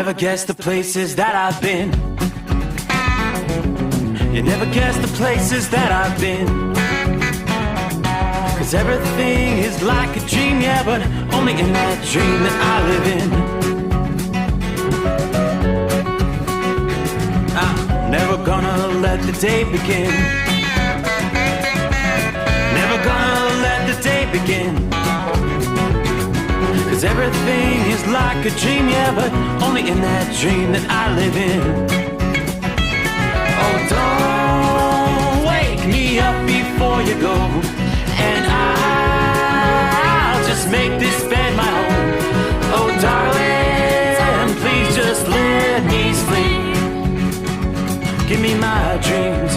never guess the places that I've been. You never guess the places that I've been. 'Cause everything is like a dream, yeah, but only in that dream that I live in. I'm never gonna let the day begin. Never gonna let the day begin. 'Cause everything is like a dream, yeah, but only in that dream that I live in. Oh, don't wake me up before you go, and I'll just make this bed my home. Oh, darling, please just let me sleep. Give me my dreams.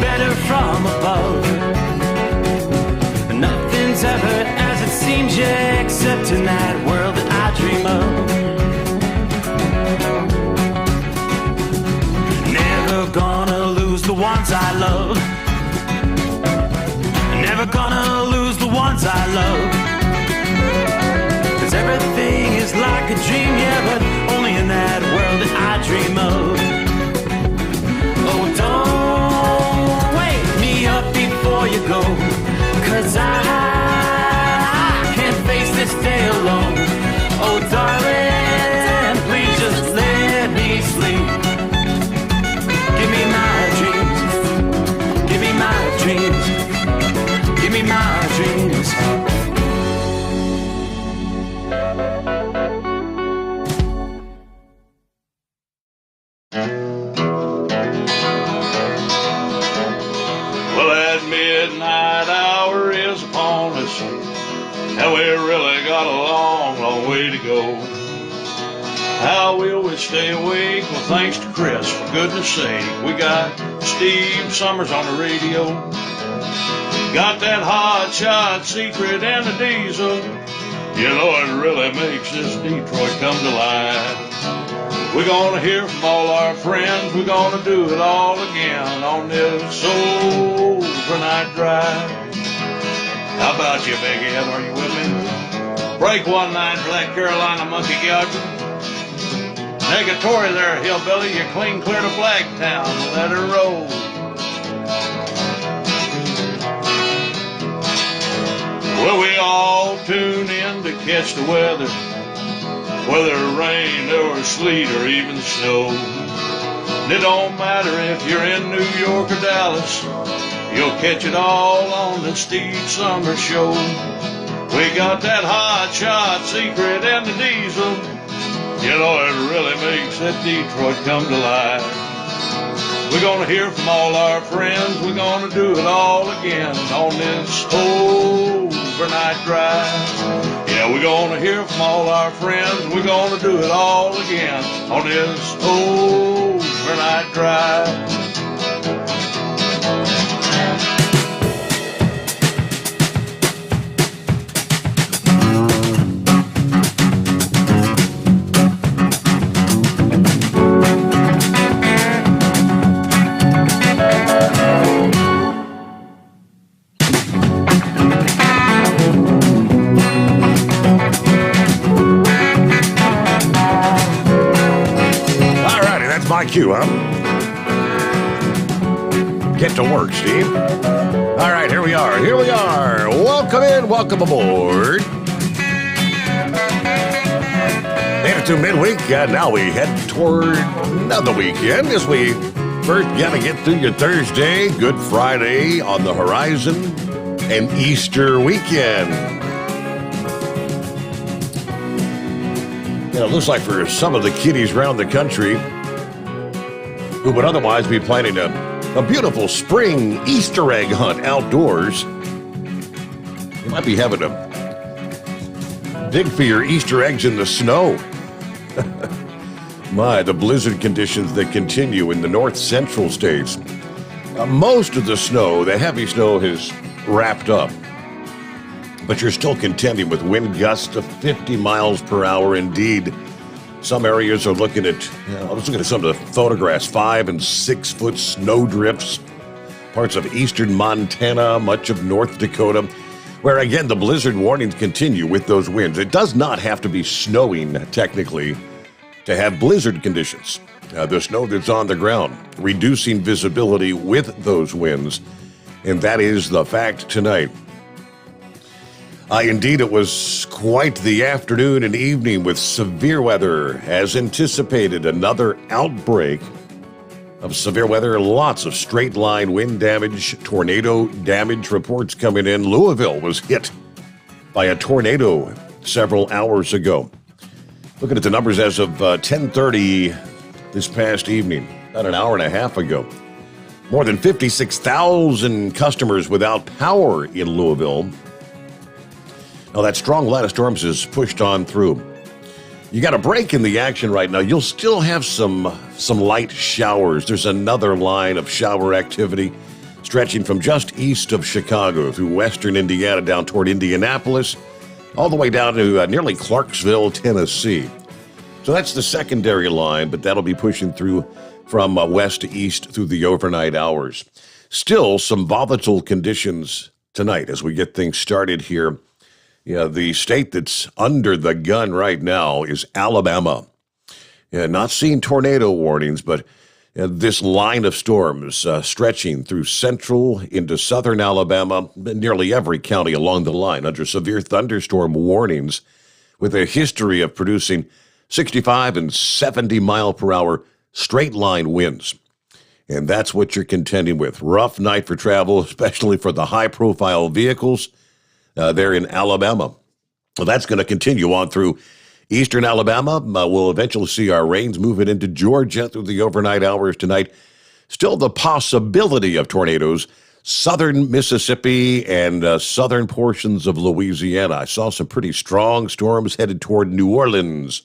Better from above. Nothing's ever as it seems, yeah, except in that world that I dream of. Never gonna lose the ones I love. Never gonna lose the ones I love. 'Cause everything is like a dream, yeah, but only in that world that I dream of. Oh, don't up before you go, 'cause I can't face this day alone. Oh, darling, please just let me sleep. Give me my dreams. Give me my dreams. Give me my dreams. Midnight hour is upon us, and we really got a long, long way to go. How will we stay awake? Well, thanks to Chris, for goodness sake. We got Steve Sommers on the radio. Got that hot shot secret and the diesel. You know it really makes this Detroit come to life. We're gonna hear from all our friends. We're gonna do it all again on this overnight drive. How about you, Big Ed? Are you with me? Break one line for that Carolina monkey gouger. Negatory there, hillbilly. You clean clear to Blacktown. Let her roll. Well, we all tune in to catch the weather, whether rain or sleet or even snow. And it don't matter if you're in New York or Dallas, you'll catch it all on the Steve Sommers Show. We got that hot shot secret and the diesel. You know it really makes that Detroit come to life. We're gonna hear from all our friends. We're gonna do it all again on this overnight drive. Yeah, we're gonna hear from all our friends. We're gonna do it all again on this overnight drive. Cue, huh? Get to work, Steve. All right, here we are. Here we are. Welcome in. Welcome aboard. Made it to midweek, and now we head toward another weekend as we first got to get through your Thursday, Good Friday on the horizon, and Easter weekend. You know, it looks like for some of the kiddies around the country, who would otherwise be planning a beautiful spring Easter egg hunt outdoors. You might be having to dig for your Easter eggs in the snow. The blizzard conditions that continue in the north central states. Most of the snow, the heavy snow, has wrapped up. But you're still contending with wind gusts of 50 miles per hour. Indeed, some areas are looking at, I was looking at some of the photographs, 5 and 6 foot snow drifts. Parts of eastern Montana, much of North Dakota, where again the blizzard warnings continue with those winds. It does not have to be snowing, technically, to have blizzard conditions. The snow that's on the ground, reducing visibility with those winds. And that is the fact tonight. Indeed, it was quite the afternoon and evening with severe weather. As anticipated, another outbreak of severe weather. Lots of straight-line wind damage, tornado damage reports coming in. Louisville was hit by a tornado several hours ago. Looking at the numbers as of 10:30 this past evening, about an hour and a half ago. More than 56,000 customers without power in Louisville. Now, that strong line of storms has pushed on through. You got a break in the action right now. You'll still have some light showers. There's another line of shower activity stretching from just east of Chicago through western Indiana down toward Indianapolis, all the way down to nearly Clarksville, Tennessee. So that's the secondary line, but that'll be pushing through from west to east through the overnight hours. Still some volatile conditions tonight as we get things started here. Yeah, the state that's under the gun right now is Alabama. Yeah, not seeing tornado warnings, but this line of storms stretching through central into southern Alabama, nearly every county along the line under severe thunderstorm warnings, with a history of producing 65 and 70 mile per hour straight line winds. And that's what you're contending with. Rough night for travel, especially for the high profile vehicles there in Alabama. Well, that's going to continue on through eastern Alabama. We'll eventually see our rains moving into Georgia through the overnight hours tonight. Still the possibility of tornadoes, southern Mississippi and southern portions of Louisiana. I saw some pretty strong storms headed toward New Orleans.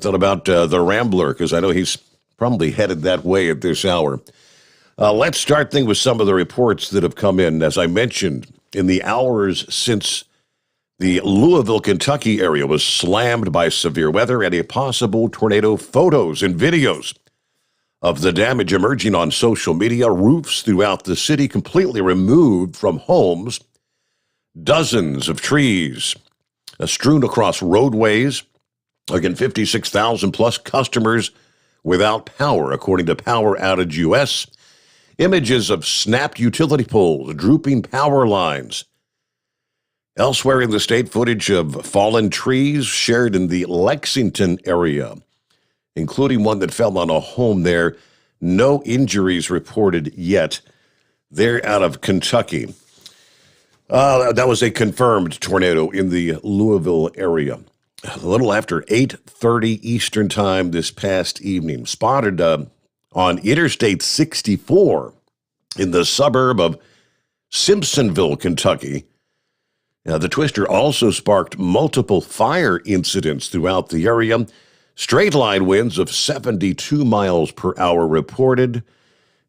Thought about the Rambler, because I know he's probably headed that way at this hour. Let's start things with some of the reports that have come in. As I mentioned, in the hours since the Louisville, Kentucky area was slammed by severe weather and a possible tornado, photos and videos of the damage emerging on social media. Roofs throughout the city completely removed from homes. Dozens of trees strewn across roadways. Again, 56,000 plus customers without power, according to Power Outage US. Images of snapped utility poles, drooping power lines. Elsewhere in the state, footage of fallen trees shared in the Lexington area, including one that fell on a home there. No injuries reported yet. They're out of Kentucky. That was a confirmed tornado in the Louisville area. A little after 8:30 Eastern time this past evening, spotted on Interstate 64 in the suburb of Simpsonville, Kentucky. The twister also sparked multiple fire incidents throughout the area. Straight line winds of 72 miles per hour reported.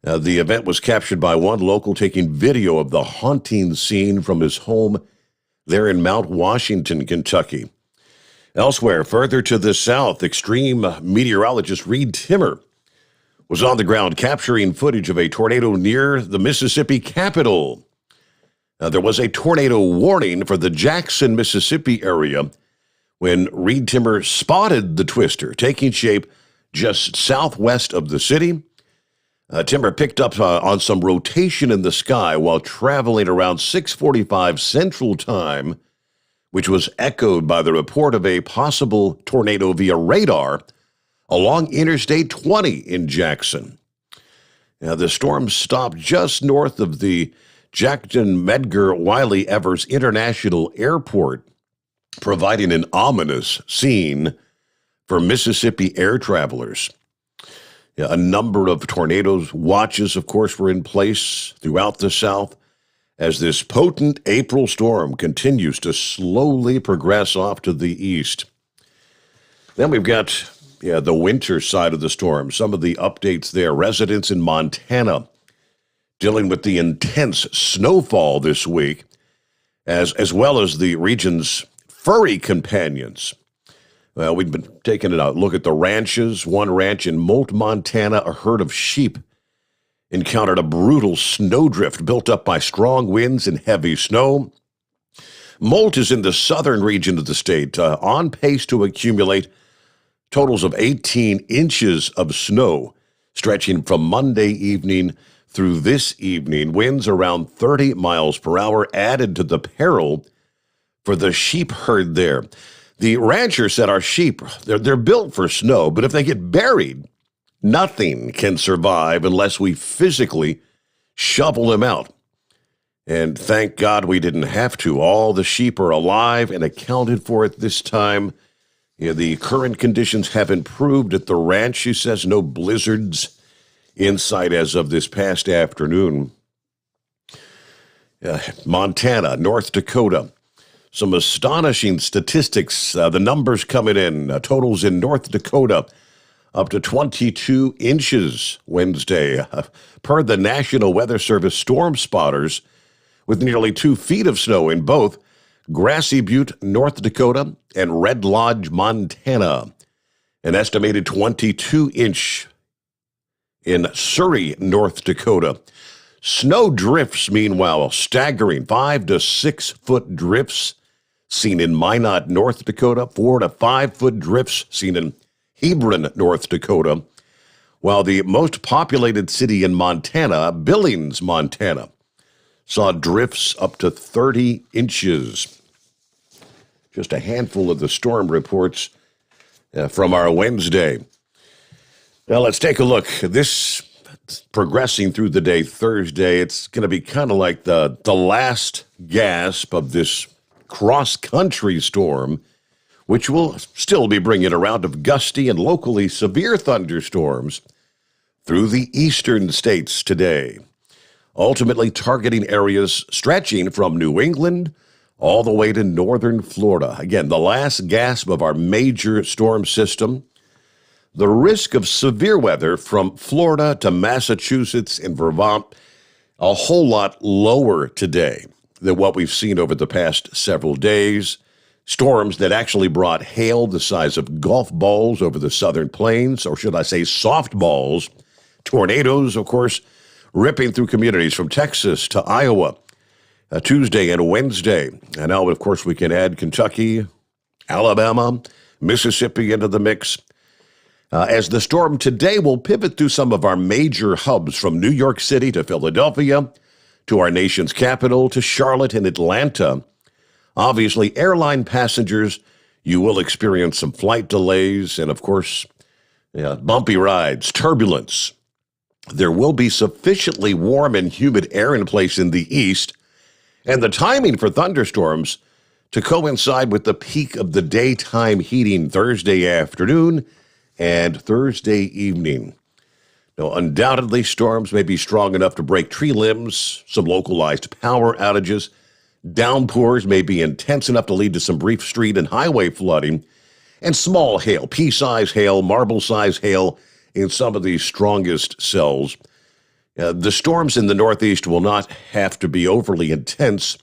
The event was captured by one local taking video of the haunting scene from his home there in Mount Washington, Kentucky. Elsewhere, further to the south, extreme meteorologist Reed Timmer was on the ground capturing footage of a tornado near the Mississippi Capitol. There was a tornado warning for the Jackson, Mississippi area when Reed Timmer spotted the twister taking shape just southwest of the city. Timmer picked up on some rotation in the sky while traveling around 6:45 Central Time, which was echoed by the report of a possible tornado via radar along Interstate 20 in Jackson. The storm stopped just north of the Jackson Medgar Wiley Evers International Airport, providing an ominous scene for Mississippi air travelers. Yeah, a number of tornadoes watches, of course, were in place throughout the South as this potent April storm continues to slowly progress off to the east. Then we've got the winter side of the storm. Some of the updates there. Residents in Montana dealing with the intense snowfall this week, as well as the region's furry companions. Well, we've been taking a look at the ranches. One ranch in Moult, Montana, a herd of sheep encountered a brutal snowdrift built up by strong winds and heavy snow. Moult is in the southern region of the state, on pace to accumulate totals of 18 inches of snow, stretching from Monday evening through this evening. Winds around 30 miles per hour added to the peril for the sheep herd there. The rancher said our sheep, they're built for snow, but if they get buried, nothing can survive unless we physically shovel them out. And thank God we didn't have to. All the sheep are alive and accounted for at this time. The current conditions have improved at the ranch. She says no blizzards in sight as of this past afternoon. Montana, North Dakota. Some astonishing statistics. The numbers coming in. Totals in North Dakota up to 22 inches Wednesday. Per the National Weather Service storm spotters, with nearly 2 feet of snow in both Grassy Butte, North Dakota, and Red Lodge, Montana. An estimated 22-inch in Surrey, North Dakota. Snow drifts, meanwhile, staggering 5 to 6 foot drifts seen in Minot, North Dakota, 4 to 5 foot drifts seen in Hebron, North Dakota, while the most populated city in Montana, Billings, Montana, saw drifts up to 30 inches. Just a handful of the storm reports from our Wednesday. Now let's take a look. This progressing through the day Thursday, it's going to be kind of like the last gasp of this cross-country storm, which will still be bringing a round of gusty and locally severe thunderstorms through the eastern states today, ultimately targeting areas stretching from New England all the way to northern Florida. Again, the last gasp of our major storm system. The risk of severe weather from Florida to Massachusetts and Vermont, a whole lot lower today than what we've seen over the past several days. Storms that actually brought hail the size of golf balls over the southern plains, or should I say softballs. Tornadoes, of course, ripping through communities from Texas to Iowa, Tuesday and Wednesday. And now, of course, we can add Kentucky, Alabama, Mississippi into the mix. As the storm today will pivot through some of our major hubs from New York City to Philadelphia, to our nation's capital, to Charlotte and Atlanta. Obviously, airline passengers, you will experience some flight delays and, of course, bumpy rides, turbulence. There will be sufficiently warm and humid air in place in the east, and the timing for thunderstorms to coincide with the peak of the daytime heating Thursday afternoon and Thursday evening. Now, undoubtedly, storms may be strong enough to break tree limbs, some localized power outages. Downpours may be intense enough to lead to some brief street and highway flooding, and small hail, pea-size hail, marble-size hail in some of the strongest cells. The storms in the Northeast will not have to be overly intense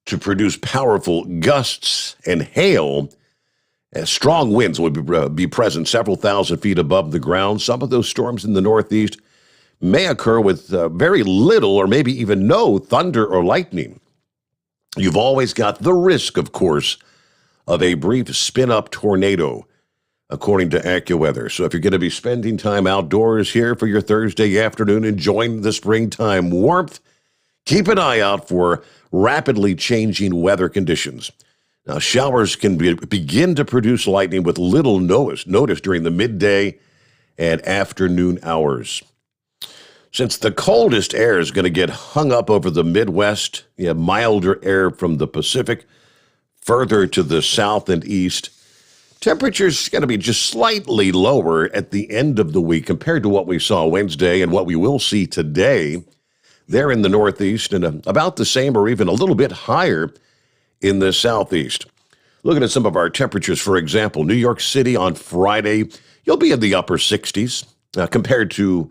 to produce powerful gusts and hail. Strong winds will be present several thousand feet above the ground. Some of those storms in the Northeast may occur with very little or maybe even no thunder or lightning. You've always got the risk, of course, of a brief spin-up tornado, according to AccuWeather. So if you're going to be spending time outdoors here for your Thursday afternoon, enjoying the springtime warmth, keep an eye out for rapidly changing weather conditions. Now, showers can begin to produce lightning with little notice during the midday and afternoon hours. Since the coldest air is going to get hung up over the Midwest, you have milder air from the Pacific further to the south and east. Temperatures going to be just slightly lower at the end of the week compared to what we saw Wednesday and what we will see today. They're in the northeast and about the same or even a little bit higher in the southeast. Looking at some of our temperatures, for example, New York City on Friday, you'll be in the upper 60s compared to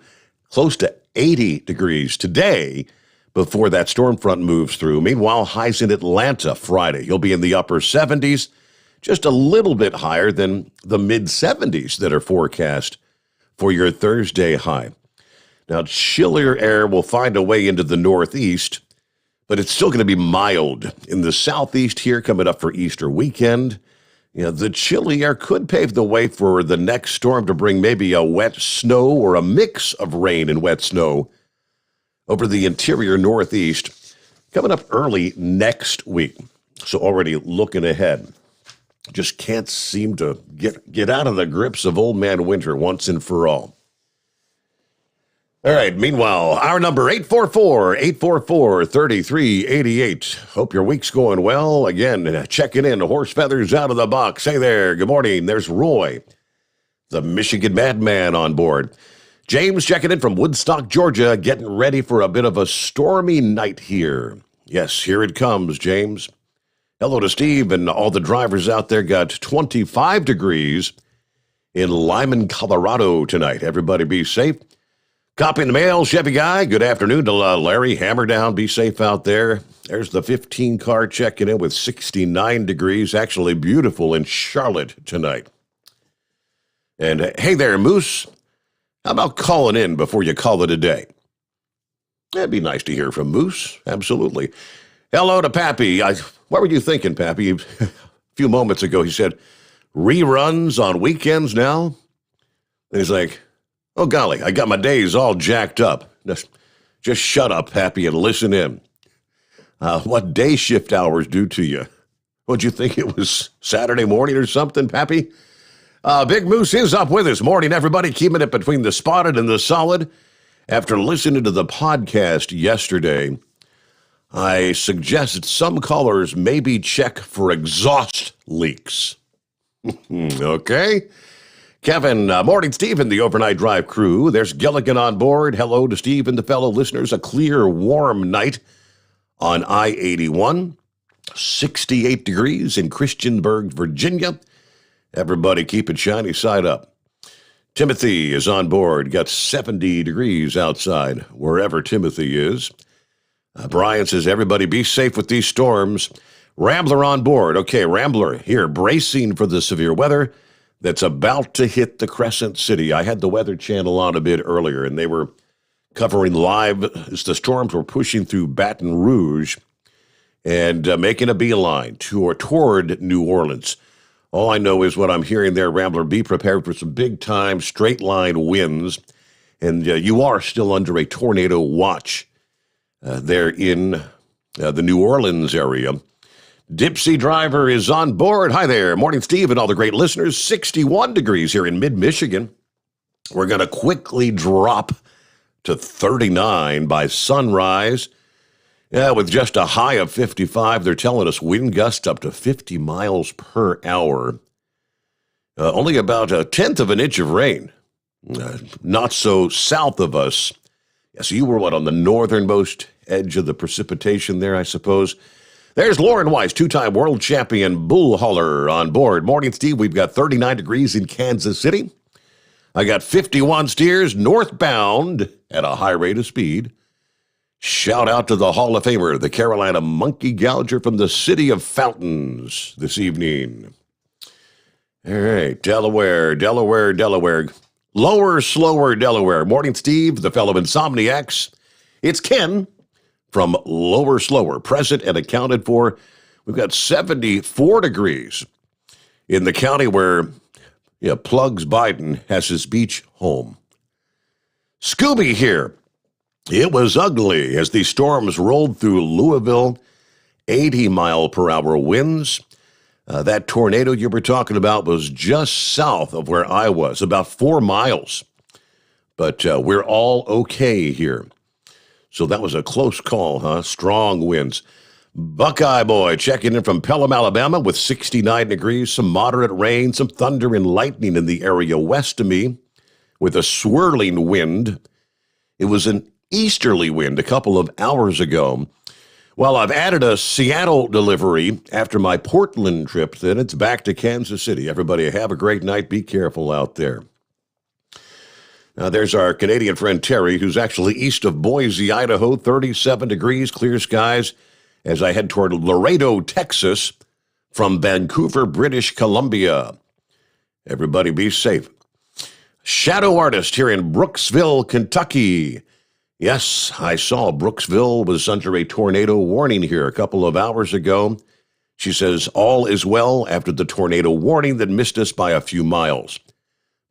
close to 80 degrees today before that storm front moves through. Meanwhile, highs in Atlanta Friday, you'll be in the upper 70s, just a little bit higher than the mid-70s that are forecast for your Thursday high. Now, chillier air will find a way into the northeast, but it's still going to be mild in the southeast here coming up for Easter weekend. You know, the chilly air could pave the way for the next storm to bring maybe a wet snow or a mix of rain and wet snow over the interior northeast coming up early next week. So already looking ahead. Just can't seem to get out of the grips of old man winter once and for all. All right, meanwhile, our number 844-844-3388. Hope your week's going well. Again, checking in, horse feathers out of the box. Hey there, good morning. There's Roy, the Michigan Madman on board. James checking in from Woodstock, Georgia, getting ready for a bit of a stormy night here. Yes, here it comes, James. Hello to Steve and all the drivers out there. Got 25 degrees in Lyman, Colorado tonight. Everybody be safe. Copy in the mail, Chevy Guy. Good afternoon to Larry. Hammer down. Be safe out there. There's the 15 car checking in with 69 degrees. Actually beautiful in Charlotte tonight. And hey there, Moose. How about calling in before you call it a day? It'd be nice to hear from Moose. Absolutely. Hello to Pappy. What were you thinking, Pappy? A few moments ago, he said, reruns on weekends now? And he's like, oh, golly, I got my days all jacked up. Just shut up, Pappy, and listen in. What day shift hours do to you? What'd you think it was Saturday morning or something, Pappy? Big Moose is up with us. Morning, everybody. Keeping it between the spotted and the solid. After listening to the podcast yesterday, I suggested some callers maybe check for exhaust leaks. Okay. Kevin, morning, Steve, and the overnight drive crew. There's Gilligan on board. Hello to Steve and the fellow listeners. A clear, warm night on I-81. 68 degrees in Christiansburg, Virginia. Everybody keep it shiny side up. Timothy is on board. Got 70 degrees outside, wherever Timothy is. Brian says, everybody be safe with these storms. Rambler on board. Okay, Rambler here, bracing for the severe weather that's about to hit the Crescent City. I had the Weather Channel on a bit earlier, and they were covering live as the storms were pushing through Baton Rouge and making a beeline toward New Orleans. All I know is what I'm hearing there, Rambler, be prepared for some big-time straight-line winds, and you are still under a tornado watch there in the New Orleans area. Dipsy Driver is on board. Hi there. Morning, Steve, and all the great listeners. 61 degrees here in mid-Michigan. We're going to quickly drop to 39 by sunrise. Yeah, with just a high of 55. They're telling us wind gusts up to 50 miles per hour. Only about a tenth of an inch of rain. Not so south of us. Yeah, so you were, on the northernmost edge of the precipitation there, I suppose. There's Lauren Weiss, two-time world champion bull hauler on board. Morning, Steve. We've got 39 degrees in Kansas City. I got 51 steers northbound at a high rate of speed. Shout out to the Hall of Famer, the Carolina Monkey Gouger from the city of Fountains this evening. All right, Delaware. Lower, slower Delaware. Morning, Steve, the fellow insomniacs. It's Ken from Lower, Slower, present and accounted for. We've got 74 degrees in the county where Plugs Biden has his beach home. Scooby here. It was ugly as the storms rolled through Louisville, 80-mile-per-hour winds. That tornado you were talking about was just south of where I was, about 4 miles. But we're all okay here. So that was a close call, huh? Strong winds. Buckeye Boy checking in from Pelham, Alabama with 69 degrees, some moderate rain, some thunder and lightning in the area west of me with a swirling wind. It was an easterly wind a couple of hours ago. Well, I've added a Seattle delivery after my Portland trip, then it's back to Kansas City. Everybody have a great night. Be careful out there. Now, there's our Canadian friend Terry, who's actually east of Boise, Idaho, 37 degrees, clear skies, as I head toward Laredo, Texas, from Vancouver, British Columbia. Everybody be safe. Shadow artist here in Brooksville, Kentucky. Yes, I saw Brooksville was under a tornado warning here a couple of hours ago. She says all is well after the tornado warning that missed us by a few miles.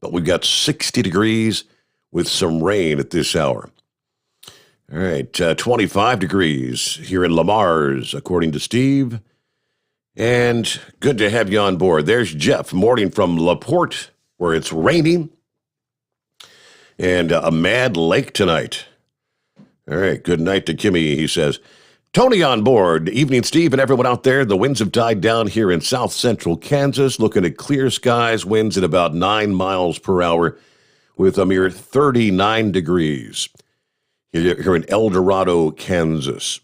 But we've got 60 degrees with some rain at this hour. All right, 25 degrees here in Lamar's, according to Steve. And good to have you on board. There's Jeff, morning from LaPorte, where it's raining. And a mad lake tonight. All right, good night to Kimmy, he says. Tony on board. Evening, Steve, and everyone out there. The winds have died down here in south central Kansas, looking at clear skies, winds at about 9 miles per hour with a mere 39 degrees here in El Dorado, Kansas.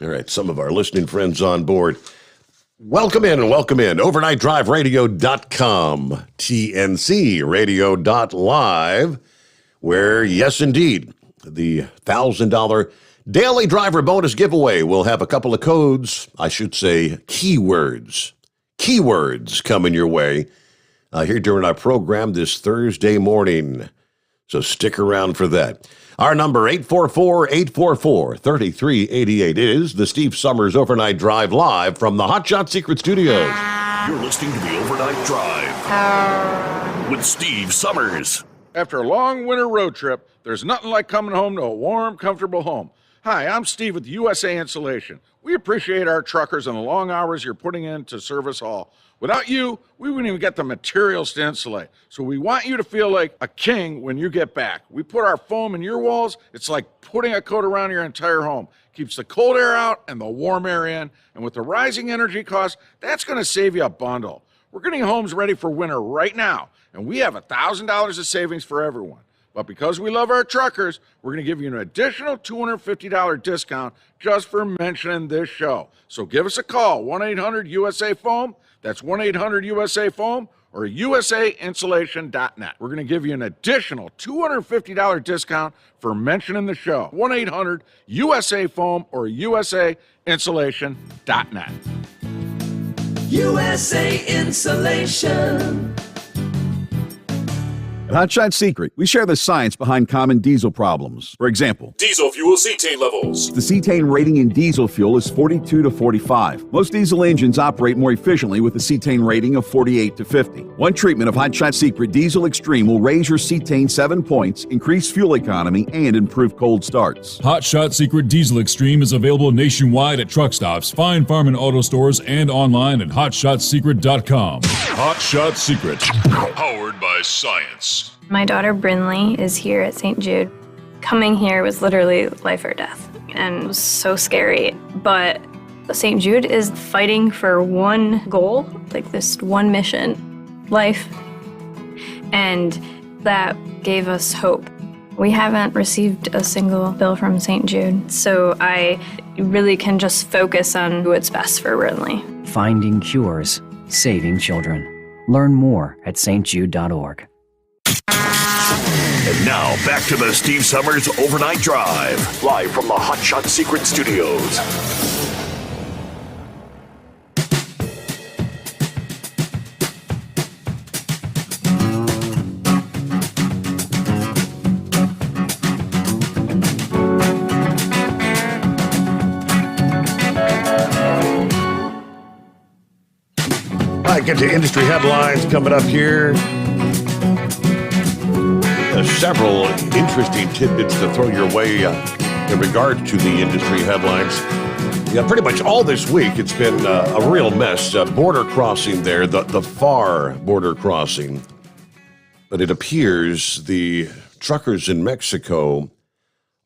All right, some of our listening friends on board. Welcome in. OvernightDriveRadio.com, TNCRadio.live, where, yes, indeed, the $1,000 daily driver bonus giveaway will have a couple of codes, I should say keywords coming your way here during our program this Thursday morning. So stick around for that. Our number, 844-844-3388, is the Steve Sommers Overnight Drive live from the Hot Shot Secret Studios. You're listening to the Overnight Drive with Steve Sommers. After a long winter road trip, there's nothing like coming home to a warm, comfortable home. Hi, I'm Steve with USA Insulation. We appreciate our truckers and the long hours you're putting in to serve us all. Without you, we wouldn't even get the materials to insulate. So we want you to feel like a king when you get back. We put our foam in your walls. It's like putting a coat around your entire home. Keeps the cold air out and the warm air in. And with the rising energy costs, that's going to save you a bundle. We're getting homes ready for winter right now, and we have $1,000 of savings for everyone. But because we love our truckers, we're going to give you an additional $250 discount just for mentioning this show. So give us a call, 1-800-USA-FOAM. That's 1-800-USA-FOAM or usainsulation.net. We're going to give you an additional $250 discount for mentioning the show, 1-800-USA-FOAM or usainsulation.net. USA Insulation. At Hot Shot Secret, we share the science behind common diesel problems. For example, Diesel fuel cetane levels. the cetane rating in diesel fuel is 42 to 45. Most diesel engines operate more efficiently with a cetane rating of 48 to 50. One treatment of Hot Shot Secret Diesel Extreme will raise your cetane 7 points, increase fuel economy, and improve cold starts. Hot Shot Secret Diesel Extreme is available nationwide at truck stops, fine farm and auto stores, and online at hotshotsecret.com. Hot Shot Secret. Powered by science. My daughter Brinley is here at St. Jude. Coming here was literally life or death, and it was so scary. But St. Jude is fighting for one goal, like this one mission, life. And that gave us hope. We haven't received a single bill from St. Jude, so I really can just focus on what's best for Brinley. Finding cures, saving children. Learn more at stjude.org. And now, back to the Steve Sommers Overnight Drive, live from the Hot Shot Secret Studios. All right, get to industry headlines coming up here. Several interesting tidbits to throw your way in regard to the industry headlines. Yeah, pretty much all this week, it's been a real mess. Border crossing there, the far border crossing. But it appears the truckers in Mexico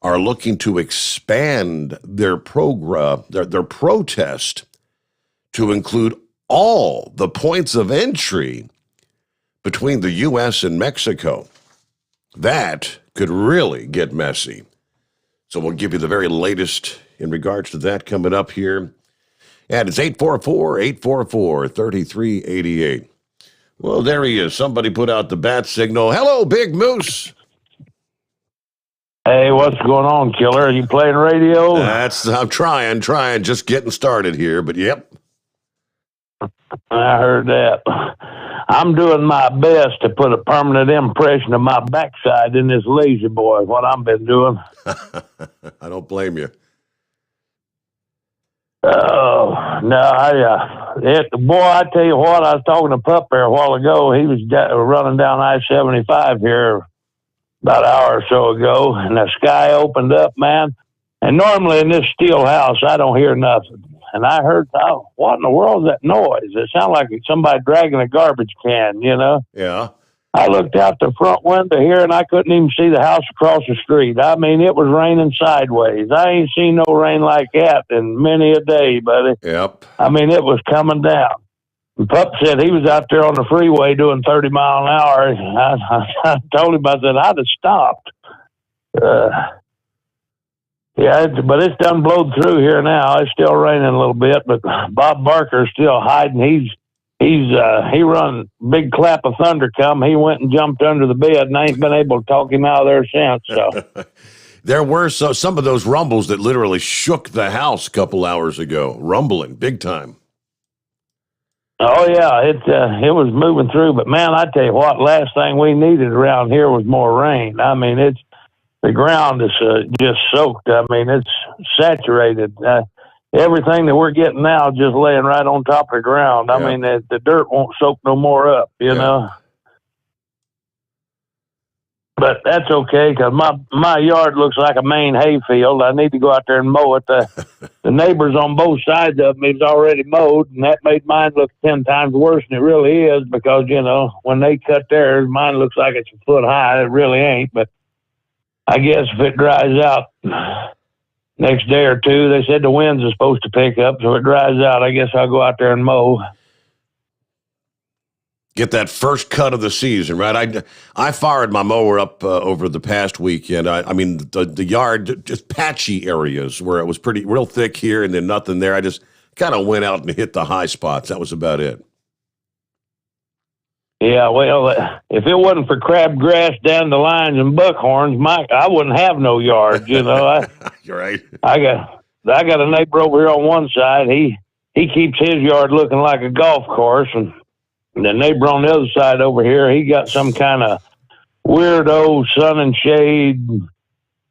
are looking to expand their their protest to include all the points of entry between the U.S. and Mexico. That could really get messy. So we'll give you the very latest in regards to that coming up here. And it's 844-844-3388. Well, there he is. Somebody put out the bat signal. Hello, Big Moose. Hey, what's going on, Killer? Are you playing radio? I'm trying, just getting started here, but yep. I heard that. I'm doing my best to put a permanent impression of my backside in this lazy boy, what I've been doing. I don't blame you. Oh, no, boy, I tell you what, I was talking to Pup there a while ago. He was running down I-75 here about an hour or so ago, and the sky opened up, man. And normally in this steel house, I don't hear nothing. And I heard, what in the world is that noise? It sounded like somebody dragging a garbage can, you know? Yeah. I looked out the front window here, and I couldn't even see the house across the street. I mean, it was raining sideways. I ain't seen no rain like that in many a day, buddy. Yep. I mean, it was coming down. And Pup said he was out there on the freeway doing 30 mile an hour. I told him, I said, I'd have stopped. Yeah, but it's done blowed through here now. It's still raining a little bit, but Bob Barker's still hiding. He run big clap of thunder come. He went and jumped under the bed, and I ain't been able to talk him out of there since. So there were some of those rumbles that literally shook the house a couple hours ago, rumbling big time. Oh yeah, it was moving through. But man, I tell you what, last thing we needed around here was more rain. I mean, the ground is just soaked. I mean, it's saturated. Everything that we're getting now just laying right on top of the ground. I mean, the dirt won't soak no more up, you know. But that's okay, because my yard looks like a main hayfield. I need to go out there and mow it. The neighbors on both sides of me is already mowed, and that made mine look 10 times worse than it really is, because, you know, when they cut theirs, mine looks like it's a foot high. It really ain't, but I guess if it dries out next day or two, they said the winds are supposed to pick up, so it dries out. I guess I'll go out there and mow. Get that first cut of the season, right? I fired my mower up over the past weekend. I mean, the yard, just patchy areas where it was real thick here and then nothing there. I just kind of went out and hit the high spots. That was about it. Yeah, well, if it wasn't for crabgrass, dandelions, and buckhorns, I wouldn't have no yard. You know, you're right. I got a neighbor over here on one side. He keeps his yard looking like a golf course, and the neighbor on the other side over here, he got some kind of weirdo sun and shade,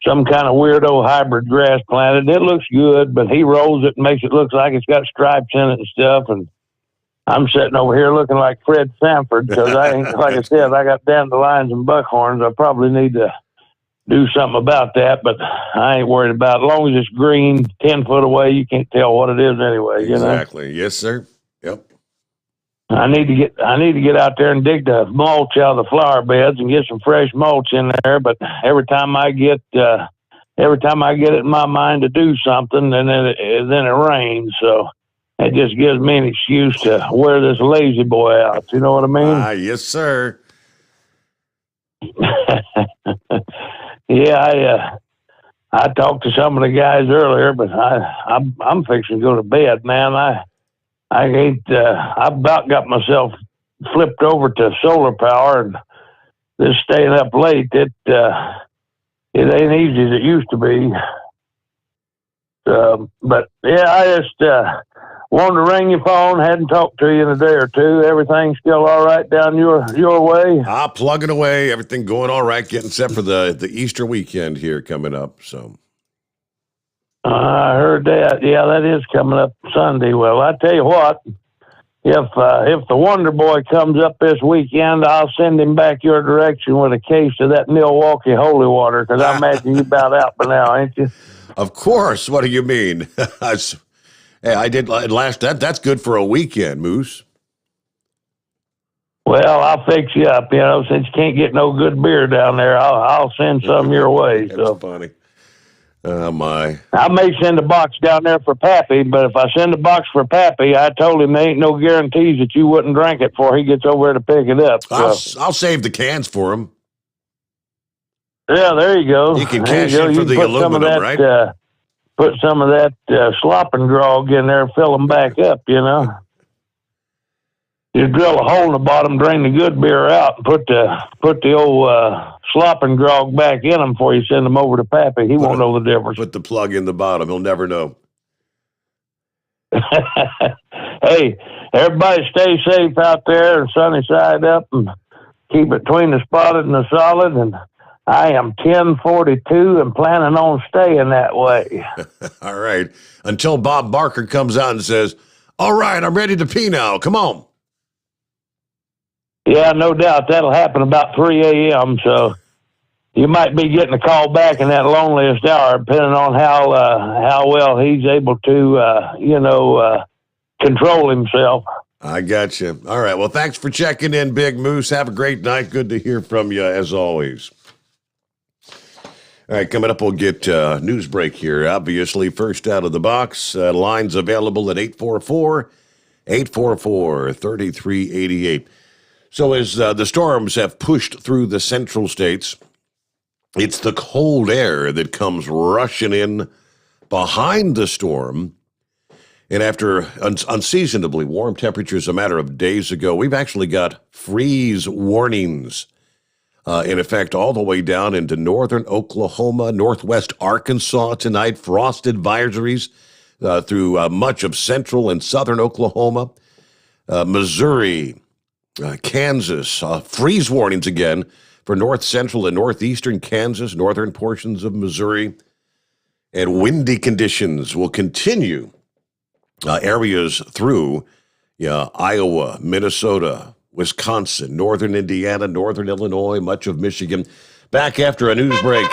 some kind of weirdo hybrid grass planted. It looks good, but he rolls it and makes it look like it's got stripes in it and stuff, and I'm sitting over here looking like Fred Sanford, because like I said, I got dandelions and buckhorns. I probably need to do something about that, but I ain't worried about it. As long as it's green, 10 foot away, you can't tell what it is anyway. You know? Exactly. Yes, sir. Yep. I need to get out there and dig the mulch out of the flower beds and get some fresh mulch in there. But every time I get it in my mind to do something, then it rains. So it just gives me an excuse to wear this lazy boy out. You know what I mean? Yes, sir. Yeah, I talked to some of the guys earlier, but I'm fixing to go to bed, man. I about got myself flipped over to solar power, and this staying up late, it ain't easy as it used to be. But yeah, I just wanted to ring your phone. Hadn't talked to you in a day or two. Everything still all right down your way? Plugging away. Everything going all right. Getting set for the Easter weekend here coming up. So I heard that. Yeah, that is coming up Sunday. Well, I tell you what, if the Wonder Boy comes up this weekend, I'll send him back your direction with a case of that Milwaukee Holy Water, because I imagine you're about out by now, ain't you? Of course. What do you mean? Hey, I did last. That's good for a weekend, Moose. Well, I'll fix you up. You know, since you can't get no good beer down there, I'll send some your way. That's funny. Oh, my. I may send a box down there for Pappy, but if I send a box for Pappy, I told him there ain't no guarantees that you wouldn't drink it before he gets over there to pick it up. So. I'll save the cans for him. Yeah, there you go. You can cash in for the aluminum, right? Put some of that slop and grog in there, fill them back up, you know. You drill a hole in the bottom, drain the good beer out, and put the old slop and grog back in them before you send them over to Pappy. He won't know the difference. Put the plug in the bottom. He'll never know. Hey, everybody stay safe out there and sunny side up and keep it between the spotted and the solid. And I am 1042 and planning on staying that way. All right. Until Bob Barker comes out and says, all right, I'm ready to pee now. Come on. Yeah, no doubt. That'll happen about 3 a.m., so you might be getting a call back in that loneliest hour, depending on how well he's able to, control himself. I got you. All right. Well, thanks for checking in, Big Moose. Have a great night. Good to hear from you, as always. All right, coming up, we'll get news break here. Obviously, first out of the box, lines available at 844-844-3388. So as the storms have pushed through the central states, it's the cold air that comes rushing in behind the storm. And after unseasonably warm temperatures a matter of days ago, we've actually got freeze warnings in effect all the way down into northern Oklahoma, northwest Arkansas tonight, frost advisories through much of central and southern Oklahoma, Missouri, Kansas, freeze warnings again for north central and northeastern Kansas, northern portions of Missouri, and windy conditions will continue areas through Iowa, Minnesota, Wisconsin, northern Indiana, northern Illinois, much of Michigan. Back after a news break.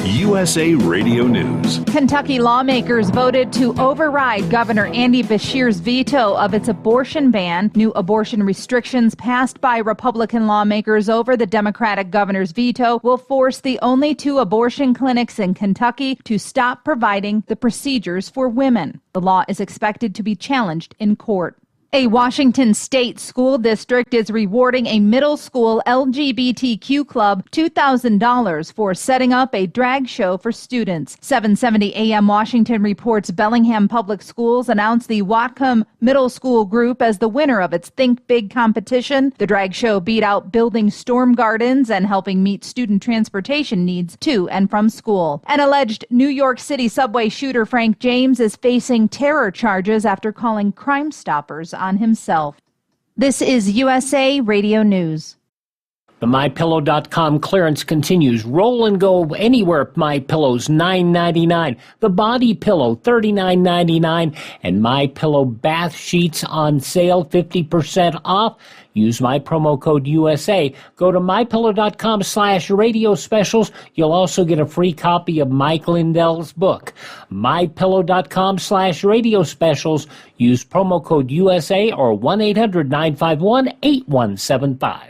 USA Radio News. Kentucky lawmakers voted to override Governor Andy Beshear's veto of its abortion ban. New abortion restrictions passed by Republican lawmakers over the Democratic governor's veto will force the only 2 abortion clinics in Kentucky to stop providing the procedures for women. The law is expected to be challenged in court. A Washington state school district is rewarding a middle school LGBTQ club $2,000 for setting up a drag show for students. 770 AM Washington reports Bellingham Public Schools announced the Whatcom Middle School group as the winner of its Think Big competition. The drag show beat out building storm gardens and helping meet student transportation needs to and from school. An alleged New York City subway shooter Frank James is facing terror charges after calling Crime Stoppers on himself. This is USA Radio News. The MyPillow.com clearance continues. Roll and go anywhere. MyPillow's $9.99. The Body Pillow $39.99. And MyPillow bath sheets on sale 50% off. Use my promo code USA. Go to MyPillow.com/radio specials. You'll also get a free copy of Mike Lindell's book. MyPillow.com/radio specials. Use promo code USA or 1-800-951-8175.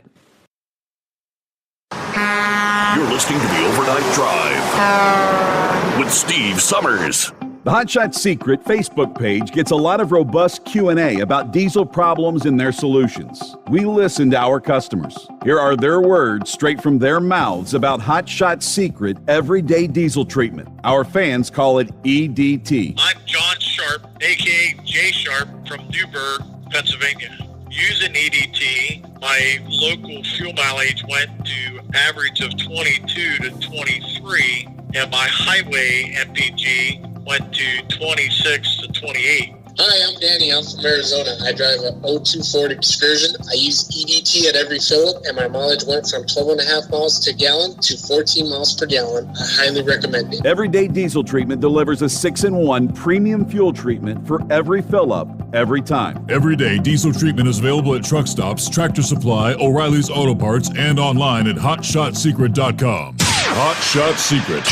You're listening to the Overnight Drive with Steve Summers. The Hotshot Secret Facebook page gets a lot of robust Q&A about diesel problems and their solutions. We listen to our customers. Here are their words straight from their mouths about Hotshot Secret Everyday Diesel Treatment. Our fans call it EDT. I'm John Sharp, a.k.a. Jay Sharp from Newburgh, Pennsylvania. Using EDT, my local fuel mileage went to average of 22 to 23, and my highway MPG went to 26 to 28. Hi, I'm Danny. I'm from Arizona. I drive a 02 Ford Excursion. I use EDT at every fill-up, and my mileage went from 12.5 miles to gallon to 14 miles per gallon. I highly recommend it. Everyday Diesel Treatment delivers a 6-in-1 premium fuel treatment for every fill-up, every time. Everyday Diesel Treatment is available at truck stops, Tractor Supply, O'Reilly's Auto Parts, and online at HotShotSecret.com. Hot Shot Secret,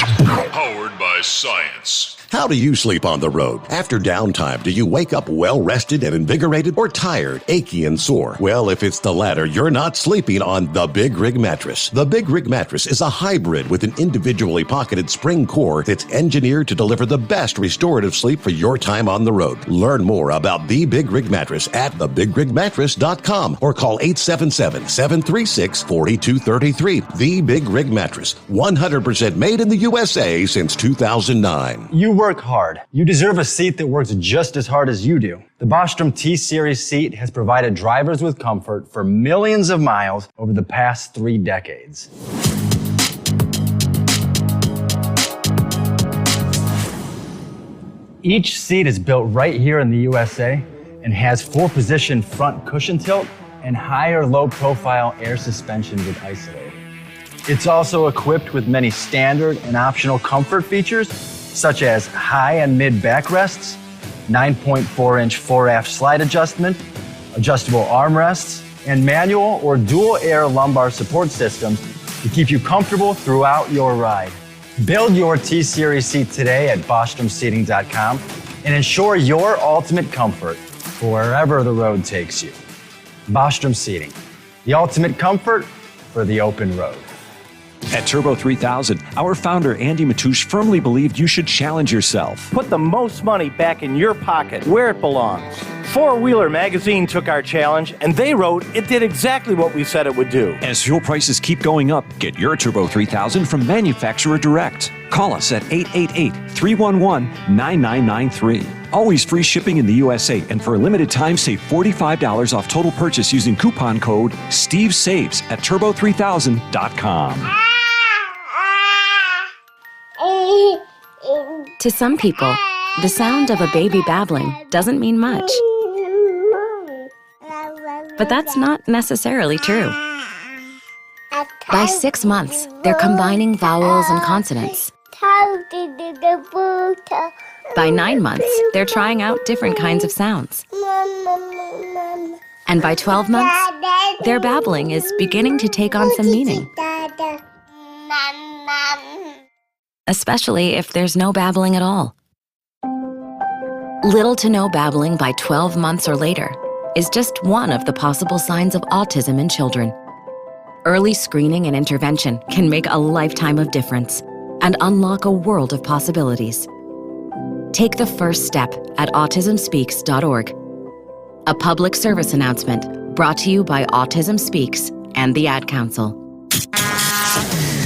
powered by science. How do you sleep on the road? After downtime, do you wake up well-rested and invigorated or tired, achy, and sore? Well, if it's the latter, you're not sleeping on the Big Rig Mattress. The Big Rig Mattress is a hybrid with an individually pocketed spring core that's engineered to deliver the best restorative sleep for your time on the road. Learn more about the Big Rig Mattress at thebigrigmattress.com or call 877-736-4233. The Big Rig Mattress, 100% made in the USA since 2009. You work hard. You deserve a seat that works just as hard as you do. The Bostrom T-Series seat has provided drivers with comfort for millions of miles over the past 3 decades. Each seat is built right here in the USA and has 4-position front cushion tilt and higher low-profile air suspension with Isolator. It's also equipped with many standard and optional comfort features, such as high and mid backrests, 9.4-inch fore-aft slide adjustment, adjustable armrests, and manual or dual air lumbar support systems to keep you comfortable throughout your ride. Build your T-Series seat today at BostromSeating.com and ensure your ultimate comfort for wherever the road takes you. Bostrom Seating, the ultimate comfort for the open road. At Turbo 3000, our founder Andy Matouche firmly believed you should challenge yourself. Put the most money back in your pocket, where it belongs. Four Wheeler magazine took our challenge, and they wrote it did exactly what we said it would do. As fuel prices keep going up, get your Turbo 3000 from manufacturer direct. Call us at 888-311-9993. Always free shipping in the USA, and for a limited time, save $45 off total purchase using coupon code STEVESAVES at turbo3000.com. To some people, the sound of a baby babbling doesn't mean much. But that's not necessarily true. By 6 months, they're combining vowels and consonants. By 9 months, they're trying out different kinds of sounds. And by 12 months, their babbling is beginning to take on some meaning. Especially if there's no babbling at all. Little to no babbling by 12 months or later is just one of the possible signs of autism in children. Early screening and intervention can make a lifetime of difference and unlock a world of possibilities. Take the first step at autismspeaks.org. A public service announcement brought to you by Autism Speaks and the Ad Council.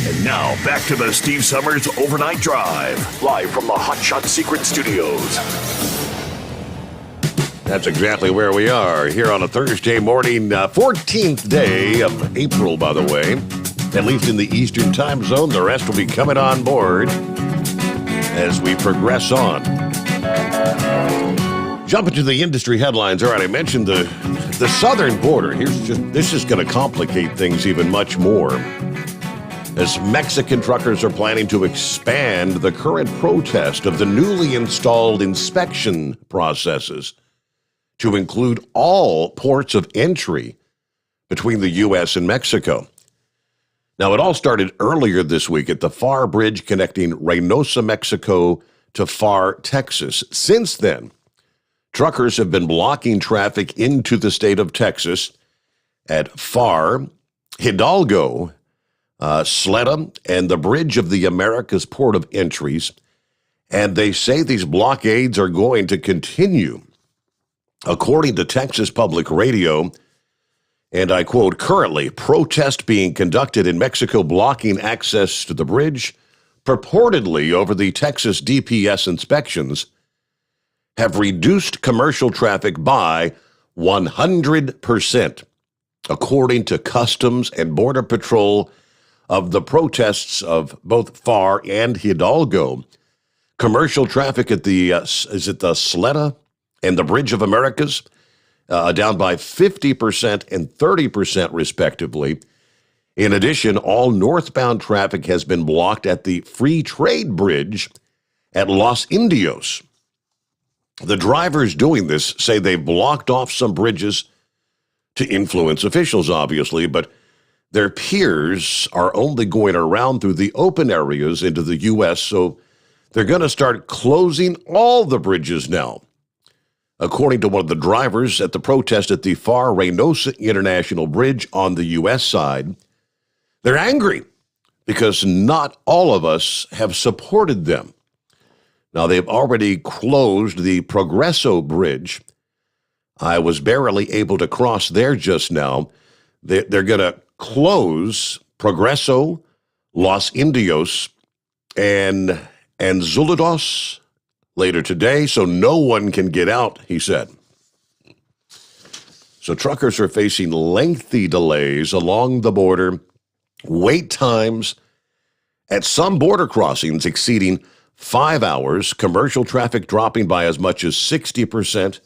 And now, back to the Steve Sommers Overnight Drive, live from the Hot Shot Secret Studios. That's exactly where we are, here on a Thursday morning, 14th day of April, by the way. At least in the Eastern time zone. The rest will be coming on board as we progress on. Jumping to the industry headlines. All right, I mentioned the southern border. This is going to complicate things even much more, as Mexican truckers are planning to expand the current protest of the newly installed inspection processes to include all ports of entry between the U.S. and Mexico. Now, it all started earlier this week at the Far Bridge connecting Reynosa, Mexico to Far, Texas. Since then, truckers have been blocking traffic into the state of Texas at Far, Hidalgo, Sleta, and the Bridge of the Americas port of entries. And they say these blockades are going to continue. According to Texas Public Radio, and I quote, currently, protest being conducted in Mexico blocking access to the bridge, purportedly over the Texas DPS inspections, have reduced commercial traffic by 100%, according to Customs and Border Patrol of the protests of both Far and Hidalgo. Commercial traffic at the Sleta and the Bridge of Americas, down by 50% and 30% respectively. In addition, all northbound traffic has been blocked at the Free Trade Bridge at Los Indios. The drivers doing this say they've blocked off some bridges to influence officials, obviously, but their peers are only going around through the open areas into the U.S., so they're going to start closing all the bridges now. According to one of the drivers at the protest at the Far Reynosa International Bridge on the U.S. side, they're angry because not all of us have supported them. Now, they've already closed the Progreso Bridge. I was barely able to cross there just now. They're going to close Progreso, Los Indios, and Zulados later today, so no one can get out, he said. So truckers are facing lengthy delays along the border, wait times at some border crossings exceeding 5 hours, commercial traffic dropping by as much as 60%,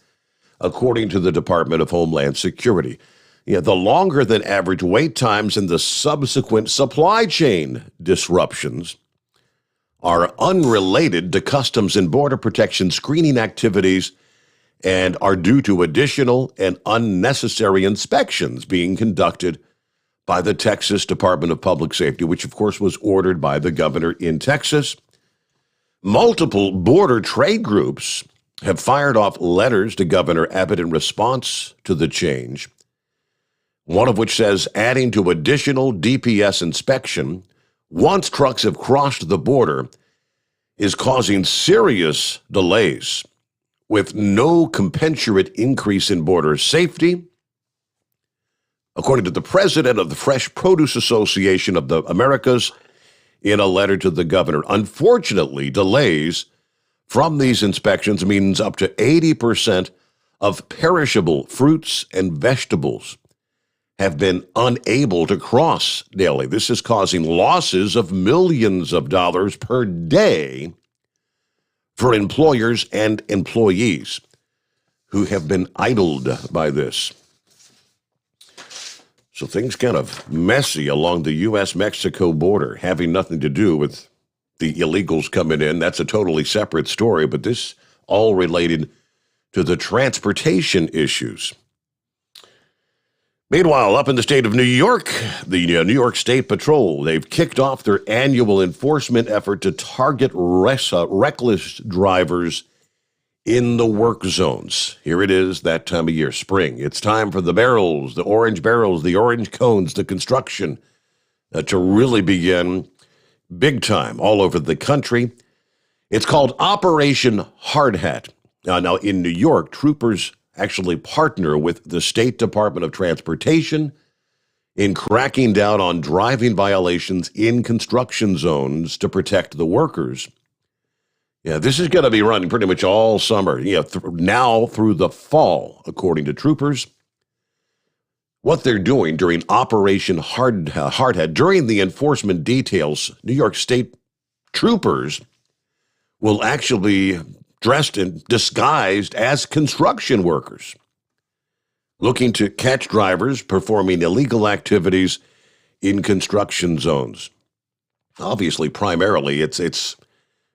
according to the Department of Homeland Security. The longer than average wait times and the subsequent supply chain disruptions are unrelated to Customs and Border Protection screening activities and are due to additional and unnecessary inspections being conducted by the Texas Department of Public Safety, which of course was ordered by the governor in Texas. Multiple border trade groups have fired off letters to Governor Abbott in response to the change, one of which says adding to additional DPS inspection once trucks have crossed the border is causing serious delays with no commensurate increase in border safety. According to the president of the Fresh Produce Association of the Americas, in a letter to the governor, unfortunately, delays from these inspections means up to 80% of perishable fruits and vegetables have been unable to cross daily. This is causing losses of millions of dollars per day for employers and employees who have been idled by this. So things kind of messy along the U.S.-Mexico border, having nothing to do with the illegals coming in. That's a totally separate story, but this all related to the transportation issues. Meanwhile, up in the state of New York, the New York State Patrol, they've kicked off their annual enforcement effort to target reckless drivers in the work zones. Here it is, that time of year, spring. It's time for the barrels, the orange cones, the construction to really begin big time all over the country. It's called Operation Hard Hat. Now, in New York, troopers actually partner with the State Department of Transportation in cracking down on driving violations in construction zones to protect the workers. This is going to be running pretty much all summer, now through the fall, according to troopers. What they're doing during Operation Hard Hat, during the enforcement details, New York State troopers will actually be dressed and disguised as construction workers, looking to catch drivers performing illegal activities in construction zones. Obviously, primarily,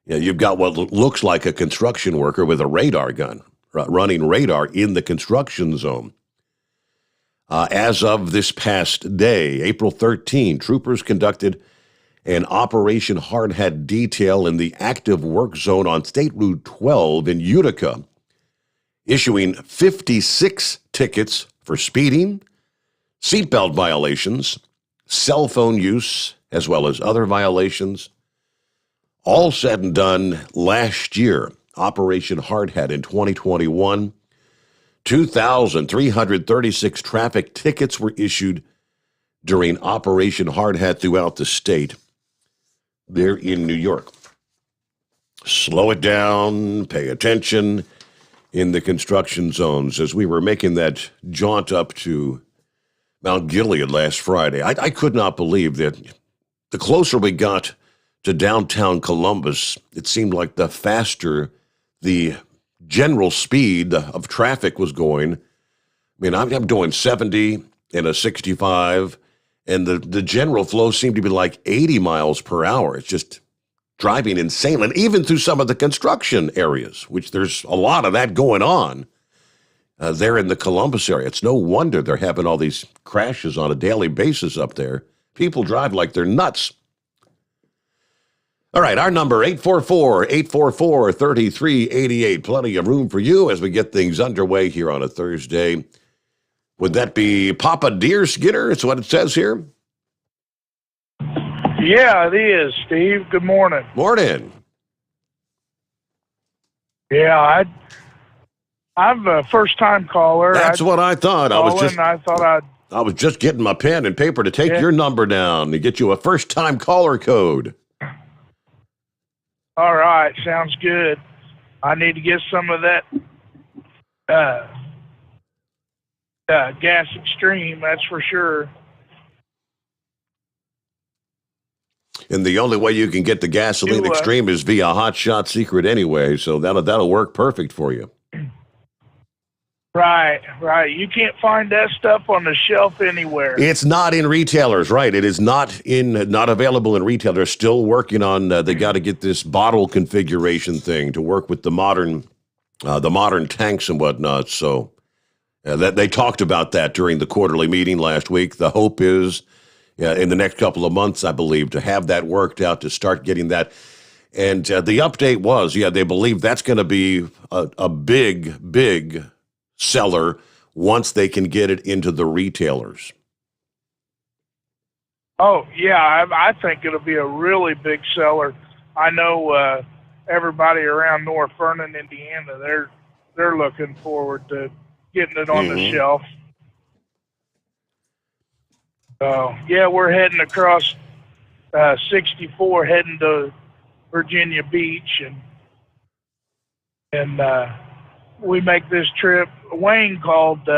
you've got what looks like a construction worker with a radar gun running radar in the construction zone. As of this past day, April 13, troopers conducted an Operation Hard Hat detail in the active work zone on State Route 12 in Utica, issuing 56 tickets for speeding, seatbelt violations, cell phone use, as well as other violations. All said and done last year, Operation Hard Hat in 2021, 2,336 traffic tickets were issued during Operation Hard Hat throughout the state. They're in New York. Slow it down, pay attention in the construction zones. As we were making that jaunt up to Mount Gilead last Friday, I could not believe that the closer we got to downtown Columbus, it seemed like the faster the general speed of traffic was going. I mean, I'm doing 70 and a 65, and the general flow seemed to be like 80 miles per hour. It's just driving insanely, and even through some of the construction areas, which there's a lot of that going on there in the Columbus area. It's no wonder they're having all these crashes on a daily basis up there. People drive like they're nuts. All right, our number, 844-844-3388. Plenty of room for you as we get things underway here on a Thursday. Would that be Papa Deer Skinner? It's what it says here. Yeah, it is, Steve. Good morning. Morning. Yeah, I'm a first-time caller. That's what I thought. I was just getting my pen and paper to take your number down to get you a first-time caller code. All right, sounds good. I need to get some of that Gas Extreme, that's for sure. And the only way you can get the Gasoline Extreme is via Hot Shot Secret anyway, so that'll work perfect for you. Right. You can't find that stuff on the shelf anywhere. It's not in retailers, right? It is not available in retailers. Still working on. They got to get this bottle configuration thing to work with the modern tanks and whatnot. So that they talked about that during the quarterly meeting last week. The hope is in the next couple of months, I believe, to have that worked out to start getting that. And the update was, they believe that's going to be a big seller once they can get it into the retailers. Oh, yeah, I think it'll be a really big seller. I know everybody around North Vernon, Indiana, they're looking forward to getting it on the shelf. So, yeah, we're heading across 64, heading to Virginia Beach, and we make this trip. Wayne called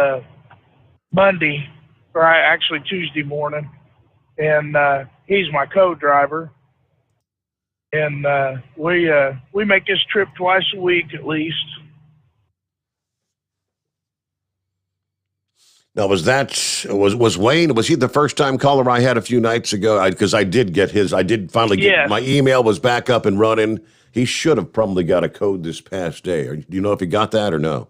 Monday, or actually Tuesday morning, and he's my co-driver. And we make this trip twice a week at least. Now, was Wayne, was he the first time caller I had a few nights ago? Because I did get his, I did finally get, my email was back up and running. He should have probably got a code this past day. Do you know if he got that or no?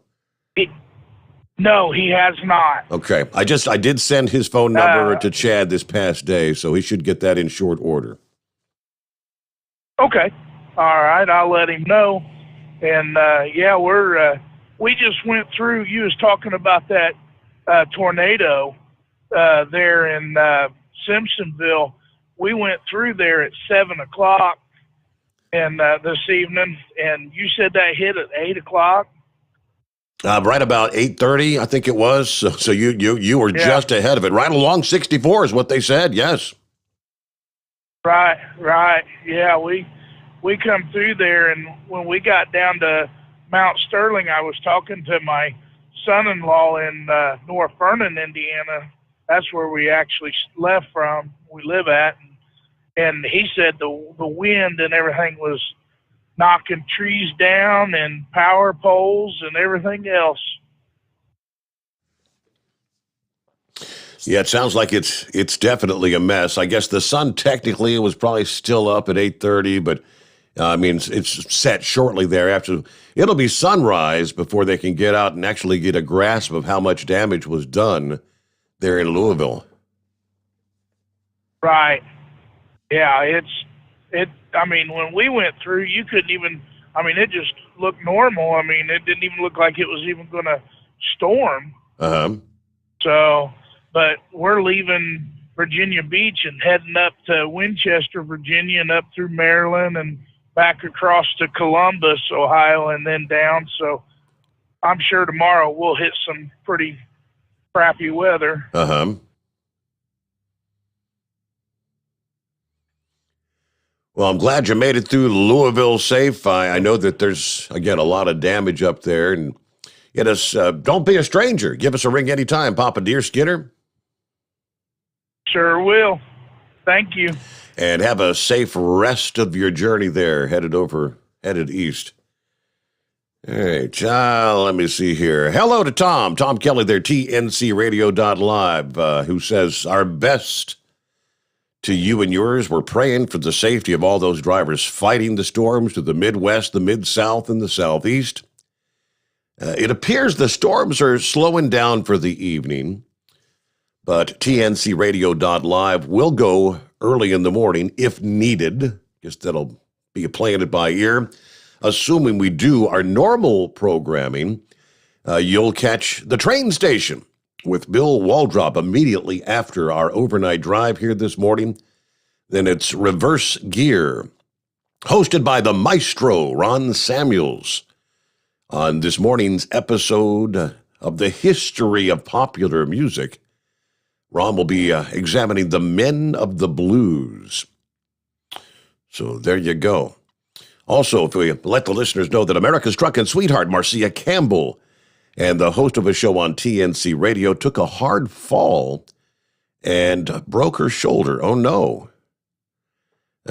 No, he has not. Okay. I did send his phone number to Chad this past day, so he should get that in short order. Okay. All right. I'll let him know. And, we just went through, you was talking about that tornado there in Simpsonville. We went through there at 7:00 and this evening, and you said that hit at 8:00. Right about 8:30, I think it was. So you were just ahead of it. Right along 64 is what they said. Yes. Right. Yeah, we come through there, and when we got down to Mount Sterling, I was talking to my son-in-law in North Vernon, Indiana. That's where we actually left from. We live at, and he said the wind and everything was knocking trees down and power poles and everything else. Yeah, it sounds like it's definitely a mess. I guess the sun technically was probably still up at 8:30, but it's set shortly thereafter. It'll be sunrise before they can get out and actually get a grasp of how much damage was done there in Louisville. Right. Yeah, when we went through, you couldn't even, it just looked normal. It didn't even look like it was even going to storm. So, but we're leaving Virginia Beach and heading up to Winchester, Virginia, and up through Maryland and back across to Columbus, Ohio, and then down. So I'm sure tomorrow we'll hit some pretty crappy weather. Well, I'm glad you made it through Louisville safe. I know that there's, again, a lot of damage up there. And don't be a stranger. Give us a ring anytime, Papa Deer Skinner. Sure will. Thank you. And have a safe rest of your journey there, headed east. All right, let me see here. Hello to Tom Kelly there, TNCradio.live, who says, our best to you and yours. We're praying for the safety of all those drivers fighting the storms to the Midwest, the Mid-South, and the Southeast. It appears the storms are slowing down for the evening, but TNCradio.live will go early in the morning if needed. Guess that'll be playing it by ear. Assuming we do our normal programming, you'll catch The Train Station with Bill Waldrop immediately after our overnight drive here this morning. Then it's Reverse Gear, hosted by the maestro, Ron Samuels. On this morning's episode of the history of popular music, Ron will be examining the Men of the Blues. So there you go. Also, if we let the listeners know that America's Truckin' Sweetheart, Marcia Campbell, and the host of a show on TNC Radio, took a hard fall and broke her shoulder. Oh, no.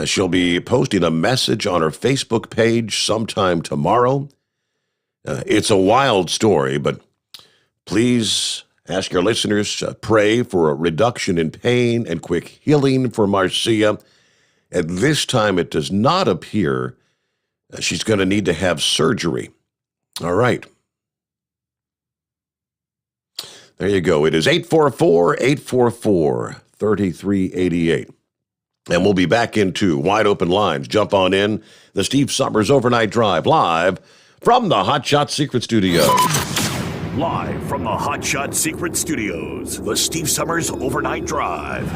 She'll be posting a message on her Facebook page sometime tomorrow. It's a wild story, but please ask your listeners to pray for a reduction in pain and quick healing for Marcia. At this time, it does not appear she's going to need to have surgery. All right. There you go. It is 844-844-3388. And we'll be back into wide open lines. Jump on in. The Steve Sommers Overnight Drive, live from the Hot Shot Secret Studios. Live from the Hot Shot Secret Studios, the Steve Sommers Overnight Drive.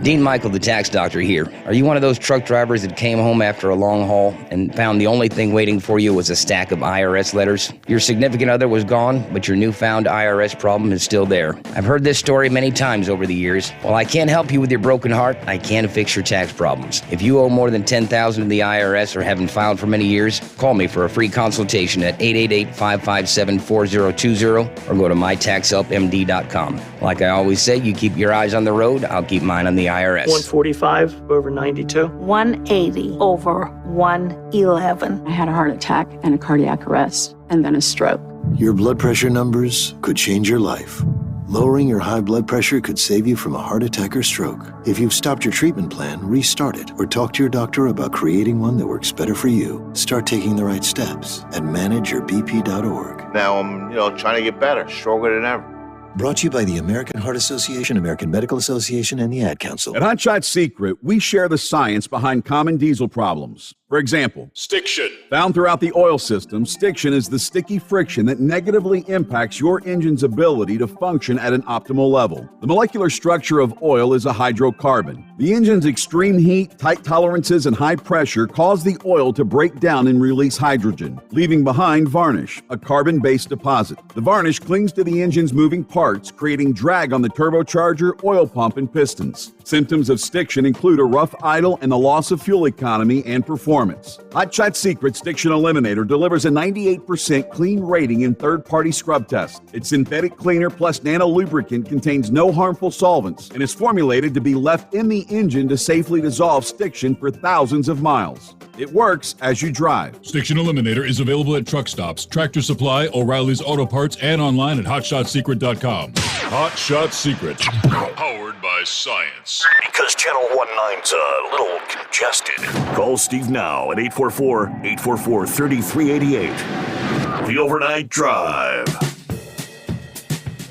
Dean Michael, the tax doctor here. Are you one of those truck drivers that came home after a long haul and found the only thing waiting for you was a stack of IRS letters? Your significant other was gone, but your newfound IRS problem is still there. I've heard this story many times over the years. While I can't help you with your broken heart, I can fix your tax problems. If you owe more than $10,000 to the IRS or haven't filed for many years, call me for a free consultation at 888-557-4020 or go to mytaxhelpmd.com. Like I always say, you keep your eyes on the road, I'll keep mine on the IRS. 145 over 92. 180 over 111. I had a heart attack and a cardiac arrest and then a stroke. Your blood pressure numbers could change your life. Lowering your high blood pressure could save you from a heart attack or stroke. If you've stopped your treatment plan, restart it or talk to your doctor about creating one that works better for you. Start taking the right steps at manageyourbp.org. Now I'm, trying to get better, stronger than ever. Brought to you by the American Heart Association, American Medical Association, and the Ad Council. At Hot Shot Secret, we share the science behind common diesel problems. For example, stiction. Found throughout the oil system, stiction is the sticky friction that negatively impacts your engine's ability to function at an optimal level. The molecular structure of oil is a hydrocarbon. The engine's extreme heat, tight tolerances, and high pressure cause the oil to break down and release hydrogen, leaving behind varnish, a carbon-based deposit. The varnish clings to the engine's moving parts, creating drag on the turbocharger, oil pump, and pistons. Symptoms of stiction include a rough idle and the loss of fuel economy and performance. Hot Shot Secret Stiction Eliminator delivers a 98% clean rating in third-party scrub tests. Its synthetic cleaner plus nano lubricant contains no harmful solvents and is formulated to be left in the engine to safely dissolve stiction for thousands of miles. It works as you drive. Stiction Eliminator is available at truck stops, Tractor Supply, O'Reilly's Auto Parts, and online at hotshotsecret.com. Hot Shot Secret. Powered by science. Because Channel 19's a little congested. Call Steve now at 844-844-3388. The Overnight Drive.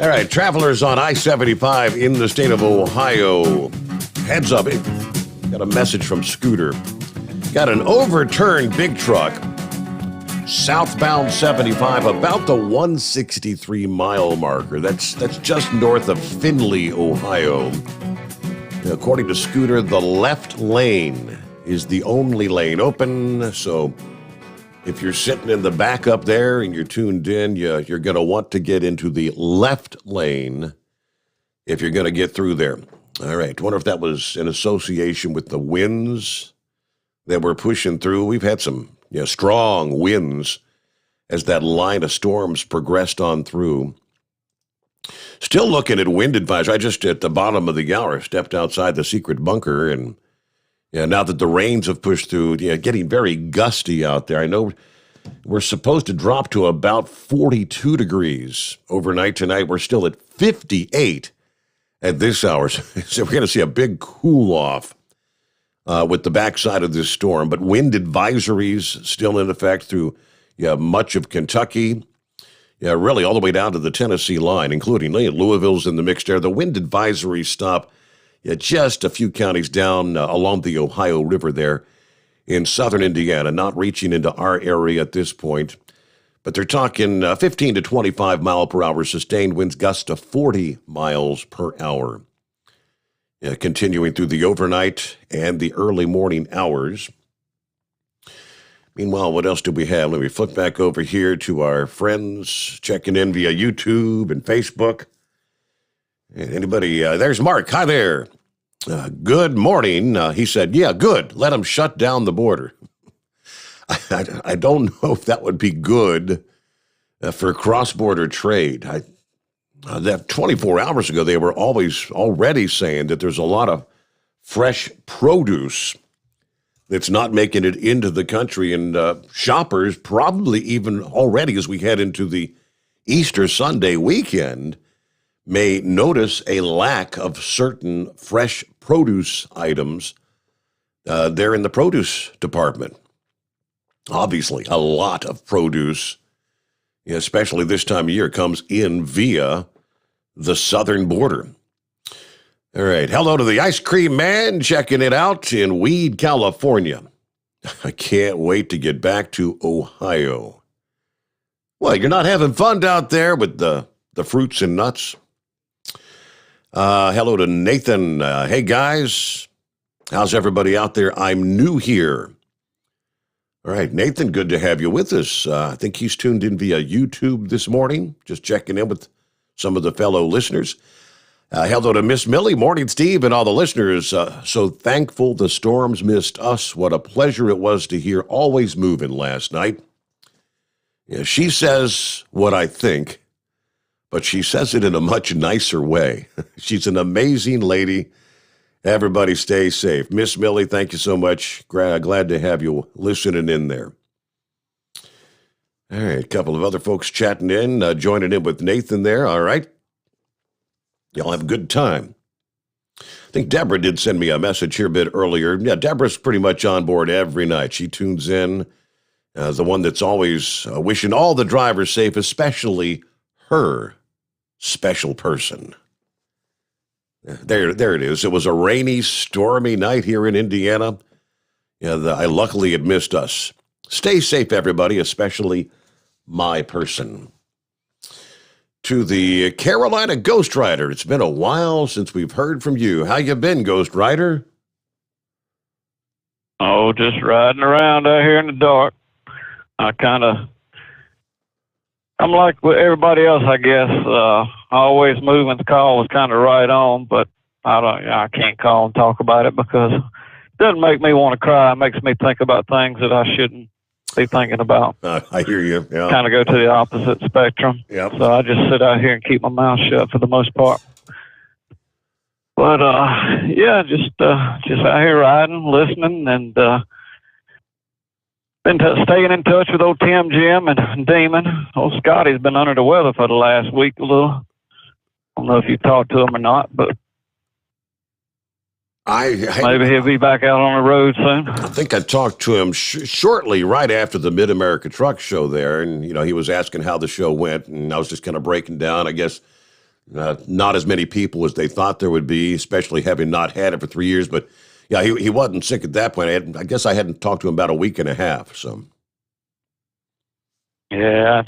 All right, travelers on I-75 in the state of Ohio. Heads up. Got a message from Scooter. Got an overturned big truck, southbound 75, about the 163-mile marker. That's just north of Findlay, Ohio. According to Scooter, the left lane is the only lane open, so if you're sitting in the back up there and you're tuned in, you're going to want to get into the left lane if you're going to get through there. All right, wonder if that was in association with the winds that we're pushing through. We've had some strong winds as that line of storms progressed on through. Still looking at wind advisory. I just, at the bottom of the hour, stepped outside the secret bunker, and now that the rains have pushed through, getting very gusty out there. I know we're supposed to drop to about 42 degrees overnight tonight. We're still at 58 at this hour, so we're going to see a big cool off with the backside of this storm. But wind advisories still in effect through much of Kentucky, really all the way down to the Tennessee line, including Louisville's in the mix there. The wind advisories stop just a few counties down along the Ohio River there in southern Indiana, not reaching into our area at this point. But they're talking 15 to 25 mile per hour sustained winds, gusts to 40 miles per hour. Continuing through the overnight and the early morning hours. Meanwhile, what else do we have? Let me flip back over here to our friends checking in via YouTube and Facebook. And anybody, there's Mark. Hi there. Good morning. He said, yeah, good. Let them shut down the border. I don't know if that would be good for cross-border trade. That 24 hours ago, they were already saying that there's a lot of fresh produce that's not making it into the country, and shoppers probably even already as we head into the Easter Sunday weekend may notice a lack of certain fresh produce items there in the produce department. Obviously, a lot of produce, especially this time of year, comes in via the southern border. All right. Hello to the ice cream man checking it out in Weed, California. I can't wait to get back to Ohio. Well, you're not having fun out there with the fruits and nuts. Hello to Nathan. Hey, guys. How's everybody out there? I'm new here. All right, Nathan, good to have you with us. I think he's tuned in via YouTube this morning, just checking in with some of the fellow listeners. Hello to Miss Millie. Morning, Steve, and all the listeners. So thankful the storms missed us. What a pleasure it was to hear Always Moving last night. Yeah, she says what I think, but she says it in a much nicer way. She's an amazing lady. Everybody stay safe. Miss Millie, thank you so much. Glad to have you listening in there. All right, a couple of other folks chatting in, joining in with Nathan there. All right. Y'all have a good time. I think Deborah did send me a message here a bit earlier. Yeah, Deborah's pretty much on board every night. She tunes in, the one that's always wishing all the drivers safe, especially her special person. There it is. It was a rainy, stormy night here in Indiana. I luckily it missed us. Stay safe, everybody, especially my person. To the Carolina Ghost Rider. It's been a while since we've heard from you. How you been, Ghost Rider? Oh, just riding around out here in the dark. I'm like everybody else, I guess. Always Moving's call was kind of right on, but I can't call and talk about it because it doesn't make me want to cry. It makes me think about things that I shouldn't be thinking about. I hear you. Yeah. Kind of go to the opposite spectrum. Yep. So I just sit out here and keep my mouth shut for the most part. But just out here riding, listening, and been staying in touch with old Tim, Jim, and Demon. Old Scotty's been under the weather for the last week a little. I don't know if you talked to him or not, but maybe he'll be back out on the road soon. I think I talked to him shortly right after the Mid-America Truck Show there, and he was asking how the show went, and I was just kind of breaking down. I guess not as many people as they thought there would be, especially having not had it for 3 years, but yeah, he wasn't sick at that point. I guess I hadn't talked to him about a week and a half. So, yeah,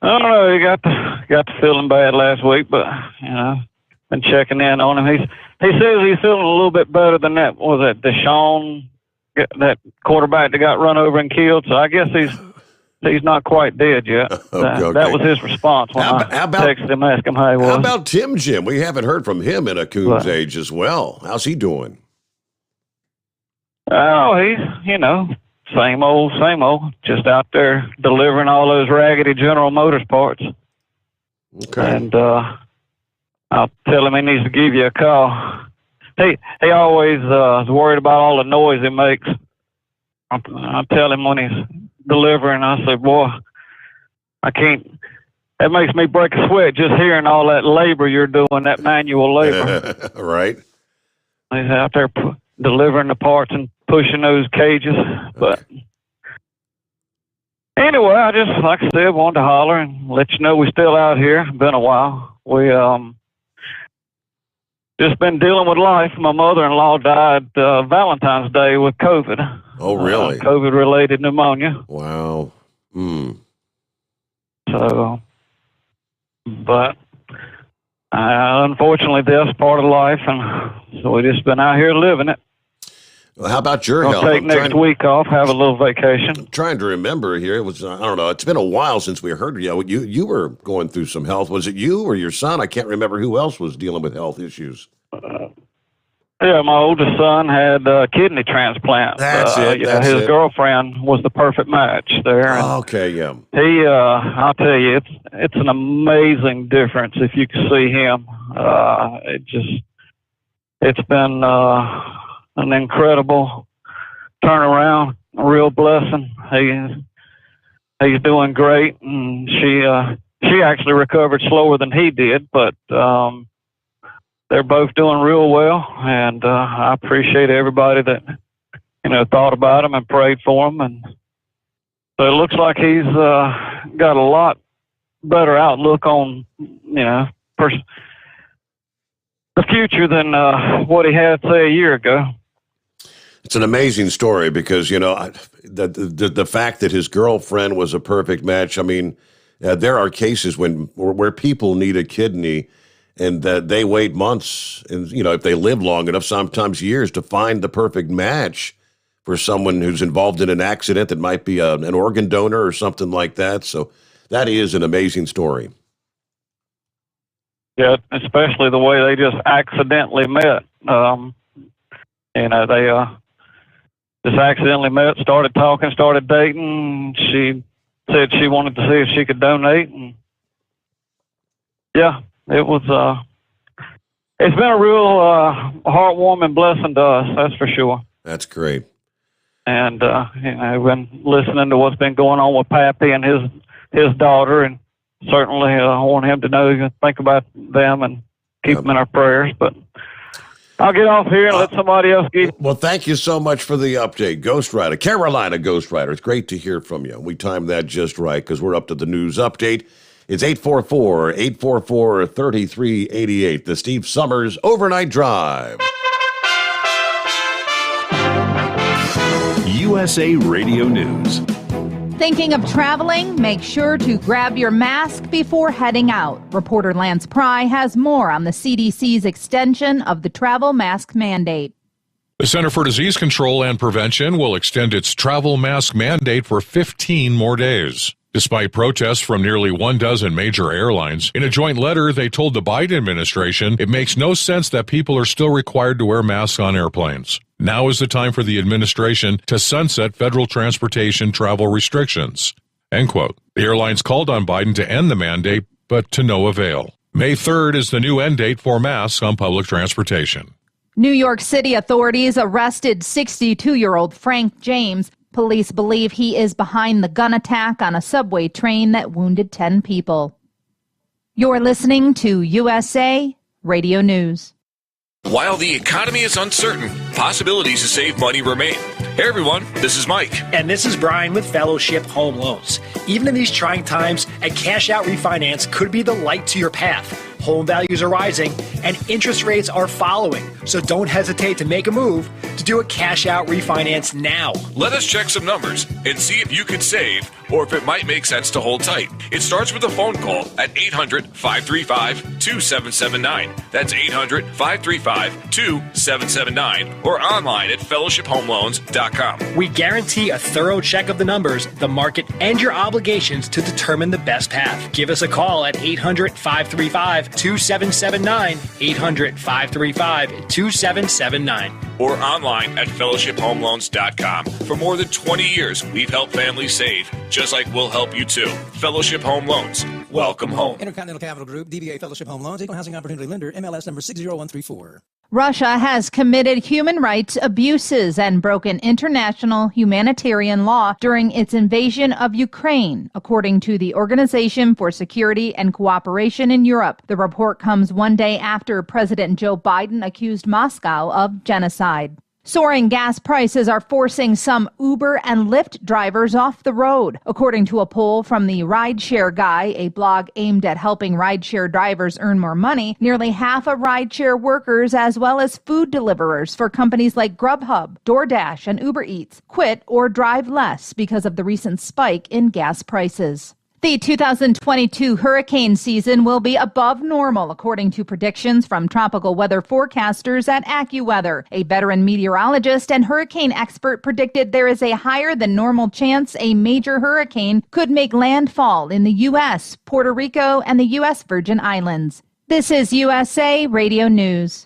I don't know. He got the feeling bad last week, but been checking in on him. He says he's feeling a little bit better than that. Was that Deshaun, that quarterback that got run over and killed? So I guess he's not quite dead yet. Okay. That was his response when I texted him, asked him how he was. How about Tim Jim? We haven't heard from him in a coon's age as well. How's he doing? Oh, he's, same old, just out there delivering all those raggedy General Motors parts. Okay. And I'll tell him he needs to give you a call. He always is worried about all the noise he makes. I'll tell him when he's delivering, I say, boy, I can't. That makes me break a sweat just hearing all that labor you're doing, that manual labor. Right. He's out there delivering the parts and pushing those cages. But anyway, I just, like I said, wanted to holler and let you know we're still out here. Been a while. We just been dealing with life. My mother-in-law died Valentine's Day with COVID. Oh, really? COVID-related pneumonia. Wow. So, but unfortunately, that's part of life, and so we just been out here living it. Well, how about your health? Take next week off, have a little vacation. I'm trying to remember here. It was, I don't know, it's been a while since we heard you. You were going through some health. Was it you or your son? I can't remember who else was dealing with health issues. Yeah, my oldest son had a kidney transplant. That's it. His girlfriend was the perfect match there. Okay, yeah. He, I'll tell you, it's an amazing difference if you can see him. It's been an incredible turnaround, a real blessing. He's doing great, and she actually recovered slower than he did, but they're both doing real well, and I appreciate everybody that thought about him and prayed for him, and so it looks like he's got a lot better outlook on the future than what he had, say, a year ago. It's an amazing story because, the fact that his girlfriend was a perfect match. I mean, there are cases where people need a kidney and that they wait months and, if they live long enough, sometimes years to find the perfect match for someone who's involved in an accident that might be an organ donor or something like that. So that is an amazing story. Yeah, especially the way they just accidentally met. They just accidentally met, started talking, started dating. She said she wanted to see if she could donate. And yeah, it was, it's been a real heartwarming blessing to us, that's for sure. That's great. And, I've been listening to what's been going on with Pappy and his daughter, and certainly I want him to know, think about them and keep them in our prayers. But I'll get off here and let somebody else get. Well, thank you so much for the update, Ghost Rider, Carolina Ghost Rider. It's great to hear from you. We timed that just right because we're up to the news update. It's 844-844-3388, the Steve Sommers Overnight Drive. USA Radio News. Thinking of traveling? Make sure to grab your mask before heading out. Reporter Lance Pry has more on the CDC's extension of the travel mask mandate. The Center for Disease Control and Prevention will extend its travel mask mandate for 15 more days. Despite protests from nearly 12 major airlines, in a joint letter they told the Biden administration it makes no sense that people are still required to wear masks on airplanes. Now is the time for the administration to sunset federal transportation travel restrictions. End quote. The airlines called on Biden to end the mandate, but to no avail. May 3rd is the new end date for masks on public transportation. New York City authorities arrested 62-year-old Frank James. Police believe he is behind the gun attack on a subway train that wounded 10 people. You're listening to USA Radio News. While the economy is uncertain, possibilities to save money remain. Hey everyone, this is Mike. And this is Brian with Fellowship Home Loans. Even in these trying times, a cash-out refinance could be the light to your path. Home values are rising and interest rates are following. So don't hesitate to make a move to do a cash-out refinance now. Let us check some numbers and see if you could save or if it might make sense to hold tight. It starts with a phone call at 800-535-2779. That's 800-535-2779 or online at fellowshiphomeloans.com. We guarantee a thorough check of the numbers, the market, and your obligations to determine the best path. Give us a call at 800-535-2779, 800-535-2779. Or online at fellowshiphomeloans.com. For more than 20 years, we've helped families save, just like we'll help you too. Fellowship Home Loans. Welcome home. Intercontinental Capital Group, DBA Fellowship Home Loans, Equal Housing Opportunity Lender, MLS number 60134. Russia has committed human rights abuses and broken international humanitarian law during its invasion of Ukraine, according to the Organization for Security and Cooperation in Europe. The report comes one day after President Joe Biden accused Moscow of genocide. Soaring gas prices are forcing some Uber and Lyft drivers off the road. According to a poll from the Rideshare Guy, a blog aimed at helping rideshare drivers earn more money, nearly half of rideshare workers as well as food deliverers for companies like Grubhub, DoorDash, and Uber Eats quit or drive less because of the recent spike in gas prices. The 2022 hurricane season will be above normal, according to predictions from tropical weather forecasters at AccuWeather. A veteran meteorologist and hurricane expert predicted there is a higher than normal chance a major hurricane could make landfall in the U.S., Puerto Rico, and the U.S. Virgin Islands. This is USA Radio News.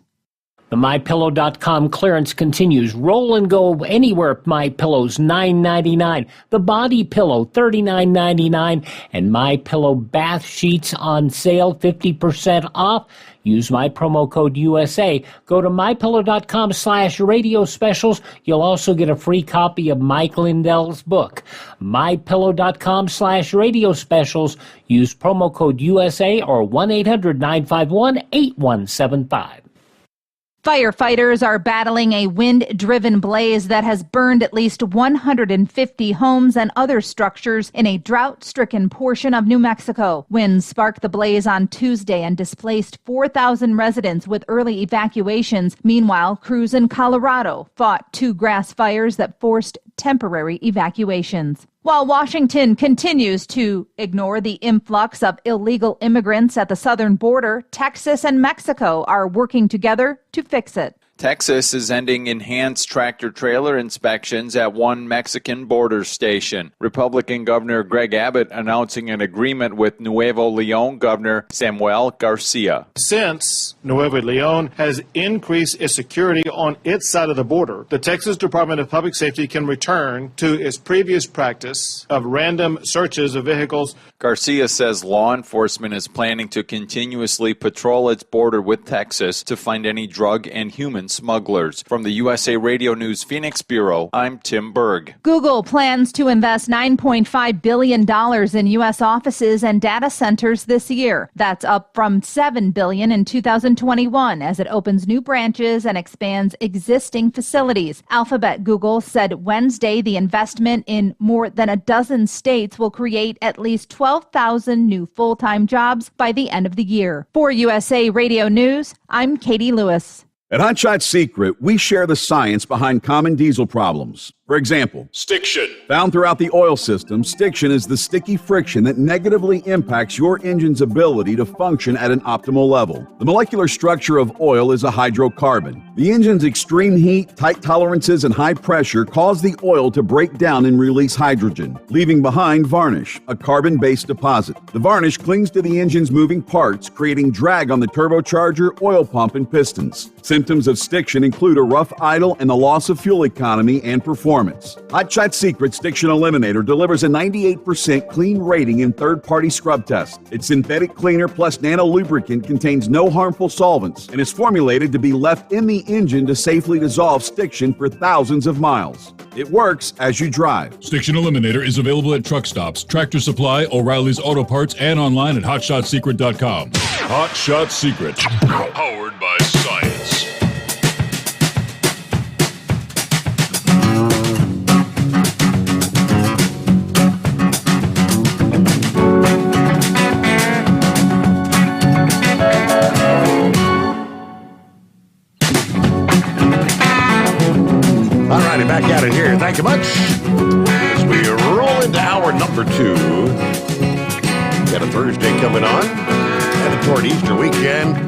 The MyPillow.com clearance continues. Roll and go anywhere. MyPillow's $9.99. The Body Pillow $39.99. And MyPillow bath sheets on sale 50% off. Use my promo code USA. Go to MyPillow.com/radio specials. You'll also get a free copy of Mike Lindell's book. MyPillow.com/radio specials. Use promo code USA or 1-800-951-8175. Firefighters are battling a wind-driven blaze that has burned at least 150 homes and other structures in a drought-stricken portion of New Mexico. Winds sparked the blaze on Tuesday and displaced 4,000 residents with early evacuations. Meanwhile, crews in Colorado fought 2 grass fires that forced temporary evacuations. While Washington continues to ignore the influx of illegal immigrants at the southern border, Texas and Mexico are working together to fix it. Texas is ending enhanced tractor-trailer inspections at one Mexican border station. Republican Governor Greg Abbott announcing an agreement with Nuevo León Governor Samuel Garcia. Since Nuevo León has increased its security on its side of the border, the Texas Department of Public Safety can return to its previous practice of random searches of vehicles. Garcia says law enforcement is planning to continuously patrol its border with Texas to find any drug and human smugglers. From the USA Radio News Phoenix Bureau, I'm Tim Berg. Google plans to invest $9.5 billion in U.S. offices and data centers this year. That's up from $7 billion in 2021 as it opens new branches and expands existing facilities. Alphabet Google said Wednesday the investment in more than a dozen states will create at least 12,000 new full-time jobs by the end of the year. For USA Radio News, I'm Katie Lewis. At Hot Shot Secret, we share the science behind common diesel problems. For example, stiction. Found throughout the oil system, stiction is the sticky friction that negatively impacts your engine's ability to function at an optimal level. The molecular structure of oil is a hydrocarbon. The engine's extreme heat, tight tolerances, and high pressure cause the oil to break down and release hydrogen, leaving behind varnish, a carbon-based deposit. The varnish clings to the engine's moving parts, creating drag on the turbocharger, oil pump, and pistons. Symptoms of stiction include a rough idle and the loss of fuel economy and performance. Hot Shot Secret Stiction Eliminator delivers a 98% clean rating in third-party scrub tests. Its synthetic cleaner plus nano lubricant contains no harmful solvents and is formulated to be left in the engine to safely dissolve stiction for thousands of miles. It works as you drive. Stiction Eliminator is available at truck stops, Tractor Supply, O'Reilly's Auto Parts, and online at HotShotSecret.com. Hot Shot Secret. Powered by science. Alrighty, back at it here. Thank you much. As we roll into hour number 2. Got a Thursday coming on. Headed toward Easter weekend.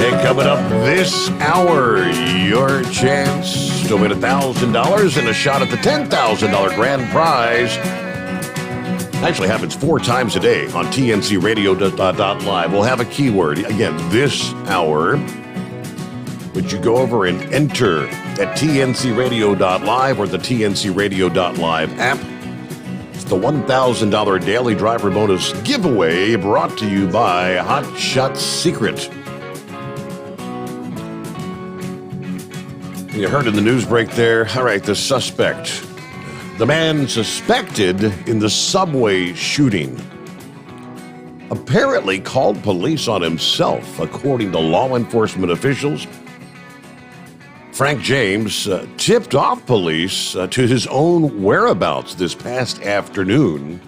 And coming up this hour, your chance to win $1,000 and a shot at the $10,000 grand prize. Actually happens 4 times a day on TNCRadio.live. We'll have a keyword. Again, this hour. Would you go over and enter at TNCRadio.live or the TNCRadio.live app? It's the $1,000 daily driver bonus giveaway brought to you by Hot Shot Secret. You heard in the news break there. All right, the suspect. The man suspected in the subway shooting apparently called police on himself, according to law enforcement officials. Frank James tipped off police to his own whereabouts this past afternoon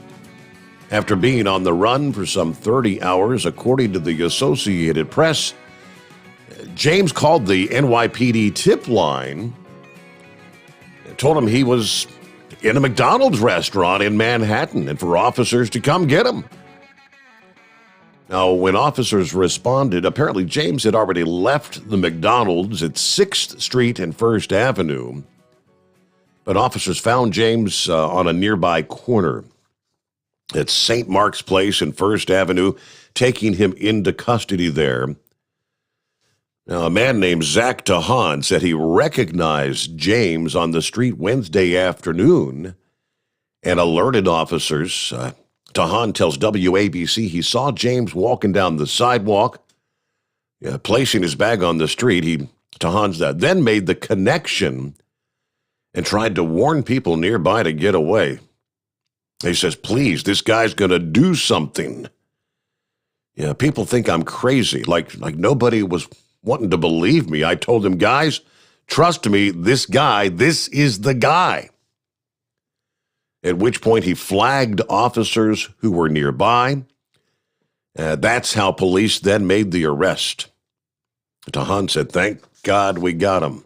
after being on the run for some 30 hours, according to the Associated Press. James called the NYPD tip line and told him he was in a McDonald's restaurant in Manhattan and for officers to come get him. Now, when officers responded, apparently James had already left the McDonald's at 6th Street and 1st Avenue, but officers found James on a nearby corner at St. Mark's Place and 1st Avenue, taking him into custody there. Now, a man named Zach Tahan said he recognized James on the street Wednesday afternoon and alerted officers. Tahan tells WABC he saw James walking down the sidewalk, placing his bag on the street. Tahan then made the connection and tried to warn people nearby to get away. He says, please, this guy's going to do something. Yeah, people think I'm crazy, like nobody was wanting to believe me. I told them, guys, trust me, this is the guy. At which point he flagged officers who were nearby. That's how police then made the arrest. Tahan said, thank God we got him.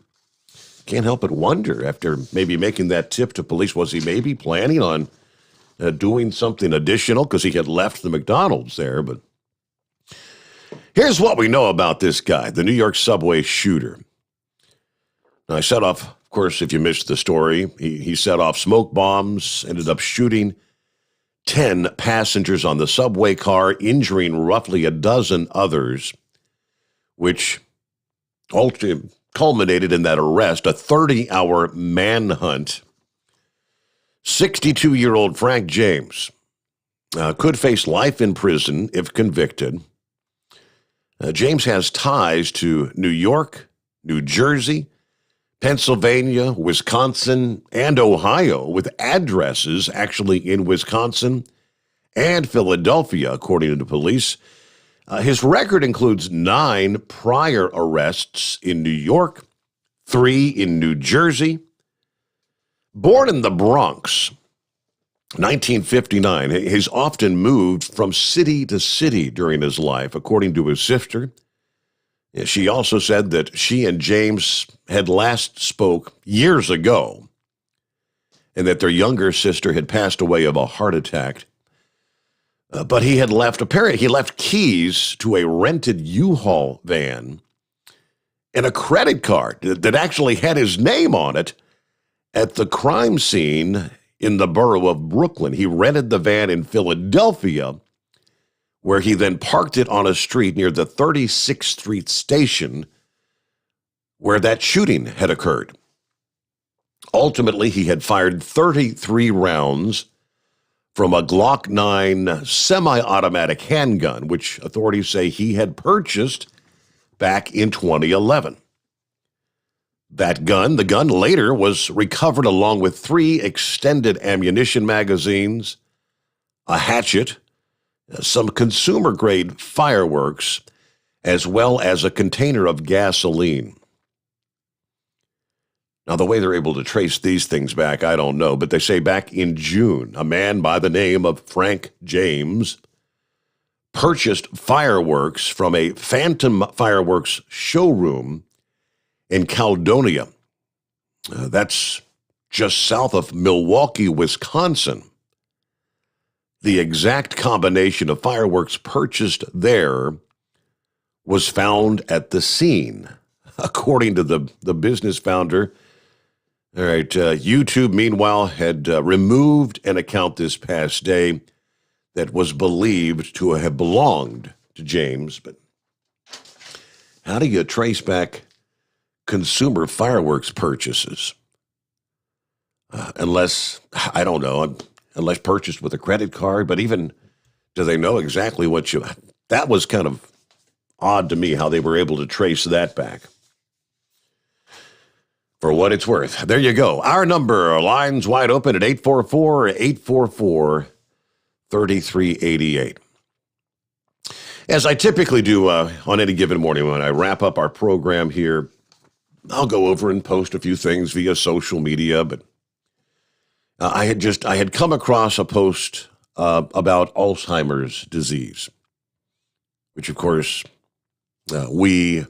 Can't help but wonder, after maybe making that tip to police, was he maybe planning on doing something additional because he had left the McDonald's there? But here's what we know about this guy, the New York subway shooter. Now, I set off, of course, if you missed the story, he set off smoke bombs, ended up shooting 10 passengers on the subway car, injuring roughly a dozen others, which culminated in that arrest, a 30-hour manhunt. 62-year-old Frank James could face life in prison if convicted. James has ties to New York, New Jersey, Pennsylvania, Wisconsin, and Ohio, with addresses actually in Wisconsin and Philadelphia, according to police. His record includes 9 prior arrests in New York, 3 in New Jersey. Born in the Bronx, 1959, he's often moved from city to city during his life, according to his sister. She also said that she and James had last spoke years ago and that their younger sister had passed away of a heart attack. But he had left keys to a rented U-Haul van and a credit card that actually had his name on it at the crime scene in the borough of Brooklyn. He rented the van in Philadelphia, where he then parked it on a street near the 36th Street station where that shooting had occurred. Ultimately, he had fired 33 rounds from a Glock 9 semi-automatic handgun, which authorities say he had purchased back in 2011. That gun, the gun later was recovered along with 3 extended ammunition magazines, a hatchet, some consumer-grade fireworks, as well as a container of gasoline. Now, the way they're able to trace these things back, I don't know, but they say back in June, a man by the name of Frank James purchased fireworks from a Phantom Fireworks showroom in Caledonia. That's just south of Milwaukee, Wisconsin. The exact combination of fireworks purchased there was found at the scene, according to the business founder. All right, YouTube, meanwhile, had removed an account this past day that was believed to have belonged to James. But how do you trace back consumer fireworks purchases? Unless purchased with a credit card, but even do they know exactly that was kind of odd to me how they were able to trace that back. For what it's worth, there you go. Our number, lines wide open at 844-844-3388. As I typically do on any given morning when I wrap up our program here, I'll go over and post a few things via social media, but I had come across a post about Alzheimer's disease, which of course we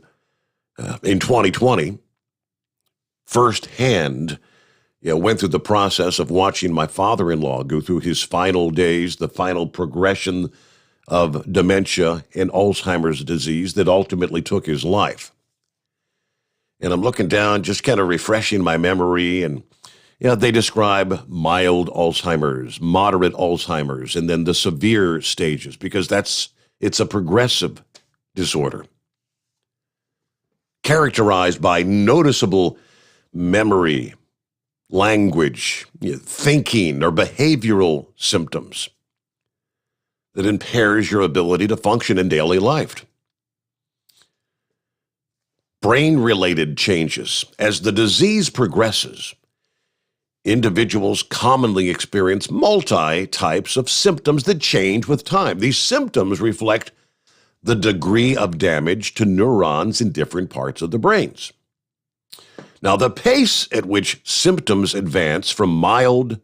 in 2020 firsthand went through the process of watching my father-in-law go through his final days, the final progression of dementia and Alzheimer's disease that ultimately took his life. And I'm looking down, just kind of refreshing my memory, and they describe mild Alzheimer's, moderate Alzheimer's, and then the severe stages, because it's a progressive disorder characterized by noticeable memory, language, thinking, or behavioral symptoms that impairs your ability to function in daily life. Brain-related changes. As the disease progresses, individuals commonly experience multi-types of symptoms that change with time. These symptoms reflect the degree of damage to neurons in different parts of the brains. Now, the pace at which symptoms advance from mild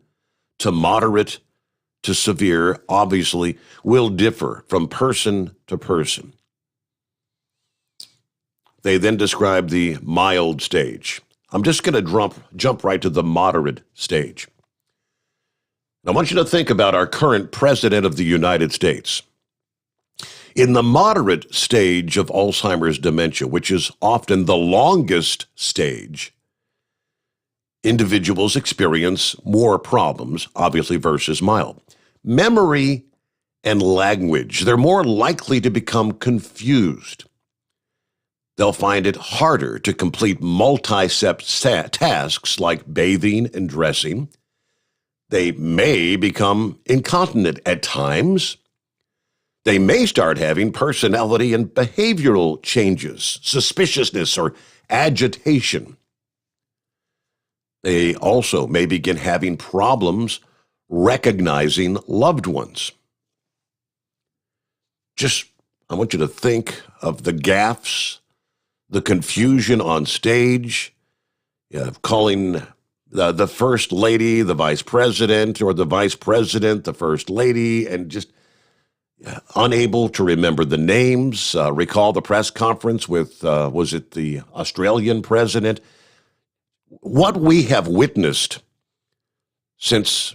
to moderate to severe obviously will differ from person to person. They then describe the mild stage. I'm just going to jump right to the moderate stage. I want you to think about our current president of the United States. In the moderate stage of Alzheimer's dementia, which is often the longest stage, individuals experience more problems, obviously, versus mild. Memory and language, they're more likely to become confused. They'll find it harder to complete multi-step tasks like bathing and dressing. They may become incontinent at times. They may start having personality and behavioral changes, suspiciousness or agitation. They also may begin having problems recognizing loved ones. I want you to think of the gaffes, the confusion on stage, calling the first lady the vice president, or the vice president the first lady, and just unable to remember the names. Recall the press conference with, was it the Australian president? What we have witnessed since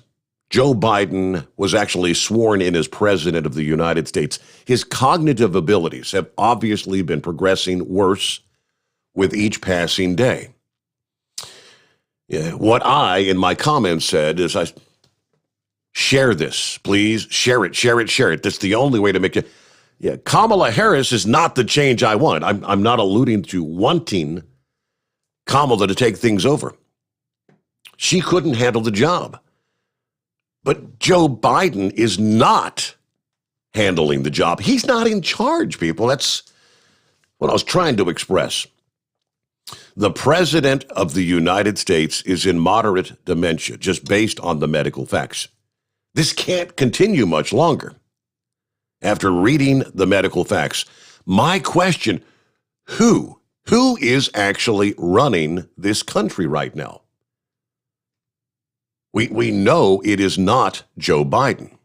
Joe Biden was actually sworn in as president of the United States, his cognitive abilities have obviously been progressing worse with each passing day. What I, in my comments, said is, I share this, please, share it. That's the only way to make it. Kamala Harris is not the change I want. I'm not alluding to wanting Kamala to take things over. She couldn't handle the job. But Joe Biden is not handling the job. He's not in charge, people. That's what I was trying to express. The president of the United States is in moderate dementia, just based on the medical facts. This can't continue much longer. After reading the medical facts, my question, who is actually running this country right now? We know it is not Joe Biden.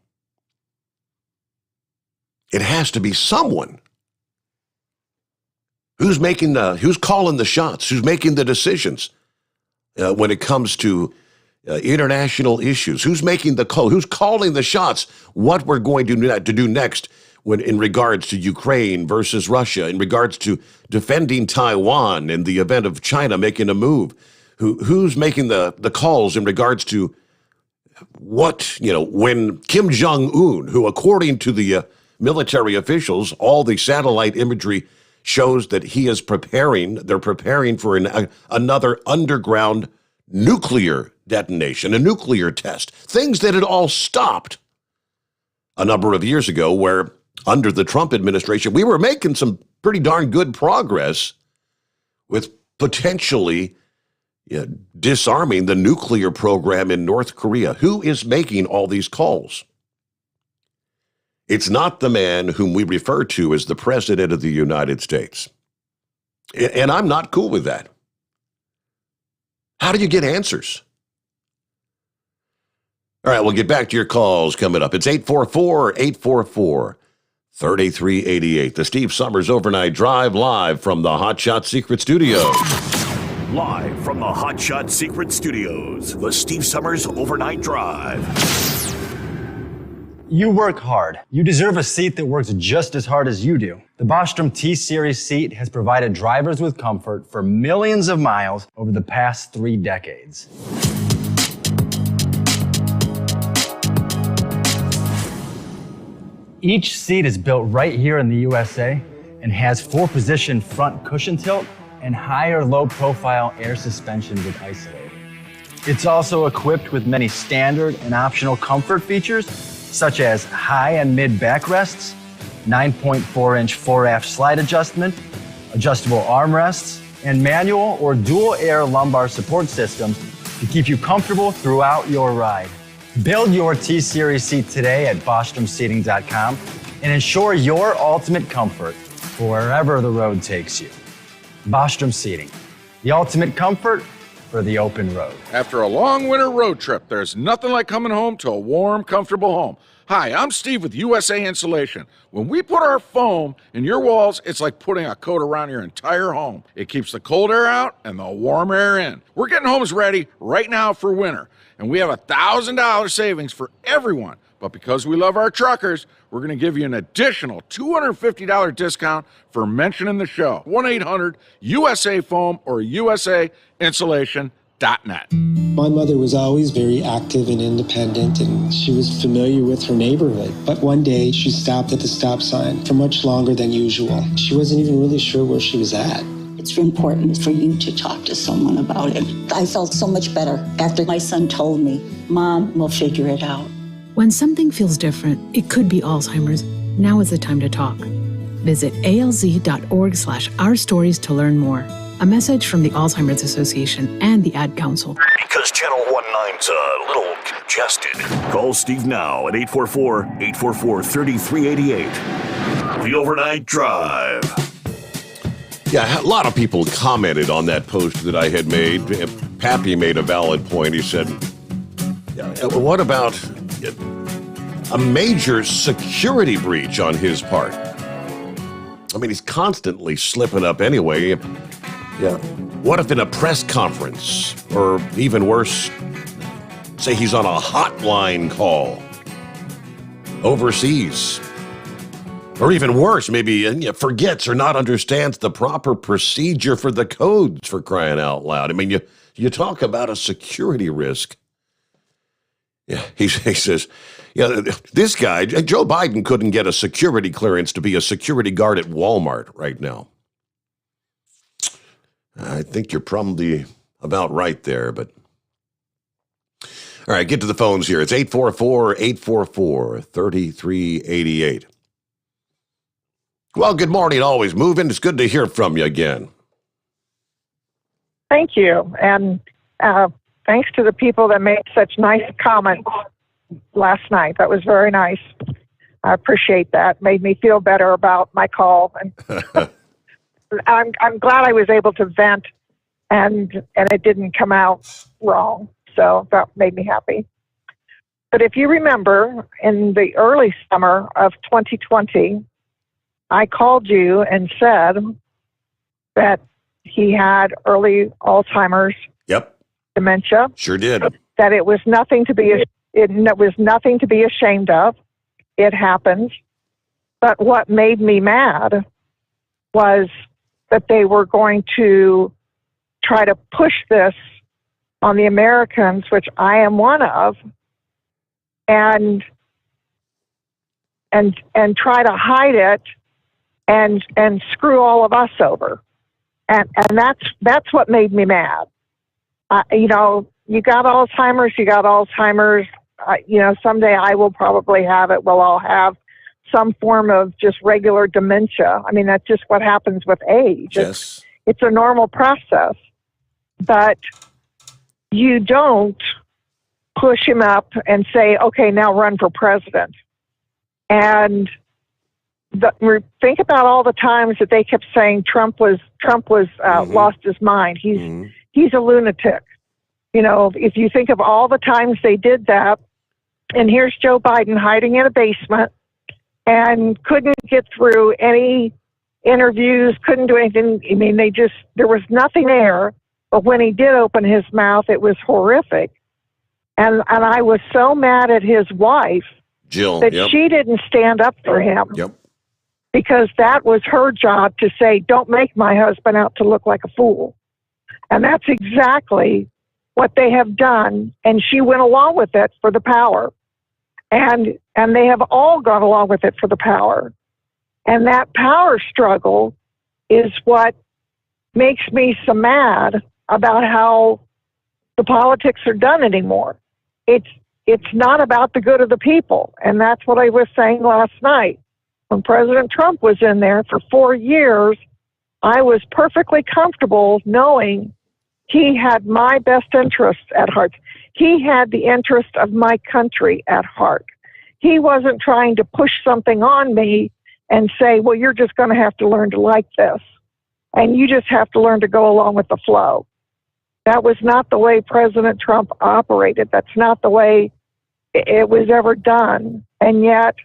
It has to be someone. Who's calling the shots? Who's making the decisions when it comes to international issues? Who's making the call? Who's calling the shots? What we're going to do next in regards to Ukraine versus Russia, in regards to defending Taiwan in the event of China making a move? Who's making the calls in regards to when Kim Jong-un, who according to the military officials, all the satellite imagery shows that he is they're preparing for another underground nuclear detonation, a nuclear test, things that had all stopped a number of years ago, where under the Trump administration, we were making some pretty darn good progress with potentially disarming the nuclear program in North Korea. Who is making all these calls? It's not the man whom we refer to as the president of the United States. And I'm not cool with that. How do you get answers? All right, we'll get back to your calls coming up. It's 844-844-3388. The Steve Sommers Overnight Drive live from the Hot Shot Secret Studios. Live from the Hot Shot Secret Studios, the Steve Sommers Overnight Drive. You work hard. You deserve a seat that works just as hard as you do. The Bostrom T-Series seat has provided drivers with comfort for millions of miles over the past 3 decades. Each seat is built right here in the USA and has 4-position front cushion tilt and higher low-profile air suspension with Isolate. It's also equipped with many standard and optional comfort features, such as high and mid backrests, 9.4-inch fore-aft slide adjustment, adjustable armrests, and manual or dual air lumbar support systems to keep you comfortable throughout your ride. Build your T-Series seat today at BostromSeating.com and ensure your ultimate comfort for wherever the road takes you. Bostrom Seating, the ultimate comfort for the open road. After a long winter road trip, there's nothing like coming home to a warm, comfortable home. Hi, I'm Steve with USA Insulation. When we put our foam in your walls, it's like putting a coat around your entire home. It keeps the cold air out and the warm air in. We're getting homes ready right now for winter, and we have $1,000 savings for everyone. But because we love our truckers, we're going to give you an additional $250 discount for mentioning the show. 1-800-USA-FOAM or USAinsulation.net. My mother was always very active and independent, and she was familiar with her neighborhood. But one day, she stopped at the stop sign for much longer than usual. She wasn't even really sure where she was at. It's important for you to talk to someone about it. I felt so much better after my son told me, Mom, we'll figure it out. When something feels different, it could be Alzheimer's. Now is the time to talk. Visit alz.org/ourstories to learn more. A message from the Alzheimer's Association and the Ad Council. Because Channel 19's a little congested. Call Steve now at 844-844-3388. The Overnight Drive. Yeah, a lot of people commented on that post that I had made. Pappy made a valid point. He said, what about a major security breach on his part? I mean, he's constantly slipping up anyway. Yeah. What if in a press conference, or even worse, say he's on a hotline call overseas, or even worse, maybe forgets or not understands the proper procedure for the codes, for crying out loud. I mean, you talk about a security risk. Yeah, he says, this guy, Joe Biden, couldn't get a security clearance to be a security guard at Walmart right now. I think you're probably about right there, but... All right, get to the phones here. It's 844-844-3388. Well, good morning, always moving. It's good to hear from you again. Thank you, and thanks to the people that made such nice comments last night. That was very nice. I appreciate that. Made me feel better about my call. And I'm glad I was able to vent and it didn't come out wrong. So that made me happy. But if you remember, in the early summer of 2020, I called you and said that he had early Alzheimer's. Yep. Dementia. Sure did. That it was nothing to be ashamed of. It happened. But what made me mad was that they were going to try to push this on the Americans, which I am one of, and try to hide it and screw all of us over. And that's what made me mad. You got Alzheimer's. Someday I will probably have it. We'll all have some form of just regular dementia. I mean, that's just what happens with age. Yes. It's a normal process. But you don't push him up and say, okay, now run for president. And think about all the times that they kept saying Trump was lost his mind. He's a lunatic. You know, if you think of all the times they did that, and here's Joe Biden hiding in a basement and couldn't get through any interviews, couldn't do anything. I mean, there was nothing there. But when he did open his mouth, it was horrific. And I was so mad at his wife, Jill, that she didn't stand up for him. Yep. Because that was her job to say, don't make my husband out to look like a fool. And that's exactly what they have done. And she went along with it for the power. And they have all gone along with it for the power. And that power struggle is what makes me so mad about how the politics are done anymore. It's not about the good of the people. And that's what I was saying last night. When President Trump was in there for 4 years, I was perfectly comfortable knowing he had my best interests at heart. He had the interest of my country at heart. He wasn't trying to push something on me and say, well, you're just going to have to learn to like this. And you just have to learn to go along with the flow. That was not the way President Trump operated. That's not the way it was ever done. And yet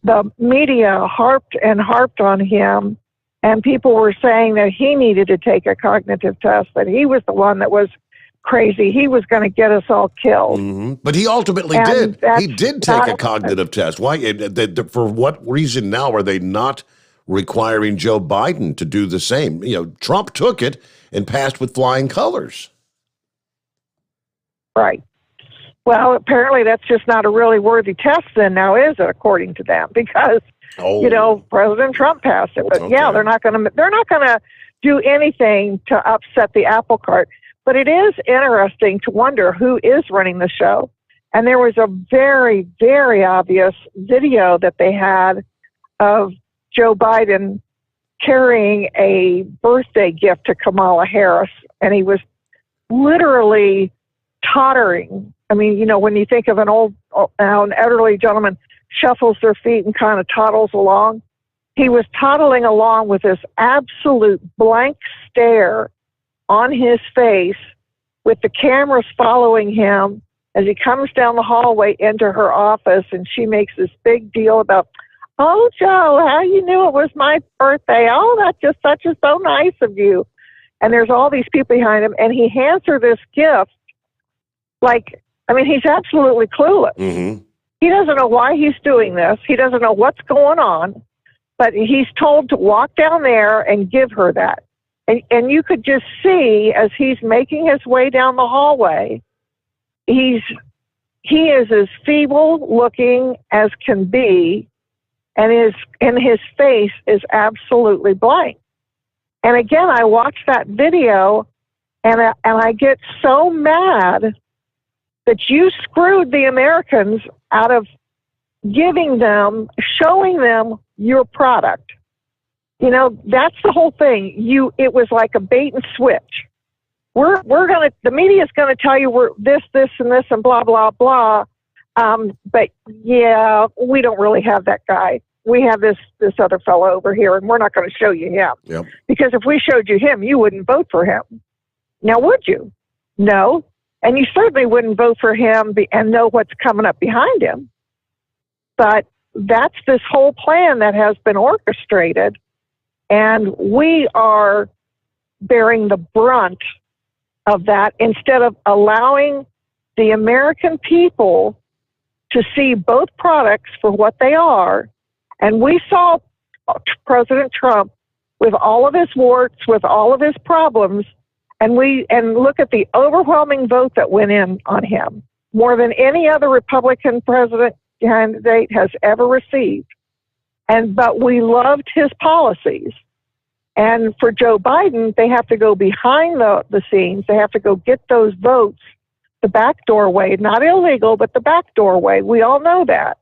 the media harped and harped on him, and people were saying that he needed to take a cognitive test, that he was the one that was crazy. He was going to get us all killed. Mm-hmm. But he ultimately did. He did take a cognitive test. Why? For what reason now are they not requiring Joe Biden to do the same? You know, Trump took it and passed with flying colors. Right. Well, apparently that's just not a really worthy test then now, is it, according to them? Because, President Trump passed it. But yeah, they're not going to do anything to upset the apple cart. But it is interesting to wonder who is running the show. And there was a very, very obvious video that they had of Joe Biden carrying a birthday gift to Kamala Harris. And he was literally tottering. I mean, when you think of an elderly gentleman shuffles their feet and kind of toddles along, he was toddling along with this absolute blank stare on his face, with the cameras following him as he comes down the hallway into her office, and she makes this big deal about, oh, Joe, how you knew it was my birthday? Oh, that's so nice of you. And there's all these people behind him, and he hands her this gift he's absolutely clueless. Mm-hmm. He doesn't know why he's doing this. He doesn't know what's going on, but he's told to walk down there and give her that. And you could just see as he's making his way down the hallway, he is as feeble looking as can be, and his face is absolutely blank. And again, I watched that video, and I get so mad that you screwed the Americans out of showing them your product. That's the whole thing. It was like a bait and switch. The media's gonna tell you we're this, and this, and blah, blah, blah. But yeah, we don't really have that guy. We have this other fellow over here, and we're not going to show you him. Yep. Because if we showed you him, you wouldn't vote for him. Now, would you? No. And you certainly wouldn't vote for him and know what's coming up behind him. But that's this whole plan that has been orchestrated, and we are bearing the brunt of that instead of allowing the American people to see both products for what they are. And we saw President Trump with all of his warts, with all of his problems, and look at the overwhelming vote that went in on him, more than any other Republican president candidate has ever received. But we loved his policies. And for Joe Biden, they have to go behind the scenes. They have to go get those votes the backdoor way, not illegal, but the backdoor way. We all know that.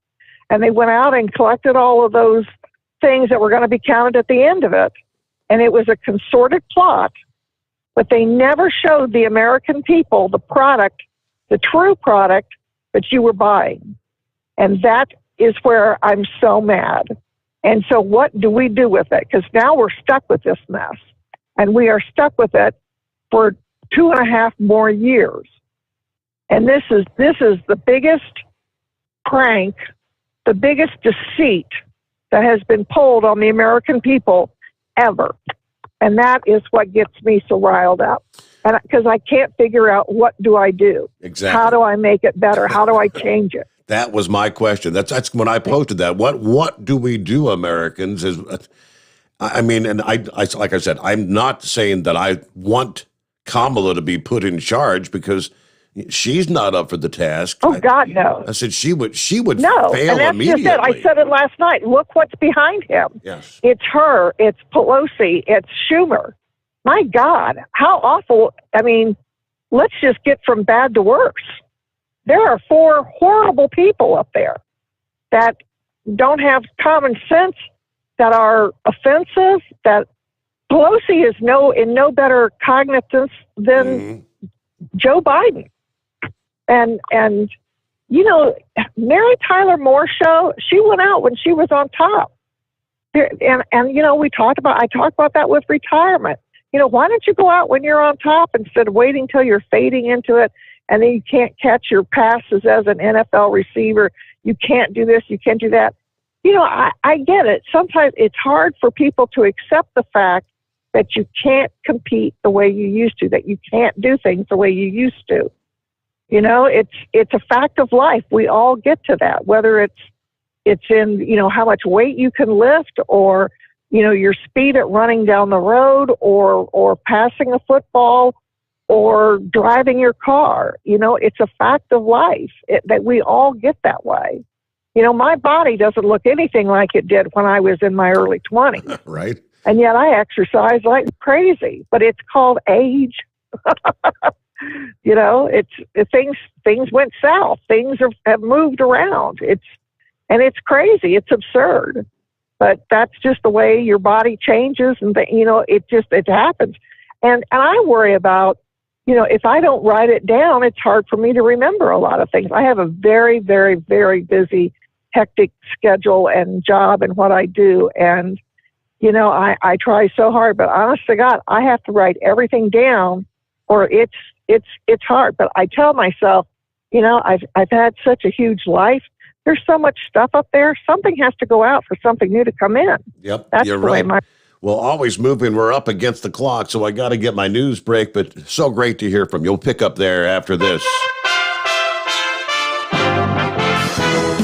And they went out and collected all of those things that were going to be counted at the end of it. And it was a concerted plot, but they never showed the American people the product, the true product that you were buying. And that is where I'm so mad. And so what do we do with it? Because now we're stuck with this mess. And we are stuck with it for 2.5 more years. And this is the biggest prank, the biggest deceit that has been pulled on the American people ever. And that is what gets me so riled up. And because I can't figure out, what do I do? Exactly. How do I make it better? How do I change it? That was my question. That's when I posted that. What do we do, Americans? I mean, and I like I said, I'm not saying that I want Kamala to be put in charge, because she's not up for the task. Oh, God, no. I said she would No, fail and that's immediately. just it. I said it last night. Look what's behind him. Yes. It's her. It's Pelosi. It's Schumer. My God, how awful. I mean, let's just get from bad to worse. There are 4 horrible people up there that don't have common sense, that are offensive, that Pelosi is in no better cognizance than Joe Biden. And you know, Mary Tyler Moore show, she went out when she was on top. And you know, I talked about that with retirement. You know, why don't you go out when you're on top instead of waiting till you're fading into it, and then you can't catch your passes as an NFL receiver. You can't do this, you can't do that. You know, I get it. Sometimes it's hard for people to accept the fact that you can't compete the way you used to, that you can't do things the way you used to. You know, it's a fact of life. We all get to that, whether it's in, you know, how much weight you can lift, or, you know, your speed at running down the road, or passing a football, or driving your car. You know, it's a fact of life that we all get that way. You know, my body doesn't look anything like it did when I was in my early 20s. Right. And yet I exercise like crazy, but it's called age. You know, things went south. Things have moved around. It's crazy. It's absurd. But that's just the way your body changes, and you know, it happens. And I worry about, you know, if I don't write it down, it's hard for me to remember a lot of things. I have a very, very, very busy, hectic schedule and job and what I do. And, you know, I try so hard, but honest to God, I have to write everything down, or it's hard. But I tell myself, you know, I've had such a huge life. There's so much stuff up there. Something has to go out for something new to come in. Yep, that's you're the way right. Well, always moving. We're up against the clock, so I got to get my news break, but so great to hear from you. We'll pick up there after this.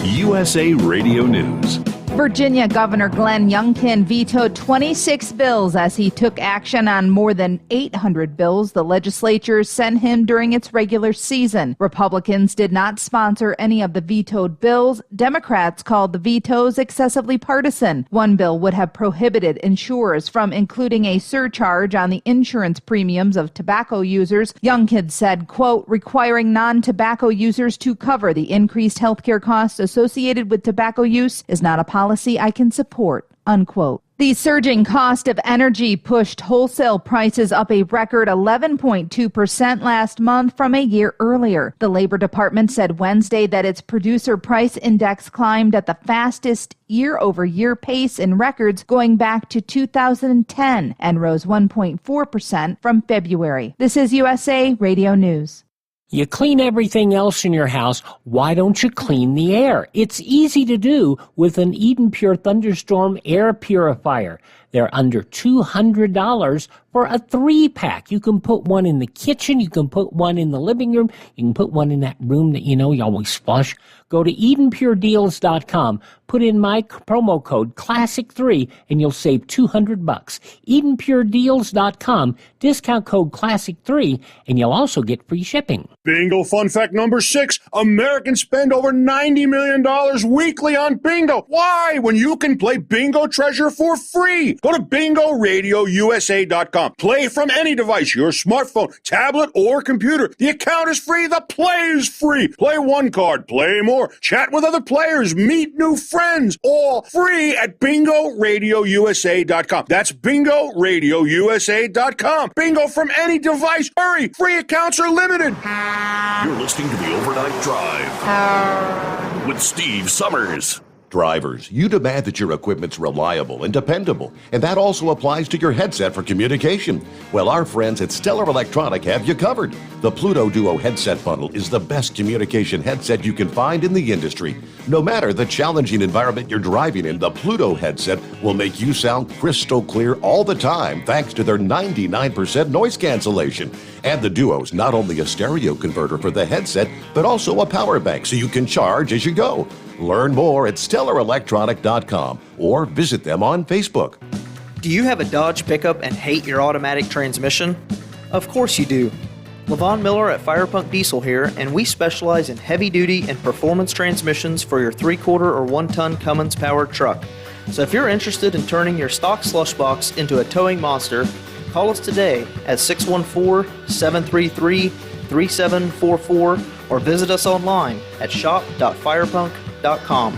USA Radio News. Virginia Governor Glenn Youngkin vetoed 26 bills as he took action on more than 800 bills the legislature sent him during its regular season. Republicans did not sponsor any of the vetoed bills. Democrats called the vetoes excessively partisan. One bill would have prohibited insurers from including a surcharge on the insurance premiums of tobacco users. Youngkin said, quote, requiring non-tobacco users to cover the increased healthcare costs associated with tobacco use is not a policy I can support, unquote. The surging cost of energy pushed wholesale prices up a record 11.2% last month from a year earlier. The Labor Department said Wednesday that its producer price index climbed at the fastest year-over-year pace in records going back to 2010 and rose 1.4% from February. This is USA Radio News. You clean everything else in your house. Why don't you clean the air? It's easy to do with an Eden Pure Thunderstorm air purifier. They're under $200 for a 3-pack. You can put one in the kitchen. You can put one in the living room. You can put one in that room that you know you always flush. Go to EdenPureDeals.com. Put in my promo code Classic3 and you'll save $200. EdenPureDeals.com. Discount code Classic3 and you'll also get free shipping. Bingo fun fact number 6. Americans spend over $90 million weekly on bingo. Why? When you can play Bingo Treasure for free. Go to BingoRadioUSA.com. Play from any device, your smartphone, tablet, or computer. The account is free. The play is free. Play one card. Play more. Chat with other players. Meet new friends. All free at BingoRadioUSA.com. That's BingoRadioUSA.com. Bingo from any device. Hurry. Free accounts are limited. You're listening to the Overnight Drive with Steve Sommers. Drivers, you demand that your equipment's reliable and dependable, and that also applies to your headset for communication. Well, our friends at Stellar Electronic have you covered. The Pluto Duo headset bundle is the best communication headset you can find in the industry. No matter the challenging environment you're driving in, the Pluto headset will make you sound crystal clear all the time thanks to their 99% noise cancellation. And the Duo's not only a stereo converter for the headset, but also a power bank so you can charge as you go. Learn more at StellarElectronic.com or visit them on Facebook. Do you have a Dodge pickup and hate your automatic transmission? Of course you do. Levon Miller at Firepunk Diesel here, and we specialize in heavy-duty and performance transmissions for your 3/4 or 1-ton Cummins powered truck. So if you're interested in turning your stock slush box into a towing monster, call us today at 614-733-3744 or visit us online at shop.firepunk.com.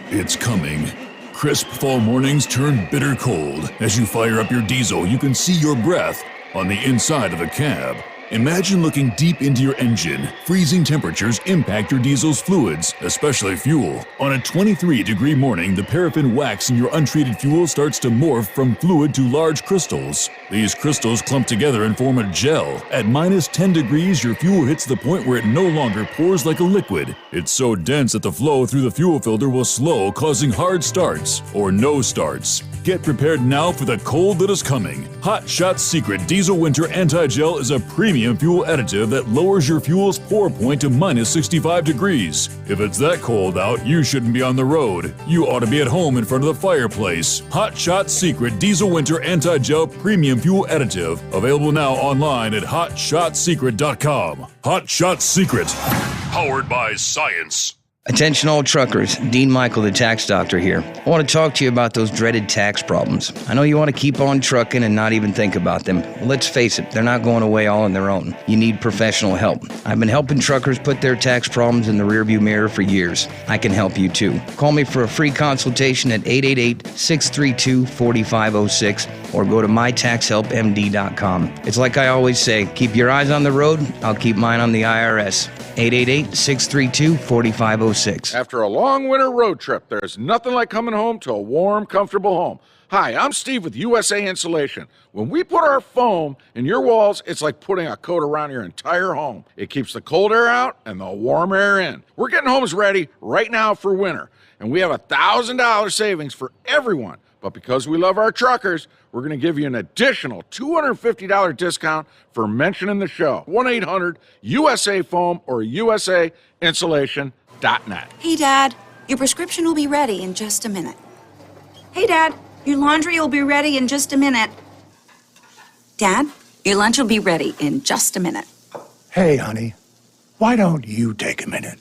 It's coming. Crisp fall mornings turn bitter cold. As you fire up your diesel, you can see your breath on the inside of the cab. Imagine looking deep into your engine. Freezing temperatures impact your diesel's fluids, especially fuel. On a 23-degree morning, the paraffin wax in your untreated fuel starts to morph from fluid to large crystals. These crystals clump together and form a gel. At minus 10 degrees, your fuel hits the point where it no longer pours like a liquid. It's so dense that the flow through the fuel filter will slow, causing hard starts or no starts. Get prepared now for the cold that is coming. Hot Shot's Secret Diesel Winter Anti-Gel is a premium fuel additive that lowers your fuel's pour point to minus 65 degrees. If it's that cold out, you shouldn't be on the road. You ought to be at home in front of the fireplace. Hot Shot's Secret Diesel Winter Anti-Gel Premium Fuel Additive. Available now online at HotShotSecret.com. Hot Shot Secret. Powered by science. Attention all truckers, Dean Michael, the tax doctor here. I want to talk to you about those dreaded tax problems. I know you want to keep on trucking and not even think about them. Well, let's face it, they're not going away all on their own. You need professional help. I've been helping truckers put their tax problems in the rearview mirror for years. I can help you too. Call me for a free consultation at 888-632-4506 or go to mytaxhelpmd.com. It's like I always say, keep your eyes on the road, I'll keep mine on the IRS. 888-632-4506. After a long winter road trip, there's nothing like coming home to a warm, comfortable home. Hi, I'm Steve with USA Insulation. When we put our foam in your walls, it's like putting a coat around your entire home. It keeps the cold air out and the warm air in. We're getting homes ready right now for winter, and we have $1,000 savings for everyone. But because we love our truckers, we're going to give you an additional $250 discount for mentioning the show. 1-800-USA-FOAM or USAinsulation.net. Hey, Dad, your prescription will be ready in just a minute. Hey, Dad, your laundry will be ready in just a minute. Dad, your lunch will be ready in just a minute. Hey, honey, why don't you take a minute?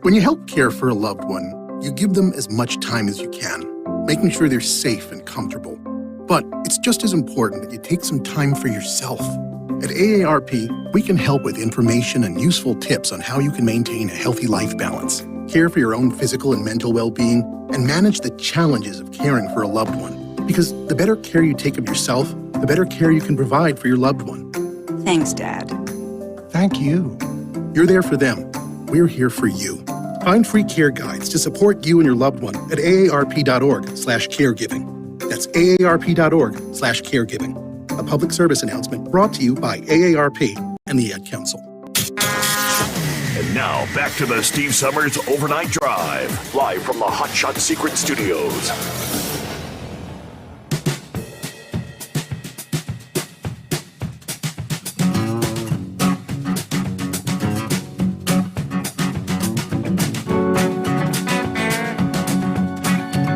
When you help care for a loved one, you give them as much time as you can, making sure they're safe and comfortable. But it's just as important that you take some time for yourself. At AARP, we can help with information and useful tips on how you can maintain a healthy life balance, care for your own physical and mental well-being, and manage the challenges of caring for a loved one. Because the better care you take of yourself, the better care you can provide for your loved one. Thanks, Dad. Thank you. You're there for them. We're here for you. Find free care guides to support you and your loved one at aarp.org/caregiving. That's aarp.org/caregiving. A public service announcement brought to you by AARP and the Ad Council. And now, back to the Steve Summers Overnight Drive, live from the Hot Shot Secret Studios.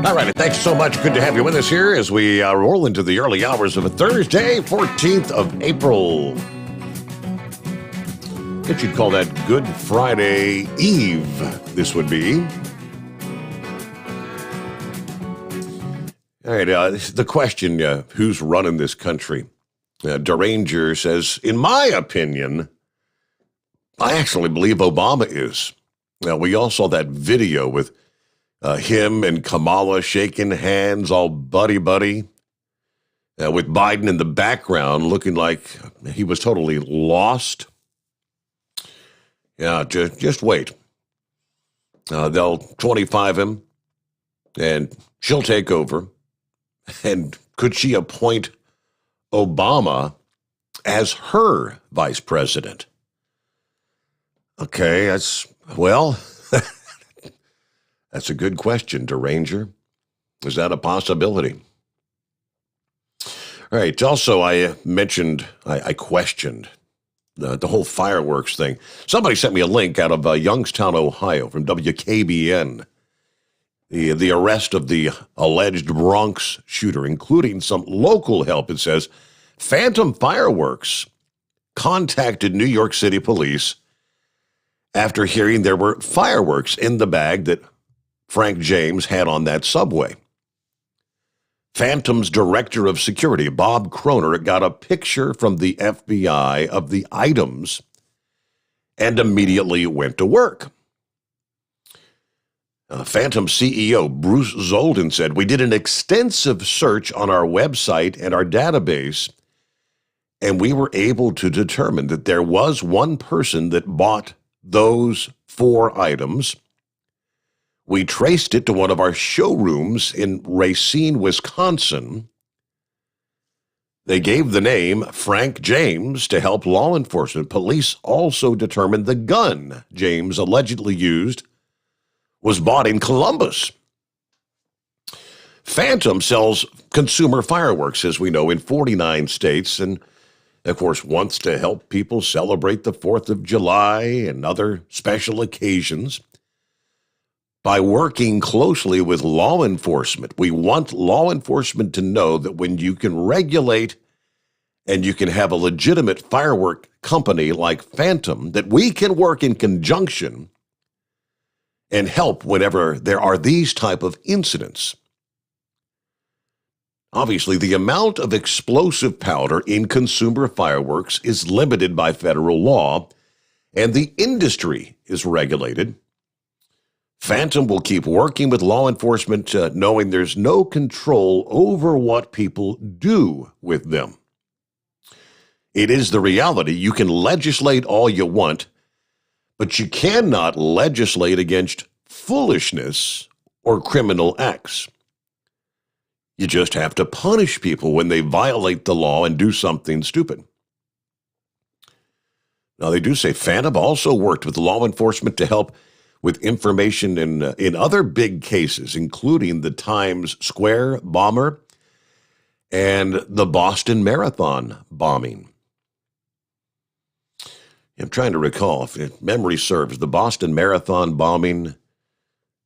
All right, thanks so much. Good to have you with us here as we roll into the early hours of a Thursday, 14th of April. I guess you'd call that Good Friday Eve, this would be. All right, the question, who's running this country? Deranger says, in my opinion, I actually believe Obama is. Now, we all saw that video with him and Kamala shaking hands, all buddy-buddy, with Biden in the background looking like he was totally lost. Yeah, just wait. They'll 25 him, and she'll take over. And could she appoint Obama as her vice president? Okay, that's a good question, Deranger. Is that a possibility? All right. Also, I questioned the whole fireworks thing. Somebody sent me a link out of Youngstown, Ohio, from WKBN. The arrest of the alleged Bronx shooter, including some local help. It says Phantom Fireworks contacted New York City police after hearing there were fireworks in the bag that Frank James had on that subway. Phantom's director of security, Bob Croner, got a picture from the FBI of the items and immediately went to work. Phantom CEO Bruce Zolden said, "We did an extensive search on our website and our database, and we were able to determine that there was one person that bought those 4 items. We traced it to one of our showrooms in Racine, Wisconsin. They gave the name Frank James to help law enforcement. Police also determined the gun James allegedly used was bought in Columbus." Phantom sells consumer fireworks, as we know, in 49 states, and, of course, wants to help people celebrate the 4th of July and other special occasions. By working closely with law enforcement, we want law enforcement to know that when you can regulate and you can have a legitimate firework company like Phantom, that we can work in conjunction and help whenever there are these type of incidents. Obviously, the amount of explosive powder in consumer fireworks is limited by federal law, and the industry is regulated. Phantom will keep working with law enforcement, knowing there's no control over what people do with them. It is the reality. You can legislate all you want, but you cannot legislate against foolishness or criminal acts. You just have to punish people when they violate the law and do something stupid. Now, they do say Phantom also worked with law enforcement to help with information in other big cases, including the Times Square bomber and the Boston Marathon bombing. I'm trying to recall, if memory serves, the Boston Marathon bombing,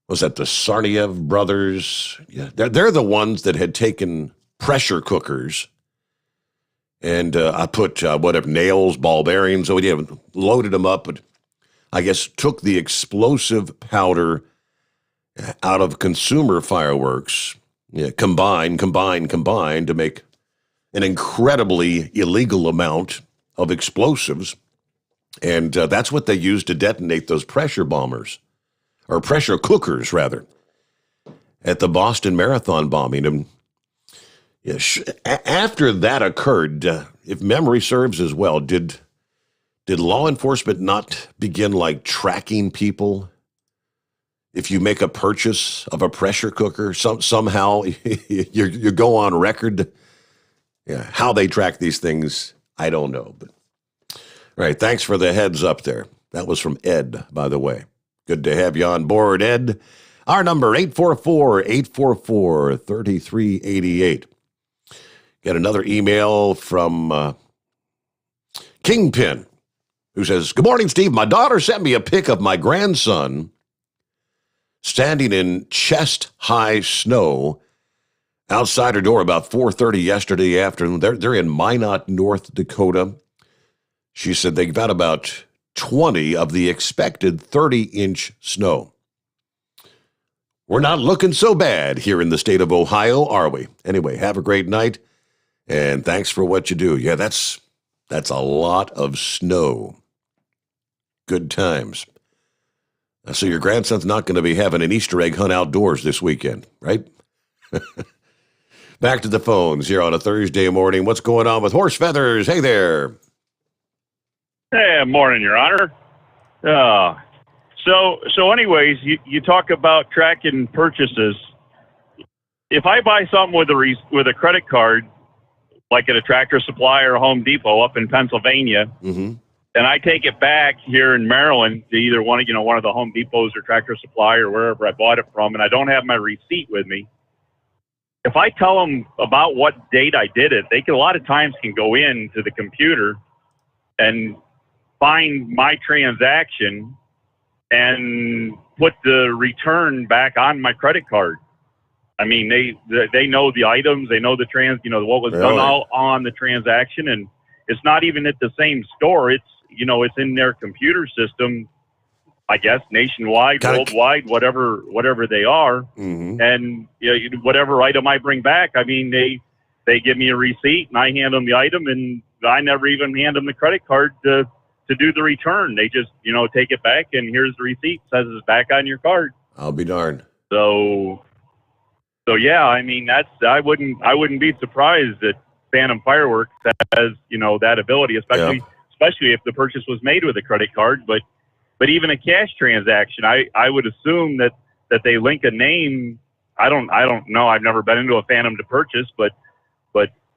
was that the Tsarnaev brothers? Yeah, they're the ones that had taken pressure cookers and I put whatever, nails, ball bearings, so we haven't loaded them up, but I guess took the explosive powder out of consumer fireworks, combined to make an incredibly illegal amount of explosives. And that's what they used to detonate those pressure bombers, or pressure cookers, rather, at the Boston Marathon bombing. And after that occurred, if memory serves as well, did law enforcement not begin tracking people? If you make a purchase of a pressure cooker, somehow you go on record. Yeah, how they track these things, I don't know. But all right, thanks for the heads up there. That was from Ed, by the way. Good to have you on board, Ed. Our number, 844-844-3388. Get another email from Kingpin, who says, "Good morning, Steve. My daughter sent me a pic of my grandson standing in chest-high snow outside her door about 4:30 yesterday afternoon. They're in Minot, North Dakota. She said they got about 20 of the expected 30-inch snow. We're not looking so bad here in the state of Ohio, are we? Anyway, have a great night, and thanks for what you do." Yeah, that's a lot of snow. Good times. So your grandson's not going to be having an Easter egg hunt outdoors this weekend, right? Back to the phones here on a Thursday morning. What's going on with Horse Feathers? Hey there. Hey, morning, Your Honor. So anyways, you talk about tracking purchases. If I buy something with a credit card, like at a Tractor Supply or Home Depot up in Pennsylvania, Mm-hmm. and I take it back here in Maryland to either one of the Home Depots or Tractor Supply or wherever I bought it from, and I don't have my receipt with me, if I tell them about what date I did it, they can a lot of times can go into the computer and find my transaction and put the return back on my credit card. I mean, they know the items, they know what was done all on the transaction, and it's not even at the same store. It's it's in their computer system, I guess, nationwide, worldwide, whatever they are. Mm-hmm. And whatever item I bring back, I mean, they give me a receipt and I hand them the item, and I never even hand them the credit card to do the return. They just take it back, and here's the receipt, says it's back on your card. I'll be darned. So yeah, I mean, I wouldn't be surprised that Phantom Fireworks has that ability, especially if the purchase was made with a credit card. But even a cash transaction, I would assume that they link a name. I don't know. I've never been into a Phantom to purchase, but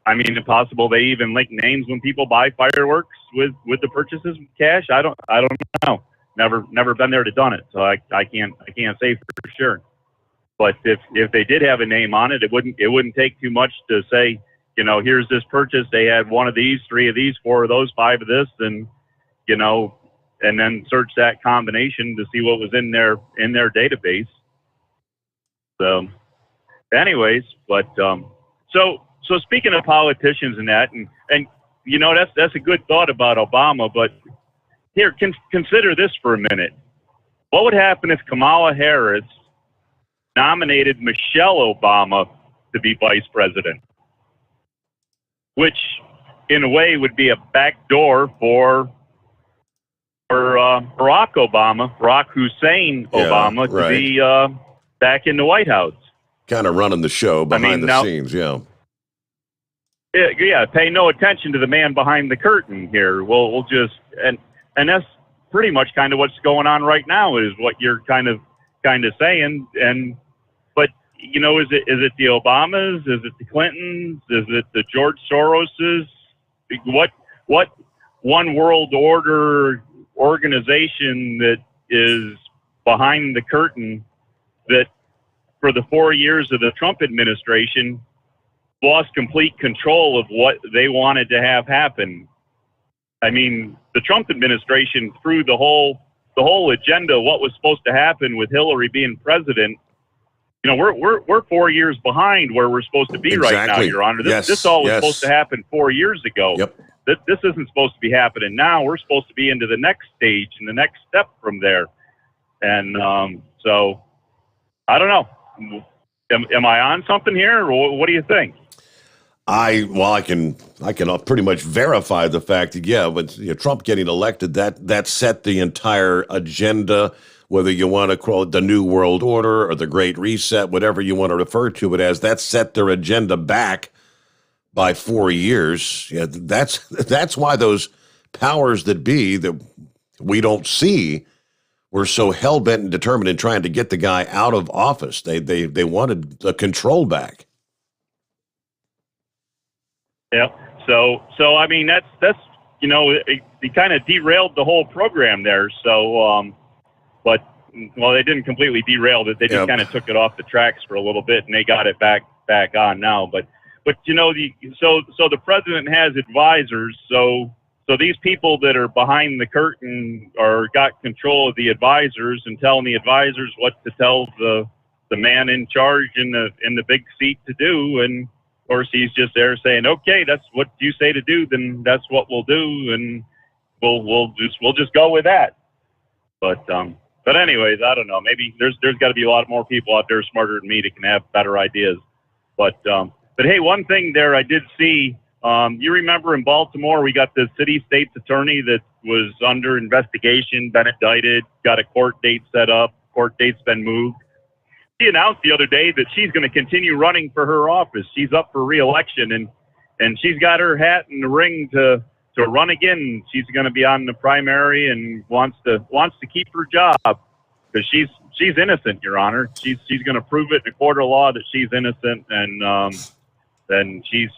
I mean, it's possible they even link names when people buy fireworks with the purchases with cash. I don't know. Never been there to done it, so I can't say for sure. But if they did have a name on it, it wouldn't take too much to say, here's this purchase. They had one of these, 3 of these, 4 of those, 5 of this, and and then search that combination to see what was in their database. So, anyways, but so speaking of politicians and that, and that's a good thought about Obama. But here, consider this for a minute. What would happen if Kamala Harris nominated Michelle Obama to be vice president, which in a way would be a backdoor for Barack Hussein Obama to be back in the White House. Kind of running the show behind the scenes, yeah. Yeah, pay no attention to the man behind the curtain here. We'll just and that's pretty much kind of what's going on right now, is what you're kind of saying. And but is it the Obamas? Is it the Clintons? Is it the George Soroses? What one world order organization that is behind the curtain that for the 4 years of the Trump administration lost complete control of what they wanted to have happen? I mean, the Trump administration threw the whole agenda, what was supposed to happen with Hillary being president. We're 4 years behind where we're supposed to be right now, Your Honor. This all was supposed to happen 4 years ago. Yep. This isn't supposed to be happening now. We're supposed to be into the next stage and the next step from there. And so, I don't know. Am I on something here, or what do you think? I can pretty much verify the fact that, but Trump getting elected, that set the entire agenda, whether you want to call it the New World Order or the Great Reset, whatever you want to refer to it as, that set their agenda back by 4 years. Yeah, that's why those powers that be that we don't see were so hell-bent and determined in trying to get the guy out of office. They wanted the control back. Yeah. So I mean, that's it kind of derailed the whole program there. So, but they didn't completely derail it. They just kind of took it off the tracks for a little bit, and they got it back on now. But so the president has advisors. So these people that are behind the curtain got control of the advisors and telling the advisors what to tell the man in charge in the big seat to do. And of course, he's just there saying, "Okay, that's what you say to do. Then that's what we'll do, and we'll just go with that." But anyways, I don't know. Maybe there's got to be a lot more people out there smarter than me that can have better ideas. But hey, one thing there I did see. You remember in Baltimore, we got the city state's attorney that was under investigation, been indicted, got a court date set up. Court date's been moved. She announced the other day that she's going to continue running for her office. She's up for re-election, and she's got her hat in the ring to run again. She's going to be on the primary and wants to keep her job. because she's innocent, Your Honor. She's going to prove it in a court of law that she's innocent, and then she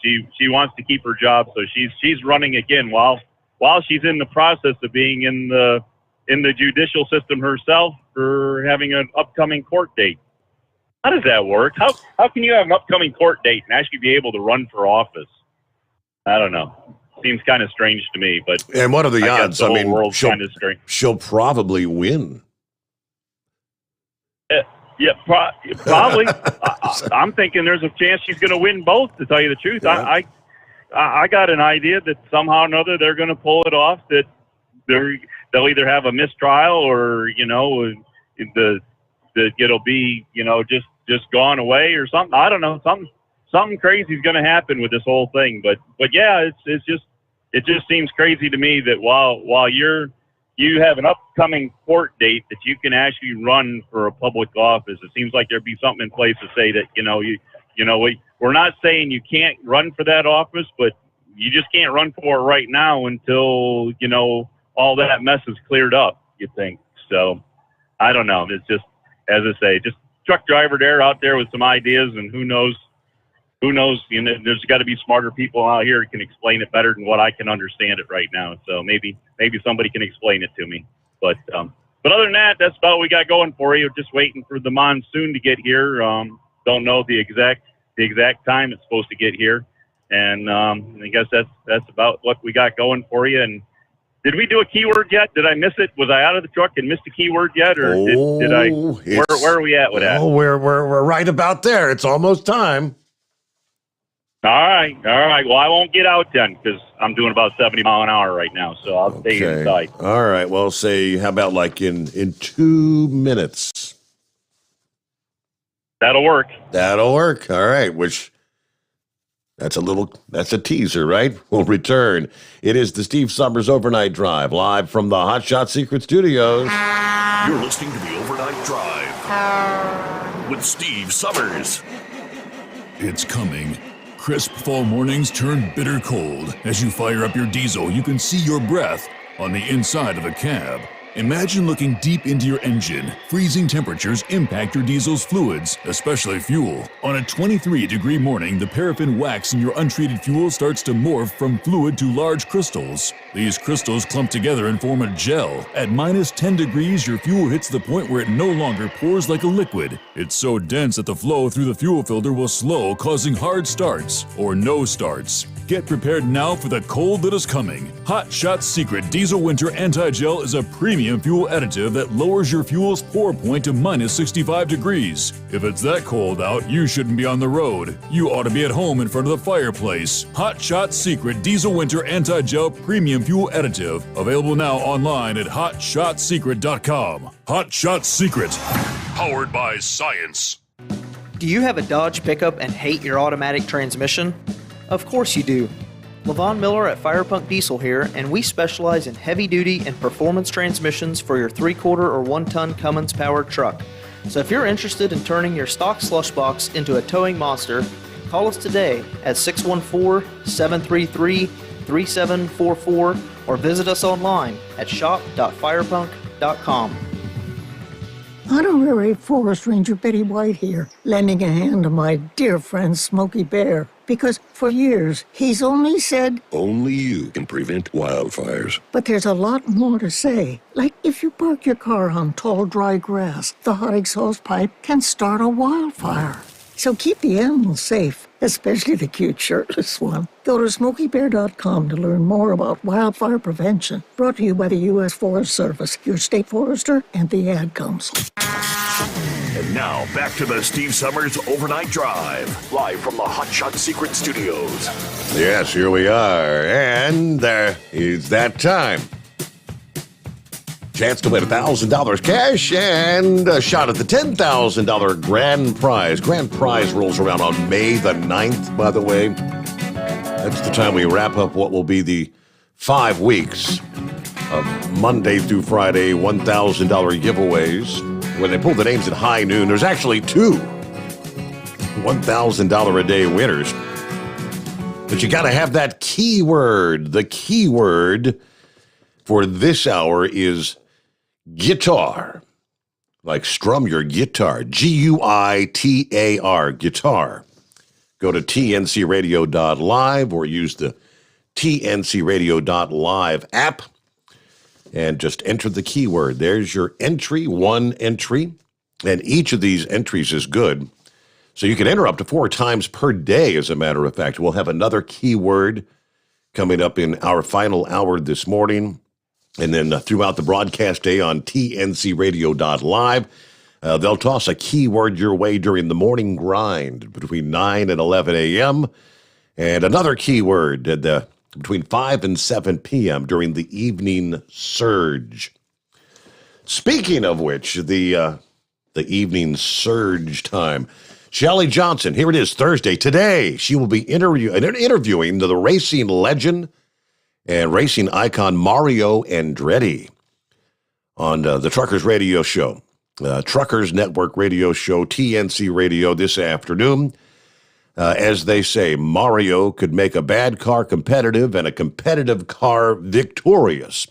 wants to keep her job, so she's running again while she's in the process of being in the judicial system herself for having an upcoming court date. How does that work? How can you have an upcoming court date and actually be able to run for office? I don't know. Seems kind of strange to me, but and what are the odds? I mean, she'll probably win. Yeah, probably. I'm thinking there's a chance she's going to win both. To tell you the truth, yeah. I got an idea that somehow or another they're going to pull it off. That they'll either have a mistrial or it'll be just gone away or something. I don't know. Something crazy is going to happen with this whole thing. But yeah, it just seems crazy to me that while you have an upcoming court date that you can actually run for a public office. It seems like there'd be something in place to say that, we're not saying you can't run for that office, but you just can't run for it right now until, all that mess is cleared up, you think. So I don't know. It's just, as I say, just truck driver there out there with some ideas, and who knows, there's got to be smarter people out here who can explain it better than what I can understand it right now. So maybe somebody can explain it to me. But other than that, that's about what we got going for you. Just waiting for the monsoon to get here. Don't know the exact time it's supposed to get here. And I guess that's about what we got going for you. And did we do a keyword yet? Did I miss it? Was I out of the truck and missed a keyword yet? Or did I? Where are we at with that? Oh, we're right about there. It's almost time. All right. Well, I won't get out then because I'm doing about 70 mile an hour right now, so I'll stay inside. All right. Well, how about like in 2 minutes? That'll work. All right. That's a teaser, right? We'll return. It is the Steve Sommers Overnight Drive, live from the Hot Shot Secret Studios. You're listening to the Overnight Drive with Steve Sommers. It's coming. Crisp fall mornings turn bitter cold. As you fire up your diesel, you can see your breath on the inside of the cab. Imagine looking deep into your engine. Freezing temperatures impact your diesel's fluids, especially fuel. On a 23-degree morning, the paraffin wax in your untreated fuel starts to morph from fluid to large crystals. These crystals clump together and form a gel. At minus 10 degrees, your fuel hits the point where it no longer pours like a liquid. It's so dense that the flow through the fuel filter will slow, causing hard starts or no starts. Get prepared now for the cold that is coming. Hot Shot Secret Diesel Winter Anti-Gel is a premium fuel additive that lowers your fuel's pour point to minus 65 degrees. If it's that cold out, you shouldn't be on the road. You ought to be at home in front of the fireplace. Hot Shot Secret Diesel Winter Anti-Gel Premium Fuel Additive. Available now online at hotshotsecret.com. Hot Shot Secret. Powered by science. Do you have a Dodge pickup and hate your automatic transmission? Of course you do. Levon Miller at Firepunk Diesel here, and we specialize in heavy-duty and performance transmissions for your 3/4 or 1-ton Cummins-powered truck. So if you're interested in turning your stock slush box into a towing monster, call us today at 614-733-3744 or visit us online at shop.firepunk.com. Honorary Forest Ranger Betty White here, lending a hand to my dear friend Smokey Bear. Because for years, he's only said, only you can prevent wildfires. But there's a lot more to say. Like if you park your car on tall, dry grass, the hot exhaust pipe can start a wildfire. So keep the animals safe, especially the cute shirtless one. Go to SmokeyBear.com to learn more about wildfire prevention. Brought to you by the U.S. Forest Service, your state forester, and the Ad Council. And now, back to the Steve Sommers Overnight Drive, live from the Hot Shot Secret Studios. Yes, here we are. And it's that time. Chance to win $1,000 cash and a shot at the $10,000 grand prize. Grand prize rolls around on May the 9th, by the way. That's the time we wrap up what will be the 5 weeks of Monday through Friday $1,000 giveaways. When they pull the names at high noon, there's actually 2 $1,000 a day winners. But you got to have that keyword. The keyword for this hour is guitar. like strum your guitar, Guitar, guitar. Go to tncradio.live or use the tncradio.live app and just enter the keyword. There's your entry, one entry, and each of these entries is good. So you can enter up to 4 times per day, as a matter of fact. We'll have another keyword coming up in our final hour this morning. And then throughout the broadcast day on tncradio.live, they'll toss a keyword your way during the morning grind between 9 and 11 a.m. and another keyword between 5 and 7 p.m. during the evening surge. Speaking of which, the evening surge time. Shelley Johnson, here it is, Thursday. Today, she will be interviewing the racing legend and racing icon Mario Andretti on the Truckers Radio Show, Truckers Network Radio Show, TNC Radio this afternoon. As they say, Mario could make a bad car competitive and a competitive car victorious.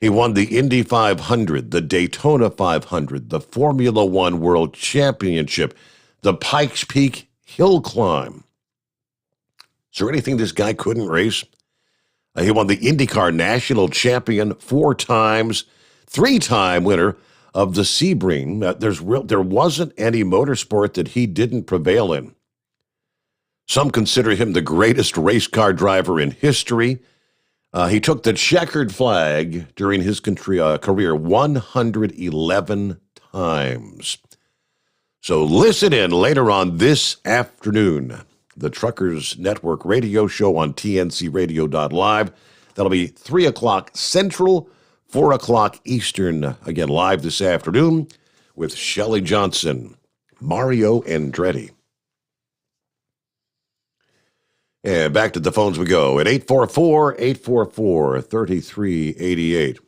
He won the Indy 500, the Daytona 500, the Formula One World Championship, the Pikes Peak Hill Climb. Is there anything this guy couldn't race? He won the IndyCar National Champion 4 times, 3-time winner of the Sebring. There wasn't any motorsport that he didn't prevail in. Some consider him the greatest race car driver in history. He took the checkered flag during his career 111 times. So listen in later on this afternoon. The Truckers Network Radio Show on tncradio.live. That'll be 3 o'clock Central, 4 o'clock Eastern. Again, live this afternoon with Shelley Johnson, Mario Andretti. And back to the phones we go at 844-844-3388.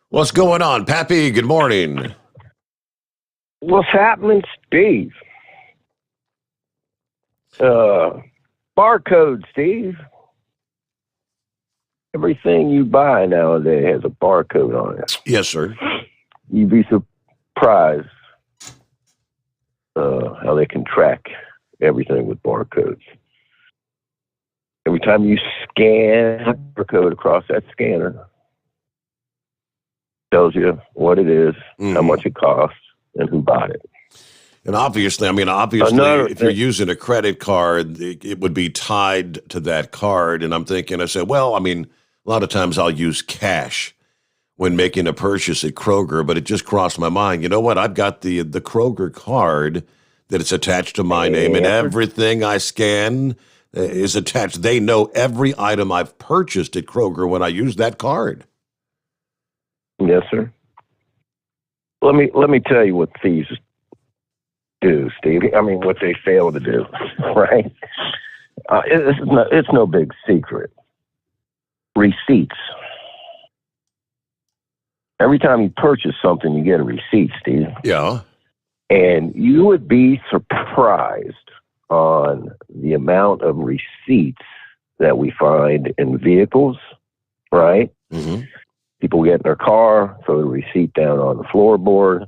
What's going on, Pappy? Good morning. What's happening, Steve? Barcode, Steve. Everything you buy nowadays has a barcode on it. Yes, sir. You'd be surprised how they can track everything with barcodes. Every time you scan a barcode across that scanner, tells you what it is, how much it costs, and who bought it. And obviously, if you're using a credit card, it would be tied to that card. And I'm thinking, a lot of times I'll use cash when making a purchase at Kroger, but it just crossed my mind. You know what? I've got the Kroger card that it's attached to my name, and everything I scan is attached. They know every item I've purchased at Kroger when I use that card. Yes, sir. Let me tell you what thieves do, Steve. What they fail to do, right? It's no big secret. Receipts. Every time you purchase something, you get a receipt, Steve. Yeah. And you would be surprised on the amount of receipts that we find in vehicles, right? Mm-hmm. People get in their car, throw the receipt down on the floorboard.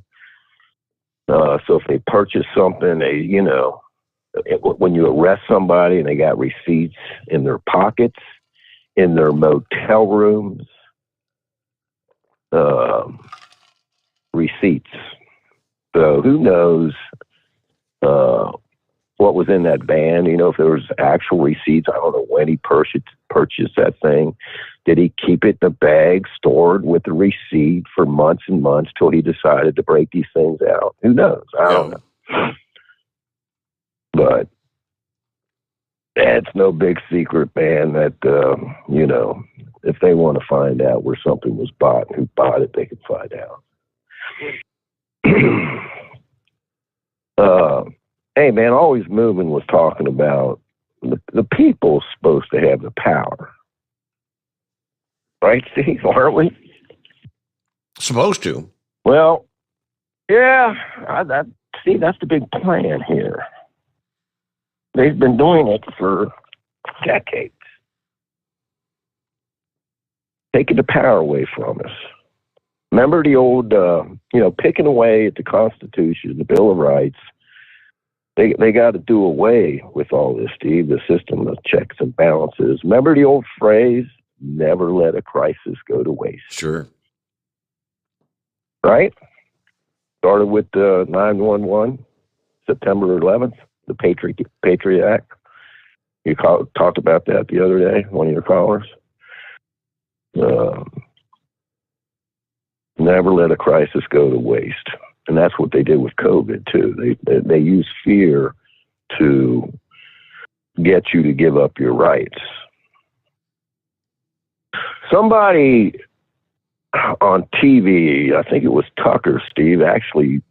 So if they purchase something, when you arrest somebody and they got receipts in their pockets, in their motel rooms, receipts. So who knows what was in that van? If there was actual receipts. I don't know when he purchased that thing. Did he keep it in a bag stored with the receipt for months and months till he decided to break these things out? Who knows? I don't know. But it's no big secret, man, that, if they want to find out where something was bought and who bought it, they can find out. Hey, man, Always Moving was talking about the people supposed to have the power. Right, Steve? Aren't we? Supposed to. Well, yeah. That's the big plan here. They've been doing it for decades. Taking the power away from us. Remember the old, picking away at the Constitution, the Bill of Rights. They got to do away with all this, Steve, the system of checks and balances. Remember the old phrase, never let a crisis go to waste. Sure. Right? Started with 911, September 11th, the Patriot Act. You talked about that the other day, one of your callers. Never let a crisis go to waste. And that's what they did with COVID, too. They used fear to get you to give up your rights. Somebody on TV, I think it was Tucker, Steve, actually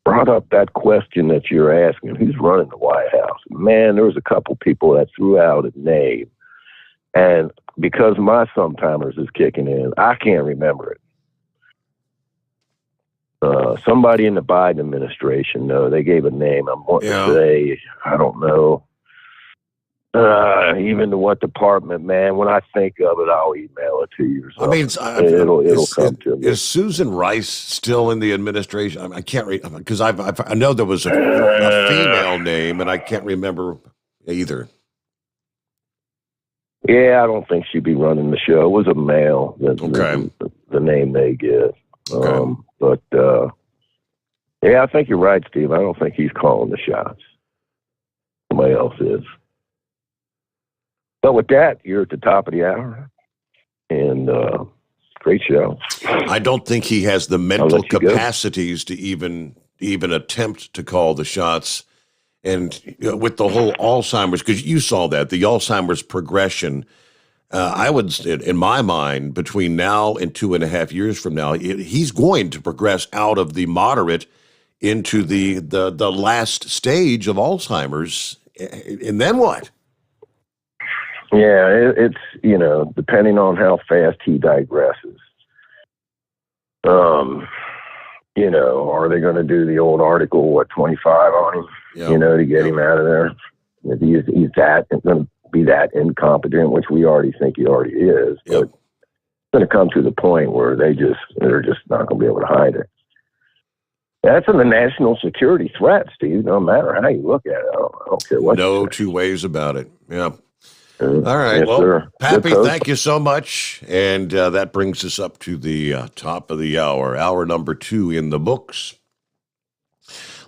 brought up that question that you're asking, who's running the White House? Man, there was a couple people that threw out a name. And because my sometimers is kicking in, I can't remember it. Somebody in the Biden administration, they gave a name. I'm wanting to say, I don't know. Even to what department, man. When I think of it, I'll email it to you. So it'll come to me. Is Susan Rice still in the administration? I can't read because I know there was a female name, and I can't remember either. Yeah, I don't think she'd be running the show. It was a male. The name they give. Okay. But I think you're right, Steve. I don't think he's calling the shots. Somebody else is. But with that, you're at the top of the hour, and great show. I don't think he has the mental capacities to even attempt to call the shots. And with the whole Alzheimer's, because you saw that, the Alzheimer's progression, I would say, in my mind, between now and 2.5 years from now, he's going to progress out of the moderate into the last stage of Alzheimer's. And then what? Yeah, it's, depending on how fast he digresses. Are they going to do the old article, 25 on him, to get him out of there? If he's going to be that incompetent, which we already think he already is, but it's going to come to the point where they're just not going to be able to hide it. That's a national security threat, Steve, no matter how you look at it. I don't care what. No two ways about it. Yeah. All right. Yes, well, sir. Pappy, thank you so much. And that brings us up to the top of the hour. Hour number 2 in the books.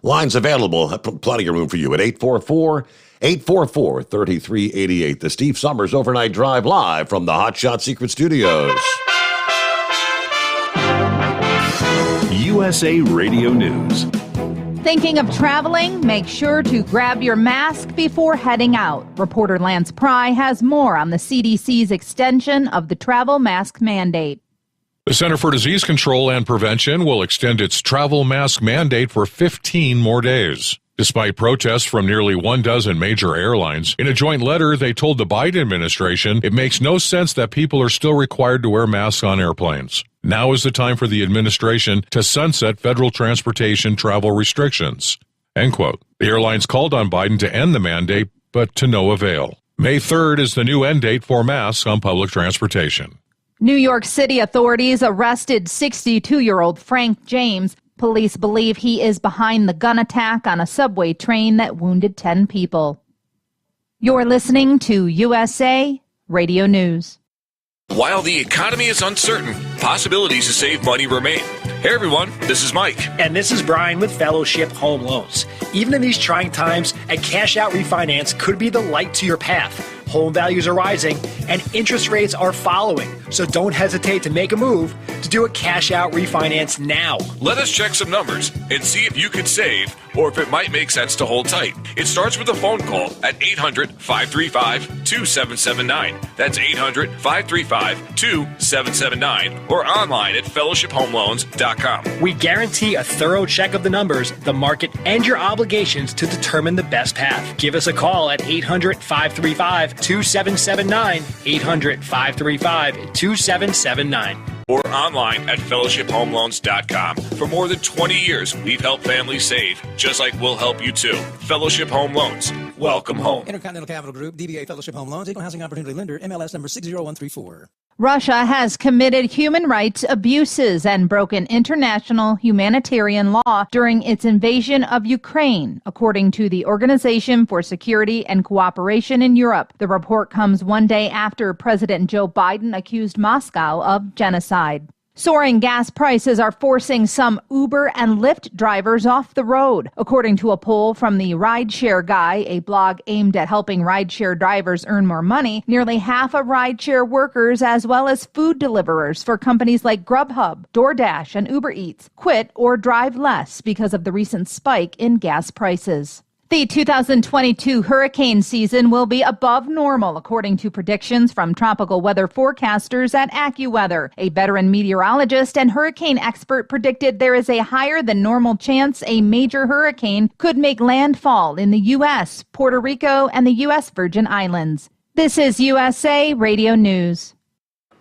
Lines available. Plenty of room for you at 844-3388. The Steve Sommers Overnight Drive live from the Hot Shot Secret Studios. USA Radio News. Thinking of traveling? Make sure to grab your mask before heading out. Reporter Lance Pry has more on the CDC's extension of the travel mask mandate. The Center for Disease Control and Prevention will extend its travel mask mandate for 15 more days. Despite protests from nearly 12 major airlines, in a joint letter, they told the Biden administration it makes no sense that people are still required to wear masks on airplanes. Now is the time for the administration to sunset federal transportation travel restrictions. End quote. The airlines called on Biden to end the mandate, but to no avail. May 3rd is the new end date for masks on public transportation. New York City authorities arrested 62-year-old Frank James. Police believe he is behind the gun attack on a subway train that wounded 10 people. You're listening to USA Radio News. While the economy is uncertain, possibilities to save money remain. Hey everyone, this is Mike. And this is Brian with Fellowship Home Loans. Even in these trying times, a cash out refinance could be the light to your path. Home values are rising and interest rates are following. So don't hesitate to make a move to do a cash out refinance now. Let us check some numbers and see if you could save or if it might make sense to hold tight. It starts with a phone call at 800-535-2779. That's 800-535-2779 or online at fellowshiphomeloans.com. We guarantee a thorough check of the numbers, the market, and your obligations to determine the best path. Give us a call at 800-535-2779, 800-535-2779. Or online at fellowshiphomeloans.com. For more than 20 years, we've helped families save, just like we'll help you too. Fellowship Home Loans. welcome home. Intercontinental Capital Group, DBA Fellowship Home Loans, Equal Housing Opportunity Lender, MLS number 60134. Russia has committed human rights abuses and broken international humanitarian law during its invasion of Ukraine, according to the Organization for Security and Cooperation in Europe. The report comes one day after President Joe Biden accused Moscow of genocide. Soaring gas prices are forcing some Uber and Lyft drivers off the road. According to a poll from the Rideshare Guy, a blog aimed at helping rideshare drivers earn more money, nearly half of rideshare workers as well as food deliverers for companies like Grubhub, DoorDash, and Uber Eats quit or drive less because of the recent spike in gas prices. The 2022 hurricane season will be above normal, according to predictions from tropical weather forecasters at AccuWeather. A veteran meteorologist and hurricane expert predicted there is a higher than normal chance a major hurricane could make landfall in the U.S., Puerto Rico, and the U.S. Virgin Islands. This is USA Radio News.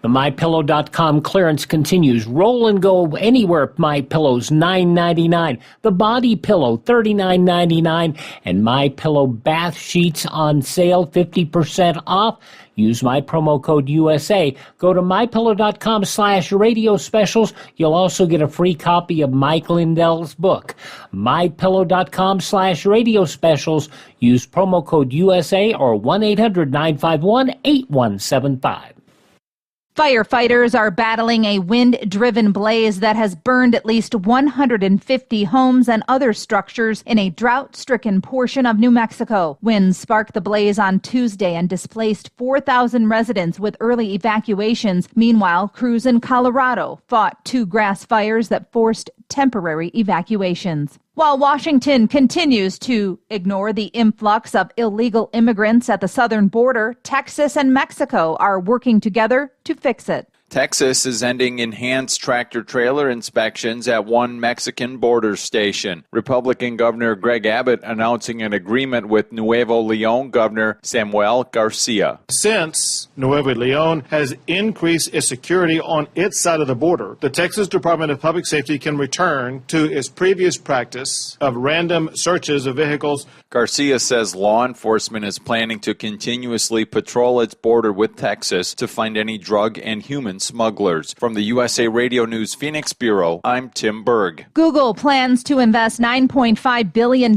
The MyPillow.com clearance continues. Roll and go anywhere. MyPillow's $9.99. The Body Pillow $39.99. And MyPillow bath sheets on sale 50% off. Use my promo code USA. Go to MyPillow.com/radio specials. You'll also get a free copy of Mike Lindell's book. MyPillow.com/radio specials. Use promo code USA or 1-800-951-8175. Firefighters are battling a wind-driven blaze that has burned at least 150 homes and other structures in a drought-stricken portion of New Mexico. Winds sparked the blaze on Tuesday and displaced 4,000 residents with early evacuations. Meanwhile, crews in Colorado fought 2 grass fires that forced temporary evacuations. While Washington continues to ignore the influx of illegal immigrants at the southern border, Texas and Mexico are working together to fix it. Texas is ending enhanced tractor-trailer inspections at one Mexican border station. Republican Governor Greg Abbott announcing an agreement with Nuevo León Governor Samuel Garcia. Since Nuevo León has increased its security on its side of the border, the Texas Department of Public Safety can return to its previous practice of random searches of vehicles. Garcia says law enforcement is planning to continuously patrol its border with Texas to find any drug and human smugglers. From the USA Radio News Phoenix Bureau, I'm Tim Berg. Google plans to invest $9.5 billion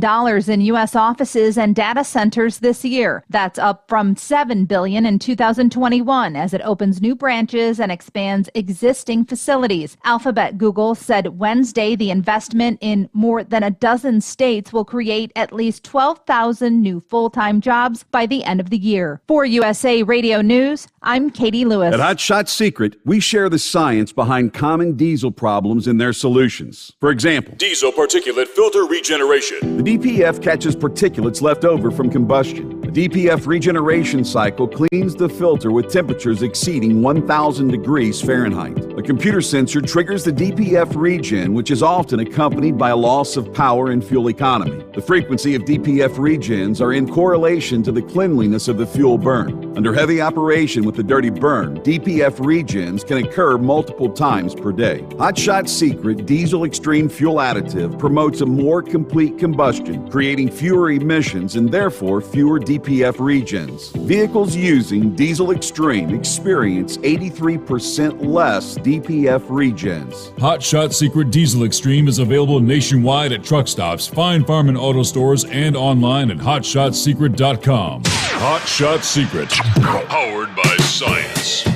in U.S. offices and data centers this year. That's up from $7 billion in 2021 as it opens new branches and expands existing facilities. Alphabet Google said Wednesday the investment in more than a dozen states will create at least 12,000 new full-time jobs by the end of the year. For USA Radio News, I'm Katie Lewis. At Hot Shot Secret, we share the science behind common diesel problems and their solutions. For example, diesel particulate filter regeneration. The DPF catches particulates left over from combustion. The DPF regeneration cycle cleans the filter with temperatures exceeding 1,000 degrees Fahrenheit. A computer sensor triggers the DPF regen, which is often accompanied by a loss of power and fuel economy. The frequency of DPF regens are in correlation to the cleanliness of the fuel burn. Under heavy operation with the dirty burn, DPF regens can occur multiple times per day. Hot Shot Secret Diesel Extreme Fuel Additive promotes a more complete combustion, creating fewer emissions and therefore fewer DPF regens. Vehicles using Diesel Extreme experience 83% less DPF regens. Hot Shot Secret Diesel Extreme is available nationwide at truck stops, fine farm and auto stores, and online at hotshotsecret.com. Hot Shot Secret, powered by science.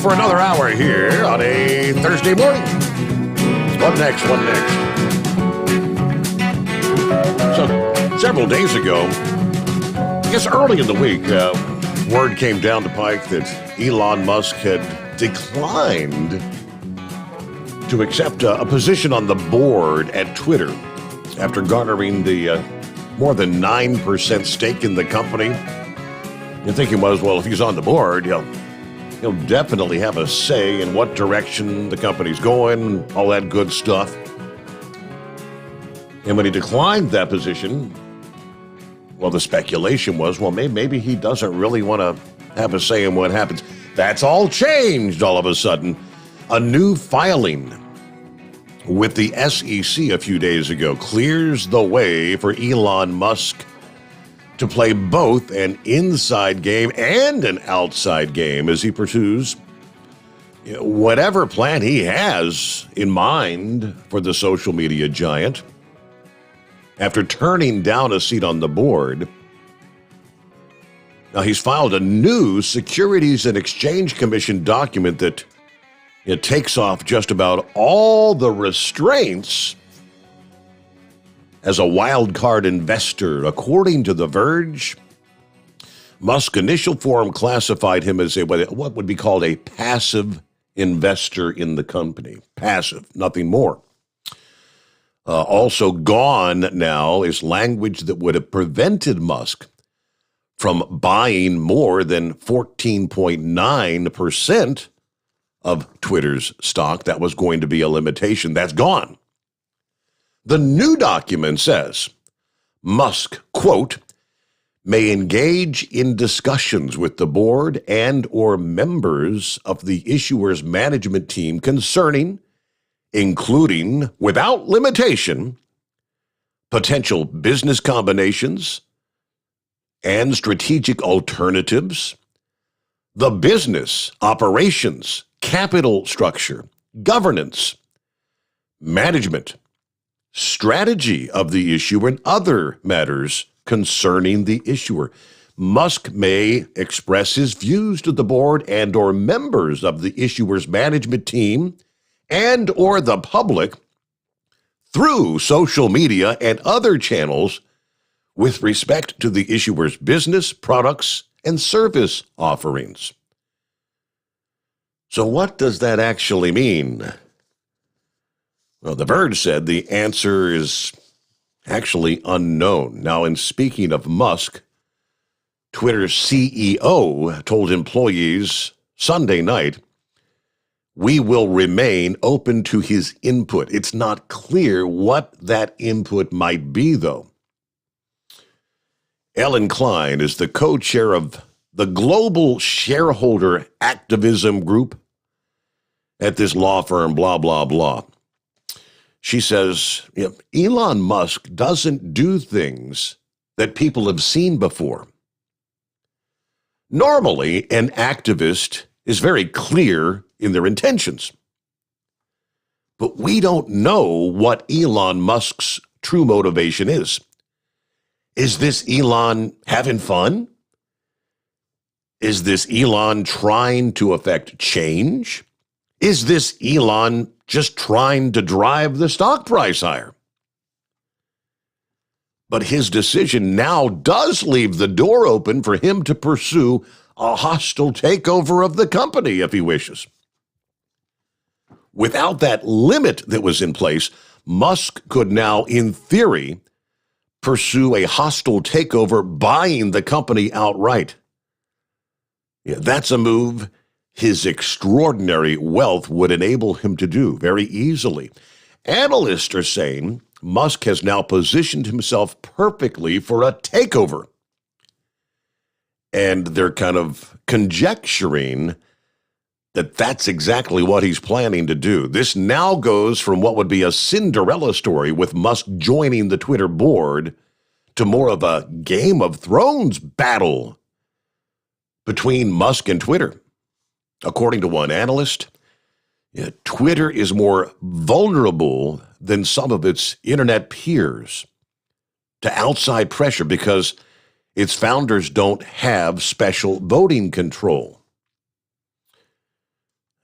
For another hour here on a Thursday morning. What next? So, several days ago, I guess early in the week, word came down the pike that Elon Musk had declined to accept a position on the board at Twitter after garnering the more than 9% stake in the company. Your thinking was, well, if he's on the board, he'll definitely have a say in what direction the company's going, all that good stuff. And when he declined that position, well, the speculation was, well, maybe he doesn't really want to have a say in what happens. That's all changed all of a sudden. A new filing with the SEC a few days ago clears the way for Elon Musk to play both an inside game and an outside game as he pursues whatever plan he has in mind for the social media giant. After turning down a seat on the board, now he's filed a new Securities and Exchange Commission document that it takes off just about all the restraints as a wild card investor. According to The Verge, Musk's initial form classified him as what would be called a passive investor in the company. Passive, nothing more. Also gone now is language that would have prevented Musk from buying more than 14.9% of Twitter's stock. That was going to be a limitation. That's gone. The new document says Musk, quote, may engage in discussions with the board and or members of the issuer's management team concerning, including, without limitation, potential business combinations and strategic alternatives, the business, operations, capital structure, governance, management, strategy of the issuer, and other matters concerning the issuer. Musk may express his views to the board and or members of the issuer's management team and or the public through social media and other channels with respect to the issuer's business, products, and service offerings. So what does that actually mean? Well, The Verge said the answer is actually unknown. Now, in speaking of Musk, Twitter's CEO told employees Sunday night, we will remain open to his input. It's not clear what that input might be, though. Ellen Klein is the co-chair of the Global Shareholder Activism Group at this law firm, blah, blah, blah. She says, Elon Musk doesn't do things that people have seen before. Normally, an activist is very clear in their intentions. But we don't know what Elon Musk's true motivation is. Is this Elon having fun? Is this Elon trying to affect change? Is this Elon just trying to drive the stock price higher? But his decision now does leave the door open for him to pursue a hostile takeover of the company if he wishes. Without that limit that was in place, Musk could now, in theory, pursue a hostile takeover, buying the company outright. Yeah, that's a move his extraordinary wealth would enable him to do very easily. Analysts are saying Musk has now positioned himself perfectly for a takeover. And they're kind of conjecturing that that's exactly what he's planning to do. This now goes from what would be a Cinderella story with Musk joining the Twitter board to more of a Game of Thrones battle between Musk and Twitter. According to one analyst, Twitter is more vulnerable than some of its internet peers to outside pressure because its founders don't have special voting control.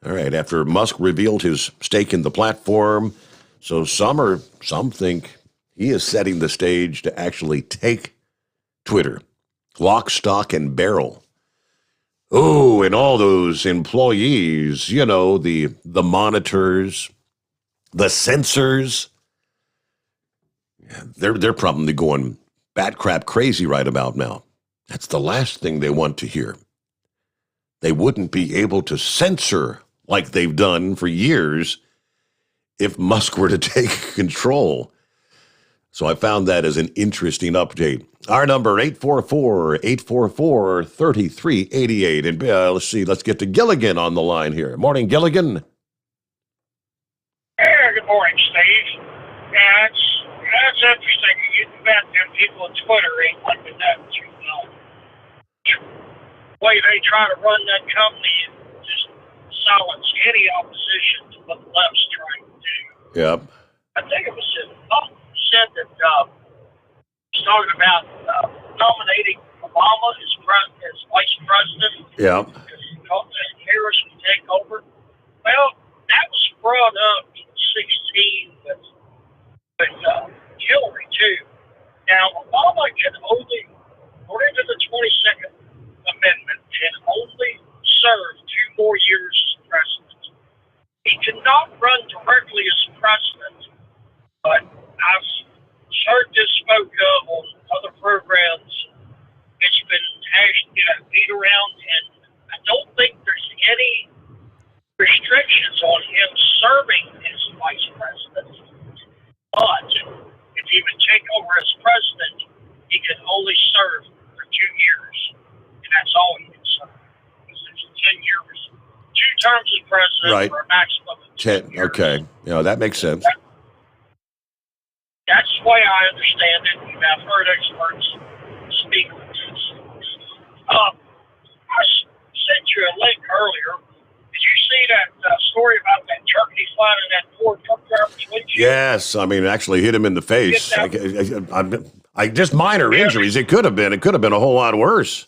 All right, after Musk revealed his stake in the platform, so some think he is setting the stage to actually take Twitter, lock, stock, and barrel. Oh, and all those employees, the monitors, the censors, they're probably going bat crap crazy right about now. That's the last thing they want to hear. they wouldn't be able to censor like they've done for years if Musk were to take control. So I found that as an interesting update. Our number, 844-844-3388. And let's get to Gilligan on the line here. Morning, Gilligan. Yeah, good morning, Steve. Yeah, that's interesting. You bet them people on Twitter ain't liking that. The way they try to run that company and just silence any opposition to what the left's trying to do. Yep. I think it was said that he's talking about nominating Obama as vice president. Yeah. Because he thought that Harris would take over. Well, that was brought up in 2016 with Hillary, too. Now, Obama can only, according to the 22nd Amendment, can only serve 2 more years as president. He cannot run directly as president, but I've heard this spoke of on other programs. It's been beat around, and I don't think there's any restrictions on him serving as vice president. But if he would take over as president, he can only serve for 2 years, and that's all he can serve. Because there's 10 years, 2 terms as president Right. for a maximum of 10 years. Okay. Yeah, that makes sense. That's the way I understand it, and I've heard experts speak on this. I sent you a link earlier. Did you see that story about that turkey flying in that Ford truck driver's windshield? Yes, I mean, actually hit him in the face. I just minor injuries. It could have been a whole lot worse.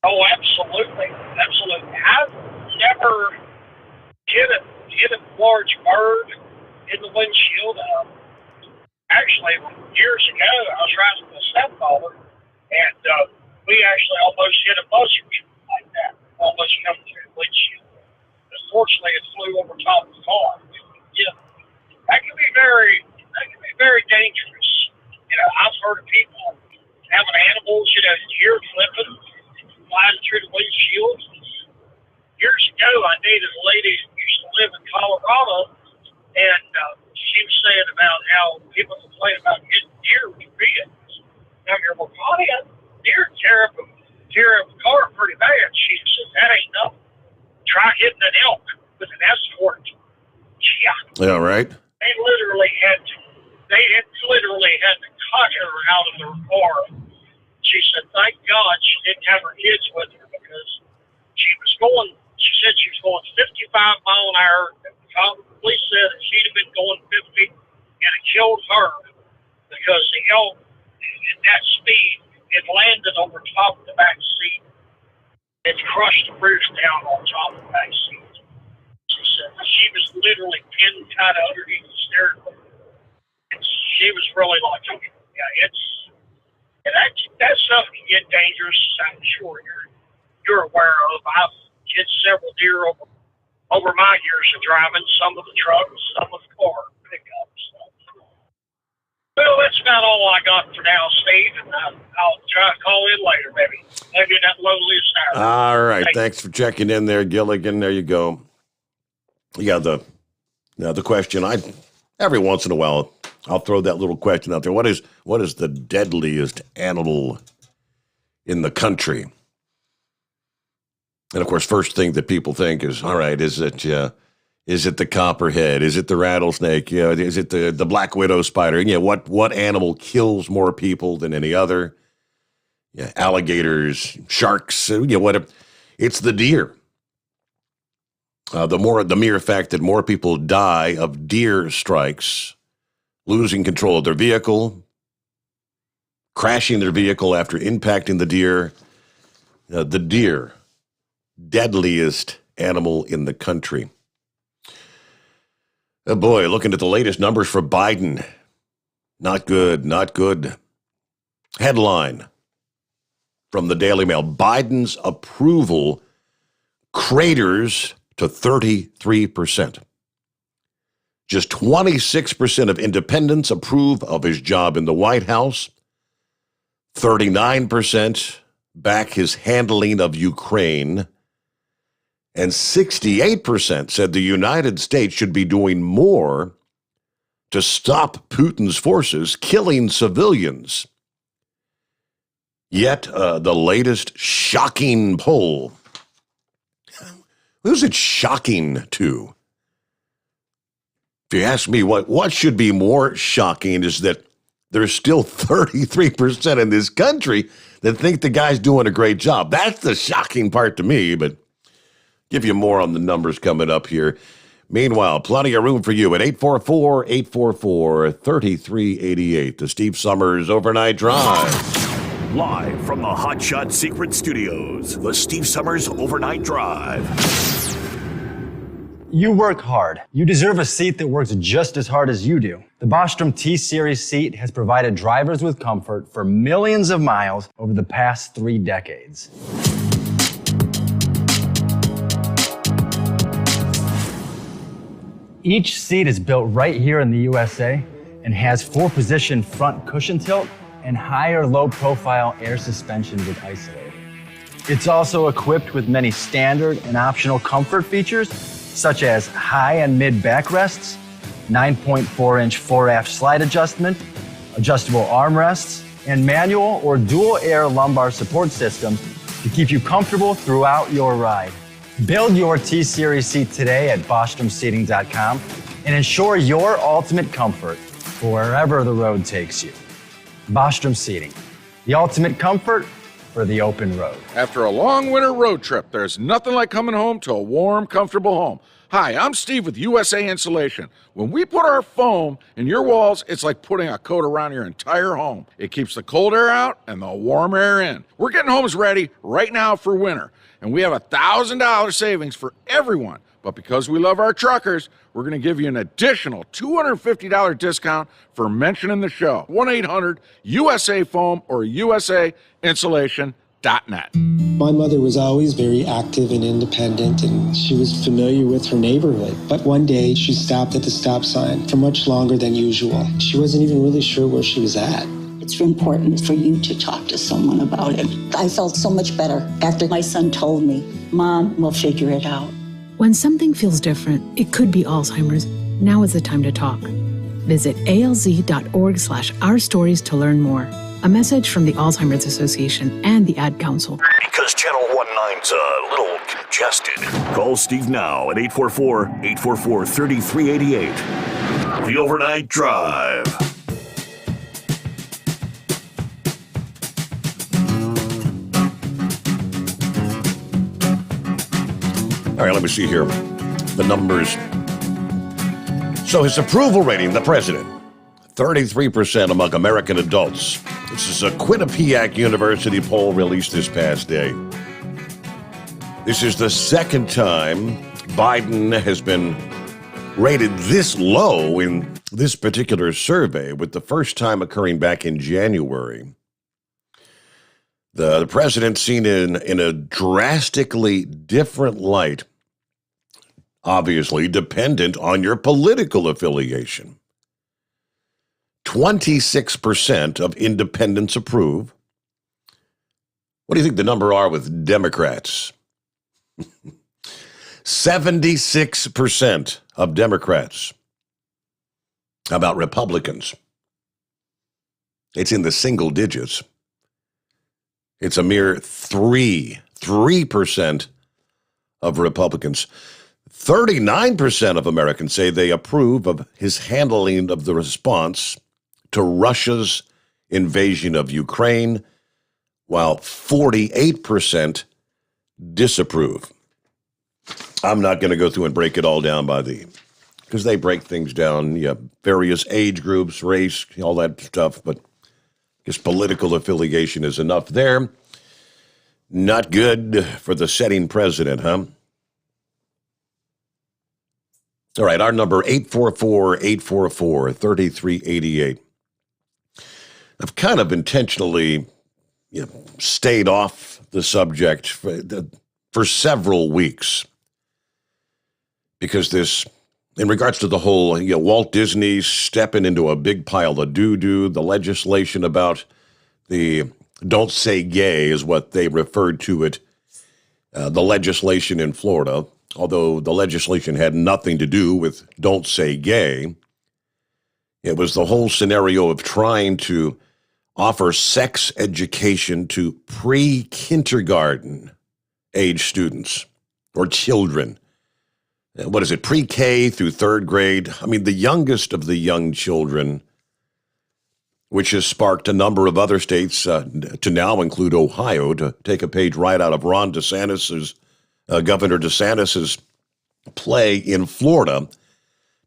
Oh, absolutely. Absolutely. I've never hit a large bird in the windshield. Actually, years ago, I was riding with a stepfather, and we actually almost hit a bus like that, almost coming through the windshield. Unfortunately, it flew over top of the car. Yeah, that can be very dangerous. You know, I've heard of people having animals, deer flipping, flying through the windshield. Years ago, I dated a lady who used to live in Colorado, and she was saying about how people complain about hitting deer with vehicles. Now, you're deer tear up a car pretty bad. She said, that ain't nothing. Try hitting an elk with an escort. Yeah. Yeah, right. They literally had to cut her out of their car. She said, thank God she didn't have her kids with her, because she said she was going 55 mile an hour. The police said if she'd have been going 50, and it killed her, because the elk at that speed, it landed over top of the back seat. It crushed the roof down on top of the back seat. She said she was literally pinned kind of underneath the steering wheel. And she was really like, that stuff can get dangerous. I'm sure you're aware of. I've hit several deer over my years of driving, some of the trucks, some of the car pickups. Well, that's about all I got for now, Steve, and I'll try to call in later, maybe in that loneliest hour. All right. Thanks for checking in there, Gilligan. There you go. Yeah, the question, every once in a while, I'll throw that little question out there. What is the deadliest animal in the country? And of course, first thing that people think is, all right, is it the copperhead? Is it the rattlesnake? Is it the black widow spider? What animal kills more people than any other? Yeah, alligators, sharks. It's the deer. The mere fact that more people die of deer strikes, losing control of their vehicle, crashing their vehicle after impacting the deer. The deer, deadliest animal in the country. Oh boy, looking at the latest numbers for Biden. Not good, not good. Headline from the Daily Mail. Biden's approval craters to 33%. Just 26% of independents approve of his job in the White House. 39% back his handling of Ukraine, and 68% said the United States should be doing more to stop Putin's forces killing civilians. Yet, the latest shocking poll. Who's it shocking to? If you ask me what should be more shocking is that there's still 33% in this country that think the guy's doing a great job. That's the shocking part to me, but give you more on the numbers coming up here. Meanwhile, plenty of room for you at 844-844-3388. The Steve Sommers Overnight Drive. Live from the Hot Shot Secret Studios, the Steve Sommers Overnight Drive. You work hard. You deserve a seat that works just as hard as you do. The Bostrom T-Series seat has provided drivers with comfort for millions of miles over the past 3 decades. Each seat is built right here in the USA and has 4-position front cushion tilt and higher low-profile air suspension with isolator. It's also equipped with many standard and optional comfort features, such as high and mid backrests, 9.4-inch fore-aft slide adjustment, adjustable armrests, and manual or dual-air lumbar support system to keep you comfortable throughout your ride. Build your T-Series seat today at BostromSeating.com and ensure your ultimate comfort for wherever the road takes you. Bostrom Seating, the ultimate comfort for the open road. After a long winter road trip, there's nothing like coming home to a warm, comfortable home. Hi, I'm Steve with USA Insulation. When we put our foam in your walls, it's like putting a coat around your entire home. It keeps the cold air out and the warm air in. We're getting homes ready right now for winter, and we have $1,000 savings for everyone. But because we love our truckers, we're going to give you an additional $250 discount for mentioning the show. 1-800-USA-FOAM or USAinsulation.net. My mother was always very active and independent, and she was familiar with her neighborhood. But one day, she stopped at the stop sign for much longer than usual. She wasn't even really sure where she was at. It's important for you to talk to someone about it. I felt so much better after my son told me, Mom, we'll figure it out. When something feels different, it could be Alzheimer's. Now is the time to talk. Visit alz.org/ourstories to learn more. A message from the Alzheimer's Association and the Ad Council. Because Channel 19's a little congested. Call Steve now at 844-844-3388. The Overnight Drive. All right, let me see here. The numbers. So his approval rating, the president, 33% among American adults. This is a Quinnipiac University poll released this past day. This is the second time Biden has been rated this low in this particular survey, with the first time occurring back in January. The president seen in a drastically different light, obviously dependent on your political affiliation. 26% of independents approve. What do you think the number are with Democrats? 76% of Democrats. How about Republicans? It's in the single digits. It's a mere 3% of Republicans. 39% of Americans say they approve of his handling of the response to Russia's invasion of Ukraine, while 48% disapprove. I'm not going to go through and break it all down because they break things down, various age groups, race, all that stuff, but his political affiliation is enough there. Not good for the sitting president, huh? All right, our number, 844-844-3388. I've kind of intentionally stayed off the subject for several weeks because this, in regards to the whole Walt Disney stepping into a big pile of doo-doo, the legislation about the Don't Say Gay is what they referred to it, the legislation in Florida, although the legislation had nothing to do with Don't Say Gay. It was the whole scenario of trying to offer sex education to pre-kindergarten age students or children. What is it, pre-K through third grade? I mean, the youngest of the young children, which has sparked a number of other states to now include Ohio, to take a page right out of Ron DeSantis's, Governor DeSantis's play in Florida,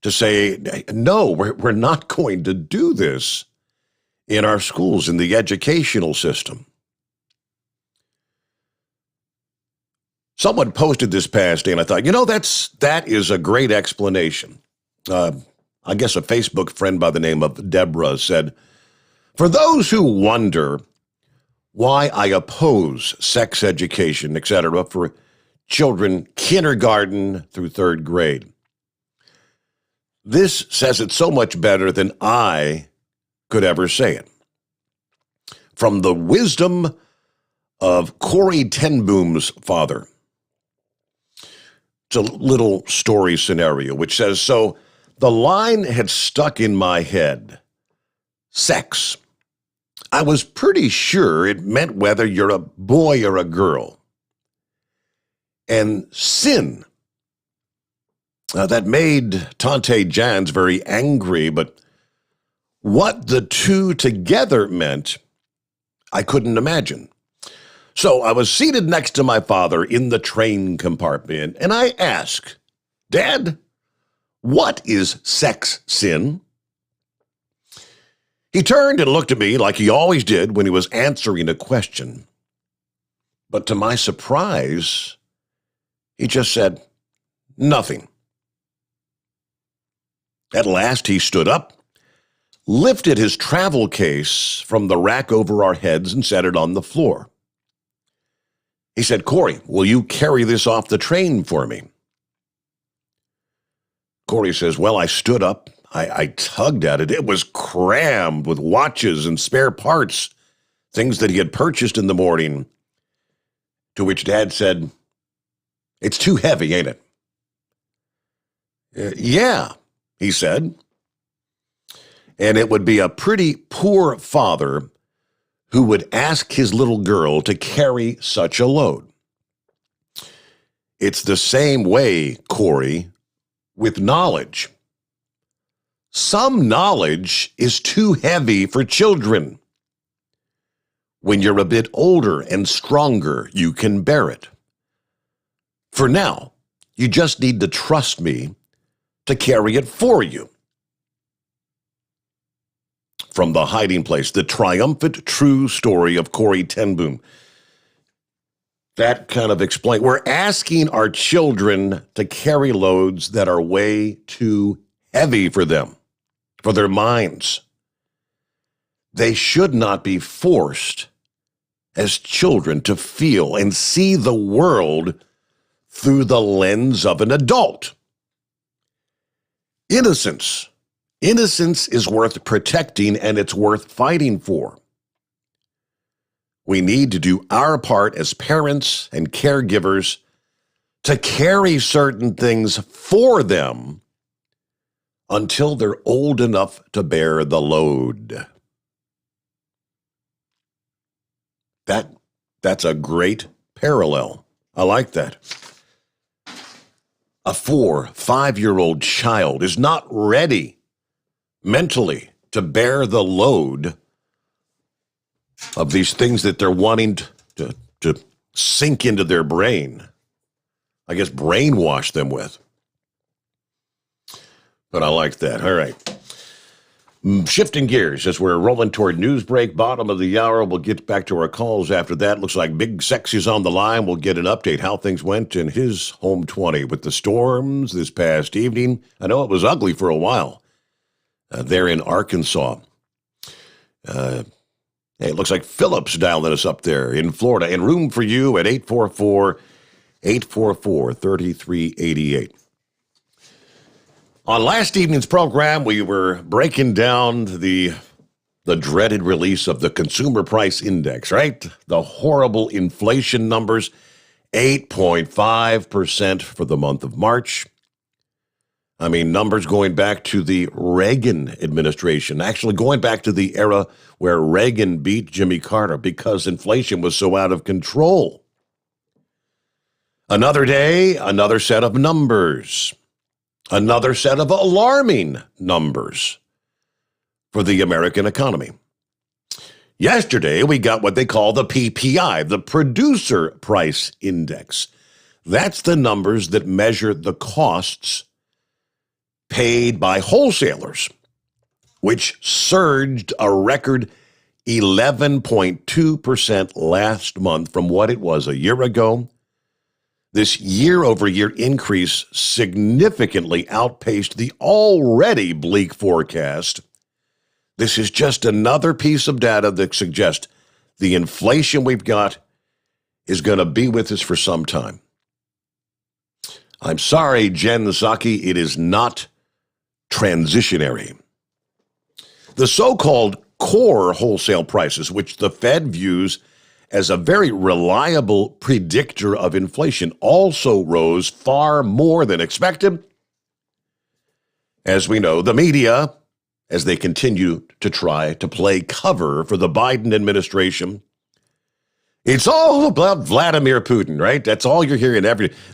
to say, no, we're not going to do this in our schools, in the educational system. Someone posted this past day, and I thought, that is a great explanation. I guess a Facebook friend by the name of Deborah said, for those who wonder why I oppose sex education, etc., for children kindergarten through third grade, this says it so much better than I could ever say it. From the wisdom of Corrie ten Boom's father. It's a little story scenario which says, so the line had stuck in my head, sex. I was pretty sure it meant whether you're a boy or a girl. And sin. That made Tante Jans very angry, but what the two together meant, I couldn't imagine. So I was seated next to my father in the train compartment, and I asked, Dad, what is sex sin? He turned and looked at me like he always did when he was answering a question. But to my surprise, he just said, nothing. At last, he stood up, lifted his travel case from the rack over our heads and set it on the floor. He said, Corey, will you carry this off the train for me? Corey says, well, I stood up. I tugged at it. It was crammed with watches and spare parts, things that he had purchased in the morning, to which Dad said, it's too heavy, ain't it? Yeah, he said. And it would be a pretty poor father who would ask his little girl to carry such a load. It's the same way, Corey, with knowledge. Some knowledge is too heavy for children. When you're a bit older and stronger, you can bear it. For now, you just need to trust me to carry it for you. From The Hiding Place, the triumphant true story of Corrie ten Boom. That kind of explains. We're asking our children to carry loads that are way too heavy for them, for their minds. They should not be forced as children to feel and see the world through the lens of an adult. Innocence is worth protecting, and it's worth fighting for. We need to do our part as parents and caregivers to carry certain things for them until they're old enough to bear the load. That's a great parallel. I like that. A 4-5-year-old child is not ready mentally to bear the load of these things that they're wanting to sink into their brain. I guess brainwash them with. But I like that. All right. Shifting gears as we're rolling toward news break, bottom of the hour. We'll get back to our calls after that. Looks like Big Sexy's on the line. We'll get an update how things went in his home 20 with the storms this past evening. I know it was ugly for a while there in Arkansas. Hey, it looks like Philip's dialing us up there in Florida. And room for you at 844-3388. On last evening's program, we were breaking down the the dreaded release of the Consumer Price Index, right? The horrible inflation numbers, 8.5% for the month of March. I mean, numbers going back to the Reagan administration, actually going back to the era where Reagan beat Jimmy Carter because inflation was so out of control. Another day, another set of numbers, another set of alarming numbers for the American economy. Yesterday, we got what they call the PPI, the Producer Price Index. That's the numbers that measure the costs paid by wholesalers, which surged a record 11.2% last month from what it was a year ago. This year-over-year increase significantly outpaced the already bleak forecast. This is just another piece of data that suggests the inflation we've got is going to be with us for some time. I'm sorry, Jen Psaki, it is not transitionary. The so-called core wholesale prices, which the Fed views as a very reliable predictor of inflation, also rose far more than expected. As we know, the media, as they continue to try to play cover for the Biden administration, it's all about Vladimir Putin, right? That's all you're hearing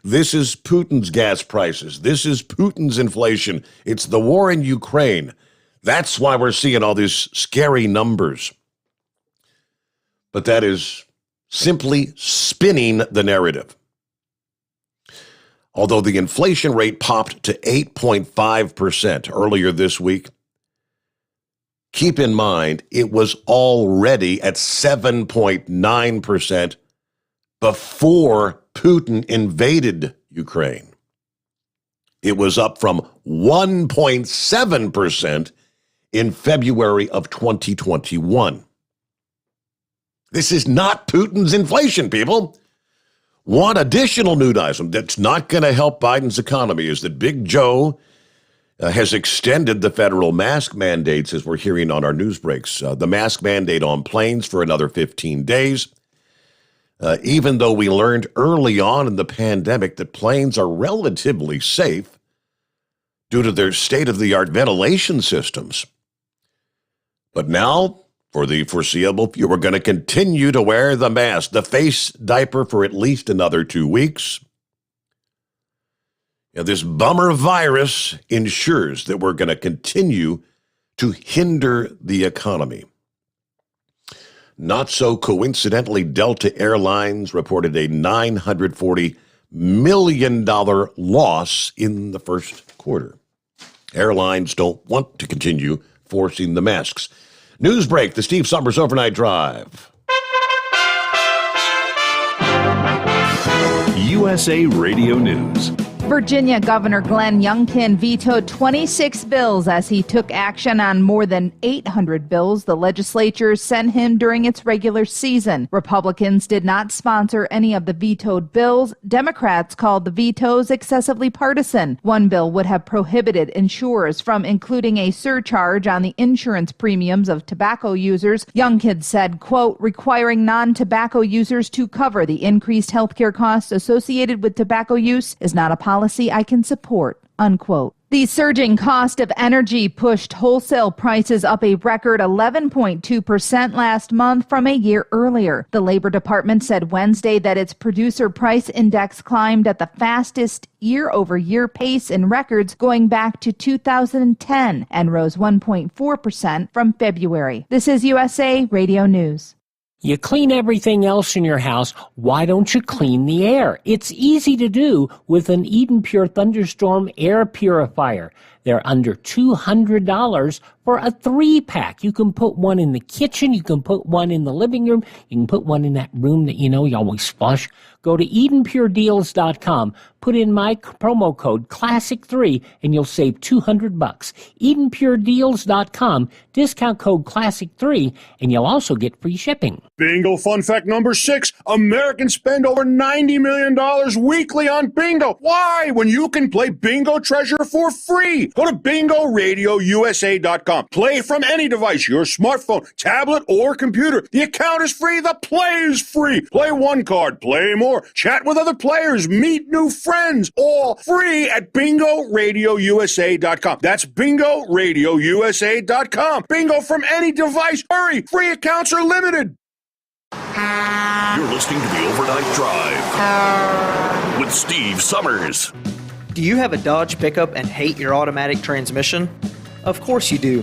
this is Putin's gas prices. This is Putin's inflation. It's the war in Ukraine. That's why we're seeing all these scary numbers. But that is simply spinning the narrative. Although the inflation rate popped to 8.5% earlier this week, keep in mind, it was already at 7.9% before Putin invaded Ukraine. It was up from 1.7% in February of 2021. This is not Putin's inflation, people. One additional news item that's not going to help Biden's economy is that Big Joe has extended the federal mask mandates, as we're hearing on our news breaks. The mask mandate on planes for another 15 days. Even though we learned early on in the pandemic that planes are relatively safe due to their state-of-the-art ventilation systems. But now, for the foreseeable future, we're going to continue to wear the mask, the face diaper, for at least another 2 weeks. This bummer virus ensures that we're going to continue to hinder the economy. Not so coincidentally, Delta Airlines reported a $940 million loss in the first quarter. Airlines don't want to continue forcing the masks. News break, the Steve Sommers Overnight Drive. USA Radio News. Virginia Governor Glenn Youngkin vetoed 26 bills as he took action on more than 800 bills the legislature sent him during its regular season. Republicans did not sponsor any of the vetoed bills. Democrats called the vetoes excessively partisan. One bill would have prohibited insurers from including a surcharge on the insurance premiums of tobacco users. Youngkin said, quote, requiring non-tobacco users to cover the increased healthcare costs associated with tobacco use is not a policy I can support, unquote. The surging cost of energy pushed wholesale prices up a record 11.2% last month from a year earlier. The Labor Department said Wednesday that its producer price index climbed at the fastest year-over-year pace in records going back to 2010 and rose 1.4% from February. This is USA Radio News. You clean everything else in your house, why don't you clean the air? It's easy to do with an Eden Pure Thunderstorm air purifier. They're under $200 for a 3-pack. You can put one in the kitchen, you can put one in the living room, you can put one in that room that you always flush. Go to EdenPureDeals.com, put in my promo code Classic3 and you'll save $200. EdenPureDeals.com, discount code Classic3, and you'll also get free shipping. Bingo fun fact number 6. Americans spend over $90 million weekly on bingo. Why? When you can play Bingo Treasure for free. Go to BingoRadioUSA.com. Play from any device, your smartphone, tablet, or computer. The account is free. The play is free. Play one card, play more, chat with other players, meet new friends, all free at BingoRadioUSA.com. That's BingoRadioUSA.com. Bingo from any device. Hurry! Free accounts are limited. You're listening to the Overnight Drive with Steve Summers. Do you have a Dodge pickup and hate your automatic transmission? Of course you do.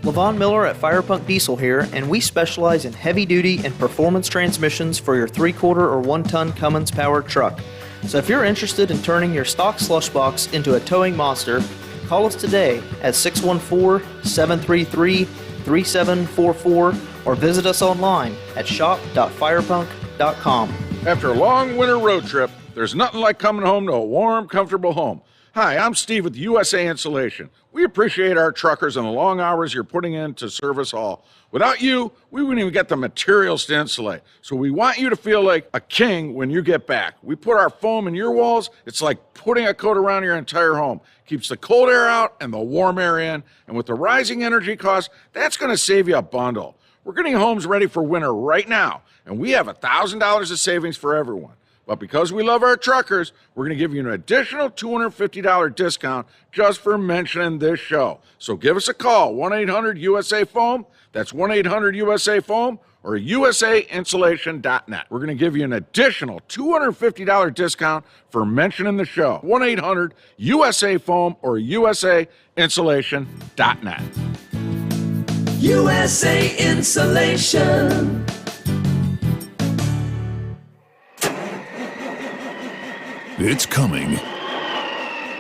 Levon Miller at Firepunk Diesel here, and we specialize in heavy-duty and performance transmissions for your 3-quarter or 1-ton Cummins-powered truck. So if you're interested in turning your stock slush box into a towing monster, call us today at 614-733-3744 or visit us online at shop.firepunk.com. After a long winter road trip, there's nothing like coming home to a warm, comfortable home. Hi, I'm Steve with USA Insulation. We appreciate our truckers and the long hours you're putting in to serve us all. Without you, we wouldn't even get the materials to insulate. So we want you to feel like a king when you get back. We put our foam in your walls. It's like putting a coat around your entire home. Keeps the cold air out and the warm air in. And with the rising energy costs, that's going to save you a bundle. We're getting homes ready for winter right now, and we have $1,000 of savings for everyone. But because we love our truckers, we're going to give you an additional $250 discount just for mentioning this show. So give us a call, 1-800-USA-FOAM. That's 1-800-USA-FOAM or usainsulation.net. We're going to give you an additional $250 discount for mentioning the show, 1-800-USA-FOAM or usainsulation.net. USA Insulation. It's coming.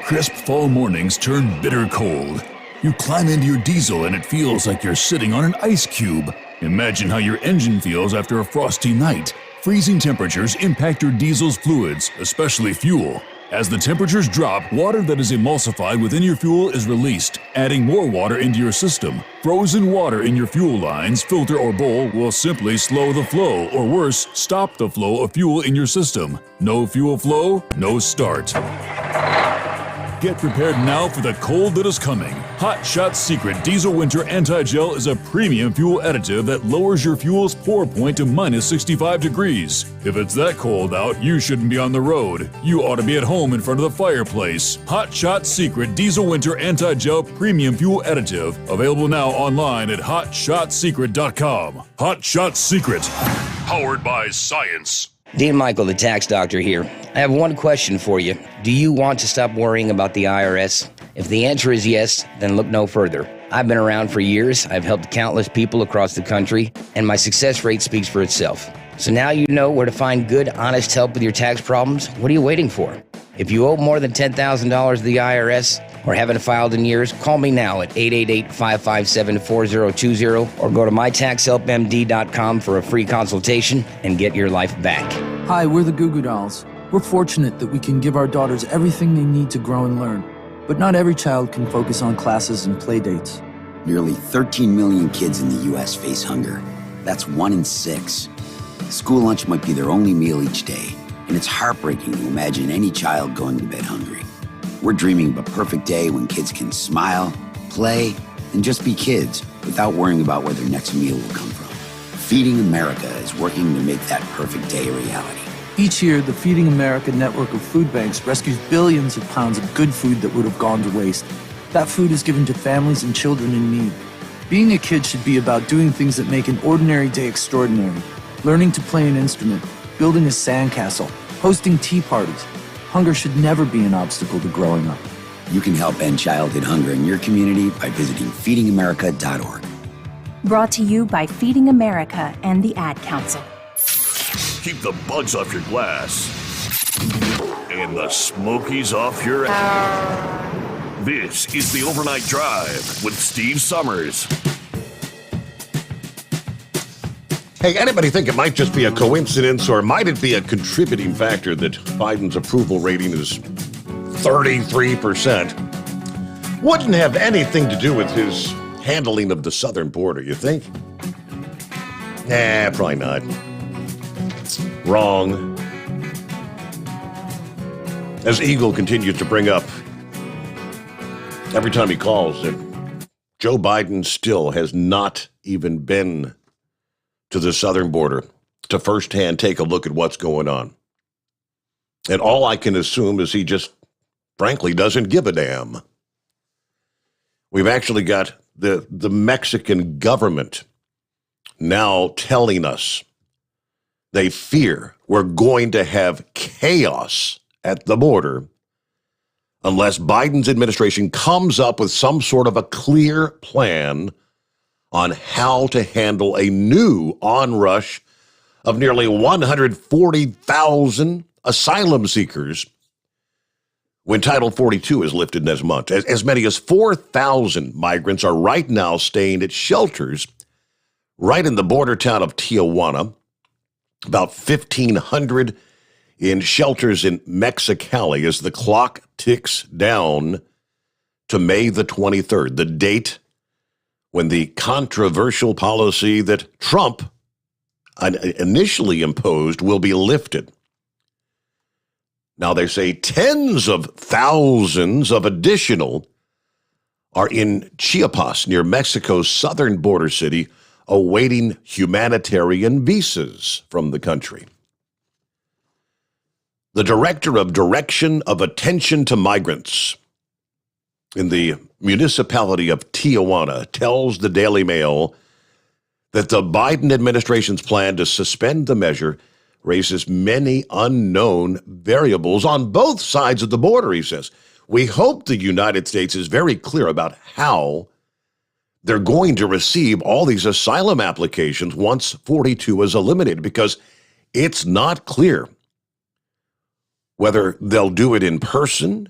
Crisp fall mornings turn bitter cold. You climb into your diesel and it feels like you're sitting on an ice cube. Imagine how your engine feels after a frosty night. Freezing temperatures impact your diesel's fluids, especially fuel. As the temperatures drop, water that is emulsified within your fuel is released, adding more water into your system. Frozen water in your fuel lines, filter, or bowl will simply slow the flow, or worse, stop the flow of fuel in your system. No fuel flow, no start. Get prepared now for the cold that is coming. Hot Shot Secret Diesel Winter Anti-Gel is a premium fuel additive that lowers your fuel's pour point to minus 65 degrees. If it's that cold out, you shouldn't be on the road. You ought to be at home in front of the fireplace. Hot Shot Secret Diesel Winter Anti-Gel Premium Fuel Additive. Available now online at hotshotsecret.com. Hot Shot Secret. Powered by science. Dean Michael, the tax doctor here. I have one question for you. Do you want to stop worrying about the IRS? If the answer is yes, then look no further. I've been around for years, I've helped countless people across the country, and my success rate speaks for itself. So now you know where to find good, honest help with your tax problems. What are you waiting for? If you owe more than $10,000 to the IRS or haven't filed in years, call me now at 888-557-4020 or go to mytaxhelpmd.com for a free consultation and get your life back. Hi, we're the Goo Goo Dolls. We're fortunate that we can give our daughters everything they need to grow and learn. But not every child can focus on classes and play dates. Nearly 13 million kids in the U.S. face hunger. That's 1 in 6. School lunch might be their only meal each day, and it's heartbreaking to imagine any child going to bed hungry. We're dreaming of a perfect day when kids can smile, play, and just be kids without worrying about where their next meal will come from. Feeding America is working to make that perfect day a reality. Each year, the Feeding America network of food banks rescues billions of pounds of good food that would have gone to waste. That food is given to families and children in need. Being a kid should be about doing things that make an ordinary day extraordinary. Learning to play an instrument, building a sandcastle, hosting tea parties. Hunger should never be an obstacle to growing up. You can help end childhood hunger in your community by visiting feedingamerica.org. Brought to you by Feeding America and the Ad Council. Keep the bugs off your glass and the smokies off your ass. This is the Overnight Drive with Steve Summers. Hey, anybody think it might just be a coincidence, or might it be a contributing factor that Biden's approval rating is 33%? Wouldn't have anything to do with his handling of the southern border, you think? Nah, probably not. Wrong. As Eagle continues to bring up every time he calls that Joe Biden still has not even been to the southern border to firsthand take a look at what's going on. And all I can assume is he just, frankly, doesn't give a damn. We've actually got the Mexican government now telling us they fear we're going to have chaos at the border unless Biden's administration comes up with some sort of a clear plan on how to handle a new onrush of nearly 140,000 asylum seekers when Title 42 is lifted next month. As many as 4,000 migrants are right now staying at shelters right in the border town of Tijuana, about 1,500 in shelters in Mexicali as the clock ticks down to May the 23rd, the date when the controversial policy that Trump initially imposed will be lifted. Now, they say tens of thousands of additional are in Chiapas, near Mexico's southern border city, awaiting humanitarian visas from the country. The director of Direction of Attention to Migrants in the municipality of Tijuana tells the Daily Mail that the Biden administration's plan to suspend the measure raises many unknown variables on both sides of the border, he says. We hope the United States is very clear about how they're going to receive all these asylum applications once 42 is eliminated, because it's not clear whether they'll do it in person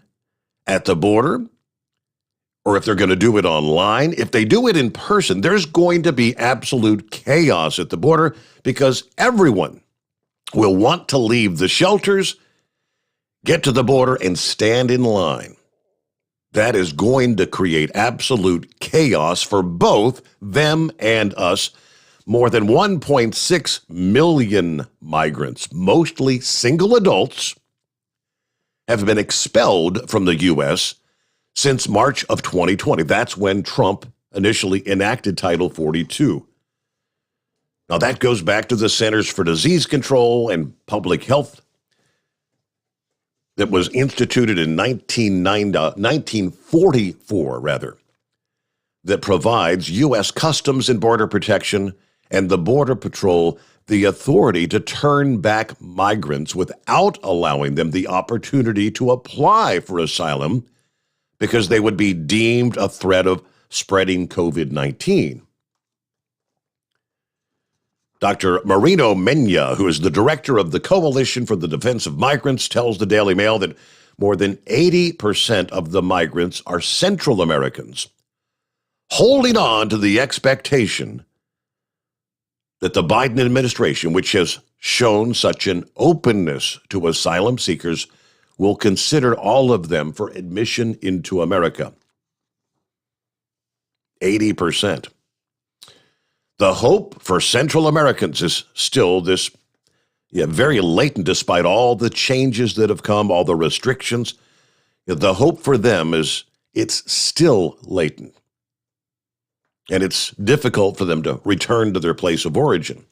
at the border or if they're going to do it online. If they do it in person, there's going to be absolute chaos at the border because everyone will want to leave the shelters, get to the border, and stand in line. That is going to create absolute chaos for both them and us. More than 1.6 million migrants, mostly single adults, have been expelled from the U.S. since March of 2020. That's when Trump initially enacted Title 42. Now, that goes back to the Centers for Disease Control and Public Health that was instituted in 1944, that provides U.S. Customs and Border Protection and the Border Patrol the authority to turn back migrants without allowing them the opportunity to apply for asylum because they would be deemed a threat of spreading COVID-19. Dr. Marino Mena, who is the director of the Coalition for the Defense of Migrants, tells the Daily Mail that more than 80% of the migrants are Central Americans, holding on to the expectation that the Biden administration, which has shown such an openness to asylum seekers, will consider all of them for admission into America. 80%. The hope for Central Americans is still this, very latent despite all the changes that have come, all the restrictions. The hope for them is it's still latent. And it's difficult for them to return to their place of origin.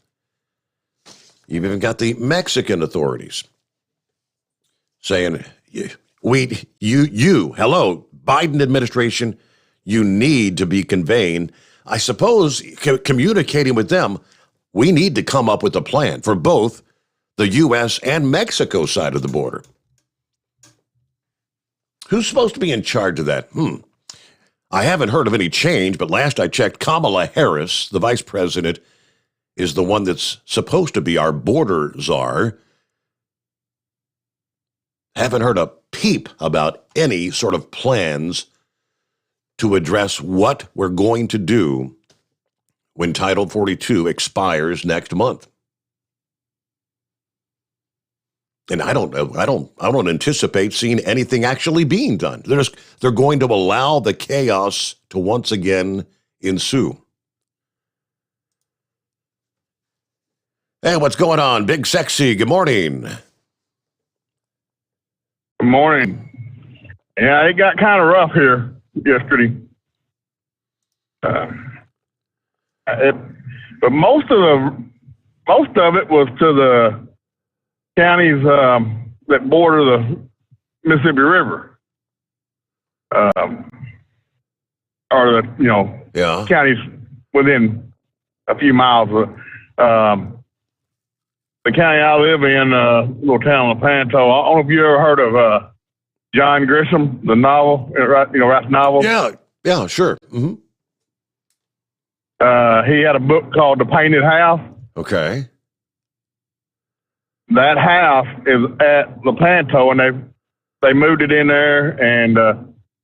You've even got the Mexican authorities saying, hello, Biden administration, you need to be conveying. I suppose communicating with them, we need to come up with a plan for both the U.S. and Mexico side of the border. Who's supposed to be in charge of that? I haven't heard of any change, but last I checked, Kamala Harris, the vice president, is the one that's supposed to be our border czar. Haven't heard a peep about any sort of plans to address what we're going to do when Title 42 expires next month. And I don't anticipate seeing anything actually being done. They're going to allow the chaos to once again ensue. Hey, what's going on? Big Sexy, good morning. Good morning. Yeah, it got kind of rough here. yesterday. But most of it was to the counties that border the Mississippi River, or the counties within a few miles of the county I live in, little town Lepanto. I don't know if you ever heard of John Grisham, the novel, writes novels. Yeah, sure. Mm-hmm. He had a book called The Painted House. Okay. That house is at Lepanto, and they moved it in there, and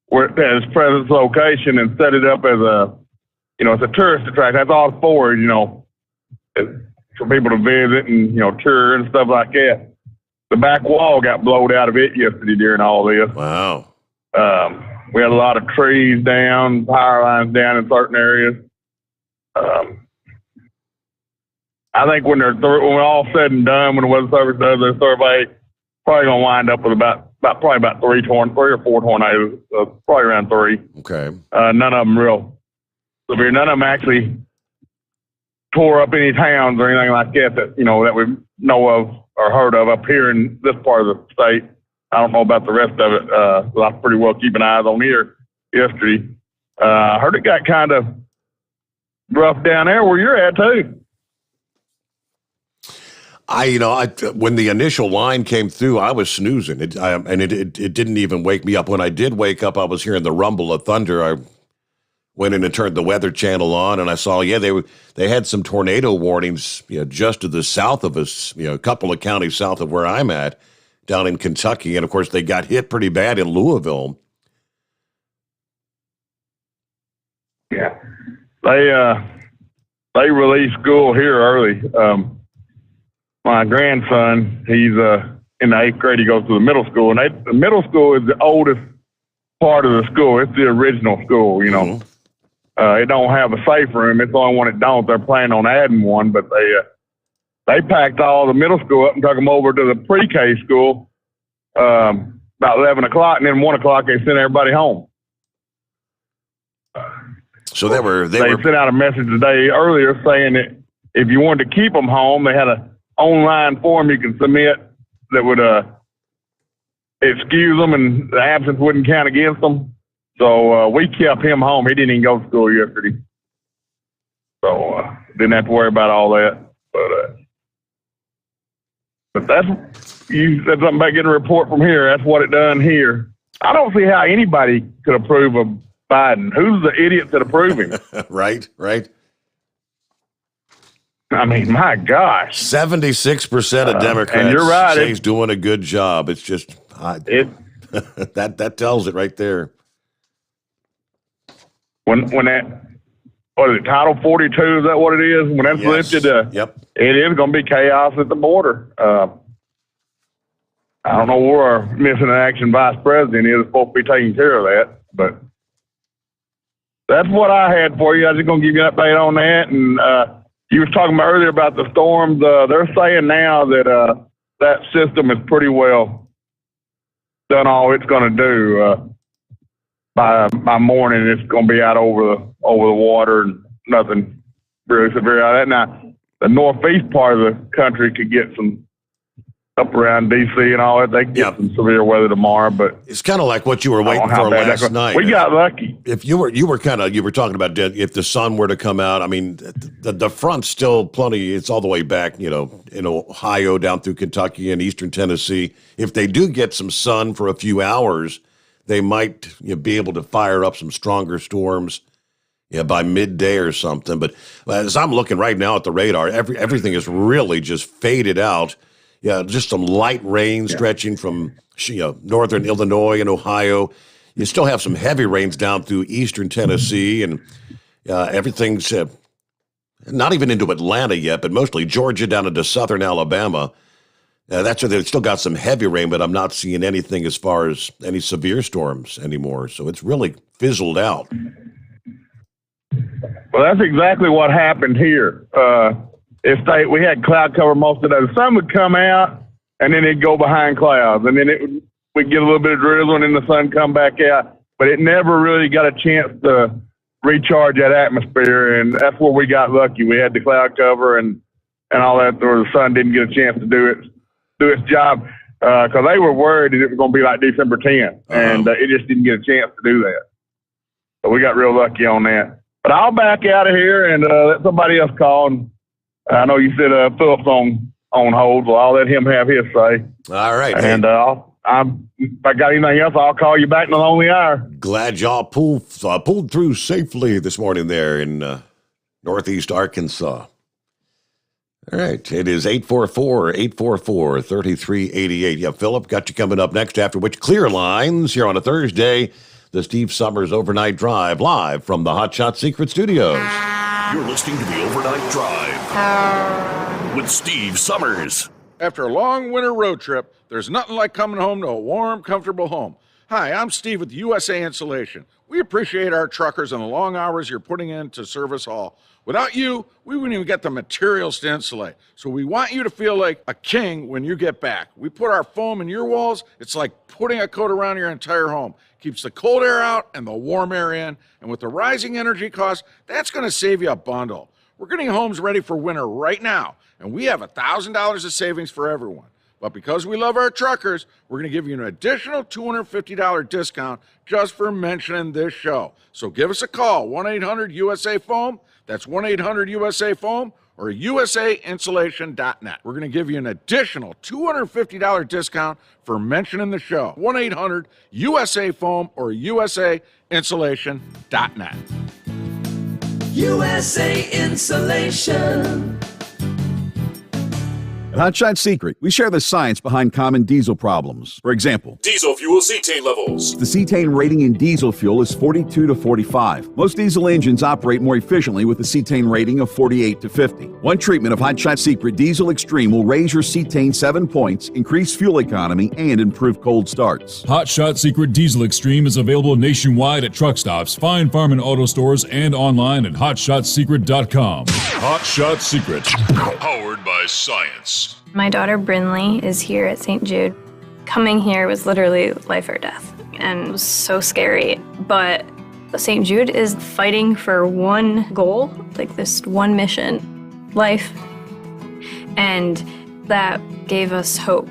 we're at its present location, and set it up as it's a tourist attraction. That's all it's for, for people to visit and tour and stuff like that. The back wall got blowed out of it yesterday during all this. Wow. We had a lot of trees down, power lines down in certain areas. I think when we're all said and done, when the Weather Service does their survey, probably gonna wind up with about 3 or 4 tornadoes, probably around 3. Okay. None of them real severe. None of them actually tore up any towns or anything like that that we know of or heard of up here in this part of the state. I don't know about the rest of it. So I pretty well keeping eyes on here yesterday. I heard it got kind of rough down there where you're at too. When the initial line came through, I was snoozing. It didn't even wake me up. When I did wake up, I was hearing the rumble of thunder. I went in and turned the Weather Channel on, and I saw, they had some tornado warnings, just to the south of us, a couple of counties south of where I'm at, down in Kentucky, and of course they got hit pretty bad in Louisville. Yeah, they released school here early. My grandson, he's in the 8th grade. He goes to the middle school, and the middle school is the oldest part of the school. It's the original school, Mm-hmm. It don't have a safe room. It's the only one that don't. They're planning on adding one, but they packed all the middle school up and took them over to the pre-K school about 11 o'clock, and then 1 o'clock they sent everybody home. So they sent out a message today earlier saying that if you wanted to keep them home, they had a online form you can submit that would excuse them and the absence wouldn't count against them. So we kept him home. He didn't even go to school yesterday. So didn't have to worry about all that. But you said something about getting a report from here. That's what it done here. I don't see how anybody could approve of Biden. Who's the idiot that approve him? Right. I mean, my gosh. 76% of Democrats and you're right, say he's doing a good job. It's just that tells it right there. When that, what is it, Title 42, is that what it is? When that's lifted, it is going to be chaos at the border. I don't know where our missing in action vice president is supposed to be taking care of that, but that's what I had for you. I was just going to give you an update on that. And you was talking about earlier about the storms. They're saying now that that system is pretty well done all it's going to do. By morning, it's going to be out over the water and nothing really severe out of that. Now, the northeast part of the country could get some up around D.C. and all that. They could get some severe weather tomorrow, but it's kind of like what you were waiting for last night. We got lucky. If you were talking about if the sun were to come out. I mean, the front's still plenty. It's all the way back, in Ohio down through Kentucky and eastern Tennessee. If they do get some sun for a few hours, they might be able to fire up some stronger storms by midday or something. But as I'm looking right now at the radar, everything is really just faded out. Yeah, just some light rain stretching from northern Illinois and Ohio. You still have some heavy rains down through eastern Tennessee, and everything's not even into Atlanta yet, but mostly Georgia down into southern Alabama. That's where they've still got some heavy rain, but I'm not seeing anything as far as any severe storms anymore. So it's really fizzled out. Well, that's exactly what happened here. We had cloud cover most of the day. The sun would come out, and then it'd go behind clouds, and then we'd get a little bit of drizzle, and then the sun come back out. but it never really got a chance to recharge that atmosphere, and that's where we got lucky. We had the cloud cover and all that, where the sun didn't get a chance to do its job, because they were worried that it was going to be like December 10th, and it just didn't get a chance to do that. So we got real lucky on that. But I'll back out of here and let somebody else call. And I know you said Philip's on hold, so I'll let him have his say. All right. And if I got anything else, I'll call you back in the lonely hour. Glad y'all pulled through safely this morning there in northeast Arkansas. All right. It is 844-3388. Yeah, Philip, got you coming up next, after which Clear Lines here on a Thursday. The Steve Sommers Overnight Drive, live from the Hot Shot Secret Studios. You're listening to the Overnight Drive with Steve Sommers. After a long winter road trip, there's nothing like coming home to a warm, comfortable home. Hi, I'm Steve with USA Insulation. We appreciate our truckers and the long hours you're putting in to serve us all. Without you, we wouldn't even get the materials to insulate. So we want you to feel like a king when you get back. We put our foam in your walls. It's like putting a coat around your entire home. Keeps the cold air out and the warm air in. And with the rising energy costs, that's going to save you a bundle. We're getting homes ready for winter right now, and we have $1,000 of savings for everyone. But because we love our truckers, we're going to give you an additional $250 discount just for mentioning this show. So give us a call, 1-800-USA-FOAM. That's 1-800-USA-FOAM or usainsulation.net. We're going to give you an additional $250 discount for mentioning the show. 1-800-USA-FOAM or usainsulation.net. USA Insulation. At Hot Shot Secret, we share the science behind common diesel problems. For example, Diesel fuel cetane levels. the cetane rating in diesel fuel is 42 to 45. Most diesel engines operate more efficiently with a cetane rating of 48 to 50. One treatment of Hot Shot Secret Diesel Extreme will raise your cetane 7 points, increase fuel economy, and improve cold starts. Hot Shot Secret Diesel Extreme is available nationwide at truck stops, fine farm and auto stores, and online at hotshotsecret.com. Hot Shot Secret. Powered by science. My daughter Brinley is here at St. Jude. Coming here was literally life or death, and it was so scary. But St. Jude is fighting for one goal, like this one mission, life. And that gave us hope.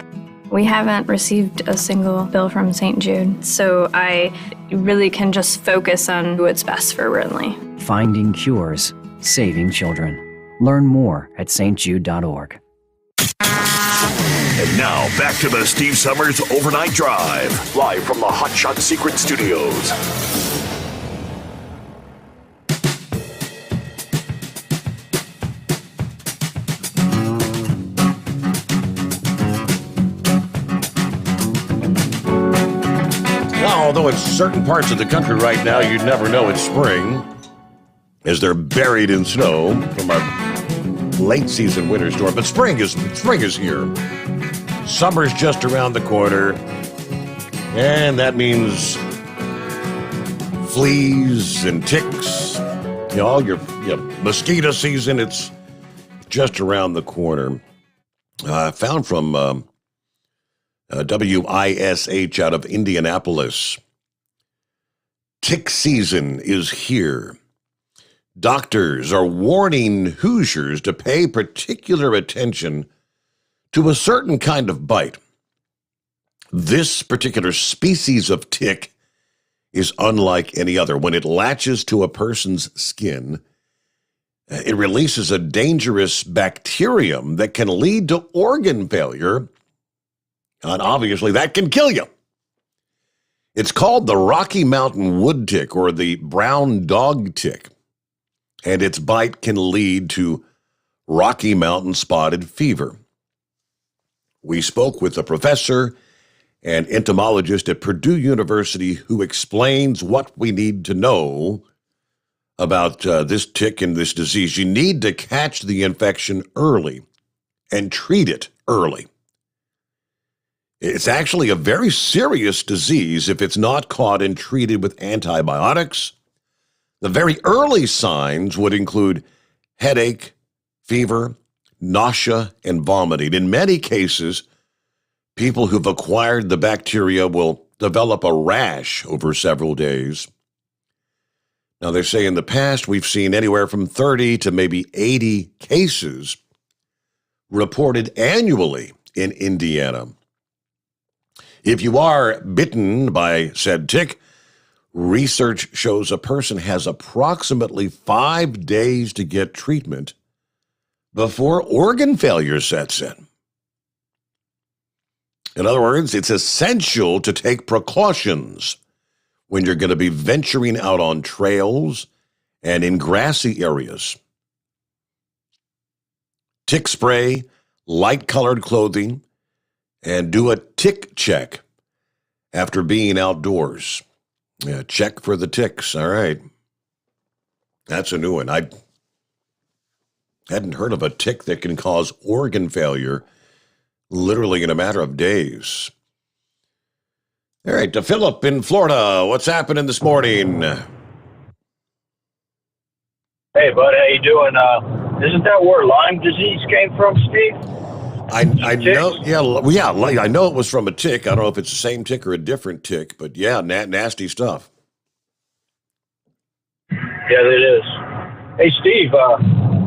We haven't received a single bill from St. Jude, so I really can just focus on what's best for Brinley. Finding cures, saving children. Learn more at stjude.org. And now, back to the Steve Sommers Overnight Drive, live from the Hot Shot Secret Studios. Now, although in certain parts of the country right now, you'd never know it's spring, as they're buried in snow from a late season winter storm. But spring is here. Summer's just around the corner, and that means fleas and ticks. You know, all your mosquito season. It's just around the corner. Found from WISH out of Indianapolis. Tick season is here. Doctors are warning Hoosiers to pay particular attention to a certain kind of bite. This particular species of tick is unlike any other. When it latches to a person's skin, it releases a dangerous bacterium that can lead to organ failure, and obviously that can kill you. It's called the Rocky Mountain wood tick, or the brown dog tick, and its bite can lead to Rocky Mountain spotted fever. We spoke with a professor and entomologist at Purdue University who explains what we need to know about this tick and this disease. You need to catch the infection early and treat it early. It's actually a very serious disease if it's not caught and treated with antibiotics. The very early signs would include headache, fever, nausea, and vomiting. In many cases, people who've acquired the bacteria will develop a rash over several days. Now, they say in the past we've seen anywhere from 30 to maybe 80 cases reported annually in Indiana. If you are bitten by said tick, research shows a person has approximately 5 days to get treatment before organ failure sets in. In other words, it's essential to take precautions when you're going to be venturing out on trails and in grassy areas. Tick spray, light-colored clothing, and do a tick check after being outdoors. Yeah, check for the ticks. All right. That's a new one. I hadn't heard of a tick that can cause organ failure literally in a matter of days. All right, to Philip in Florida. What's happening this morning? Hey, bud, how you doing? Isn't that where Lyme disease came from, Steve? I know, yeah, I know it was from a tick. I don't know if it's the same tick or a different tick, but yeah, nasty stuff. Yeah, it is. Hey, Steve,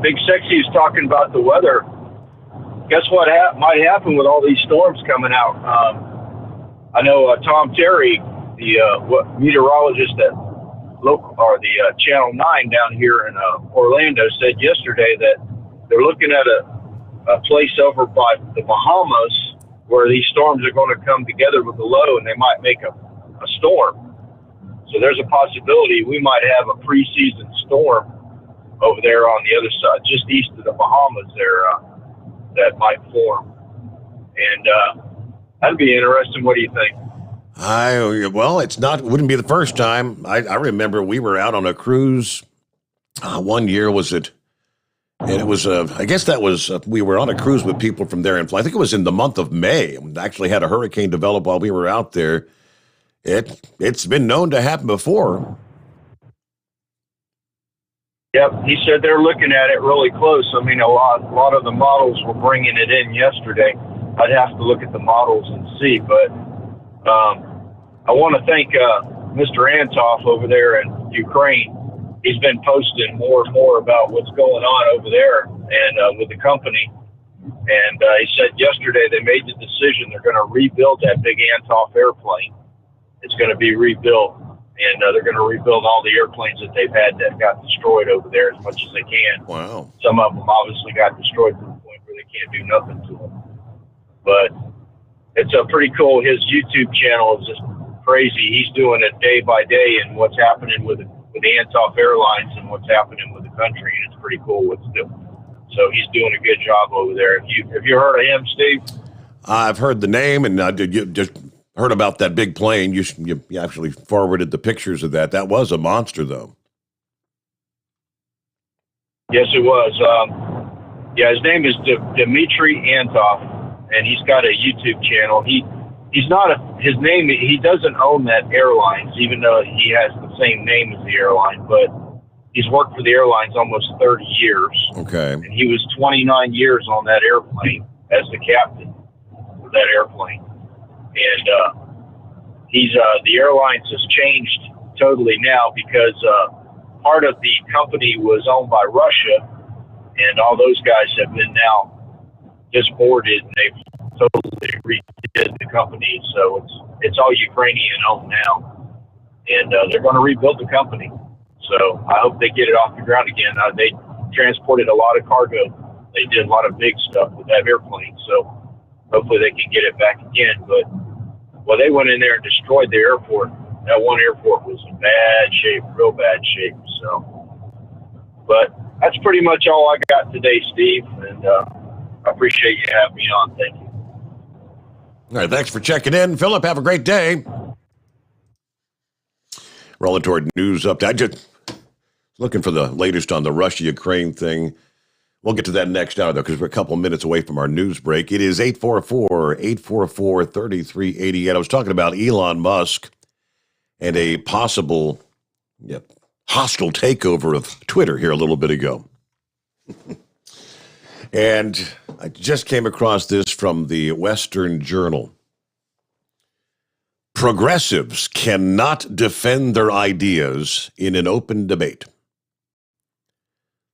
Big Sexy is talking about the weather. Guess what might happen with all these storms coming out? I know Tom Terry, the meteorologist at Channel 9 down here in Orlando, said yesterday that they're looking at a place over by the Bahamas where these storms are going to come together with the low and they might make a storm. So there's a possibility we might have a preseason storm over there on the other side, just east of the Bahamas there, that might form. And that'd be interesting. What do you think? Well, wouldn't be the first time. I remember we were out on a cruise. One year was it? And it was, I guess that was, we were on a cruise with people from there. And I think it was in the month of May. We actually had a hurricane develop while we were out there. It's been known to happen before. Yep, he said they're looking at it really close. I mean, a lot of the models were bringing it in yesterday. I'd have to look at the models and see, but I want to thank Mr. Antoff over there in Ukraine. He's been posting more and more about what's going on over there and with the company. And he said yesterday they made the decision they're going to rebuild that big Antoff airplane. It's going to be rebuilt, and they're going to rebuild all the airplanes that they've had that got destroyed over there as much as they can. Wow. Some of them obviously got destroyed to the point where they can't do nothing to them. But it's a pretty cool. His YouTube channel is just crazy. He's doing it day by day and what's happening with the Antoff Airlines and what's happening with the country, and it's pretty cool what's doing. So he's doing a good job over there. Have you heard of him, Steve? I've heard the name, and I just heard about that big plane. You actually forwarded the pictures of that. That was a monster, though. Yes, it was. His name is Dmitry Antoff, and he's got a YouTube channel. He doesn't own that airlines, even though he has the same name as the airline, but he's worked for the airlines almost 30 years. Okay. And he was 29 years on that airplane as the captain of that airplane. And the airlines has changed totally now because part of the company was owned by Russia, and all those guys have been now disboarded, and they've totally redid the company. So it's all Ukrainian owned now, and they're going to rebuild the company. So I hope they get it off the ground again. They transported a lot of cargo. They did a lot of big stuff with that airplane. So hopefully they can get it back again. But they went in there and destroyed the airport. That one airport was in bad shape, real bad shape. So, but that's pretty much all I got today, Steve. And I appreciate you having me on. Thank you. All right, thanks for checking in, Philip. Have a great day. Rolling toward news update. Just looking for the latest on the Russia-Ukraine thing. We'll get to that next hour, though, because we're a couple minutes away from our news break. It is 844-844-3388. I was talking about Elon Musk and a possible hostile takeover of Twitter here a little bit ago. And I just came across this from the Western Journal. Progressives cannot defend their ideas in an open debate.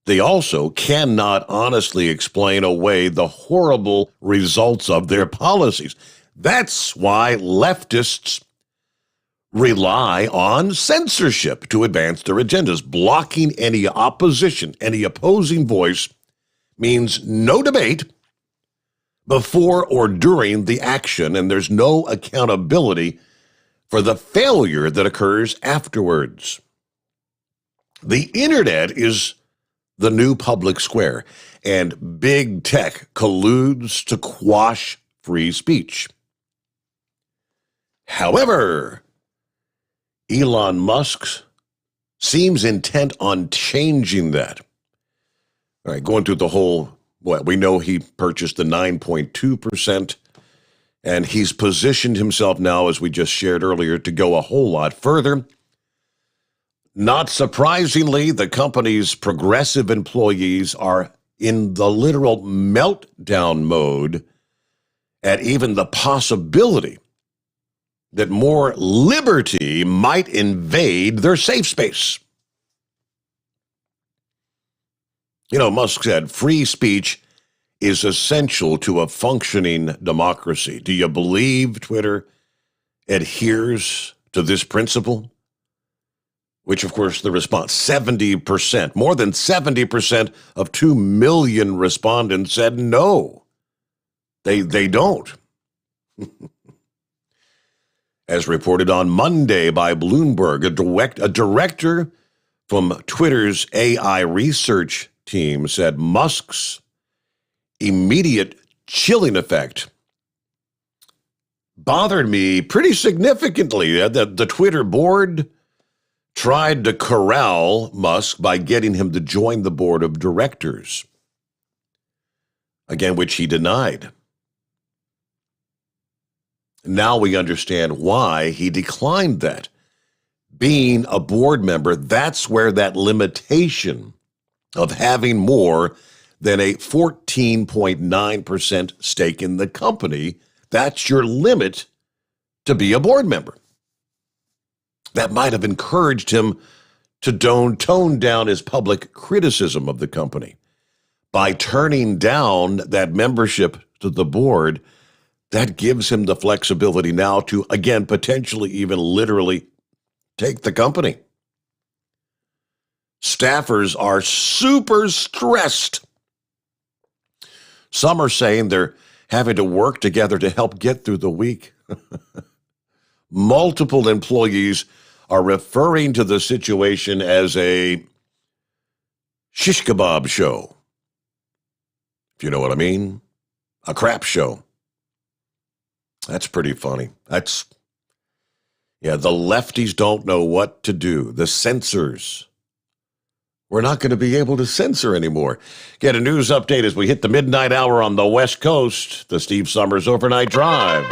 They also cannot honestly explain away the horrible results of their policies. That's why leftists rely on censorship to advance their agendas. Blocking any opposition, any opposing voice, means no debate before or during the action, and there's no accountability for the failure that occurs afterwards. The internet is the new public square, and big tech colludes to quash free speech. However, Elon Musk seems intent on changing that. All right, going through the whole, we know he purchased the 9.2%, and he's positioned himself now, as we just shared earlier, to go a whole lot further. Not surprisingly, the company's progressive employees are in the literal meltdown mode at even the possibility that more liberty might invade their safe space. You know, Musk said free speech is essential to a functioning democracy. Do you believe Twitter adheres to this principle? Which, of course, the response, 70%, more than 70% of 2 million respondents said no. They don't. As reported on Monday by Bloomberg, a director from Twitter's AI research team said Musk's immediate chilling effect bothered me pretty significantly. The Twitter board tried to corral Musk by getting him to join the board of directors, again, which he denied. Now we understand why he declined that. Being a board member, that's where that limitation of having more than a 14.9% stake in the company, that's your limit to be a board member. That might have encouraged him to tone down his public criticism of the company. By turning down that membership to the board, that gives him the flexibility now to, again, potentially even literally take the company. Staffers are super stressed. Some are saying they're having to work together to help get through the week. Multiple employees are referring to the situation as a shish kebab show. If you know what I mean. A crap show. That's pretty funny. The lefties don't know what to do. The censors. We're not going to be able to censor anymore. Get a news update as we hit the midnight hour on the West Coast. The Steve Sommers Overnight Drive.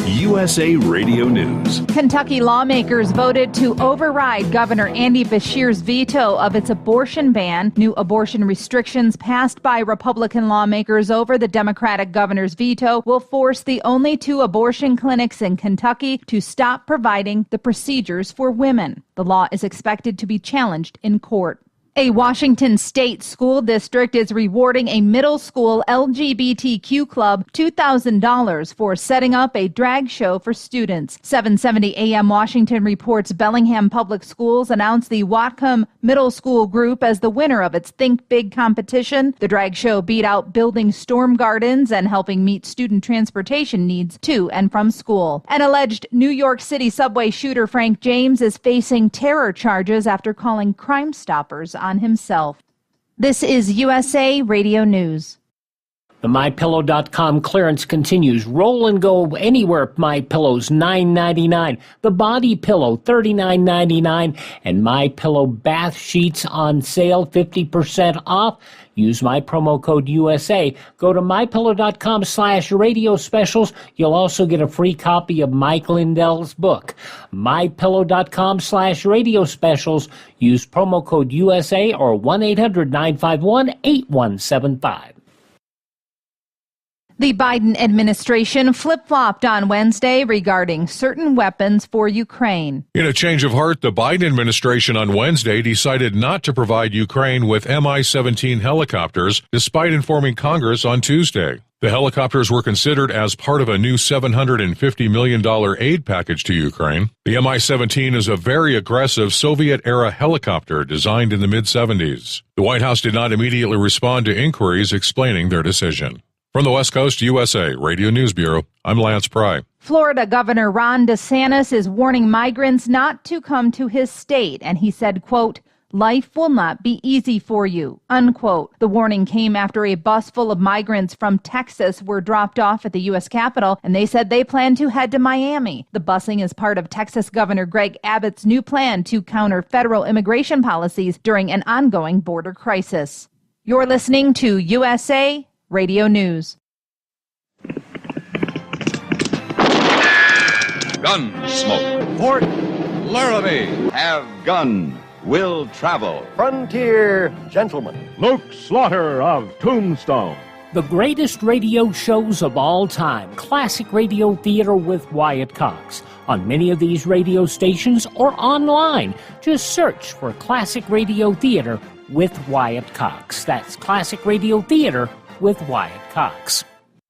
USA Radio News. Kentucky lawmakers voted to override Governor Andy Beshear's veto of its abortion ban. New abortion restrictions passed by Republican lawmakers over the Democratic governor's veto will force the only 2 abortion clinics in Kentucky to stop providing the procedures for women. The law is expected to be challenged in court. A Washington state school district is rewarding a middle school LGBTQ club $2,000 for setting up a drag show for students. 770 AM Washington reports Bellingham Public Schools announced the Whatcom Middle School group as the winner of its Think Big competition. The drag show beat out building storm gardens and helping meet student transportation needs to and from school. An alleged New York City subway shooter Frank James is facing terror charges after calling Crime Stoppers on himself. This is USA Radio News. The MyPillow.com clearance continues. Roll and go anywhere. MyPillow's $9.99. The Body Pillow $39.99. And MyPillow bath sheets on sale 50% off. Use my promo code USA. Go to MyPillow.com/radio specials. You'll also get a free copy of Mike Lindell's book. MyPillow.com/radio specials. Use promo code USA or 1-800-951-8175. The Biden administration flip-flopped on Wednesday regarding certain weapons for Ukraine. In a change of heart, the Biden administration on Wednesday decided not to provide Ukraine with Mi-17 helicopters, despite informing Congress on Tuesday. The helicopters were considered as part of a new $750 million aid package to Ukraine. The Mi-17 is a very aggressive Soviet-era helicopter designed in the mid-70s. The White House did not immediately respond to inquiries explaining their decision. From the West Coast, USA Radio News Bureau, I'm Lance Pry. Florida Governor Ron DeSantis is warning migrants not to come to his state, and he said, quote, "Life will not be easy for you," unquote. The warning came after a bus full of migrants from Texas were dropped off at the U.S. Capitol, and they said they plan to head to Miami. The busing is part of Texas Governor Greg Abbott's new plan to counter federal immigration policies during an ongoing border crisis. You're listening to USA Radio News. Gunsmoke. Fort Laramie. Have gun. Will travel. Frontier Gentleman. Luke Slaughter of Tombstone. The greatest radio shows of all time. Classic radio theater with Wyatt Cox. On many of these radio stations or online. Just search for Classic Radio Theater with Wyatt Cox. That's Classic Radio Theater with Wyatt Cox.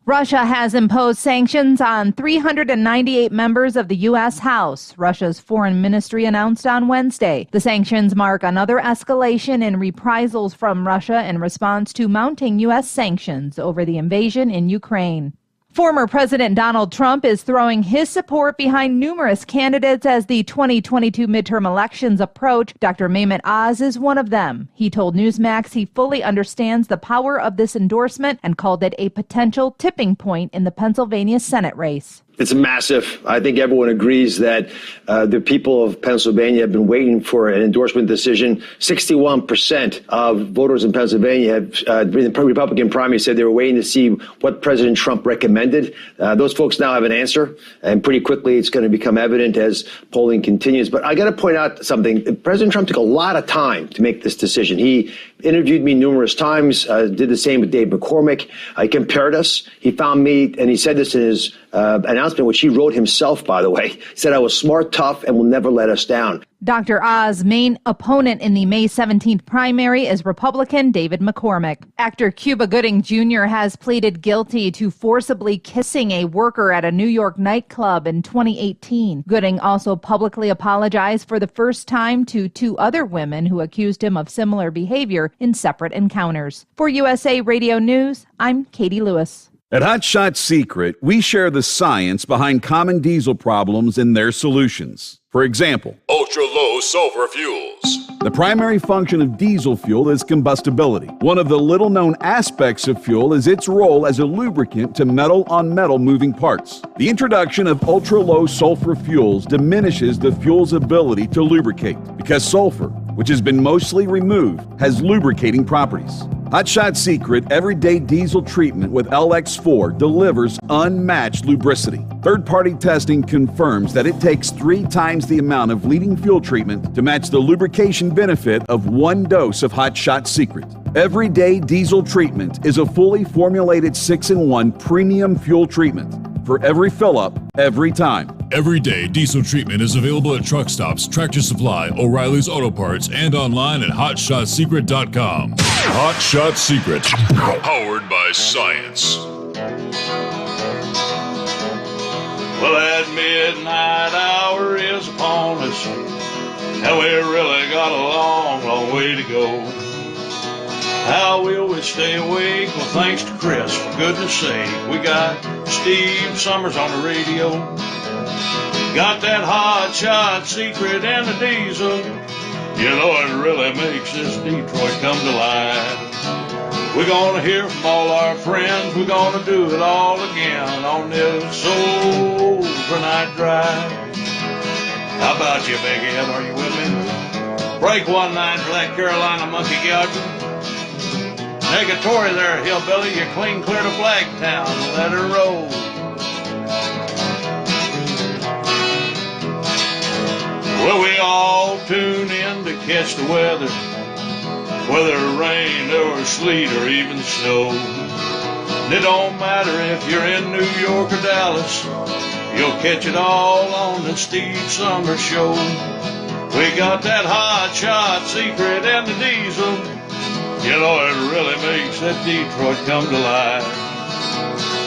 Russia has imposed sanctions on 398 members of the U.S. House, Russia's foreign ministry announced on Wednesday. The sanctions mark another escalation in reprisals from Russia in response to mounting U.S. sanctions over the invasion in Ukraine. Former President Donald Trump is throwing his support behind numerous candidates as the 2022 midterm elections approach. Dr. Mehmet Oz is one of them. He told Newsmax he fully understands the power of this endorsement and called it a potential tipping point in the Pennsylvania Senate race. It's massive. I think everyone agrees that the people of Pennsylvania have been waiting for an endorsement decision. 61% of voters in Pennsylvania have, in the Republican primary, said they were waiting to see what President Trump recommended. Those folks now have an answer, and pretty quickly it's going to become evident as polling continues. But I got to point out something. President Trump took a lot of time to make this decision. He interviewed me numerous times, did the same with Dave McCormick. He compared us. He found me, and he said this in his announcement, which he wrote himself, by the way. He said, "I was smart, tough, and will never let us down." Dr. Oz's main opponent in the May 17th primary is Republican David McCormick. Actor Cuba Gooding Jr. has pleaded guilty to forcibly kissing a worker at a New York nightclub in 2018. Gooding also publicly apologized for the first time to two other women who accused him of similar behavior in separate encounters. For USA Radio News, I'm Katie Lewis. At Hot Shot Secret, we share the science behind common diesel problems and their solutions. For example, ultra-low sulfur fuels. The primary function of diesel fuel is combustibility. One of the little-known aspects of fuel is its role as a lubricant to metal-on-metal moving parts. The introduction of ultra-low sulfur fuels diminishes the fuel's ability to lubricate because sulfur, which has been mostly removed, has lubricating properties. Hot Shot Secret Everyday Diesel Treatment with LX4 delivers unmatched lubricity. Third-party testing confirms that it takes 3 times the amount of leading fuel treatment to match the lubrication benefit of 1 dose of Hot Shot Secret. Everyday Diesel Treatment is a fully formulated 6-in-1 premium fuel treatment for every fill-up, every time. Everyday Diesel Treatment is available at truck stops, Tractor Supply, O'Reilly's Auto Parts, and online at HotShotSecret.com. Hot Shot Secret, powered by science. Well, that midnight hour is upon us, and we really got a long, long way to go. How will we stay awake? Well, thanks to Chris, for goodness sake. We got Steve Sommers on the radio. Got that hot shot secret and the diesel. You know it really makes this Detroit come to life. We're gonna hear from all our friends. We're gonna do it all again on this overnight drive. How about you, Big Ed? Are you with me? Break 1-9 for that Carolina monkey gouger. Negatory there, hillbilly. You clean clear to Flagtown. Let her roll. Well, we all tune in to catch the weather, whether rain or sleet or even snow. And it don't matter if you're in New York or Dallas, you'll catch it all on the Steve Sommers Show. We got that hot shot secret and the diesel. You know, it really makes that Detroit come to life.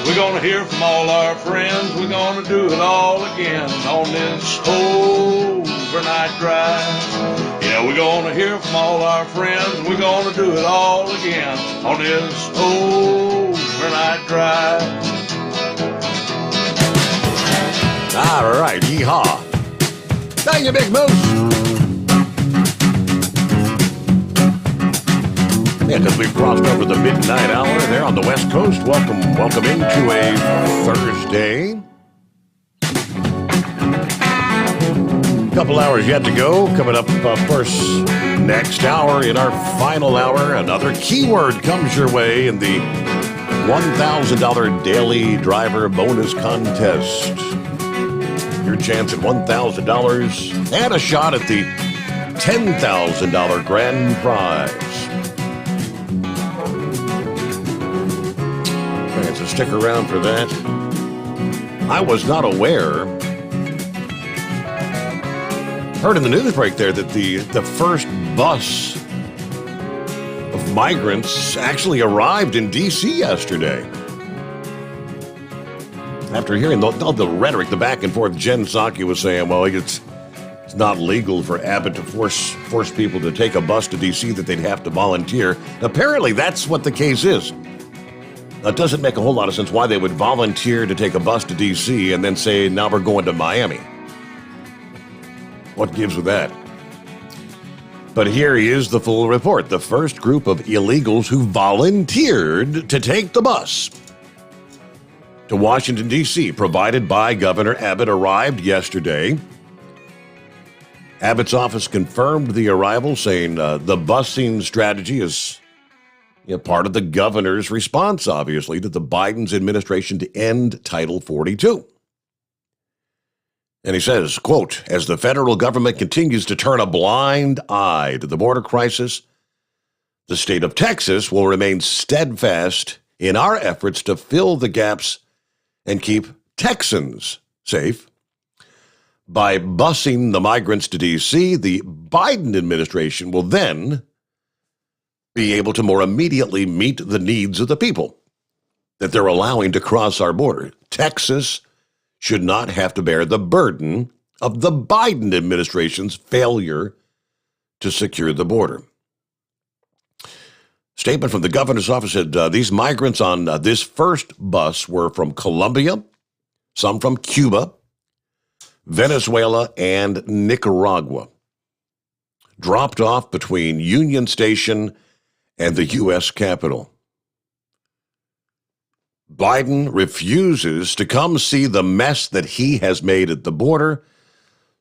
We're gonna hear from all our friends. We're gonna do it all again on this overnight drive. Yeah, we're gonna hear from all our friends. We're gonna do it all again on this overnight drive. All right, yeehaw. Thank you, Big Moose. Yeah, because we've crossed over the midnight hour there on the West Coast. Welcome into a Thursday. Couple hours yet to go. Coming up, of course, next hour in our final hour, another keyword comes your way in the $1,000 daily driver bonus contest. Your chance at $1,000 and a shot at the $10,000 grand prize. So stick around for that. I was not aware. Heard in the news break there that the first bus of migrants actually arrived in D.C. yesterday. After hearing all the rhetoric, the back and forth, Jen Psaki was saying, well, it's not legal for Abbott to force people to take a bus to D.C., that they'd have to volunteer. Apparently, that's what the case is. It doesn't make a whole lot of sense why they would volunteer to take a bus to D.C. and then say, now we're going to Miami. What gives with that? But here is the full report. The first group of illegals who volunteered to take the bus to Washington, D.C., provided by Governor Abbott, arrived yesterday. Abbott's office confirmed the arrival, saying the busing strategy is part of the governor's response, obviously, to the Biden's administration to end Title 42. And he says, quote, as the federal government continues to turn a blind eye to the border crisis, the state of Texas will remain steadfast in our efforts to fill the gaps and keep Texans safe. By busing the migrants to D.C., the Biden administration will then be able to more immediately meet the needs of the people that they're allowing to cross our border. Texas should not have to bear the burden of the Biden administration's failure to secure the border. Statement from the governor's office said these migrants on this first bus were from Colombia, some from Cuba, Venezuela, and Nicaragua, dropped off between Union Station and the U.S. Capitol. Biden refuses to come see the mess that he has made at the border,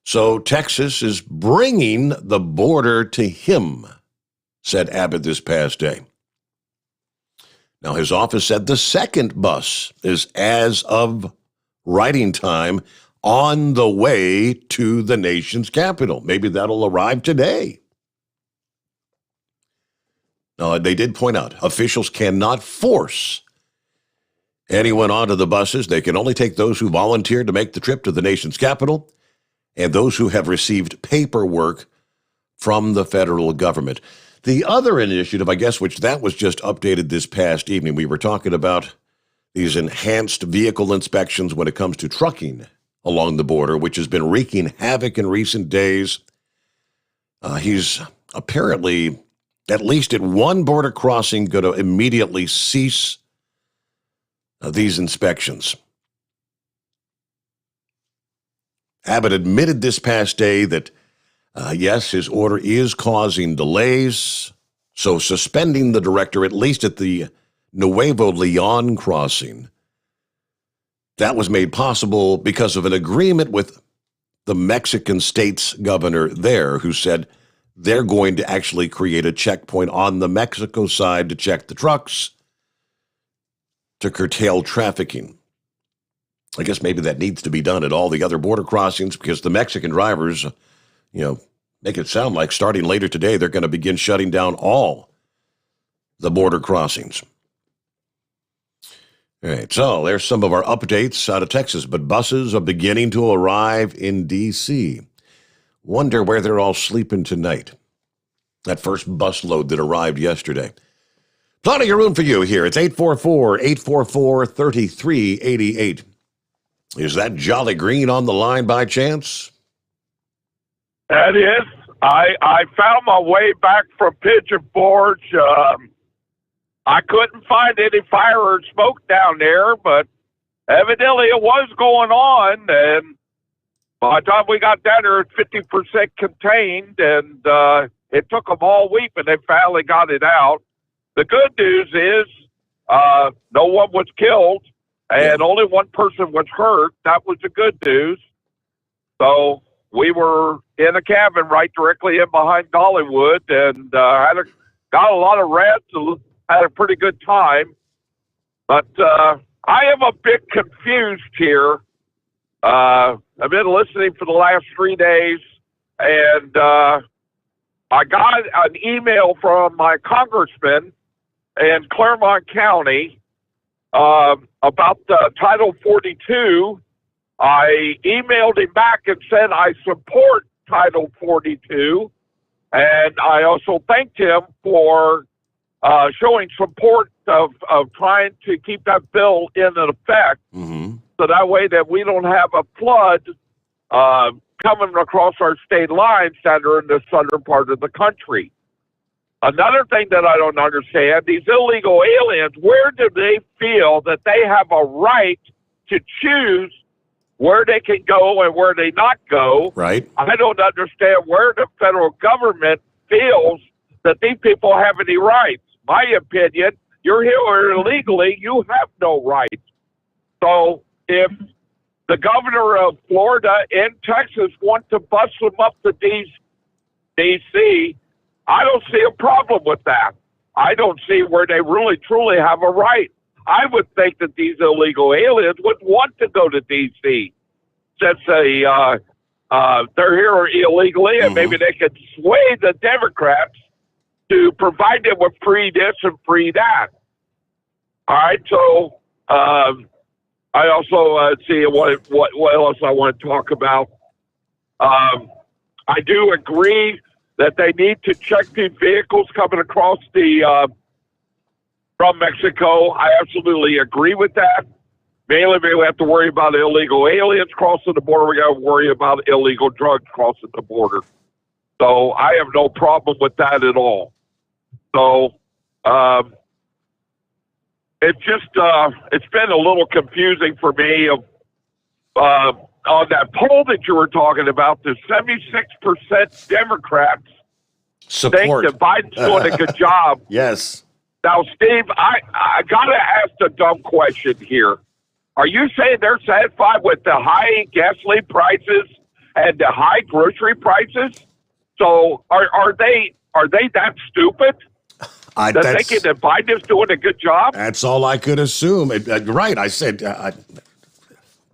so Texas is bringing the border to him, said Abbott this past day. Now, his office said the second bus is, as of writing time, on the way to the nation's capital. Maybe that'll arrive today. Now, they did point out officials cannot force anyone onto the buses. They can only take those who volunteered to make the trip to the nation's capital and those who have received paperwork from the federal government. The other initiative, I guess, which that was just updated this past evening, we were talking about these enhanced vehicle inspections when it comes to trucking along the border, which has been wreaking havoc in recent days. He's apparently, at least at one border crossing, going to immediately cease these inspections. Abbott admitted this past day that, yes, his order is causing delays, so suspending the director, at least at the Nuevo Leon crossing, that was made possible because of an agreement with the Mexican state's governor there, who said they're going to actually create a checkpoint on the Mexico side to check the trucks to curtail trafficking. I guess maybe that needs to be done at all the other border crossings, because the Mexican drivers, make it sound like starting later today, they're going to begin shutting down all the border crossings. All right, so there's some of our updates out of Texas, but buses are beginning to arrive in D.C. Wonder where they're all sleeping tonight. That first bus load that arrived yesterday. Plenty of room for you here. It's 844-844-3388. Is that Jolly Green on the line by chance? That is. I found my way back from Pigeon Forge. I couldn't find any fire or smoke down there, but evidently it was going on. And by the time we got down there, it's 50% contained, and it took them all week, and they finally got it out. The good news is no one was killed, and only one person was hurt. That was the good news. So we were in a cabin right directly in behind Dollywood, and got a lot of rest, had a pretty good time. But I am a bit confused here. I've been listening for the last 3 days, and I got an email from my congressman in Claremont County about Title 42. I emailed him back and said I support Title 42, and I also thanked him for showing support of trying to keep that bill in effect, so that way that we don't have a flood coming across our state lines that are in the southern part of the country. Another thing that I don't understand, these illegal aliens, where do they feel that they have a right to choose where they can go and where they not go? Right. I don't understand where the federal government feels that these people have any rights. My opinion, you're here illegally, you have no rights. So if the governor of Florida and Texas want to bust them up to D.C., I don't see a problem with that. I don't see where they really truly have a right. I would think that these illegal aliens would want to go to D.C. since they're here illegally, and maybe they could sway the Democrats to provide them with free this and free that. All right, so I also see what else I want to talk about. I do agree that they need to check these vehicles coming across from Mexico. I absolutely agree with that. Mainly, we have to worry about illegal aliens crossing the border. We got to worry about illegal drugs crossing the border. So I have no problem with that at all. So it's just it's been a little confusing for me. On that poll that you were talking about, the 76% Democrats support think that Biden's doing a good job. Yes. Now, Steve, I got to ask a dumb question here. Are you saying they're satisfied with the high gasoline prices and the high grocery prices? So are they that stupid? That thinking that Biden is doing a good job? That's all I could assume. Right. I said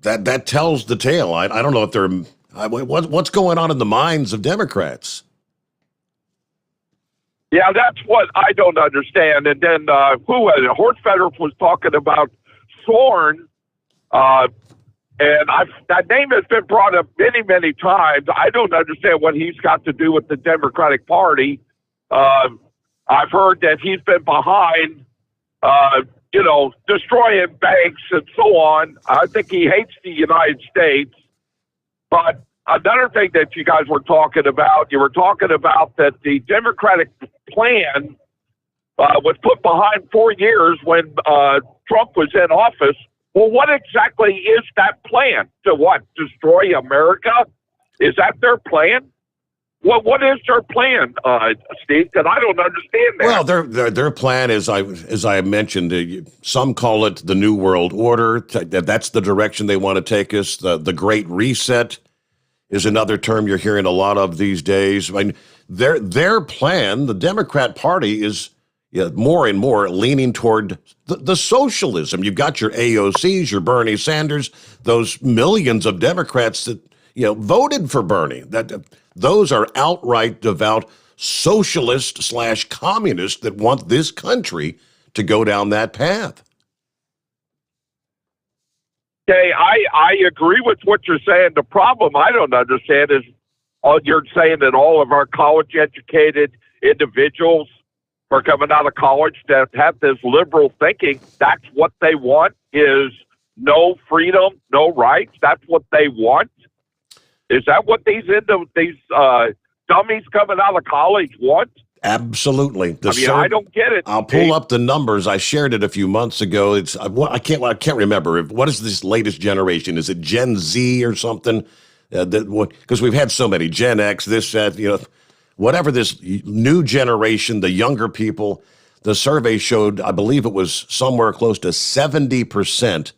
that tells the tale. I don't know if they're what's going on in the minds of Democrats. Yeah, that's what I don't understand. And then who was it? Hortfeder was talking about Sorn, and that name has been brought up many, many times. I don't understand what he's got to do with the Democratic Party. I've heard that he's been behind, destroying banks and so on. I think he hates the United States. But another thing that you guys were talking about, that the Democratic plan was put behind 4 years when Trump was in office. Well, what exactly is that plan? To what? Destroy America? Is that their plan? Well, what is their plan, Steve? Because I don't understand that. Well, their plan is, as I mentioned, some call it the New World Order. That's the direction they want to take us. The Great Reset is another term you're hearing a lot of these days. I mean, their plan, the Democrat Party, is more and more leaning toward the socialism. You've got your AOCs, your Bernie Sanders, those millions of Democrats that voted for Bernie. Those are outright devout socialist/communists that want this country to go down that path. Okay, I agree with what you're saying. The problem I don't understand is you're saying that all of our college-educated individuals are coming out of college that have this liberal thinking. That's what they want is no freedom, no rights. That's what they want. Is that what these dummies coming out of college want? Absolutely. I don't get it. I'll pull up the numbers. I shared it a few months ago. I can't remember. What is this latest generation? Is it Gen Z or something? Because we've had so many Gen X, this, that, whatever this new generation, the younger people. The survey showed, I believe it was somewhere close to 70%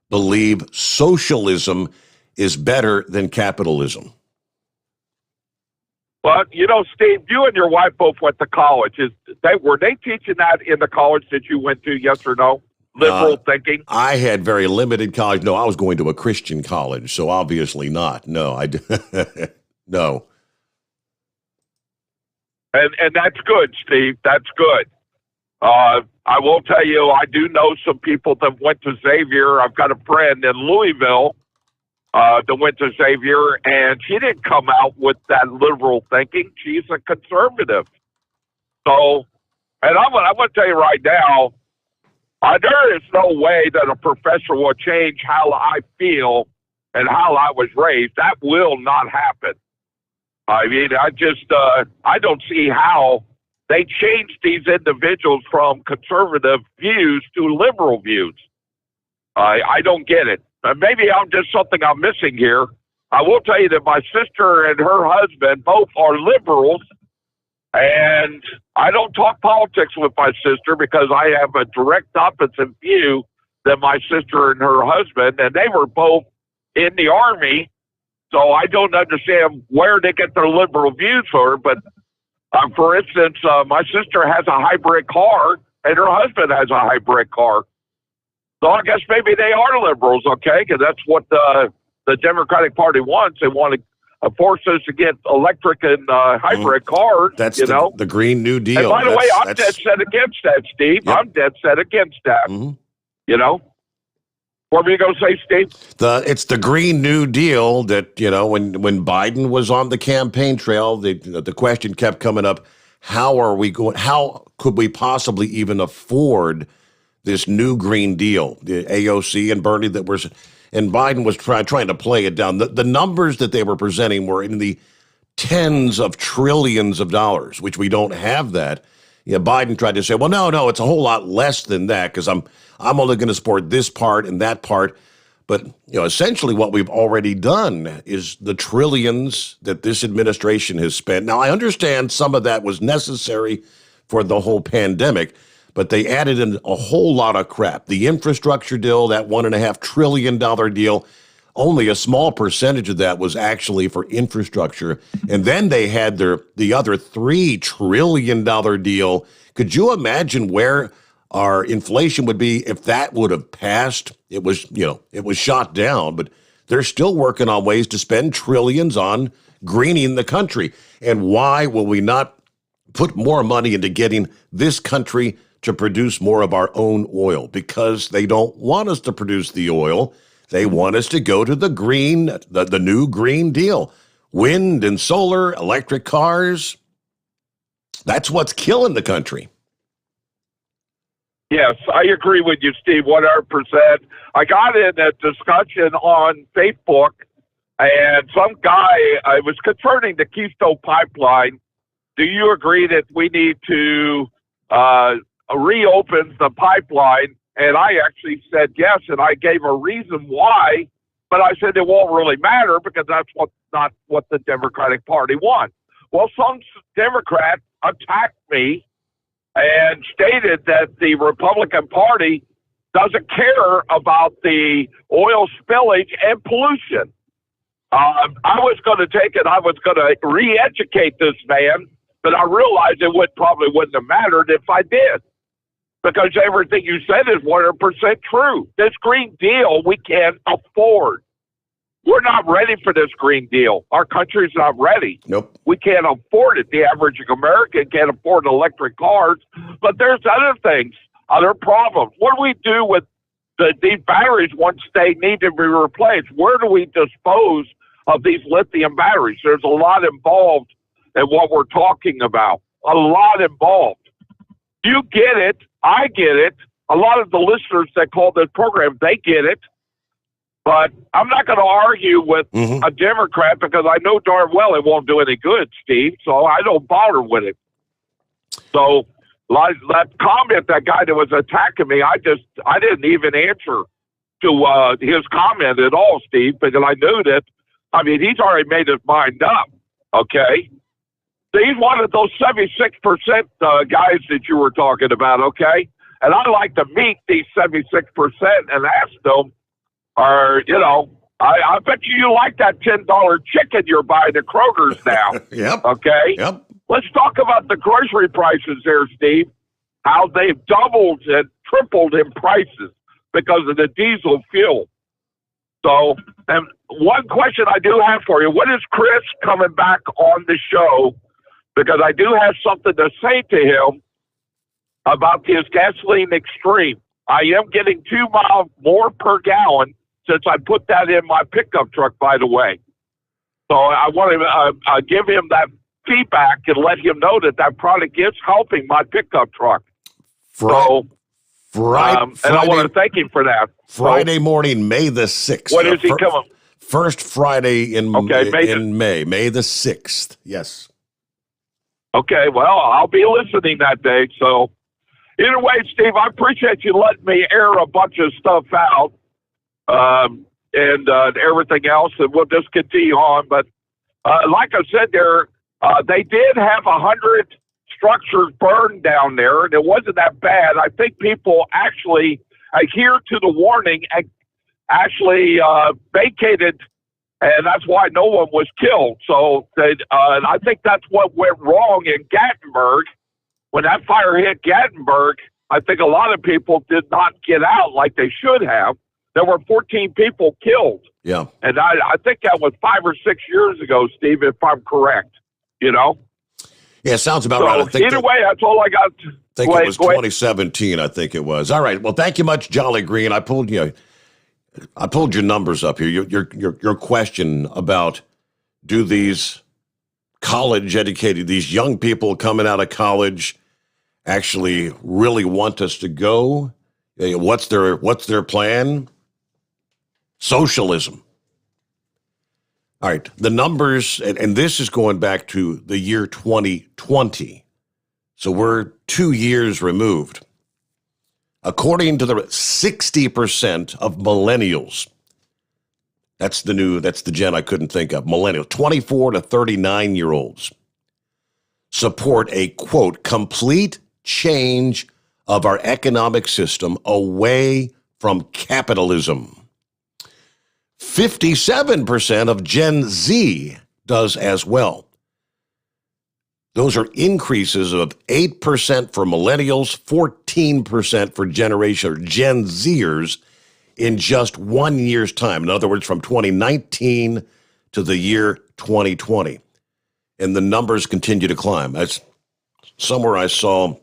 believe socialism is better than capitalism. Well, Steve, you and your wife both went to college. Were they teaching that in the college that you went to, yes or no? Liberal thinking? I had very limited college. No, I was going to a Christian college, so obviously not. No, no. And that's good, Steve. That's good. I will tell you, I do know some people that went to Xavier. I've got a friend in Louisville that went to Xavier, and she didn't come out with that liberal thinking. She's a conservative. So, and I'm going to tell you right now, there is no way that a professor will change how I feel and how I was raised. That will not happen. I mean, I don't see how they changed these individuals from conservative views to liberal views. I don't get it. Maybe I'm just something I'm missing here. I will tell you that my sister and her husband both are liberals, and I don't talk politics with my sister because I have a direct opposite view than my sister and her husband, and they were both in the Army, so I don't understand where they get their liberal views for. But for instance, my sister has a hybrid car, and her husband has a hybrid car. So I guess maybe they are liberals, okay? Because that's what the Democratic Party wants. They want to force us to get electric and hybrid cars. That's the Green New Deal. And by the way, I'm dead set against that, Steve. Yep. I'm dead set against that. Mm-hmm. What were you going to say, Steve? It's the Green New Deal that, when Biden was on the campaign trail, the question kept coming up, how could we possibly even afford this new Green Deal? The AOC and Bernie and Biden was trying to play it down. The numbers that they were presenting were in the tens of trillions of dollars, which we don't have that. Biden tried to say, well, no, it's a whole lot less than that because I'm only going to support this part and that part. But, essentially what we've already done is the trillions that this administration has spent. Now, I understand some of that was necessary for the whole pandemic, but they added in a whole lot of crap. The infrastructure deal, that $1.5 trillion deal, only a small percentage of that was actually for infrastructure. And then they had the other $3 trillion deal. Could you imagine where our inflation would be if that would have passed? It was shot down, but they're still working on ways to spend trillions on greening the country. And why will we not put more money into getting this country to produce more of our own oil? Because they don't want us to produce the oil. They want us to go to the new Green Deal. Wind and solar, electric cars. That's what's killing the country. Yes, I agree with you, Steve, 100%. I got in a discussion on Facebook, and some guy, it was concerning the Keystone Pipeline. Do you agree that we need to reopen the pipeline? And I actually said yes, and I gave a reason why, but I said it won't really matter because that's not what the Democratic Party wants. Well, some Democrat attacked me and stated that the Republican Party doesn't care about the oil spillage and pollution. I was going to take it, I was going to re-educate this man, but I realized it probably wouldn't have mattered if I did. Because everything you said is 100% true. This Green Deal, we can't afford. We're not ready for this Green Deal. Our country's not ready. Nope. We can't afford it. The average American can't afford electric cars. But there's other things, other problems. What do we do with these batteries, once they need to be replaced, where do we dispose of these lithium batteries? There's a lot involved in what we're talking about. A lot involved. You get it. I get it. A lot of the listeners that call this program, they get it. But I'm not going to argue with a Democrat because I know darn well it won't do any good, Steve. So I don't bother with it. So that comment, that guy that was attacking me, I didn't even answer to his comment at all, Steve, because I knew that. I mean, he's already made his mind up. Okay. So he's one of those 76% guys that you were talking about. Okay. And I like to meet these 76% and ask them, I bet you like that $10 chicken you're buying at Kroger's now. Yep. Okay? Yep. Let's talk about the grocery prices there, Steve. How they've doubled and tripled in prices because of the diesel fuel. So, and one question I do have for you, when is Chris coming back on the show? Because I do have something to say to him about his gasoline extreme. I am getting 2 miles more per gallon since I put that in my pickup truck, by the way. So I want to give him that feedback and let him know that product is helping my pickup truck. Friday, and I want to thank him for that. Friday morning, May the 6th. When is he coming? First Friday in May. May the 6th. Yes. Okay, well, I'll be listening that day. So either way, Steve, I appreciate you letting me air a bunch of stuff out. And everything else, and we'll just continue on. But like I said, they did have 100 structures burned down there, and it wasn't that bad. I think people actually adhered to the warning and actually vacated, and that's why no one was killed. So and I think that's what went wrong in Gatlinburg. When that fire hit Gatlinburg, I think a lot of people did not get out like they should have. There were 14 people killed. Yeah. And I think that was 5 or 6 years ago, Steve, if I'm correct. Yeah, sounds about right. I think either way, that's all I got. It was 2017, I think it was. All right. Well, thank you much, Jolly Green. I pulled your numbers up here. Your question about, do these college-educated, these young people coming out of college actually really want us to go? What's their plan? Socialism. All right, the numbers, and this is going back to the year 2020. So we're 2 years removed. According to the 60% of millennials, that's the gen I couldn't think of, millennials, 24 to 39-year-olds, support a, quote, complete change of our economic system away from capitalism. 57% of Gen Z does as well. Those are increases of 8% for millennials, 14% for Gen Zers in just 1 year's time. In other words, from 2019 to the year 2020. And the numbers continue to climb. Somewhere I saw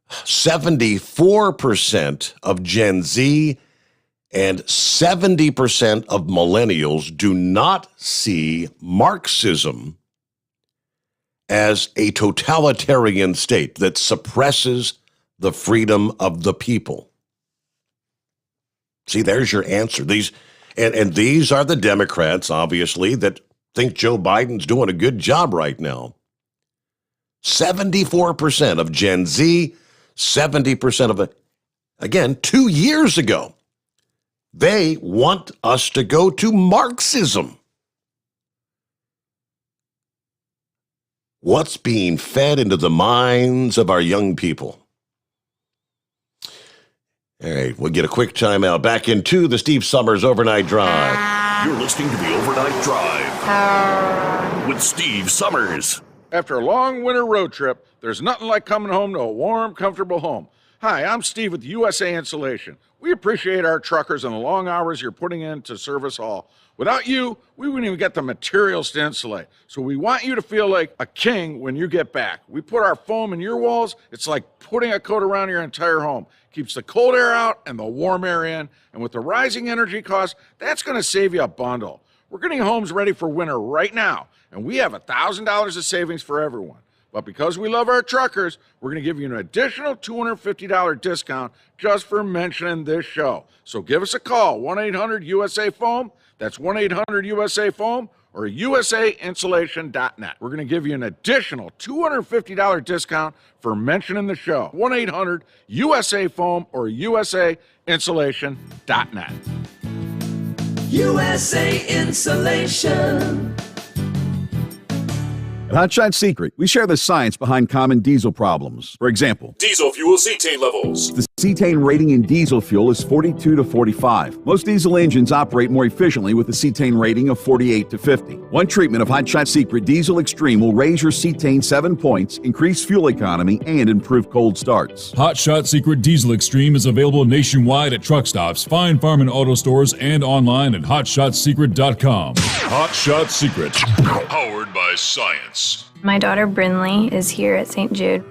74% of Gen Z and 70% of millennials do not see Marxism as a totalitarian state that suppresses the freedom of the people. See, there's your answer. These are the Democrats, obviously, that think Joe Biden's doing a good job right now. 74% of Gen Z, 70% of it, again, 2 years ago. They want us to go to Marxism. What's being fed into the minds of our young people? All right, we'll get a quick timeout. Back into the Steve Sommers Overnight Drive. You're listening to the Overnight Drive with Steve Sommers. After a long winter road trip, there's nothing like coming home to a warm, comfortable home. Hi, I'm Steve with USA Insulation. We appreciate our truckers and the long hours you're putting in to serve us all. Without you, we wouldn't even get the materials to insulate. So we want you to feel like a king when you get back. We put our foam in your walls. It's like putting a coat around your entire home. Keeps the cold air out and the warm air in. And with the rising energy costs, that's going to save you a bundle. We're getting homes ready for winter right now, and we have $1,000 of savings for everyone. But because we love our truckers, we're going to give you an additional $250 discount just for mentioning this show. So give us a call, 1-800-USA-FOAM. That's 1-800-USA-FOAM or usainsulation.net. We're going to give you an additional $250 discount for mentioning the show, 1-800-USA-FOAM or usainsulation.net. USA Insulation. At Hot Shot Secret, we share the science behind common diesel problems. For example, Diesel fuel cetane levels. the cetane rating in diesel fuel is 42 to 45. Most diesel engines operate more efficiently with a cetane rating of 48 to 50. One treatment of Hot Shot Secret Diesel Extreme will raise your cetane 7 points, increase fuel economy, and improve cold starts. Hot Shot Secret Diesel Extreme is available nationwide at truck stops, fine farm and auto stores, and online at hotshotsecret.com. Hot Shot Secret, powered by science. My daughter Brinley is here at St. Jude.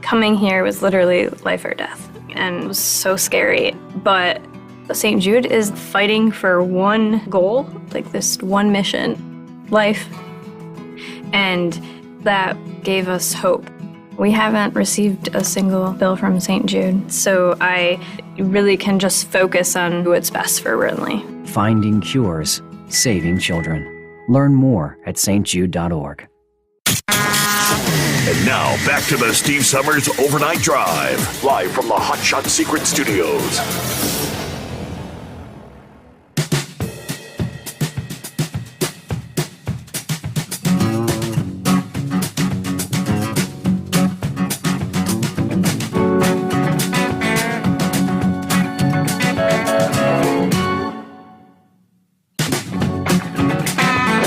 Coming here was literally life or death, and it was so scary. But St. Jude is fighting for one goal, like this one mission, life. And that gave us hope. We haven't received a single bill from St. Jude, so I really can just focus on what's best for Brinley. Finding cures, saving children. Learn more at stjude.org. And now, back to the Steve Sommers Overnight Drive, live from the Hot Shot Secret Studios.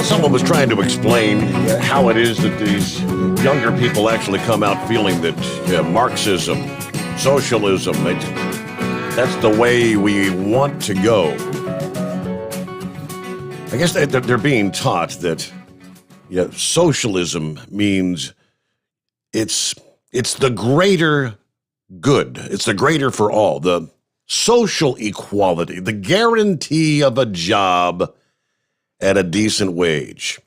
Someone was trying to explain how it is that these younger people actually come out feeling that Marxism, socialism, that's the way we want to go. I guess they're being taught that socialism means it's the greater good. It's the greater for all. The social equality, the guarantee of a job at a decent wage,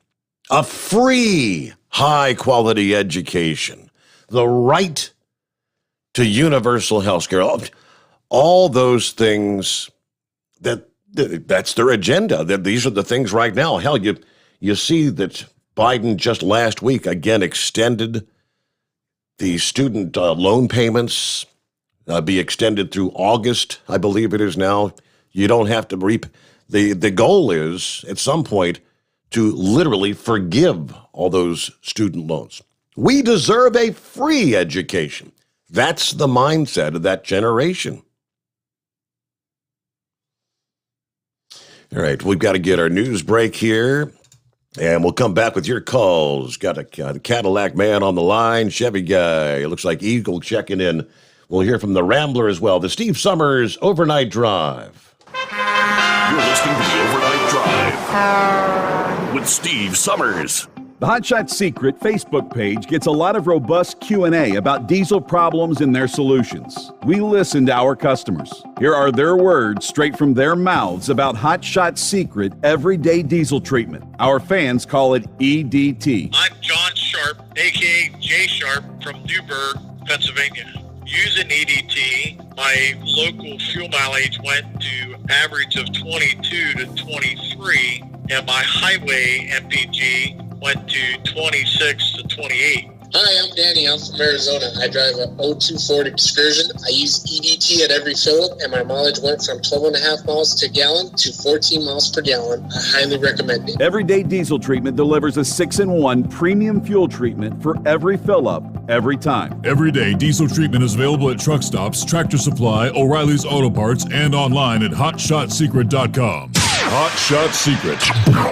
a free, high-quality education, the right to universal health care, all those things, that's their agenda. These are the things right now. Hell, you see that Biden just last week again extended the student loan payments, be extended through August, I believe it is now. You don't have to reap. The goal is, at some point, to literally forgive all those student loans. We deserve a free education. That's the mindset of that generation. All right, we've got to get our news break here, and we'll come back with your calls. Got a Cadillac man on the line, Chevy guy. It looks like Eagle checking in. We'll hear from the Rambler as well. The Steve Sommers Overnight Drive. You're listening to the Overnight Drive with Steve Sommers. The Hot Shot Secret Facebook page gets a lot of robust Q&A about diesel problems and their solutions. We listen to our customers. Here are their words straight from their mouths about Hot Shot Secret Everyday Diesel Treatment. Our fans call it EDT. I'm John Sharp, a.k.a. Jay Sharp from Newburgh, Pennsylvania. Using EDT, my local fuel mileage went to average of 22 to 23, and my highway MPG went to 26 to 28. Hi, I'm Danny. I'm from Arizona. I drive a 02 Ford Excursion. I use EDT at every fill-up, and my mileage went from 12.5 miles to gallon to 14 miles per gallon. I highly recommend it. Everyday Diesel Treatment delivers a 6-in-1 premium fuel treatment for every fill-up, every time. Everyday Diesel Treatment is available at truck stops, Tractor Supply, O'Reilly's Auto Parts, and online at hotshotsecret.com. Hot Shot Secret,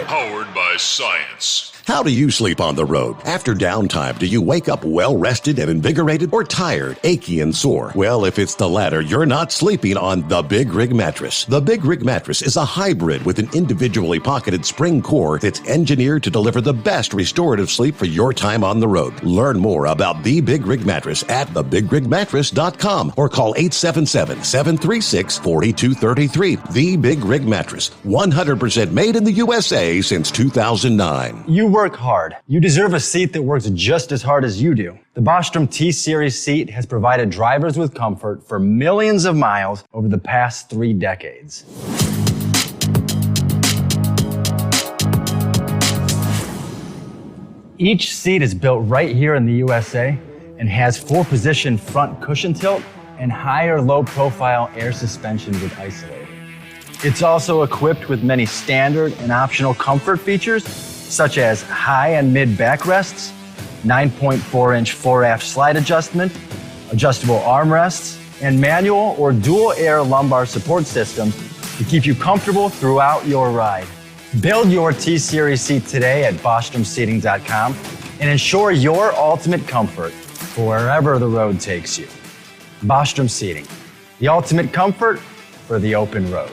powered by science. How do you sleep on the road? After downtime, do you wake up well-rested and invigorated or tired, achy, and sore? Well, if it's the latter, you're not sleeping on the Big Rig Mattress. The Big Rig Mattress is a hybrid with an individually pocketed spring core that's engineered to deliver the best restorative sleep for your time on the road. Learn more about the Big Rig Mattress at thebigrigmattress.com or call 877-736-4233. The Big Rig Mattress, 100% made in the USA since 2009. You work hard. You deserve a seat that works just as hard as you do. The Bostrom T-Series seat has provided drivers with comfort for millions of miles over the past 3 decades. Each seat is built right here in the USA and has 4-position front cushion tilt and higher low-profile air suspension with isolator. It's also equipped with many standard and optional comfort features, such as high and mid backrests, 9.4-inch 4-aft slide adjustment, adjustable armrests, and manual or dual air lumbar support systems to keep you comfortable throughout your ride. Build your T-Series seat today at BostromSeating.com and ensure your ultimate comfort for wherever the road takes you. Bostrom Seating, the ultimate comfort for the open road.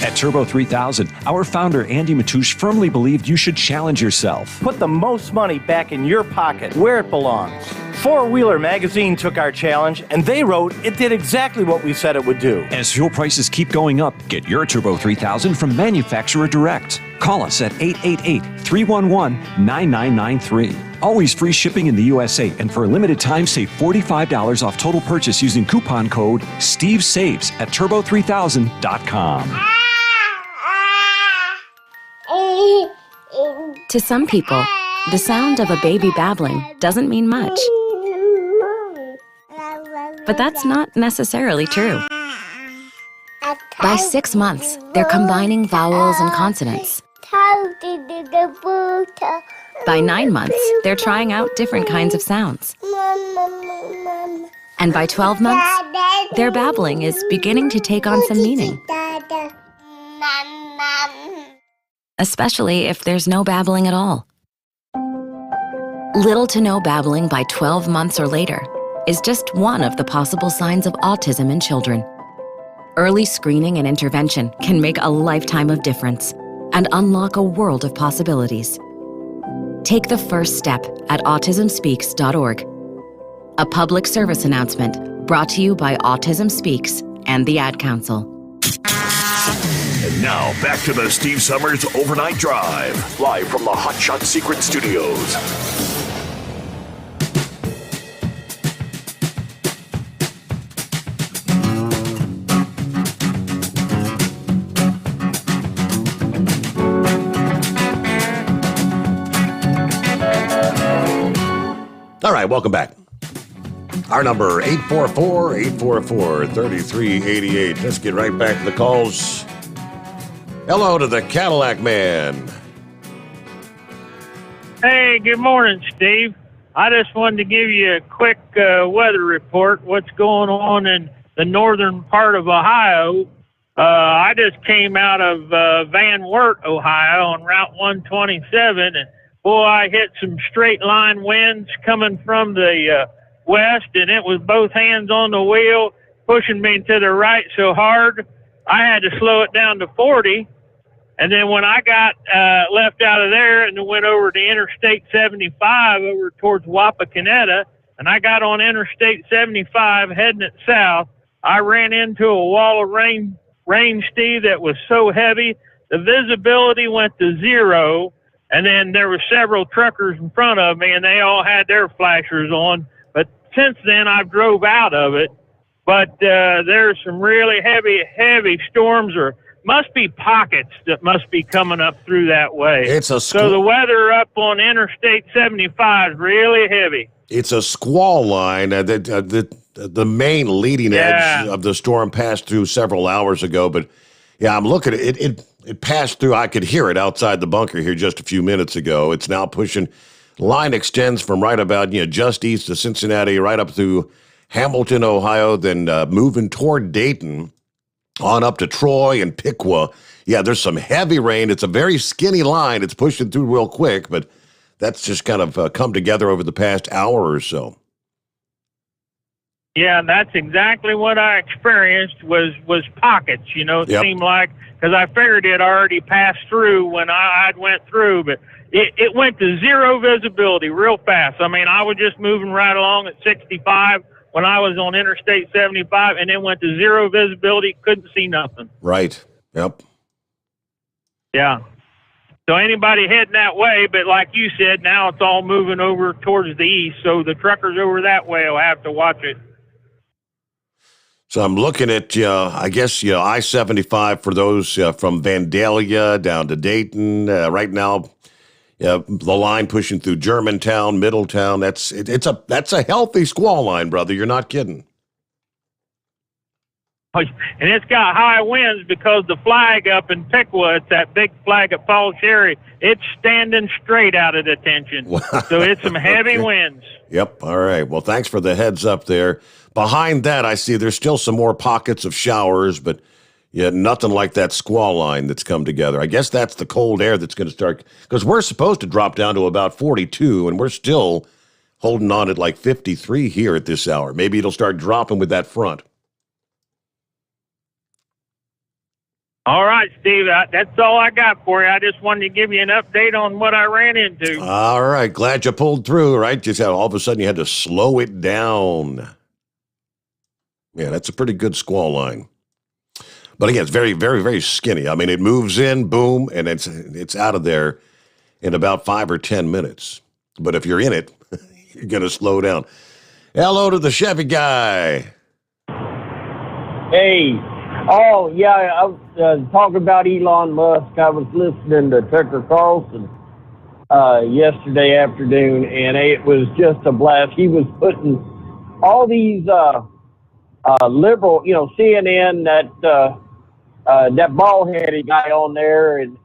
At Turbo 3000, our founder Andy Matouche firmly believed you should challenge yourself. Put the most money back in your pocket where it belongs. Four Wheeler magazine took our challenge and they wrote it did exactly what we said it would do. As fuel prices keep going up, get your Turbo 3000 from manufacturer direct. Call us at 888-311-9993. Always free shipping in the USA, and for a limited time, save $45 off total purchase using coupon code SteveSaves at turbo3000.com. To some people, the sound of a baby babbling doesn't mean much. But that's not necessarily true. By 6 months, they're combining vowels and consonants. By 9 months, they're trying out different kinds of sounds. And by 12 months, their babbling is beginning to take on some meaning. Especially if there's no babbling at all. Little to no babbling by 12 months or later is just one of the possible signs of autism in children. Early screening and intervention can make a lifetime of difference and unlock a world of possibilities. Take the first step at autismspeaks.org. A public service announcement brought to you by Autism Speaks and the Ad Council. And now, back to the Steve Sommers Overnight Drive, live from the Hot Shot Secret Studios. All right, welcome back. Our number, 844-844-3388. Let's get right back to the calls. Hello to the Cadillac Man. Hey, good morning, Steve. I just wanted to give you a quick weather report, what's going on in the northern part of Ohio. I just came out of Van Wert, Ohio, on Route 127, and boy, I hit some straight line winds coming from the west, and it was both hands on the wheel, pushing me to the right so hard, I had to slow it down to 40. And then when I got left out of there and went over to Interstate 75 over towards Wapakoneta, and I got on Interstate 75 heading it south, I ran into a wall of rain, Steve, that was so heavy, the visibility went to 0. And then there were several truckers in front of me, and they all had their flashers on. But since then, I've drove out of it. But there's some really heavy storms, or must be pockets that must be coming up through that way. So the weather up on Interstate 75 is really heavy. It's a squall line. The main leading edge of the storm passed through several hours ago. But, yeah, I'm looking at it. It passed through. I could hear it outside the bunker here just a few minutes ago. It's now pushing. Line extends from right about, just east of Cincinnati, right up through Hamilton, Ohio, then moving toward Dayton, on up to Troy and Piqua. Yeah, there's some heavy rain. It's a very skinny line. It's pushing through real quick, but that's just kind of come together over the past hour or so. Yeah, that's exactly what I experienced was pockets. It seemed like, because I figured it already passed through when I'd went through, but it went to zero visibility real fast. I mean, I was just moving right along at 65 when I was on Interstate 75, and it went to zero visibility, couldn't see nothing. Right, yep. Yeah. So anybody heading that way, but like you said, now it's all moving over towards the east, so the truckers over that way will have to watch it. So I'm looking at, I guess, I-75 for those from Vandalia down to Dayton. Right now, the line pushing through Germantown, Middletown. That's a healthy squall line, brother. You're not kidding. And it's got high winds because the flag up in Piqua, it's that big flag at Falls Sherry, it's standing straight out of detention. So it's some heavy winds. Yep. All right. Well, thanks for the heads up there. Behind that, I see there's still some more pockets of showers, but nothing like that squall line that's come together. I guess that's the cold air that's going to start, because we're supposed to drop down to about 42, and we're still holding on at like 53 here at this hour. Maybe it'll start dropping with that front. All right, Steve, that's all I got for you. I just wanted to give you an update on what I ran into. All right. Glad you pulled through, right? Just all of a sudden you had to slow it down. Yeah, that's a pretty good squall line. But again, it's very, very, very skinny. I mean, it moves in, boom, and it's out of there in about 5 or 10 minutes. But if you're in it, you're going to slow down. Hello to the Chevy guy. Hey. Oh, yeah, I was talking about Elon Musk. I was listening to Tucker Carlson yesterday afternoon, and it was just a blast. He was putting all these liberal, CNN, that bald-headed guy on there, and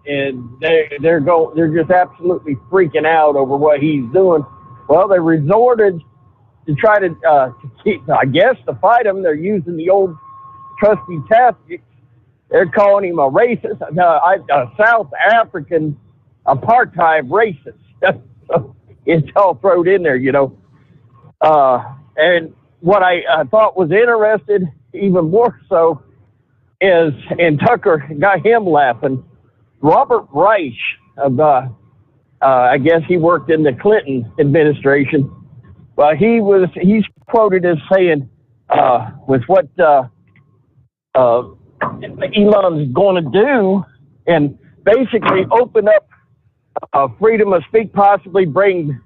they're just absolutely freaking out over what he's doing. Well, they resorted to try to keep, I guess, to fight him. They're using the old trusty tactics. They're calling him a racist, a South African apartheid racist. It's all thrown in there, And what I thought was interesting, even more so, is, and Tucker got him laughing, Robert Reich of, I guess he worked in the Clinton administration. Well, he's quoted as saying, with what Elon's going to do, and basically open up freedom of speech, possibly bring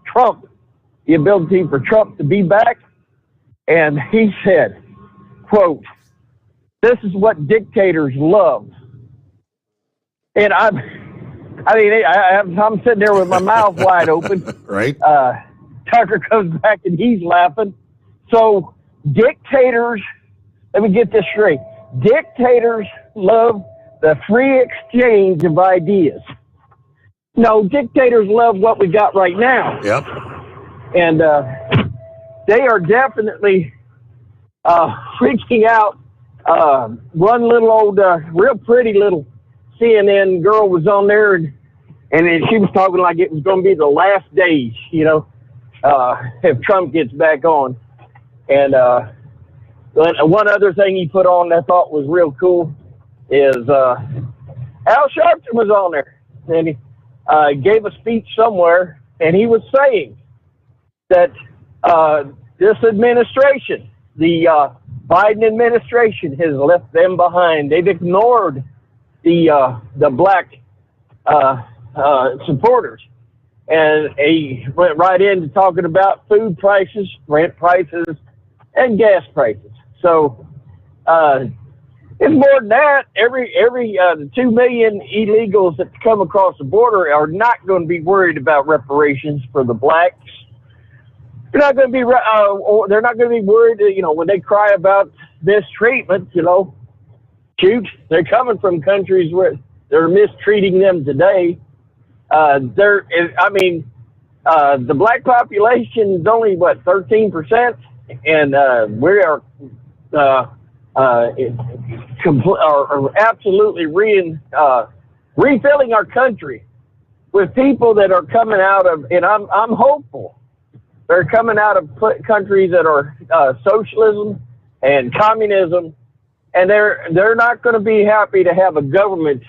Trump, the ability for Trump to be back. And he said, quote, "This is what dictators love." And I'm sitting there with my mouth wide open. Right. Tucker comes back and he's laughing. So dictators, let me get this straight. Dictators love the free exchange of ideas. No, dictators love what we got right now. Yep. And they are definitely freaking out. One little old, real pretty little CNN girl was on there, and she was talking like it was going to be the last days, if Trump gets back on. And one other thing he put on that I thought was real cool is Al Sharpton was on there, and he gave a speech somewhere, and he was saying that this administration, the Biden administration, has left them behind. They've ignored the black supporters. And he went right into talking about food prices, rent prices, and gas prices. So it's more than that. The 2 million illegals that come across the border are not going to be worried about reparations for the blacks. They're not going to be they're not going to be worried, when they cry about mistreatment, shoot, they're coming from countries where they're mistreating them today. The black population is only 13%, and we are are absolutely refilling our country with people that are coming out of, and I'm hopeful, they're coming out of countries that are socialism and communism, and they're not going to be happy to have a government.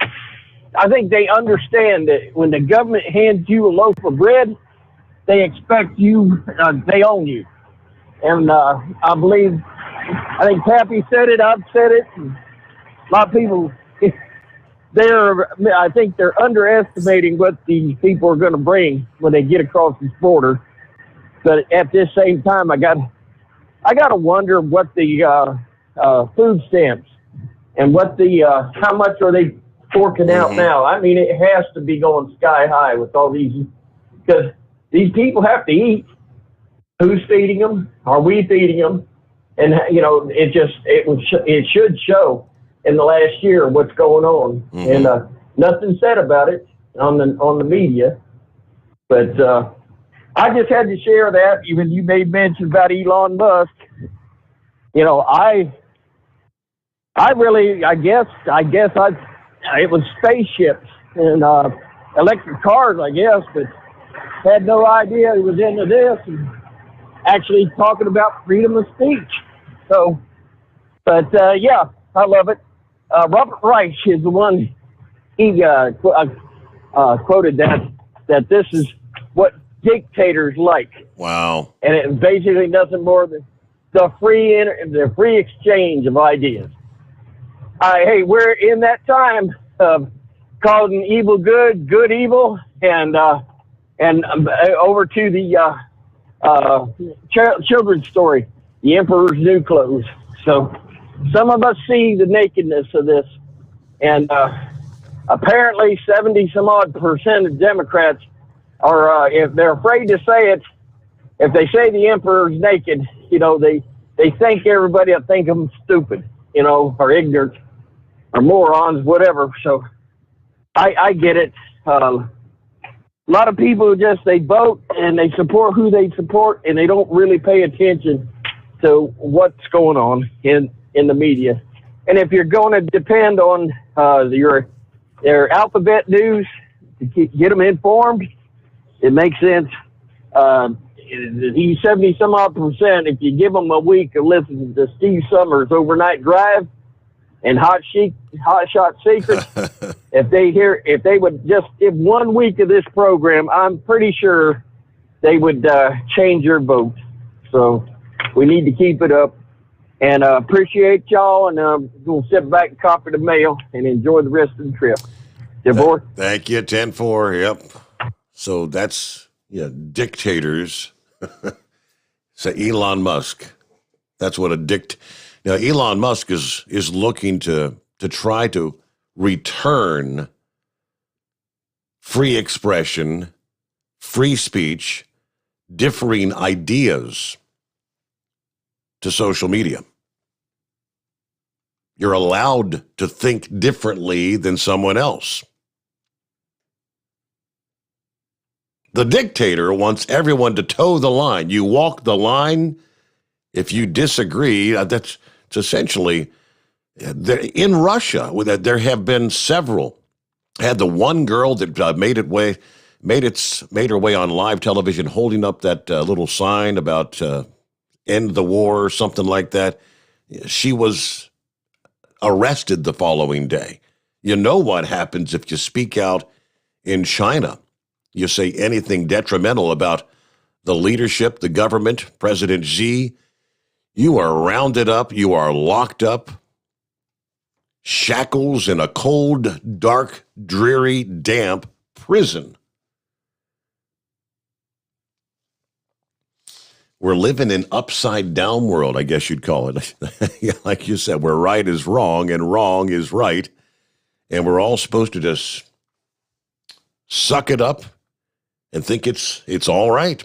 I think they understand that when the government hands you a loaf of bread, they expect you, they own you. And I think Pappy said it, I've said it, and a lot of people, I think they're underestimating what these people are going to bring when they get across this border. But at this same time, I got to wonder what the food stamps and what how much are they forking out now? I mean, it has to be going sky high with all these, because these people have to eat. Who's feeding them? Are we feeding them? And it should show in the last year what's going on, and nothing said about it on the media. But I just had to share that. Even you made mention about Elon Musk. It was spaceships and electric cars, I guess, but had no idea he was into this and actually talking about freedom of speech. So, but yeah, I love it. Robert Reich is the one, he quoted that this is what dictators like. Wow. And it's basically nothing more than the free exchange of ideas. Hey, we're in that time of calling evil good, good evil, and over to the children's story, The Emperor's New Clothes. So some of us see the nakedness of this, and apparently 70% of Democrats are, if they're afraid to say it, if they say the emperor's naked, they think everybody will think them stupid, or ignorant, or morons, whatever. So I get it. A lot of people they vote and they support who they support, and they don't really pay attention to what's going on in the media. And if you're going to depend on their alphabet news to get them informed, it makes sense. These 70-some-odd%, if you give them a week of listening to Steve Sommers' Overnight Drive and Hot Shot Secrets, if they would just give 1 week of this program, I'm pretty sure they would change your vote. So we need to keep it up. And appreciate y'all, and we'll sit back and copy the mail and enjoy the rest of the trip. DeVore? Thank you, 10-4. Yep. So that's dictators. So Elon Musk. That's what now Elon Musk is looking to try to return free expression, free speech, differing ideas to social media. You're allowed to think differently than someone else. The dictator wants everyone to toe the line. You walk the line. If you disagree, that's essentially in Russia. There have been several. Had the one girl that made her way on live television, holding up that little sign about end the war or something like that. She was arrested the following day. You know what happens if you speak out in China? You say anything detrimental about the leadership, the government, President Xi, you are rounded up, you are locked up, shackles in a cold, dark, dreary, damp prison. We're living in upside down world, I guess you'd call it. Like you said, where right is wrong and wrong is right. And we're all supposed to just suck it up and think it's all right.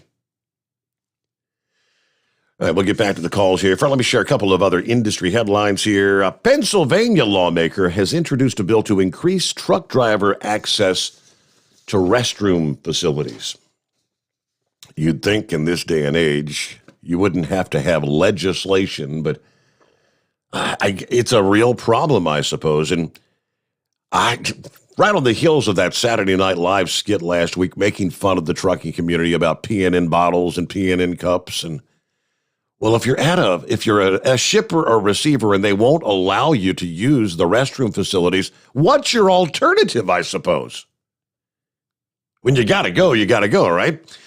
All right, we'll get back to the calls here. Let me share a couple of other industry headlines here. A Pennsylvania lawmaker has introduced a bill to increase truck driver access to restroom facilities. You'd think in this day and age you wouldn't have to have legislation, but It's a real problem, I suppose. And right on the heels of that Saturday Night Live skit last week, making fun of the trucking community about peeing in bottles and peeing in cups. And well, if you're a shipper or receiver and they won't allow you to use the restroom facilities, what's your alternative, I suppose? When you gotta go, right?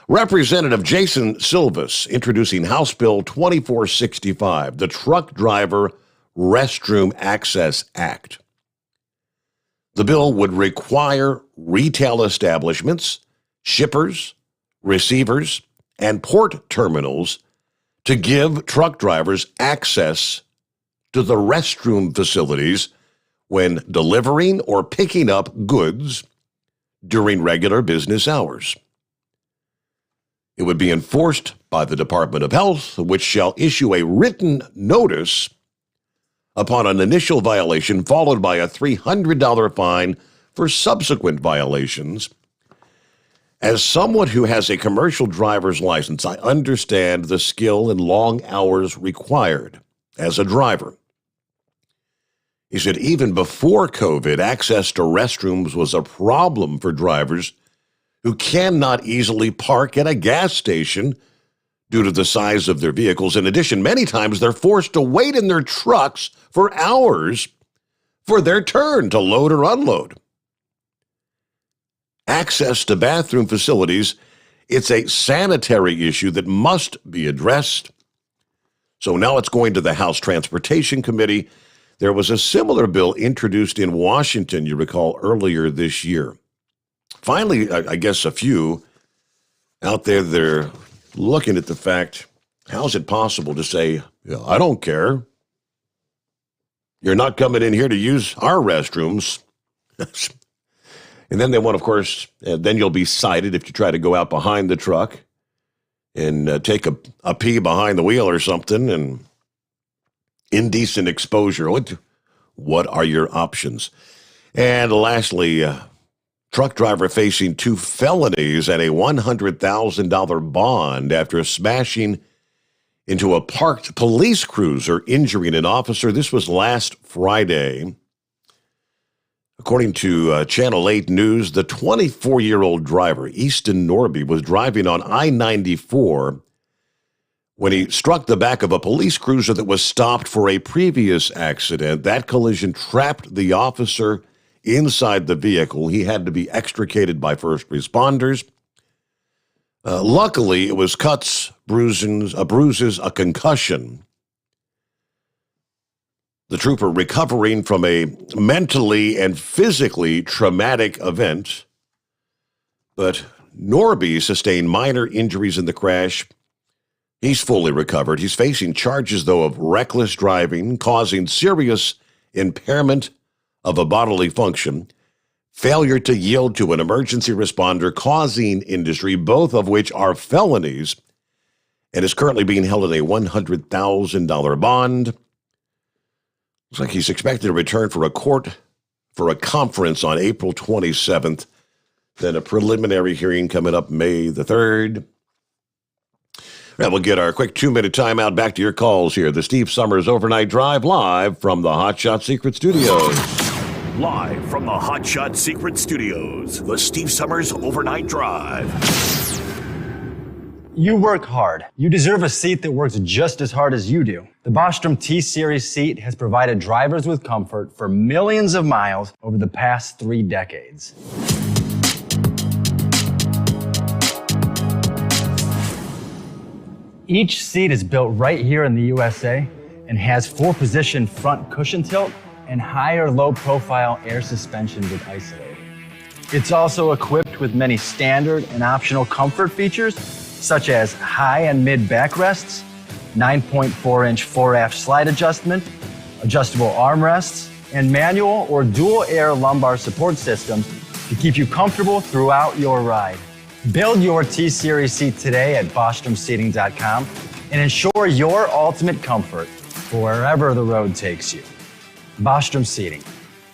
Representative Jason Silvas introducing House Bill 2465, the Truck Driver Restroom Access Act. The bill would require retail establishments, shippers, receivers, and port terminals to give truck drivers access to the restroom facilities when delivering or picking up goods during regular business hours. It would be enforced by the Department of Health, which shall issue a written notice upon an initial violation, followed by a $300 fine for subsequent violations. As someone who has a commercial driver's license, I understand the skill and long hours required as a driver. He said even before COVID, access to restrooms was a problem for drivers who cannot easily park at a gas station due to the size of their vehicles. In addition, many times they're forced to wait in their trucks for hours for their turn to load or unload. Access to bathroom facilities, it's a sanitary issue that must be addressed. So now it's going to the House Transportation Committee. There was a similar bill introduced in Washington, you recall, earlier this year. Finally, I guess a few out there, they're looking at the fact, how is it possible to say, I don't care. You're not coming in here to use our restrooms. And then they want, of course, then you'll be cited if you try to go out behind the truck and take a pee behind the wheel or something, and indecent exposure. What are your options? And lastly, truck driver facing 2 felonies and a $100,000 bond after smashing into a parked police cruiser, injuring an officer. This was last Friday. According to Channel 8 News, the 24-year-old driver, Easton Norby, was driving on I-94 when he struck the back of a police cruiser that was stopped for a previous accident. That collision trapped the officer inside the vehicle. He had to be extricated by first responders. Luckily, it was cuts, bruises, a concussion. The trooper recovering from a mentally and physically traumatic event. But Norby sustained minor injuries in the crash. He's fully recovered. He's facing charges, though, of reckless driving, causing serious impairment of a bodily function, failure to yield to an emergency responder, causing injury, both of which are felonies, and is currently being held in a $100,000 bond. Looks like he's expected to return for a conference on April 27th, then a preliminary hearing coming up May the 3rd. Right, we'll get our quick 2-minute timeout. Back to your calls here. The Steve Sommers Overnight Drive, live from the Hot Shot Secret Studios. Live from the Hot Shot Secret Studios, the Steve Sommers Overnight Drive. You work hard. You deserve a seat that works just as hard as you do. The Bostrom T-Series seat has provided drivers with comfort for millions of miles over the past 3 decades. Each seat is built right here in the USA and has 4-position front cushion tilt and higher low-profile air suspension with Isolator. It's also equipped with many standard and optional comfort features, such as high and mid backrests, 9.4-inch 4-aft slide adjustment, adjustable armrests, and manual or dual air lumbar support systems to keep you comfortable throughout your ride. Build your T-Series seat today at BostromSeating.com and ensure your ultimate comfort for wherever the road takes you. Bostrom Seating,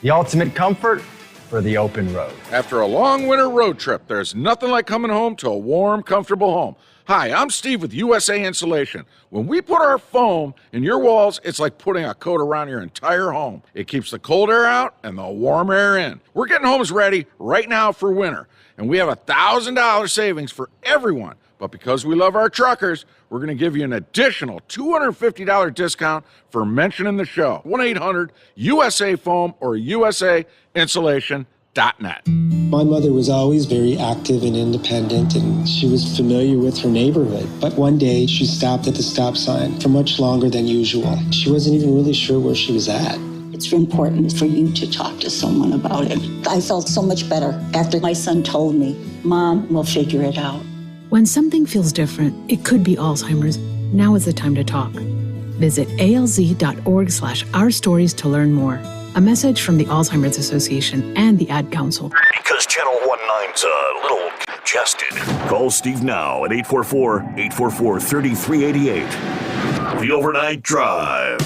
the ultimate comfort for the open road. After a long winter road trip, there's nothing like coming home to a warm, comfortable home. Hi, I'm Steve with USA Insulation. When we put our foam in your walls, it's like putting a coat around your entire home. It keeps the cold air out and the warm air in. We're getting homes ready right now for winter, and we have $1,000 savings for everyone. But because we love our truckers, we're going to give you an additional $250 discount for mentioning the show. 1-800-USA-FOAM or USAinsulation.net. My mother was always very active and independent, and she was familiar with her neighborhood. But one day, she stopped at the stop sign for much longer than usual. She wasn't even really sure where she was at. It's important for you to talk to someone about it. I felt so much better after my son told me, Mom, we'll figure it out. When something feels different, it could be Alzheimer's. Now is the time to talk. Visit alz.org/ourstories to learn more. A message from the Alzheimer's Association and the Ad Council. Because Channel 19's a little congested. Call Steve now at 844-844-3388. The Overnight Drive.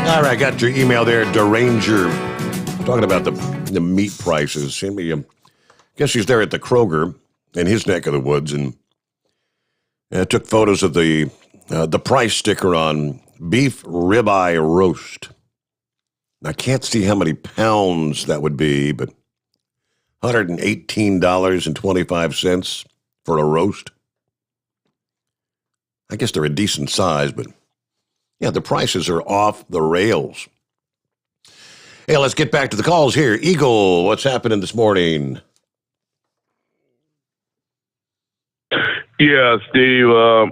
All right, I got your email there, Deranger, talking about the meat prices. I guess he's there at the Kroger in his neck of the woods, and took photos of the price sticker on beef ribeye roast. I can't see how many pounds that would be, but $118.25 for a roast. I guess they're a decent size, but yeah, the prices are off the rails. Hey, let's get back to the calls here. Eagle, what's happening this morning? Yeah, Steve. I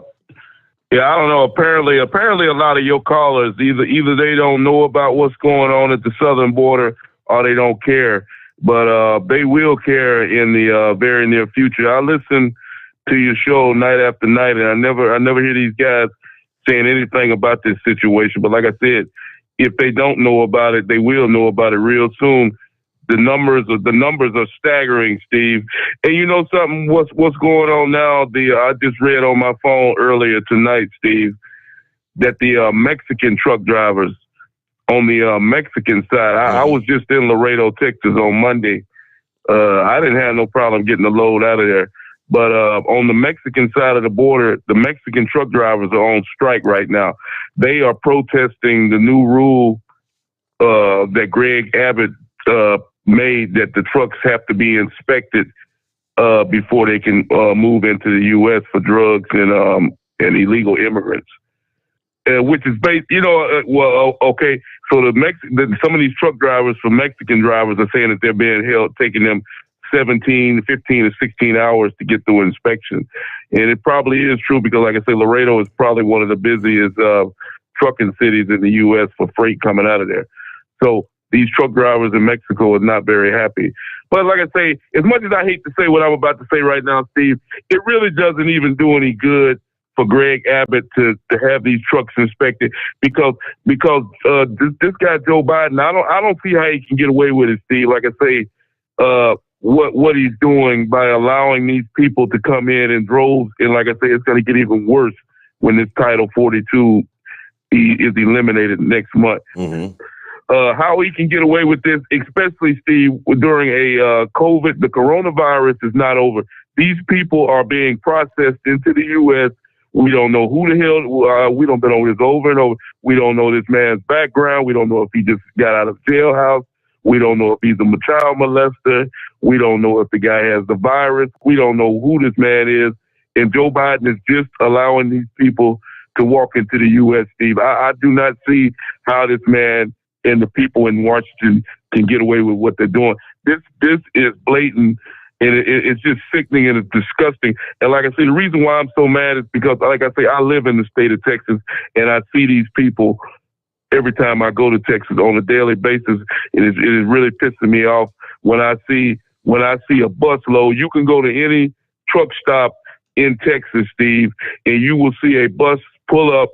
don't know. Apparently, a lot of your callers either they don't know about what's going on at the southern border or they don't care. But they will care in the very near future. I listen to your show night after night, and I never hear these guys saying anything about this situation. But like I said, if they don't know about it, they will know about it real soon. The numbers are staggering, Steve. And you know something? What's going on now? I just read on my phone earlier tonight, Steve, that the Mexican truck drivers on the Mexican side. I was just in Laredo, Texas on Monday. I didn't have no problem getting the load out of there. But on the Mexican side of the border, the Mexican truck drivers are on strike right now. They are protesting the new rule that Greg Abbott made, that the trucks have to be inspected before they can move into the U.S. for drugs and illegal immigrants. Which is based, okay. So some of these truck drivers for Mexican drivers are saying that they're being held, taking them 15 to 16 hours to get through inspection. And it probably is true because, like I say, Laredo is probably one of the busiest trucking cities in the U.S. for freight coming out of there. So these truck drivers in Mexico are not very happy. But like I say, as much as I hate to say what I'm about to say right now, Steve, it really doesn't even do any good for Greg Abbott to have these trucks inspected because this guy Joe Biden, I don't see how he can get away with it, Steve. Like I say, what he's doing by allowing these people to come in droves, and like I say, it's going to get even worse when this Title 42 is eliminated next month. Mm-hmm. How he can get away with this, especially, Steve, during a COVID, the coronavirus is not over. These people are being processed into the U.S. We don't know who the hell, we don't know this over and over. We don't know this man's background. We don't know if he just got out of jailhouse. We don't know if he's a child molester. We don't know if the guy has the virus. We don't know who this man is. And Joe Biden is just allowing these people to walk into the U.S., Steve. I do not see how this man and the people in Washington can get away with what they're doing. This is blatant, and it's just sickening and it's disgusting. And like I say, the reason why I'm so mad is because, like I say, I live in the state of Texas, and I see these people every time I go to Texas on a daily basis. It is really pissing me off when I see a busload. You can go to any truck stop in Texas, Steve, and you will see a bus pull up,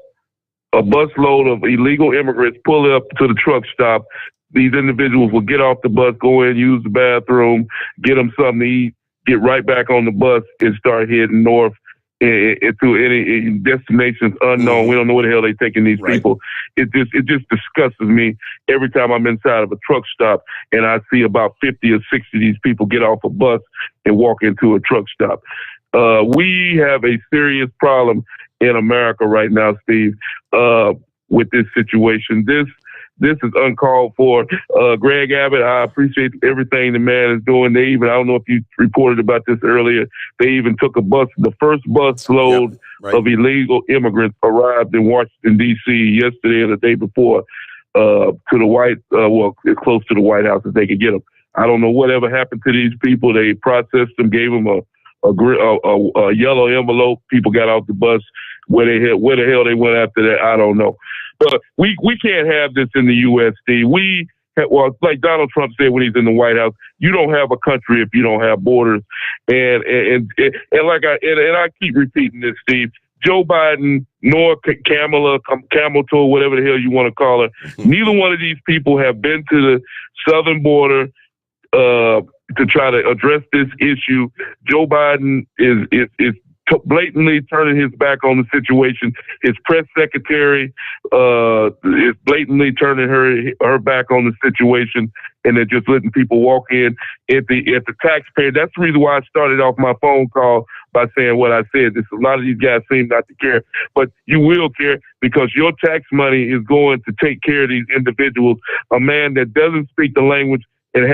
a busload of illegal immigrants pull up to the truck stop. These individuals will get off the bus, go in, use the bathroom, get them something to eat, get right back on the bus, and start heading north into any destinations unknown. We don't know where the hell they're taking these people. It just disgusts me every time I'm inside of a truck stop and I see about 50 or 60 of these people get off a bus and walk into a truck stop. We have a serious problem in America right now, Steve, with this situation. This is uncalled for. Greg Abbott, I appreciate everything the man is doing. They even, I don't know if you reported about this earlier, they even took a bus, the first bus load of illegal immigrants arrived in Washington, D.C. yesterday and the day before to the close to the White House if they could get them. I don't know whatever happened to these people. They processed them, gave them a yellow envelope. People got off the bus. Where the hell they went after that, I don't know. But we can't have this in the U.S., Steve. Like Donald Trump said when he's in the White House, you don't have a country if you don't have borders. And I keep repeating this, Steve. Joe Biden, nor Kamala, whatever the hell you want to call her, neither one of these people have been to the southern border to try to address this issue. Joe Biden is blatantly turning his back on the situation. His press secretary is blatantly turning her back on the situation, and they're just letting people walk in at the taxpayer. That's the reason why I started off my phone call by saying what I said. A lot of these guys seem not to care, but you will care because your tax money is going to take care of these individuals. A man that doesn't speak the language and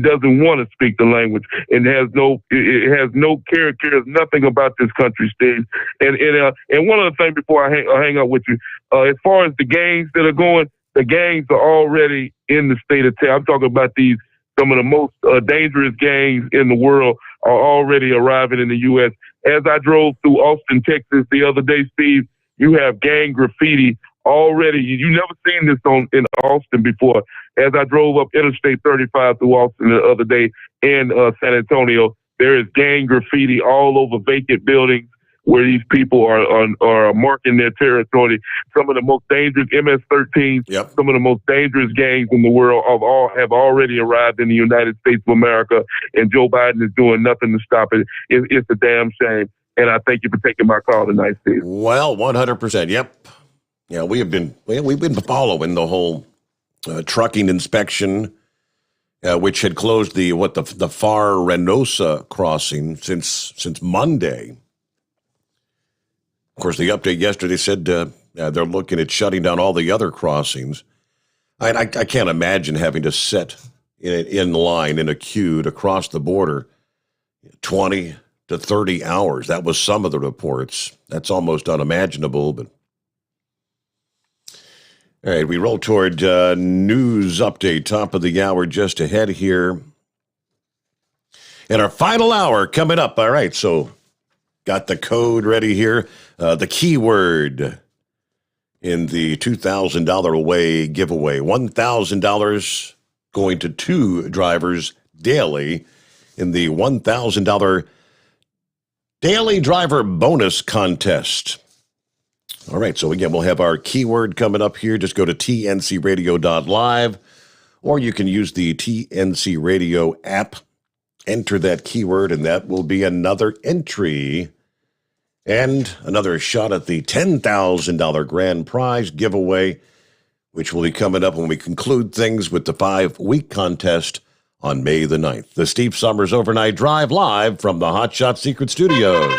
doesn't want to speak the language and cares nothing about this country, Steve. And one other thing before I hang up with you, as far as the gangs that are going, the gangs are already in the state of Texas. I'm talking about some of the most dangerous gangs in the world are already arriving in the U.S. As I drove through Austin, Texas the other day, Steve, you have gang graffiti already. You never seen this in Austin before. As I drove up Interstate 35 through Austin the other day in San Antonio, there is gang graffiti all over vacant buildings where these people are marking their territory. Some of the most dangerous MS-13s, some of the most dangerous gangs in the world have already arrived in the United States of America, and Joe Biden is doing nothing to stop it. It's a damn shame. And I thank you for taking my call tonight, Steve. Well, 100%. Yep. Yeah, we've been following the whole trucking inspection, which had closed the Far Reynosa crossing since Monday. Of course, the update yesterday said they're looking at shutting down all the other crossings. I can't imagine having to sit in line in a queue to cross the border 20 to 30 hours. That was some of the reports. That's almost unimaginable, but all right, we roll toward news update, top of the hour just ahead here. And our final hour coming up. All right, so got the code ready here. The keyword in the $2,000 away giveaway. $1,000 going to 2 drivers daily in the $1,000 daily driver bonus contest. All right, so again, we'll have our keyword coming up here. Just go to tncradio.live, or you can use the TNC Radio app. Enter that keyword, and that will be another entry and another shot at the $10,000 grand prize giveaway, which will be coming up when we conclude things with the 5-week contest on May the 9th. The Steve Sommers Overnight Drive live from the Hot Shot Secret Studios.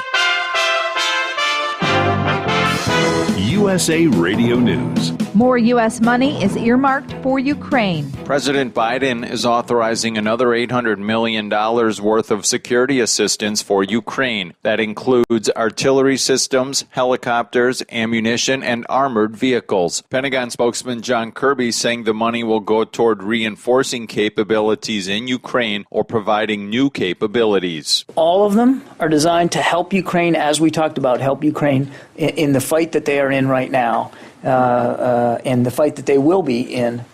USA Radio News. More U.S. money is earmarked for Ukraine. President Biden is authorizing another $800 million worth of security assistance for Ukraine. That includes artillery systems, helicopters, ammunition, and armored vehicles. Pentagon spokesman John Kirby saying the money will go toward reinforcing capabilities in Ukraine or providing new capabilities. All of them are designed to help Ukraine, as we talked about, help Ukraine in the fight that they are in right now. And the fight that they will be in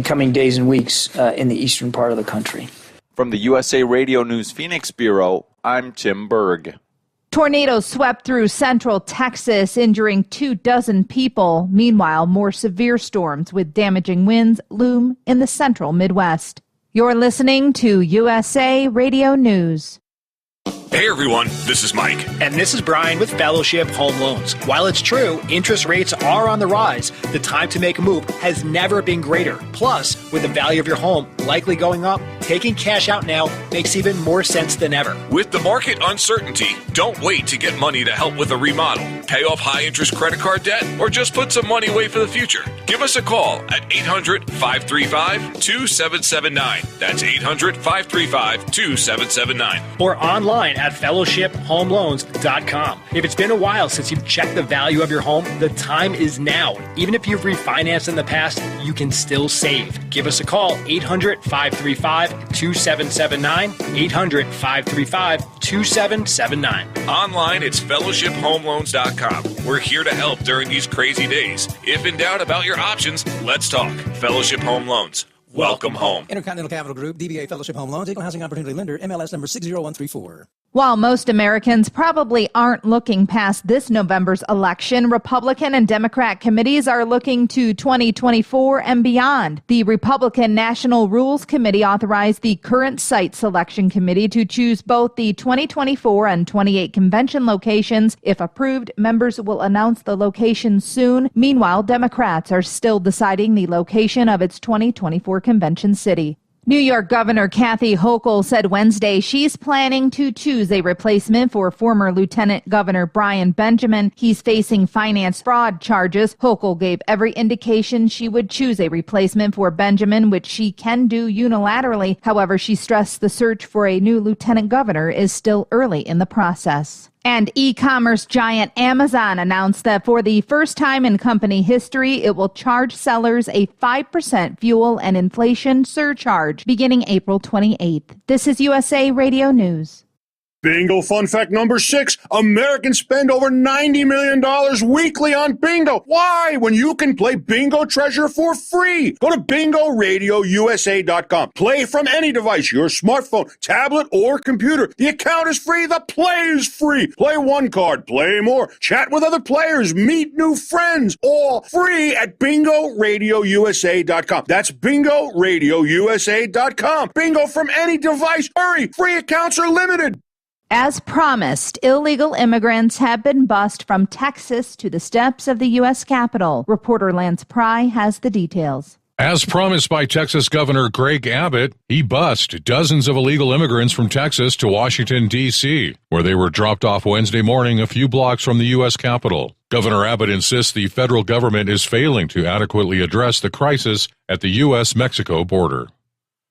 coming days and weeks in the eastern part of the country. From the USA Radio News Phoenix Bureau, I'm Tim Berg. Tornadoes swept through central Texas, injuring 24 people. Meanwhile, more severe storms with damaging winds loom in the central Midwest. You're listening to USA Radio News. Hey everyone, this is Mike. And this is Brian with Fellowship Home Loans. While it's true, interest rates are on the rise, the time to make a move has never been greater. Plus, with the value of your home likely going up, taking cash out now makes even more sense than ever. With the market uncertainty, don't wait to get money to help with a remodel, pay off high-interest credit card debt, or just put some money away for the future. Give us a call at 800-535-2779. That's 800-535-2779. Or online at fellowshiphomeloans.com. If it's been a while since you've checked the value of your home, the time is now. Even if you've refinanced in the past, you can still save. Give us a call, 800-535-2779, 800-535-2779. Online, it's fellowshiphomeloans.com. We're here to help during these crazy days. If in doubt about your options, let's talk. Fellowship Home Loans. Welcome home. Intercontinental Capital Group, DBA Fellowship Home Loans, Equal Housing Opportunity Lender, MLS number 60134. While most Americans probably aren't looking past this November's election, Republican and Democrat committees are looking to 2024 and beyond. The Republican National Rules Committee authorized the current site selection committee to choose both the 2024 and 28 convention locations. If approved, members will announce the location soon. Meanwhile, Democrats are still deciding the location of its 2024 convention city. New York Governor Kathy Hochul said Wednesday she's planning to choose a replacement for former Lieutenant Governor Brian Benjamin. He's facing finance fraud charges. Hochul gave every indication she would choose a replacement for Benjamin, which she can do unilaterally. However, she stressed the search for a new lieutenant governor is still early in the process. And e-commerce giant Amazon announced that for the first time in company history, it will charge sellers a 5% fuel and inflation surcharge beginning April 28th. This is USA Radio News. Bingo fun fact number 6. Americans spend over $90 million weekly on bingo. Why? When you can play Bingo Treasure for free. Go to bingoRadioUSA.com. Play from any device, your smartphone, tablet, or computer. The account is free. The play is free. Play one card. Play more. Chat with other players. Meet new friends. All free at bingoRadioUSA.com. That's bingoRadioUSA.com. Bingo from any device. Hurry. Free accounts are limited. As promised, illegal immigrants have been bused from Texas to the steps of the U.S. Capitol. Reporter Lance Pry has the details. As promised by Texas Governor Greg Abbott, he bused dozens of illegal immigrants from Texas to Washington, D.C., where they were dropped off Wednesday morning a few blocks from the U.S. Capitol. Governor Abbott insists the federal government is failing to adequately address the crisis at the U.S.-Mexico border.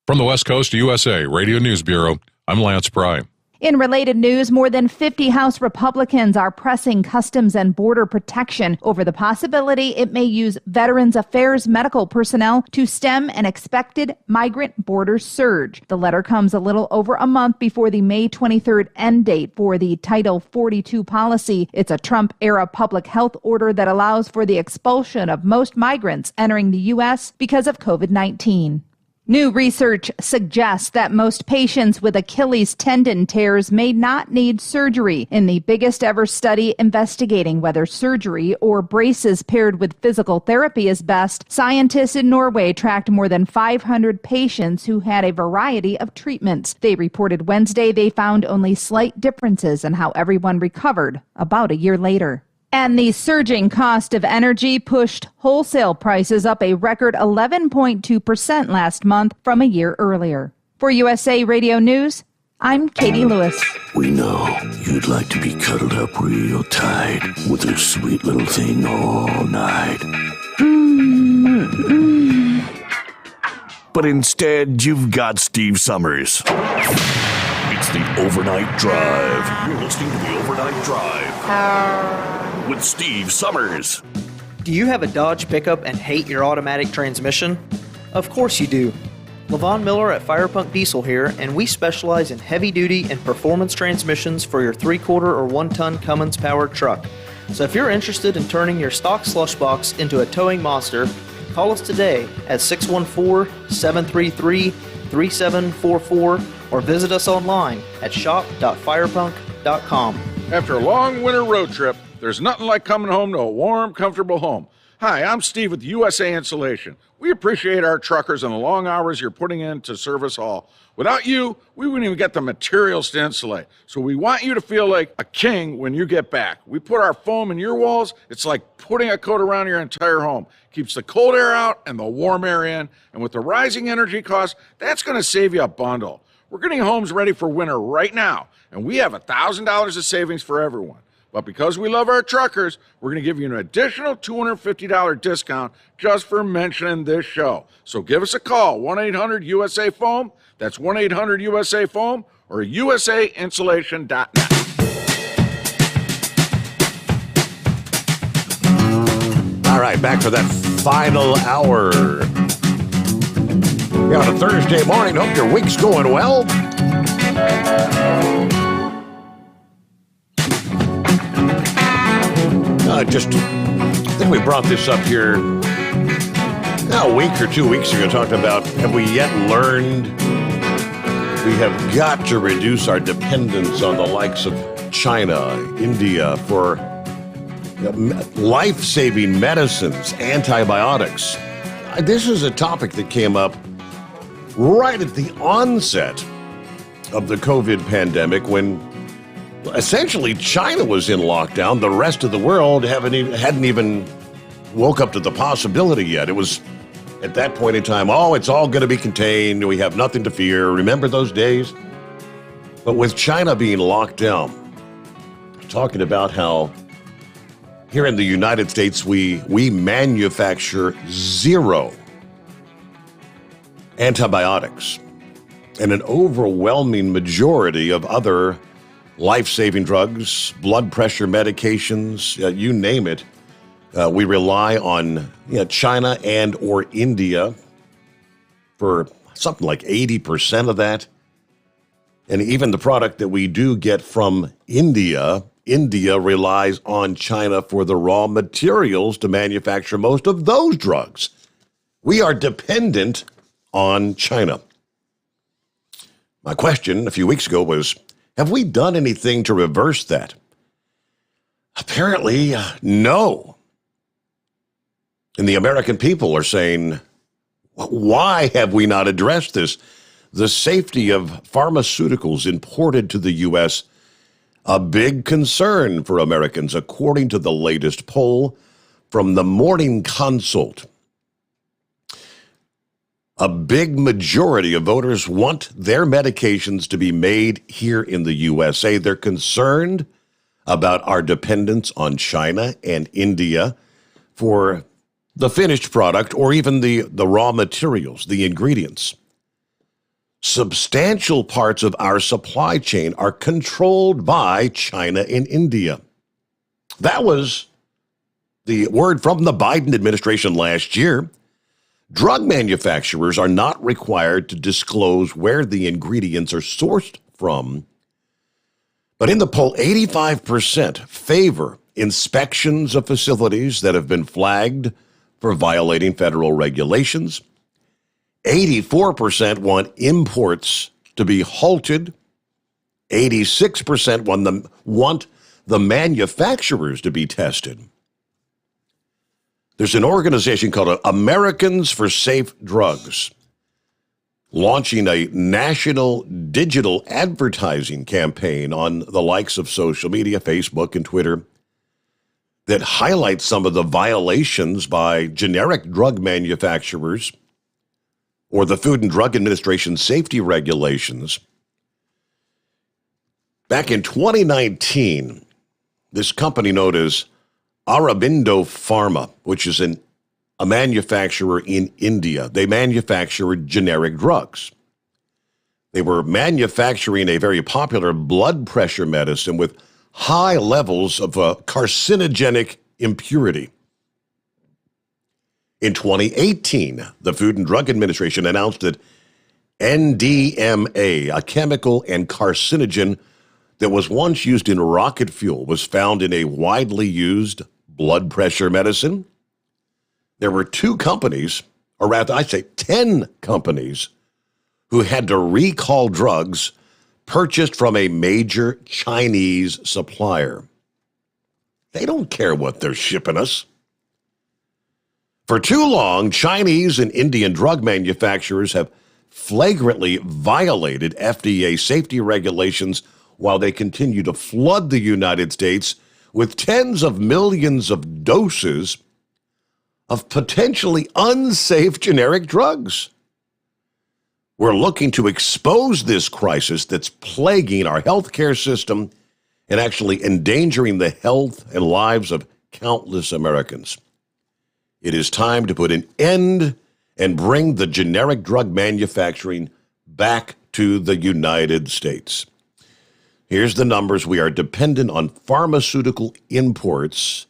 From the West Coast USA Radio News Bureau, I'm Lance Pry. In related news, more than 50 House Republicans are pressing Customs and Border Protection over the possibility it may use Veterans Affairs medical personnel to stem an expected migrant border surge. The letter comes a little over a month before the May 23rd end date for the Title 42 policy. It's a Trump-era public health order that allows for the expulsion of most migrants entering the U.S. because of COVID-19. New research suggests that most patients with Achilles tendon tears may not need surgery. In the biggest ever study investigating whether surgery or braces paired with physical therapy is best, scientists in Norway tracked more than 500 patients who had a variety of treatments. They reported Wednesday they found only slight differences in how everyone recovered about a year later. And the surging cost of energy pushed wholesale prices up a record 11.2% last month from a year earlier. For USA Radio News, I'm Katie Lewis. We know you'd like to be cuddled up real tight with a sweet little thing all night. But instead, you've got Steve Sommers. It's the Overnight Drive. You're listening to the Overnight Drive with Steve Sommers. Do you have a Dodge pickup and hate your automatic transmission? Of course you do. LaVon Miller at Firepunk Diesel here, and we specialize in heavy-duty and performance transmissions for your 3-quarter or 1-ton Cummins-powered truck. So if you're interested in turning your stock slush box into a towing monster, call us today at 614-733-3744 or visit us online at shop.firepunk.com. After a long winter road trip, there's nothing like coming home to a warm, comfortable home. Hi, I'm Steve with USA Insulation. We appreciate our truckers and the long hours you're putting in to serve us all. Without you, we wouldn't even get the materials to insulate. So we want you to feel like a king when you get back. We put our foam in your walls. It's like putting a coat around your entire home. Keeps the cold air out and the warm air in. And with the rising energy costs, that's going to save you a bundle. We're getting homes ready for winter right now, and we have $1,000 of savings for everyone. But because we love our truckers, we're going to give you an additional $250 discount just for mentioning this show. So give us a call, 1-800-USA-FOAM. That's 1-800-USA-FOAM or usainsulation.net. All right, back for that final hour. On a Thursday morning, hope your week's going well. I think we brought this up here a week or 2 weeks ago, talking about have we yet learned we have got to reduce our dependence on the likes of China, India for life-saving medicines, antibiotics. This is a topic that came up right at the onset of the COVID pandemic when essentially China was in lockdown. The rest of the world hadn't even woke up to the possibility yet. It was at that point in time, it's all going to be contained. We have nothing to fear. Remember those days? But with China being locked down, talking about how here in the United States, we manufacture 0 antibiotics and an overwhelming majority of other life-saving drugs, blood pressure medications, you name it. We rely on China and or India for something like 80% of that. And even the product that we do get from India relies on China for the raw materials to manufacture most of those drugs. We are dependent on China. My question a few weeks ago was, have we done anything to reverse that? Apparently, no. And the American people are saying, why have we not addressed this? The safety of pharmaceuticals imported to the U.S., a big concern for Americans, according to the latest poll from the Morning Consult. A big majority of voters want their medications to be made here in the USA. They're concerned about our dependence on China and India for the finished product or even the raw materials, the ingredients. Substantial parts of our supply chain are controlled by China and India. That was the word from the Biden administration last year. Drug manufacturers are not required to disclose where the ingredients are sourced from. But in the poll, 85% favor inspections of facilities that have been flagged for violating federal regulations. 84% want imports to be halted. 86% want the manufacturers to be tested. There's an organization called Americans for Safe Drugs launching a national digital advertising campaign on the likes of social media, Facebook and Twitter, that highlights some of the violations by generic drug manufacturers or the Food and Drug Administration safety regulations. Back in 2019, this company known as Aurobindo Pharma, which is a manufacturer in India. They manufacture generic drugs. They were manufacturing a very popular blood pressure medicine with high levels of carcinogenic impurity. In 2018, the Food and Drug Administration announced that NDMA, a chemical and carcinogen that was once used in rocket fuel, was found in a widely used blood pressure medicine. There were 2 companies, or rather, I say 10 companies, who had to recall drugs purchased from a major Chinese supplier. They don't care what they're shipping us. For too long, Chinese and Indian drug manufacturers have flagrantly violated FDA safety regulations while they continue to flood the United States with tens of millions of doses of potentially unsafe generic drugs. We're looking to expose this crisis that's plaguing our healthcare system and actually endangering the health and lives of countless Americans. It is time to put an end and bring the generic drug manufacturing back to the United States. Here's the numbers. We are dependent on pharmaceutical imports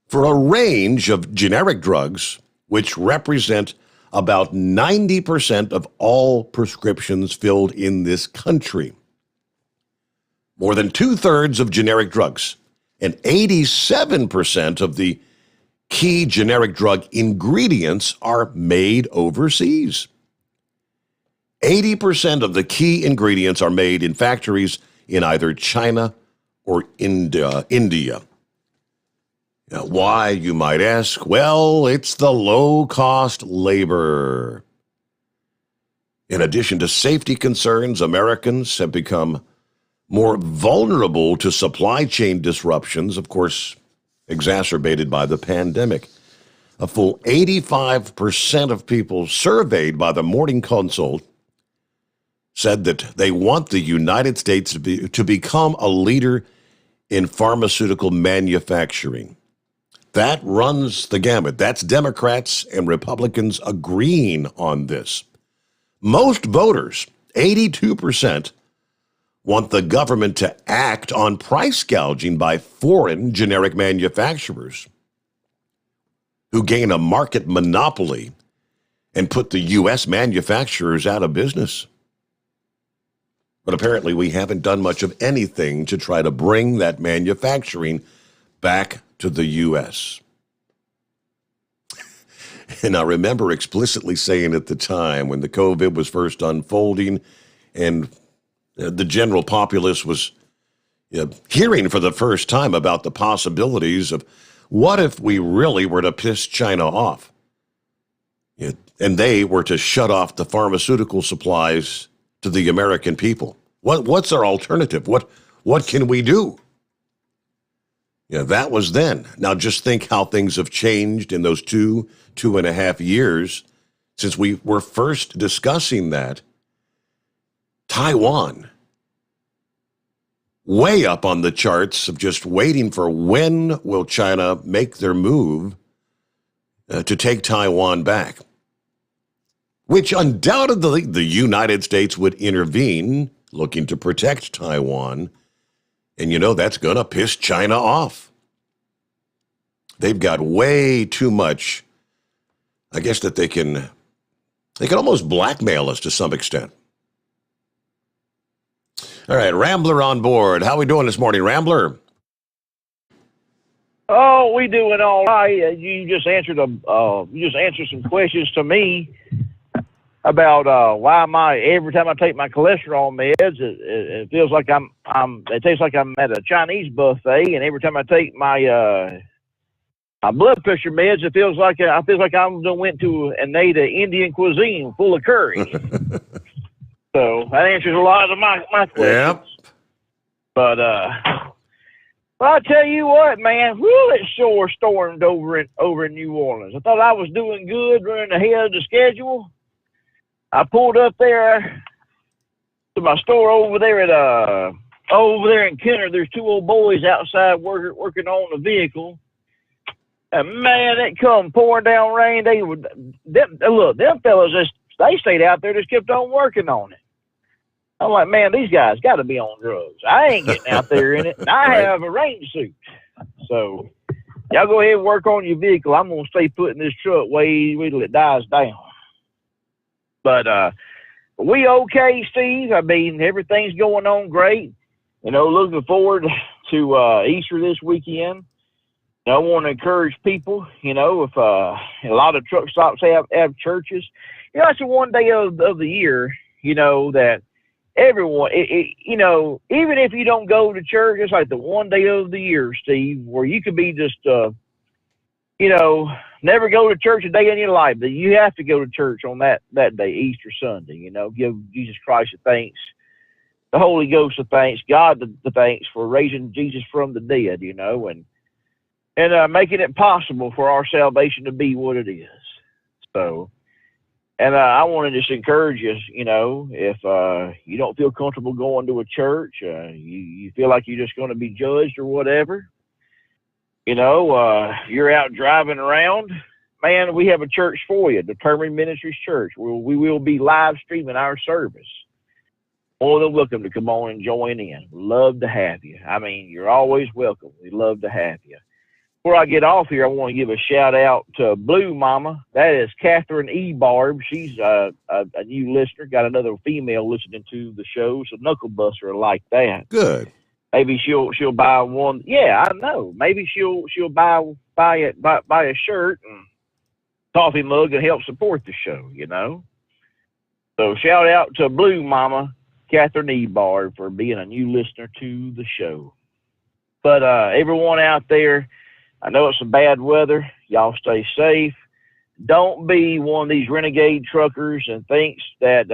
for a range of generic drugs, which represent about 90% of all prescriptions filled in this country. More than 2/3 of generic drugs and 87% of the key generic drug ingredients are made overseas. 80% of the key ingredients are made in factories in either China or India. Now, why, you might ask? Well, it's the low-cost labor. In addition to safety concerns, Americans have become more vulnerable to supply chain disruptions, of course, exacerbated by the pandemic. A full 85% of people surveyed by the Morning Consult said that they want the United States to become a leader in pharmaceutical manufacturing. That runs the gamut. That's Democrats and Republicans agreeing on this. Most voters, 82%, want the government to act on price gouging by foreign generic manufacturers who gain a market monopoly and put the U.S. manufacturers out of business. But apparently we haven't done much of anything to try to bring that manufacturing back to the U.S. And I remember explicitly saying at the time when the COVID was first unfolding and the general populace was hearing for the first time about the possibilities of what if we really were to piss China off and they were to shut off the pharmaceutical supplies to the American people. What's our alternative? What can we do? Yeah, that was then. Now just think how things have changed in those 2.5 years since we were first discussing that. Taiwan, way up on the charts of just waiting for when will China make their move to take Taiwan back, which undoubtedly the United States would intervene, looking to protect Taiwan. And that's going to piss China off. They've got way too much, I guess, that they can almost blackmail us to some extent. All right, Rambler on board. How are we doing this morning, Rambler? Oh, we doing all right. You just answered some questions to me about why every time I take my cholesterol meds, it feels like it tastes like I'm at a Chinese buffet, and every time I take my blood pressure meds, I feel like I went to and ate an Indian cuisine full of curry. So that answers a lot of my questions. Yep. But well, I tell you what, man, it sure stormed over in New Orleans. I thought I was doing good, running ahead of the schedule. I pulled up there to my store over there in Kenner. There's two old boys outside working on the vehicle. And man, it come pouring down rain. Them fellas they stayed out there, just kept on working on it. I'm like, man, these guys got to be on drugs. I ain't getting out there in it. And I have a rain suit. So y'all go ahead and work on your vehicle. I'm going to stay put in this truck wait till it dies down. But we okay, Steve. I mean, everything's going on great. Looking forward to Easter this weekend. I want to encourage people, if a lot of truck stops have churches. It's the one day of the year that everyone, even if you don't go to church, it's like the one day of the year, Steve, where you could be just, never go to church a day in your life, but you have to go to church on that day, Easter Sunday, give Jesus Christ the thanks, the Holy Ghost the thanks, God the thanks for raising Jesus from the dead, and making it possible for our salvation to be what it is. So, and I want to just encourage you, if you don't feel comfortable going to a church, you feel like you're just going to be judged or whatever, you're out driving around, man, we have a church for you, Determined Ministries Church. We will be live streaming our service. More than welcome to come on and join in. Love to have you. I mean, you're always welcome. We love to have you. Before I get off here, I want to give a shout out to Blue Mama. That is Catherine E. Barb. She's a new listener. Got another female listening to the show, so Knuckle Buster will like that. Good. Maybe she'll buy one. Yeah, I know. Maybe she'll buy a shirt and coffee mug and help support the show. So shout out to Blue Mama, Catherine E. Barb, for being a new listener to the show. But everyone out there, I know it's some bad weather. Y'all stay safe. Don't be one of these renegade truckers and thinks that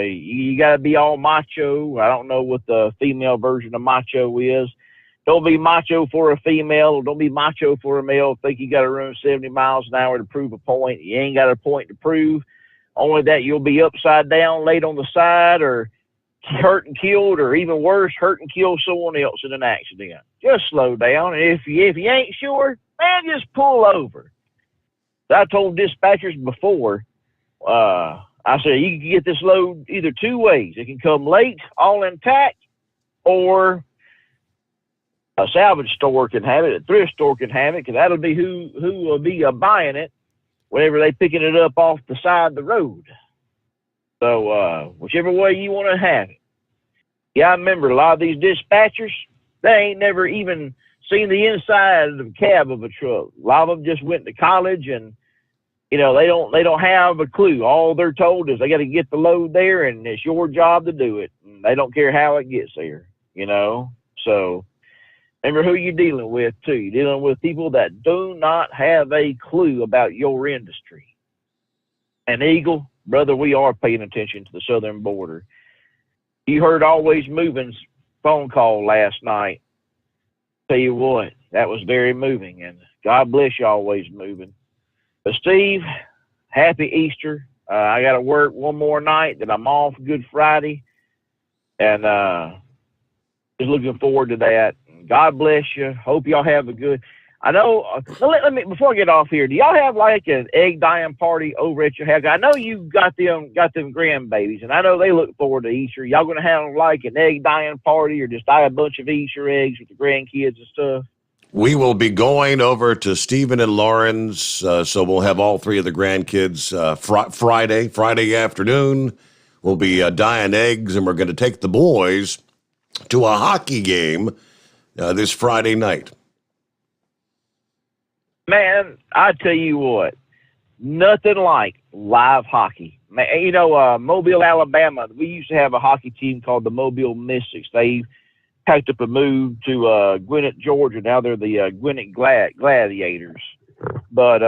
you got to be all macho. I don't know what the female version of macho is. Don't be macho for a female, or don't be macho for a male. Think you got to run 70 miles an hour to prove a point. You ain't got a point to prove. Only that you'll be upside down, laid on the side, or hurt and killed, or even worse, hurt and kill someone else in an accident. Just slow down. And if you ain't sure, man, just pull over. I told dispatchers before, I said, you can get this load either two ways. It can come late, all intact, or a salvage store can have it, a thrift store can have it, because that'll be who will be buying it whenever they picking it up off the side of the road. So whichever way you want to have it. Yeah, I remember a lot of these dispatchers, they ain't never even seen the inside of the cab of a truck. A lot of them just went to college, and they don't have a clue. All they're told is they got to get the load there, and it's your job to do it. And they don't care how it gets there. So remember who you're dealing with too. You're dealing with people that do not have a clue about your industry. And Eagle, brother, we are paying attention to the southern border. You heard Always Moving's phone call last night. Tell you what, that was very moving, and God bless you, Always Moving. But Steve, happy Easter. I got to work one more night, then I'm off Good Friday, and just looking forward to that. God bless you. Hope y'all have a good. I know. Let me before I get off here. Do y'all have like an egg dyeing party over at your house? I know you got them grandbabies, and I know they look forward to Easter. Y'all gonna have like an egg dyeing party, or just dye a bunch of Easter eggs with the grandkids and stuff? We will be going over to Stephen and Lauren's, so we'll have all three of the grandkids Friday afternoon. We'll be dyeing eggs, and we're going to take the boys to a hockey game this Friday night. Man, I tell you what, nothing like live hockey. Man, Mobile, Alabama, we used to have a hockey team called the Mobile Mystics. They packed up and moved to Gwinnett, Georgia. Now they're the Gwinnett Gladiators. But,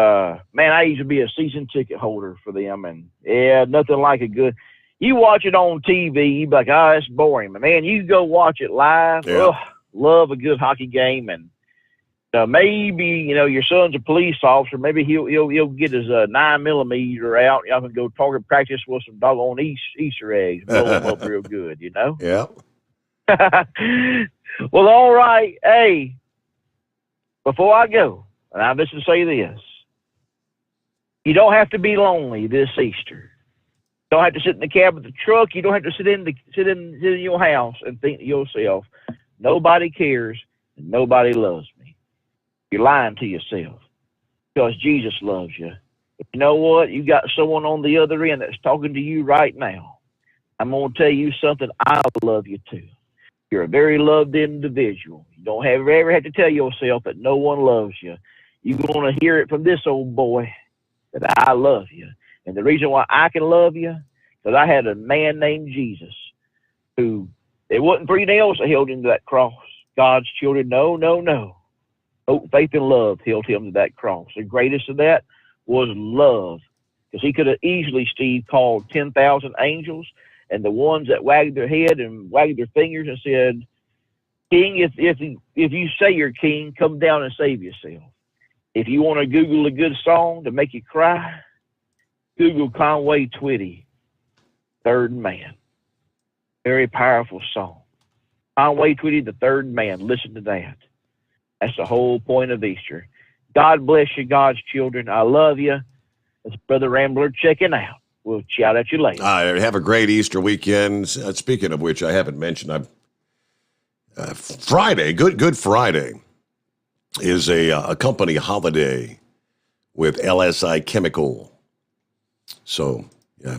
man, I used to be a season ticket holder for them. And, yeah, nothing like a good – you watch it on TV, you be like, oh, that's boring. But, man, you go watch it live. Yeah. Love a good hockey game. And maybe, your son's a police officer. Maybe he'll get his 9mm out. Y'all can go target practice with some doggone Easter eggs. Blow them up real good, Yeah. Well, all right. Hey, before I go, and I'm just to say this, you don't have to be lonely this Easter. You don't have to sit in the cab of the truck. You don't have to sit in your house and think to yourself, nobody cares and nobody loves me. You're lying to yourself, because Jesus loves you. But you know what? You got someone on the other end that's talking to you right now. I'm going to tell you something. I love you too. You're a very loved individual. You don't ever have to tell yourself that no one loves you. You're going to hear it from this old boy that I love you. And the reason why I can love you, Because I had a man named Jesus who, it wasn't 3 nails that held him to that cross. God's children, no. Hope, faith, and love held him to that cross. The greatest of that was love. Because he could have easily, Steve, called 10,000 angels, and the ones that wagged their head and wagged their fingers and said, King, if you say you're king, come down and save yourself. If you want to Google a good song to make you cry, Google Conway Twitty, Third Man. Very powerful song. Conway Twitty, the Third Man. Listen to that. That's the whole point of Easter. God bless you, God's children. I love you. It's Brother Rambler checking out. We'll shout at you later. All right, have a great Easter weekend. Speaking of which, I haven't mentioned, Friday, Good Friday, is a company holiday with LSI Chemical. So, yeah,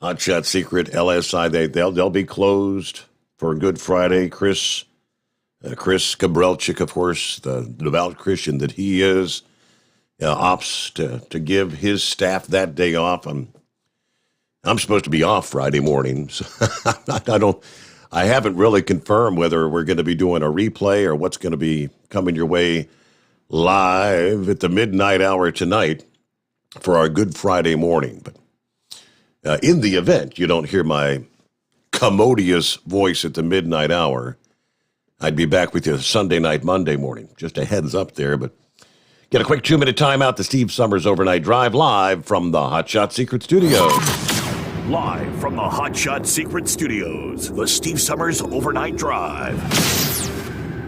Hot Shot Secret, LSI, they'll be closed for Good Friday. Chris Gabrelchik, of course, the devout Christian that he is, opts to give his staff that day off. I'm supposed to be off Friday morning, so I haven't really confirmed whether we're going to be doing a replay or what's going to be coming your way live at the midnight hour tonight for our Good Friday morning. But in the event you don't hear my commodious voice at the midnight hour, I'd be back with you Sunday night, Monday morning. Just a heads up there, but get a quick 2-minute timeout. The Steve Sommers Overnight Drive live from the Hot Shot Secret Studios. Live from the Hot Shot Secret Studios, the Steve Sommers Overnight Drive.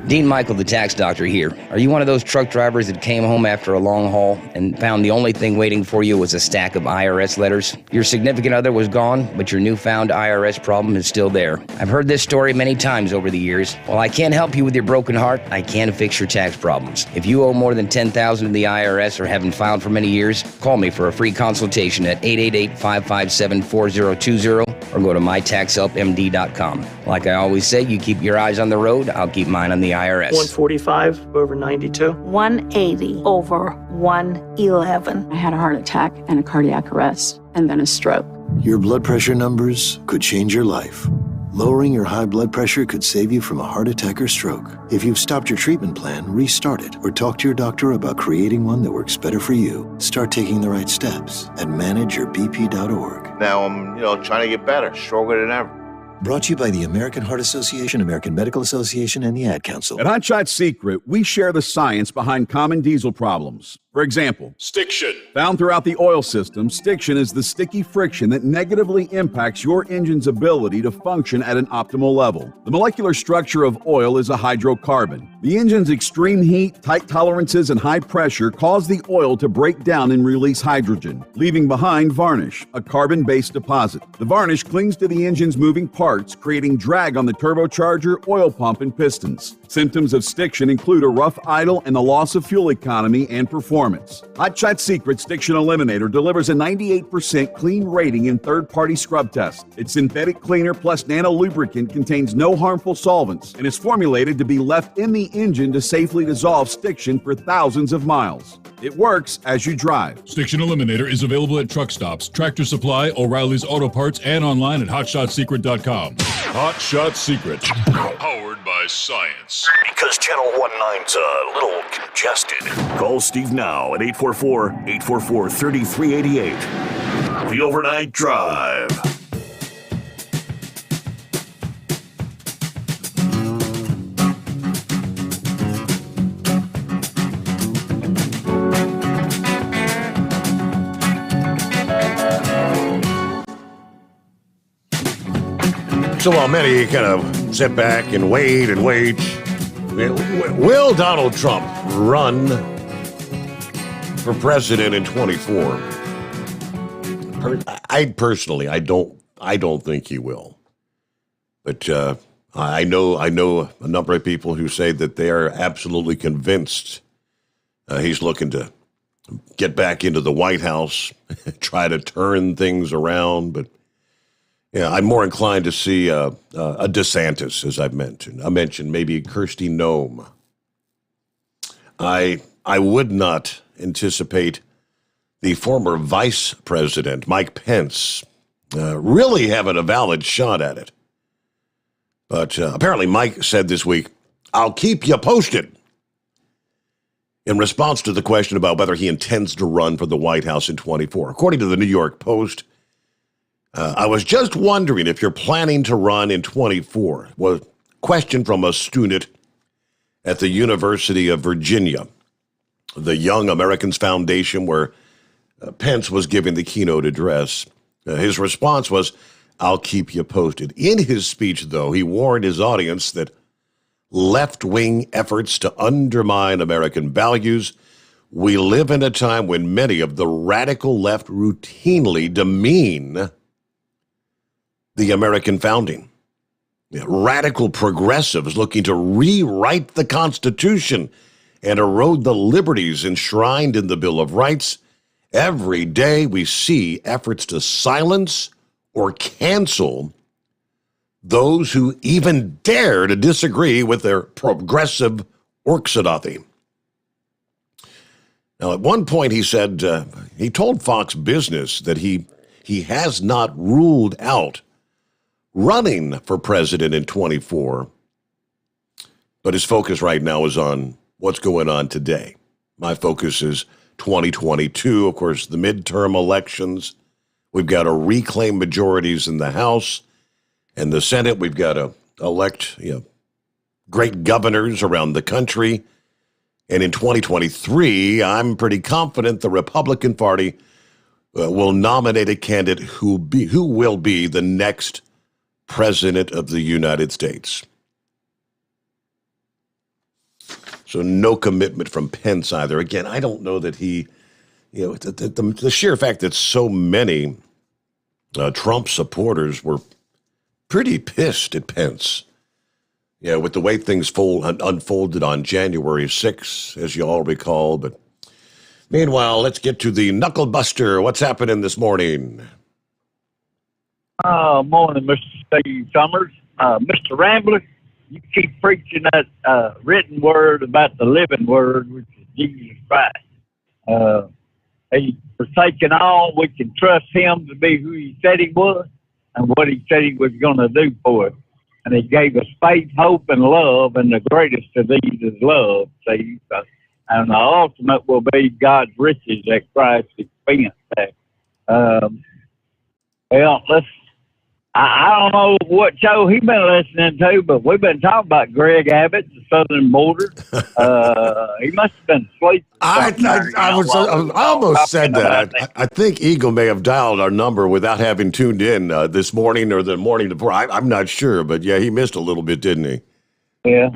Dean Michael, the tax doctor here. Are you one of those truck drivers that came home after a long haul and found the only thing waiting for you was a stack of IRS letters? Your significant other was gone, but your newfound IRS problem is still there. I've heard this story many times over the years. While I can't help you with your broken heart, I can fix your tax problems. If you owe more than $10,000 to the IRS or haven't filed for many years, call me for a free consultation at 888-557-4020 or go to mytaxhelpmd.com. Like I always say, you keep your eyes on the road, I'll keep mine on the IRS. 145 over 92. 180 over 111. I had a heart attack and a cardiac arrest and then a stroke. Your blood pressure numbers could change your life. Lowering your high blood pressure could save you from a heart attack or stroke. If you've stopped your treatment plan, restart it or talk to your doctor about creating one that works better for you. Start taking the right steps at manageyourbp.org. Now I'm, trying to get better, stronger than ever. Brought to you by the American Heart Association, American Medical Association, and the Ad Council. At Hot Shot Secret, we share the science behind common diesel problems. For example, stiction. Found throughout the oil system, stiction is the sticky friction that negatively impacts your engine's ability to function at an optimal level. The molecular structure of oil is a hydrocarbon. The engine's extreme heat, tight tolerances, and high pressure cause the oil to break down and release hydrogen, leaving behind varnish, a carbon-based deposit. The varnish clings to the engine's moving parts, creating drag on the turbocharger, oil pump, and pistons. Symptoms of stiction include a rough idle and the loss of fuel economy and performance. Hot Shot Secret Stiction Eliminator delivers a 98% clean rating in third-party scrub tests. Its synthetic cleaner plus nano lubricant contains no harmful solvents and is formulated to be left in the engine to safely dissolve stiction for thousands of miles. It works as you drive. Stiction Eliminator is available at truck stops, Tractor Supply, O'Reilly's Auto Parts, and online at hotshotsecret.com. Hot Shot Secret. Powered by science. Because Channel 19's a little congested. Call Steve now at 844-844-3388. The Overnight Drive. So while many kind of sit back and wait, will Donald Trump run for president in 24? I personally, I don't think he will. But I know a number of people who say that they are absolutely convinced he's looking to get back into the White House, try to turn things around, but. Yeah, I'm more inclined to see a DeSantis, as I've mentioned. I mentioned maybe Kristi Noem. I would not anticipate the former Vice President, Mike Pence, really having a valid shot at it. But apparently Mike said this week, "I'll keep you posted," in response to the question about whether he intends to run for the White House in 24. According to the New York Post, I was just wondering if you're planning to run in 24. Was a question from a student at the University of Virginia, the Young Americans Foundation, where Pence was giving the keynote address. His response was, "I'll keep you posted." In his speech, though, he warned his audience that left-wing efforts to undermine American values. We live in a time when many of the radical left routinely demean the American founding. Radical progressives looking to rewrite the Constitution and erode the liberties enshrined in the Bill of Rights. Every day we see efforts to silence or cancel those who even dare to disagree with their progressive orthodoxy. Now, at one point he said, he told Fox Business that he has not ruled out running for president in 24, but his focus right now is on what's going on today. My focus is 2022, of course, the midterm elections. We've got to reclaim majorities in the House and the Senate. We've got to elect great governors around the country. And in 2023, I'm pretty confident the Republican Party will nominate a candidate who will be the next president of the United States. So no commitment from Pence either. Again, I don't know that he, the sheer fact that so many Trump supporters were pretty pissed at Pence. With the way things unfolded on January 6th, as you all recall. But meanwhile, let's get to the Knuckle Buster. What's happening this morning? Morning, Mr. Steve Sommers. Mr. Rambler, you keep preaching that written word about the living word, which is Jesus Christ. He's forsaken all. We can trust him to be who he said he was and what he said he was going to do for us. And he gave us faith, hope, and love, and the greatest of these is love, see? And the ultimate will be God's riches at Christ's expense. I don't know what show he's been listening to, but we've been talking about Greg Abbott, the Southern border. He must have been asleep. I almost said that. I think Eagle may have dialed our number without having tuned in this morning or the morning before. I'm not sure, but yeah, he missed a little bit, didn't he? Yeah.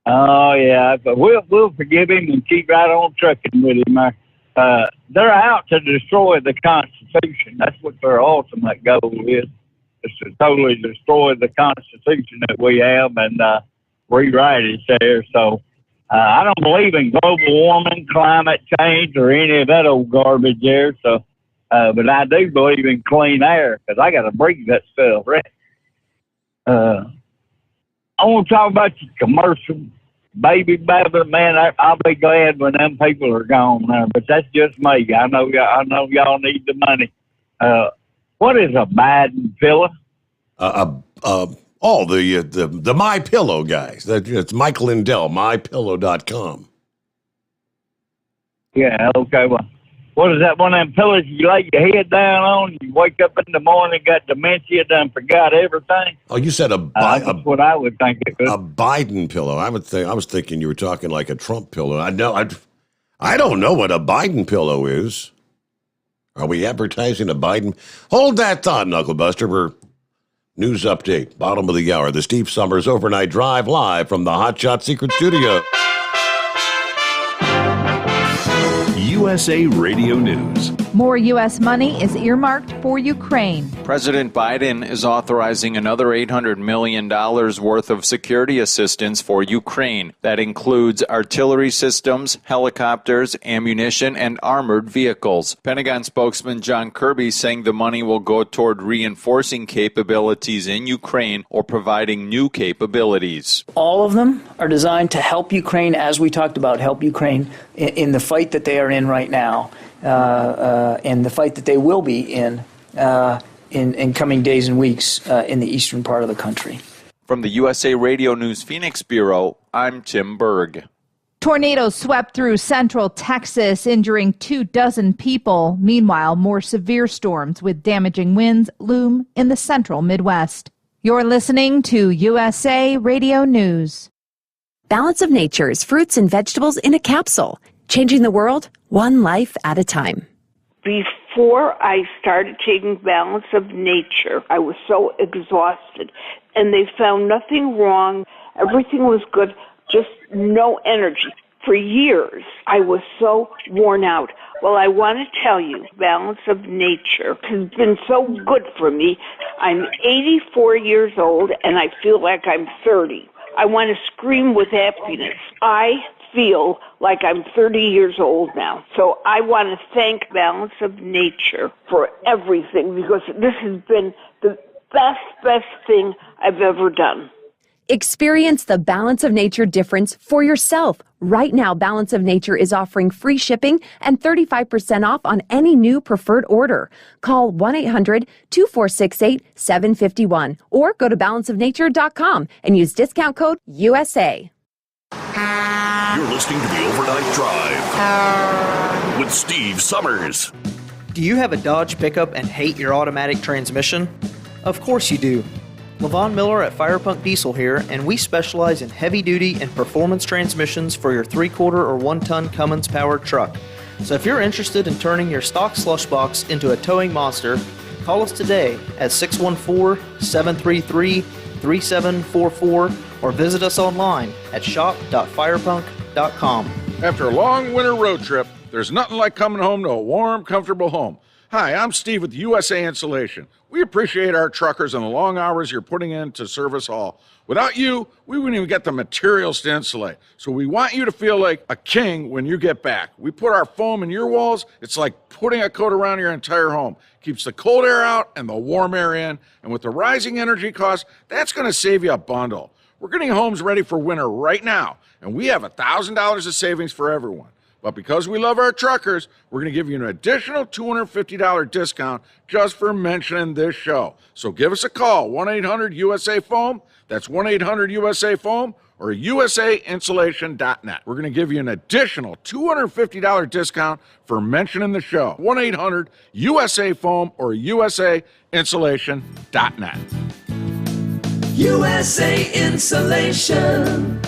Oh, yeah, but we'll forgive him and keep right on trucking with him. They're out to destroy the Constitution. That's what their ultimate goal is to totally destroy the Constitution that we have and rewrite it there. So I don't believe in global warming, climate change, or any of that old garbage there. So, but I do believe in clean air because I got to breathe that stuff, right? I want to talk about the commercial baby babble, man. I'll be glad when them people are gone now, but that's just me. I know y'all need the money. What is a Biden pillow? The My Pillow guys. It's Mike Lindell, mypillow.com. Yeah, okay. Well, what is that one of them pillows you lay your head down on? You wake up in the morning, got dementia, done forgot everything. Oh, you said that's what I would think it was. A Biden pillow. I was thinking you were talking like a Trump pillow. I don't know what a Biden pillow is. Are we advertising a Biden? Hold that thought, Knucklebuster. We're news update, bottom of the hour. The Steve Sommers Overnight Drive live from the Hot Shot Secret Studio. USA Radio News. More U.S. money is earmarked for Ukraine. President Biden is authorizing another $800 million worth of security assistance for Ukraine. That includes artillery systems, helicopters, ammunition, and armored vehicles. Pentagon spokesman John Kirby saying the money will go toward reinforcing capabilities in Ukraine or providing new capabilities. All of them are designed to help Ukraine, as we talked about, help Ukraine in the fight that they are in right now. And the fight that they will be in, in coming days and weeks in the eastern part of the country. From the USA Radio News Phoenix Bureau, I'm Tim Berg. Tornadoes swept through central Texas, injuring 24 people. Meanwhile, more severe storms with damaging winds loom in the central Midwest. You're listening to USA Radio News. Balance of Nature's fruits and vegetables in a capsule, changing the world one life at a time. Before I started taking Balance of Nature, I was so exhausted, and they found nothing wrong. Everything was good, just no energy. For years, I was so worn out. Well, I want to tell you, Balance of Nature has been so good for me. I'm 84 years old, and I feel like I'm 30. I want to scream with happiness. I feel like I'm 30 years old now. So I want to thank Balance of Nature for everything, because this has been the best thing I've ever done. Experience the Balance of Nature difference for yourself. Right now, Balance of Nature is offering free shipping and 35% off on any new preferred order. Call 1-800-2468-751 or go to balanceofnature.com and use discount code USA. You're listening to the Overnight Drive with Steve Sommers. Do you have a Dodge pickup and hate your automatic transmission? Of course you do. Levon Miller at Firepunk Diesel here, and we specialize in heavy-duty and performance transmissions for your 3-quarter or 1-ton Cummins-powered truck. So if you're interested in turning your stock slush box into a towing monster, call us today at 614-733-3744 or visit us online at shop.firepunk.com. After a long winter road trip, there's nothing like coming home to a warm, comfortable home. Hi, I'm Steve with USA Insulation. We appreciate our truckers and the long hours you're putting in to serve us all. Without you, we wouldn't even get the materials to insulate. So we want you to feel like a king when you get back. We put our foam in your walls. It's like putting a coat around your entire home. Keeps the cold air out and the warm air in. And with the rising energy costs, that's going to save you a bundle. We're getting homes ready for winter right now, and we have $1,000 of savings for everyone. But because we love our truckers, we're going to give you an additional $250 discount just for mentioning this show. So give us a call, 1-800-USA-FOAM. That's 1-800-USA-FOAM or usainsulation.net. We're going to give you an additional $250 discount for mentioning the show, 1-800-USA-FOAM or usainsulation.net. USA Insulation.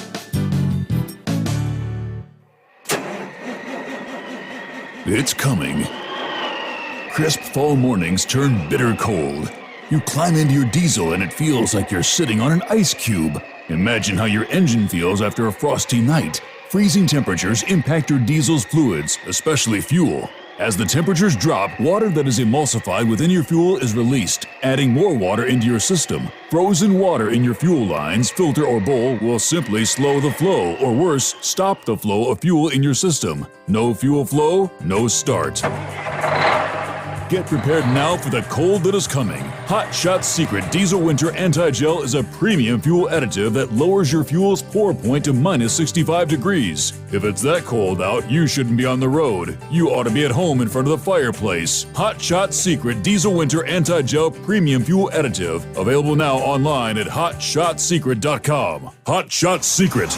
It's coming. Crisp fall mornings turn bitter cold. You climb into your diesel and it feels like you're sitting on an ice cube. Imagine how your engine feels after a frosty night. Freezing temperatures impact your diesel's fluids, especially fuel. As the temperatures drop, water that is emulsified within your fuel is released, adding more water into your system. Frozen water in your fuel lines, filter, or bowl will simply slow the flow, or worse, stop the flow of fuel in your system. No fuel flow, no start. Get prepared now for the cold that is coming. Hot Shot Secret Diesel Winter Anti-Gel is a premium fuel additive that lowers your fuel's pour point to minus 65 degrees. If it's that cold out, you shouldn't be on the road. You ought to be at home in front of the fireplace. Hot Shot Secret Diesel Winter Anti-Gel Premium Fuel Additive. Available now online at hotshotsecret.com. Hot Shot Secret.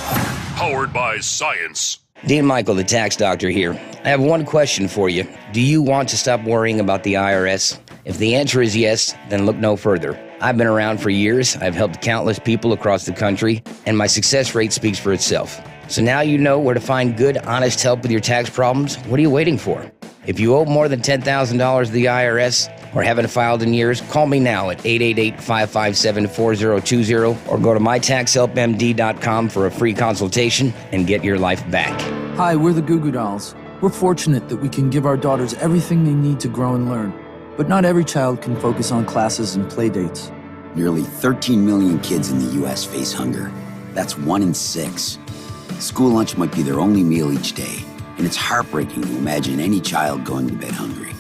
Powered by science. Dean Michael, the tax doctor here. I have one question for you. Do you want to stop worrying about the IRS? If the answer is yes, then look no further. I've been around for years. I've helped countless people across the country, and my success rate speaks for itself. So now you know where to find good, honest help with your tax problems. What are you waiting for? If you owe more than $10,000 to the IRS or haven't filed in years, call me now at 888-557-4020 or go to mytaxhelpmd.com for a free consultation and get your life back. Hi, we're the Goo Goo Dolls. We're fortunate that we can give our daughters everything they need to grow and learn. But not every child can focus on classes and play dates. Nearly 13 million kids in the U.S. face hunger. That's 1 in 6. School lunch might be their only meal each day, and it's heartbreaking to imagine any child going to bed hungry.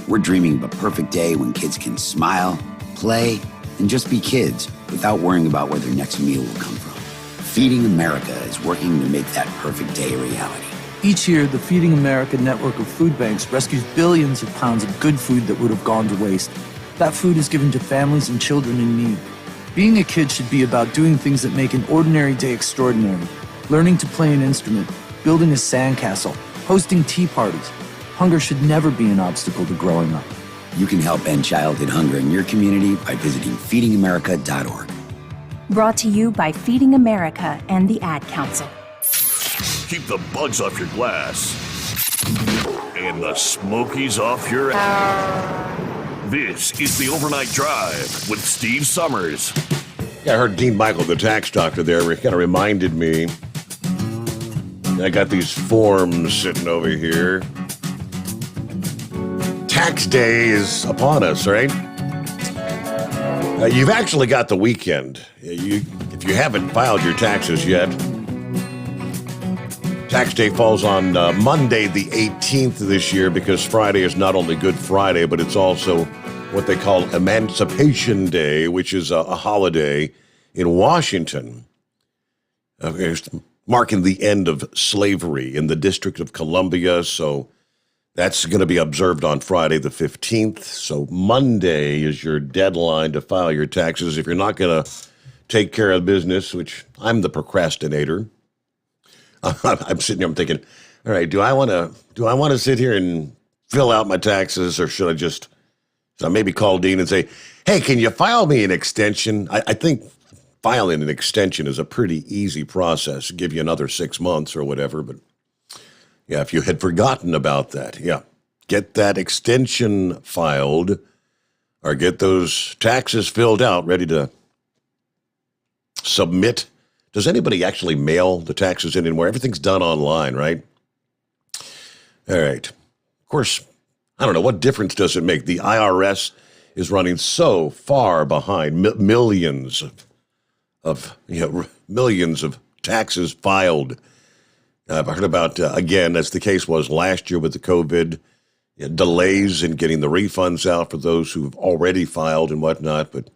We're dreaming of a perfect day when kids can smile, play, and just be kids without worrying about where their next meal will come from. Feeding America is working to make that perfect day a reality. Each year, the Feeding America network of food banks rescues billions of pounds of good food that would have gone to waste. That food is given to families and children in need. Being a kid should be about doing things that make an ordinary day extraordinary. Learning to play an instrument, building a sandcastle, hosting tea parties. Hunger should never be an obstacle to growing up. You can help end childhood hunger in your community by visiting feedingamerica.org. Brought to you by Feeding America and the Ad Council. Keep the bugs off your glass and the Smokies off your This is the Overnight Drive with Steve Sommers. Yeah, I heard Dean Michael, the tax doctor there, kind of reminded me. I got these forms sitting over here. Tax day is upon us, right? You've actually got the weekend. If you haven't filed your taxes yet, tax day falls on Monday the 18th this year because Friday is not only Good Friday, but it's also what they call Emancipation Day, which is a holiday in Washington, marking the end of slavery in the District of Columbia. So that's going to be observed on Friday the 15th. So Monday is your deadline to file your taxes. If you're not going to take care of business, which I'm the procrastinator, I'm sitting here, I'm thinking, all right, do I want to sit here and fill out my taxes, or should I maybe call Dean and say, hey, can you file me an extension? I think filing an extension is a pretty easy process. Give you another 6 months or whatever. But yeah, if you had forgotten about that, yeah, get that extension filed or get those taxes filled out, ready to submit. Does anybody actually mail the taxes in anymore? Everything's done online, right? All right. Of course, I don't know. What difference does it make? The IRS is running so far behind. Millions of taxes filed. I've heard about, again, as the case was last year with the COVID, delays in getting the refunds out for those who've already filed and whatnot. But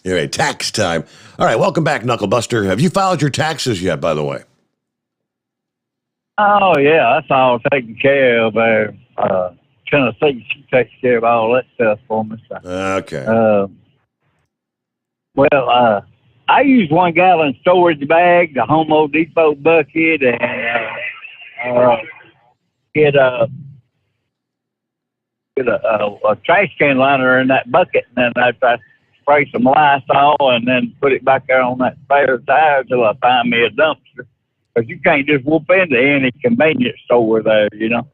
anyway, tax time. All right, welcome back, Knucklebuster. Have you filed your taxes yet, by the way? Oh, yeah, that's all taken care of. Tennessee, she takes care of all that stuff for me. So. Okay. I use 1 gallon storage bag, the Home Depot bucket, and get a trash can liner in that bucket, and then I spray some Lysol and then put it back there on that spare tire till I find me a dumpster. Because you can't just whoop into any convenience store there, you know.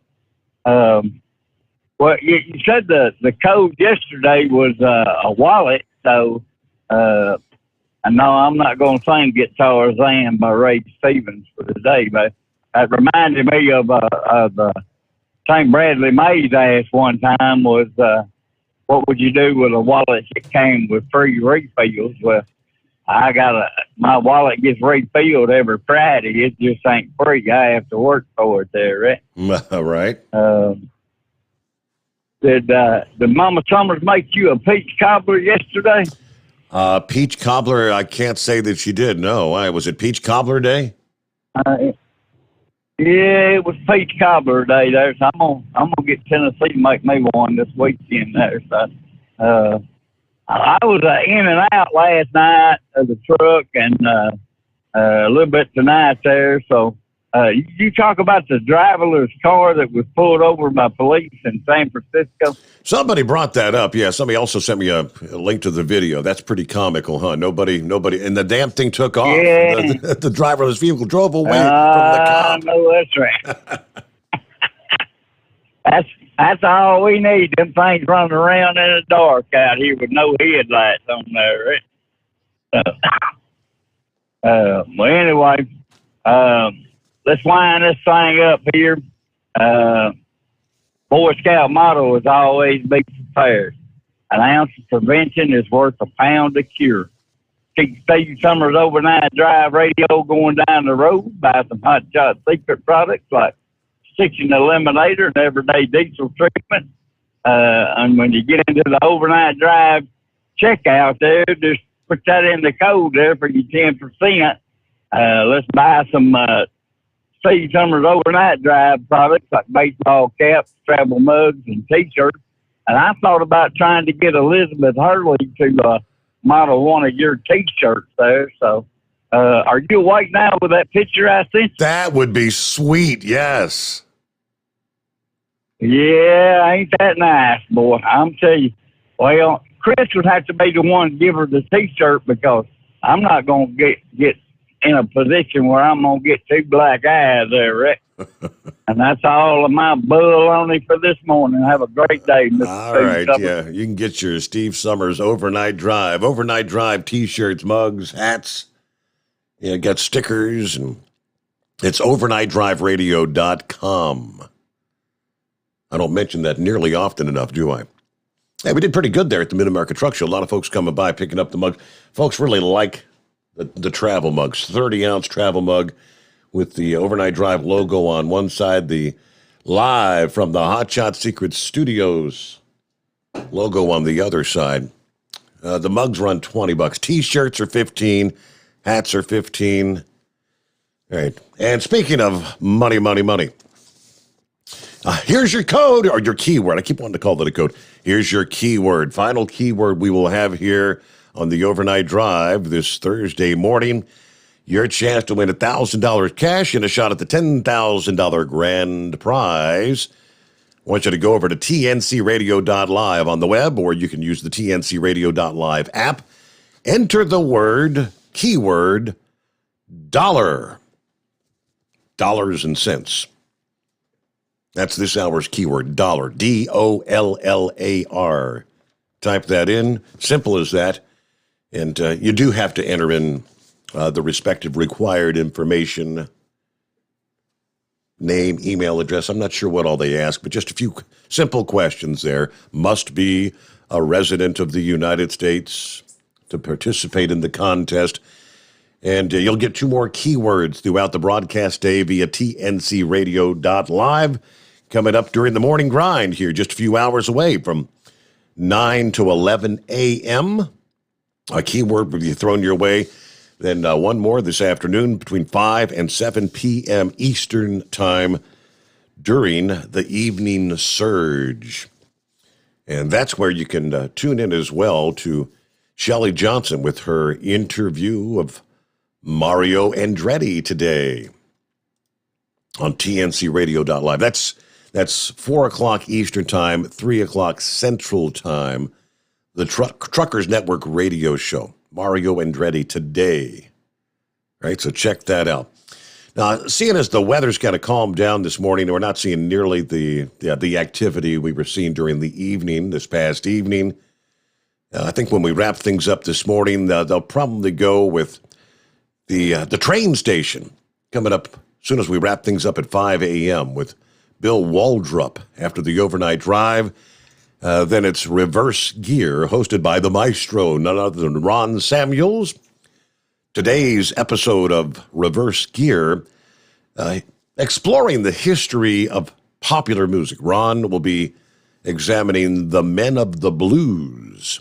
Well, you said the code yesterday was a wallet, so I know I'm not going to sing Get Tarzan by Ray Stevens for today, but that reminded me of St. Bradley Mays asked one time was, what would you do with a wallet that came with free refills? Well, my wallet gets refilled every Friday. It just ain't free. I have to work for it there, right? Right. Did Mama Sommers make you a peach cobbler yesterday? Peach cobbler, I can't say that she did. No. Why? Was it peach cobbler day? Yeah, it was peach cobbler day there. So I'm gonna get Tennessee to make me one this weekend there. So I was in and out last night of the truck and a little bit tonight there. So you talk about the driverless car that was pulled over by police in San Francisco. Somebody brought that up. Yeah, somebody also sent me a link to the video. That's pretty comical, huh? Nobody, and the damn thing took off. Yeah. The driverless vehicle drove away from the cop. No, that's right. That's all we need. Them things running around in the dark out here with no headlights on there. Right? Well, anyway, let's wind this thing up here. Boy Scout motto is always be prepared. An ounce of prevention is worth a pound of cure. Keep Steve Sommers Overnight Drive radio going down the road. Buy some Hot Shot Secret products like Stiction Eliminator and Everyday Diesel Treatment. And when you get into the Overnight Drive checkout there, just put that in the code there for your 10%. Let's buy some Steve Sommers Overnight Drive products like baseball caps, travel mugs, and T-shirts. And I thought about trying to get Elizabeth Hurley to model one of your T-shirts there. So, are you awake now with that picture I sent you? That would be sweet, yes. Yeah, ain't that nice, boy? I'm telling you. Well, Chris would have to be the one to give her the T-shirt because I'm not going to get in a position where I'm going to get two black eyes there, Rick. And that's all of my baloney for this morning. Have a great day, Mr. All right, yeah. You can get your Steve Sommers Overnight Drive T-shirts, mugs, hats. Yeah, got stickers, and it's overnightdriveradio.com. I don't mention that nearly often enough, do I? Hey, we did pretty good there at the Mid-America Truck Show. A lot of folks coming by, picking up the mugs. Folks really like the travel mugs, 30-ounce travel mug with the Overnight Drive logo on one side, the live from the Hot Shot Secret Studios logo on the other side. The mugs run $20. T-shirts are $15. Hats are $15. All right. And speaking of money, here's your code or your keyword. I keep wanting to call that a code. Here's your keyword. Final keyword we will have here on the Overnight Drive this Thursday morning. Your chance to win $1,000 cash and a shot at the $10,000 grand prize. I want you to go over to tncradio.live on the web, or you can use the tncradio.live app. Enter the keyword, dollar. Dollars and cents. That's this hour's keyword, dollar. DOLLAR. Type that in. Simple as that. And you do have to enter in the respective required information. Name, email address. I'm not sure what all they ask, but just a few simple questions there. Must be a resident of the United States to participate in the contest. And you'll get 2 more keywords throughout the broadcast day via tncradio.live. Coming up during the morning grind here, just a few hours away from 9 to 11 a.m. A keyword will be thrown your way. Then one more this afternoon between 5 and 7 p.m. Eastern Time during the evening surge. And that's where you can tune in as well to Shelley Johnson with her interview of Mario Andretti today on tncradio.live. That's 4 o'clock Eastern Time, 3 o'clock Central Time, the Truckers Network radio show. Mario Andretti today. All right, so check that out. Now, seeing as the weather's kind of calmed down this morning, we're not seeing nearly the activity we were seeing during the evening, this past evening. I think when we wrap things up this morning, they'll probably go with the train station coming up as soon as we wrap things up at 5 a.m. with Bill Waldrop after the overnight drive. Then it's Reverse Gear, hosted by the maestro, none other than Ron Samuels. Today's episode of Reverse Gear, exploring the history of popular music. Ron will be examining the men of the blues.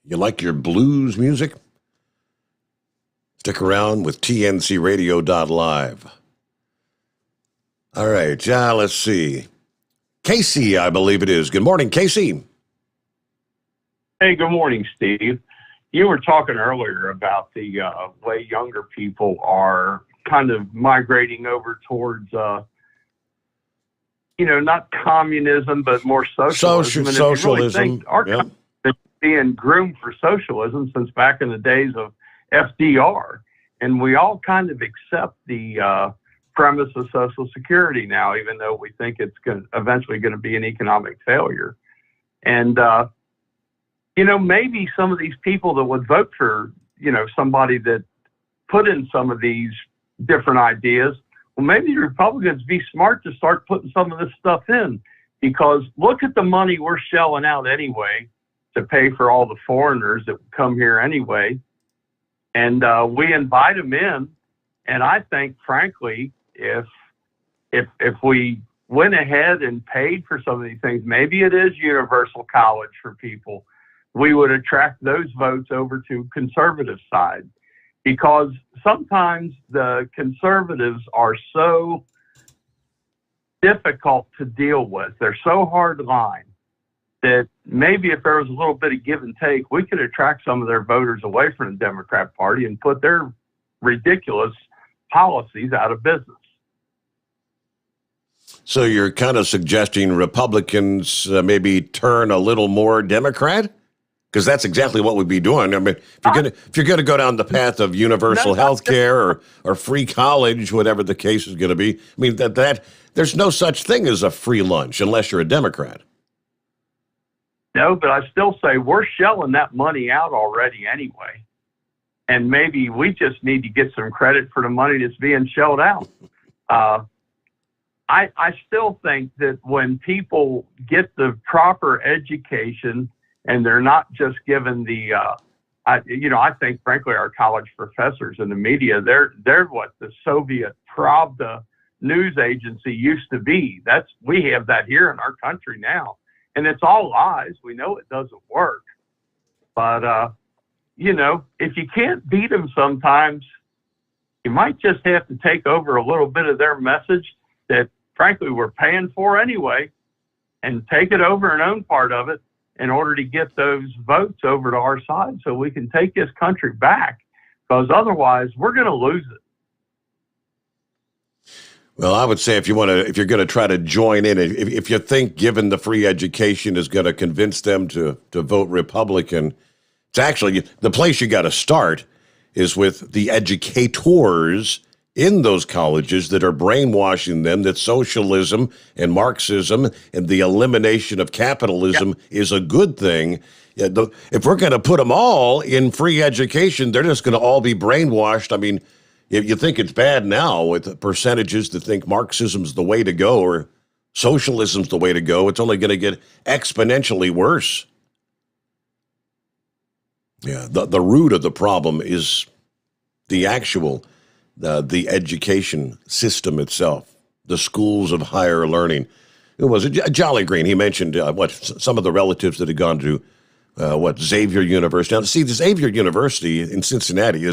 You like your blues music? Stick around with tncradio.live. All right, let's see. Casey, I believe it is. Good morning, Casey. Hey, good morning, Steve. You were talking earlier about the way younger people are kind of migrating over towards, not communism, but more socialism. And if you really think our country is being groomed for socialism since back in the days of FDR, and we all kind of accept the premise of Social Security now, even though we think it's eventually going to be an economic failure. And, maybe some of these people that would vote for, somebody that put in some of these different ideas, well, maybe the Republicans be smart to start putting some of this stuff in, because look at the money we're shelling out anyway to pay for all the foreigners that come here anyway. And we invite them in. And I think, frankly, if we went ahead and paid for some of these things, maybe it is universal college for people, we would attract those votes over to conservative side, because sometimes the conservatives are so difficult to deal with. They're so hard line that maybe if there was a little bit of give and take, we could attract some of their voters away from the Democrat Party and put their ridiculous policies out of business. So you're kind of suggesting Republicans maybe turn a little more Democrat? Because that's exactly what we'd be doing. I mean, if you're gonna go down the path of universal health care or free college, whatever the case is going to be, I mean that there's no such thing as a free lunch unless you're a Democrat. No, but I still say we're shelling that money out already anyway, and maybe we just need to get some credit for the money that's being shelled out. I still think that when people get the proper education and they're not just given the, I think frankly our college professors and the media, they're what the Soviet Pravda news agency used to be. We have that here in our country now, and it's all lies. We know it doesn't work, but if you can't beat them sometimes, you might just have to take over a little bit of their message that frankly we're paying for anyway, and take it over and own part of it in order to get those votes over to our side so we can take this country back, because otherwise we're going to lose it. Well, I would say if you're going to try to join in, if you think given the free education is going to convince them to vote Republican, it's actually the place you got to start is with the educators in those colleges that are brainwashing them that socialism and Marxism and the elimination of capitalism is a good thing. If we're going to put them all in free education, they're just going to all be brainwashed. I mean, if you think it's bad now with percentages that think Marxism's the way to go or socialism's the way to go, it's only going to get exponentially worse. Yeah, the root of the problem is the actual the education system itself, the schools of higher learning. It was Jolly Green. He mentioned some of the relatives that had gone to Xavier University. Now, see, the Xavier University in Cincinnati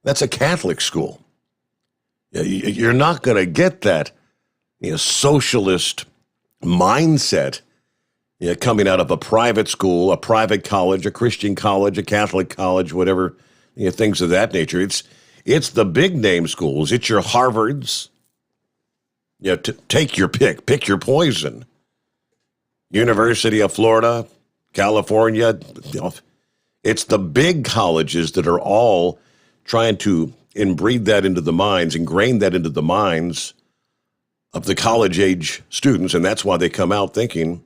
that's a Catholic school. You're not going to get that socialist mindset coming out of a private school, a private college, a Christian college, a Catholic college, whatever, things of that nature. It's the big name schools. It's your Harvards. Take your pick your poison. University of Florida, California. It's the big colleges that are all trying to ingrain that into the minds of the college age students. And that's why they come out thinking,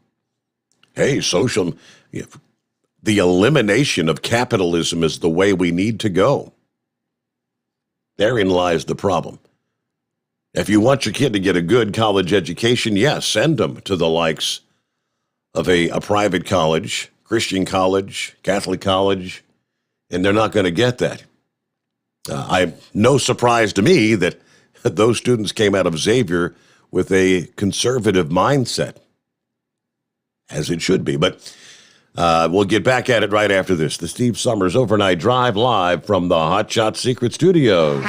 hey, the elimination of capitalism is the way we need to go. Therein lies the problem. If you want your kid to get a good college education, yes, send them to the likes of a private college, Christian college, Catholic college, and they're not going to get that. No surprise to me that those students came out of Xavier with a conservative mindset, as it should be. But we'll get back at it right after this. The Steve Sommers Overnight Drive live from the Hot Shot Secret Studios.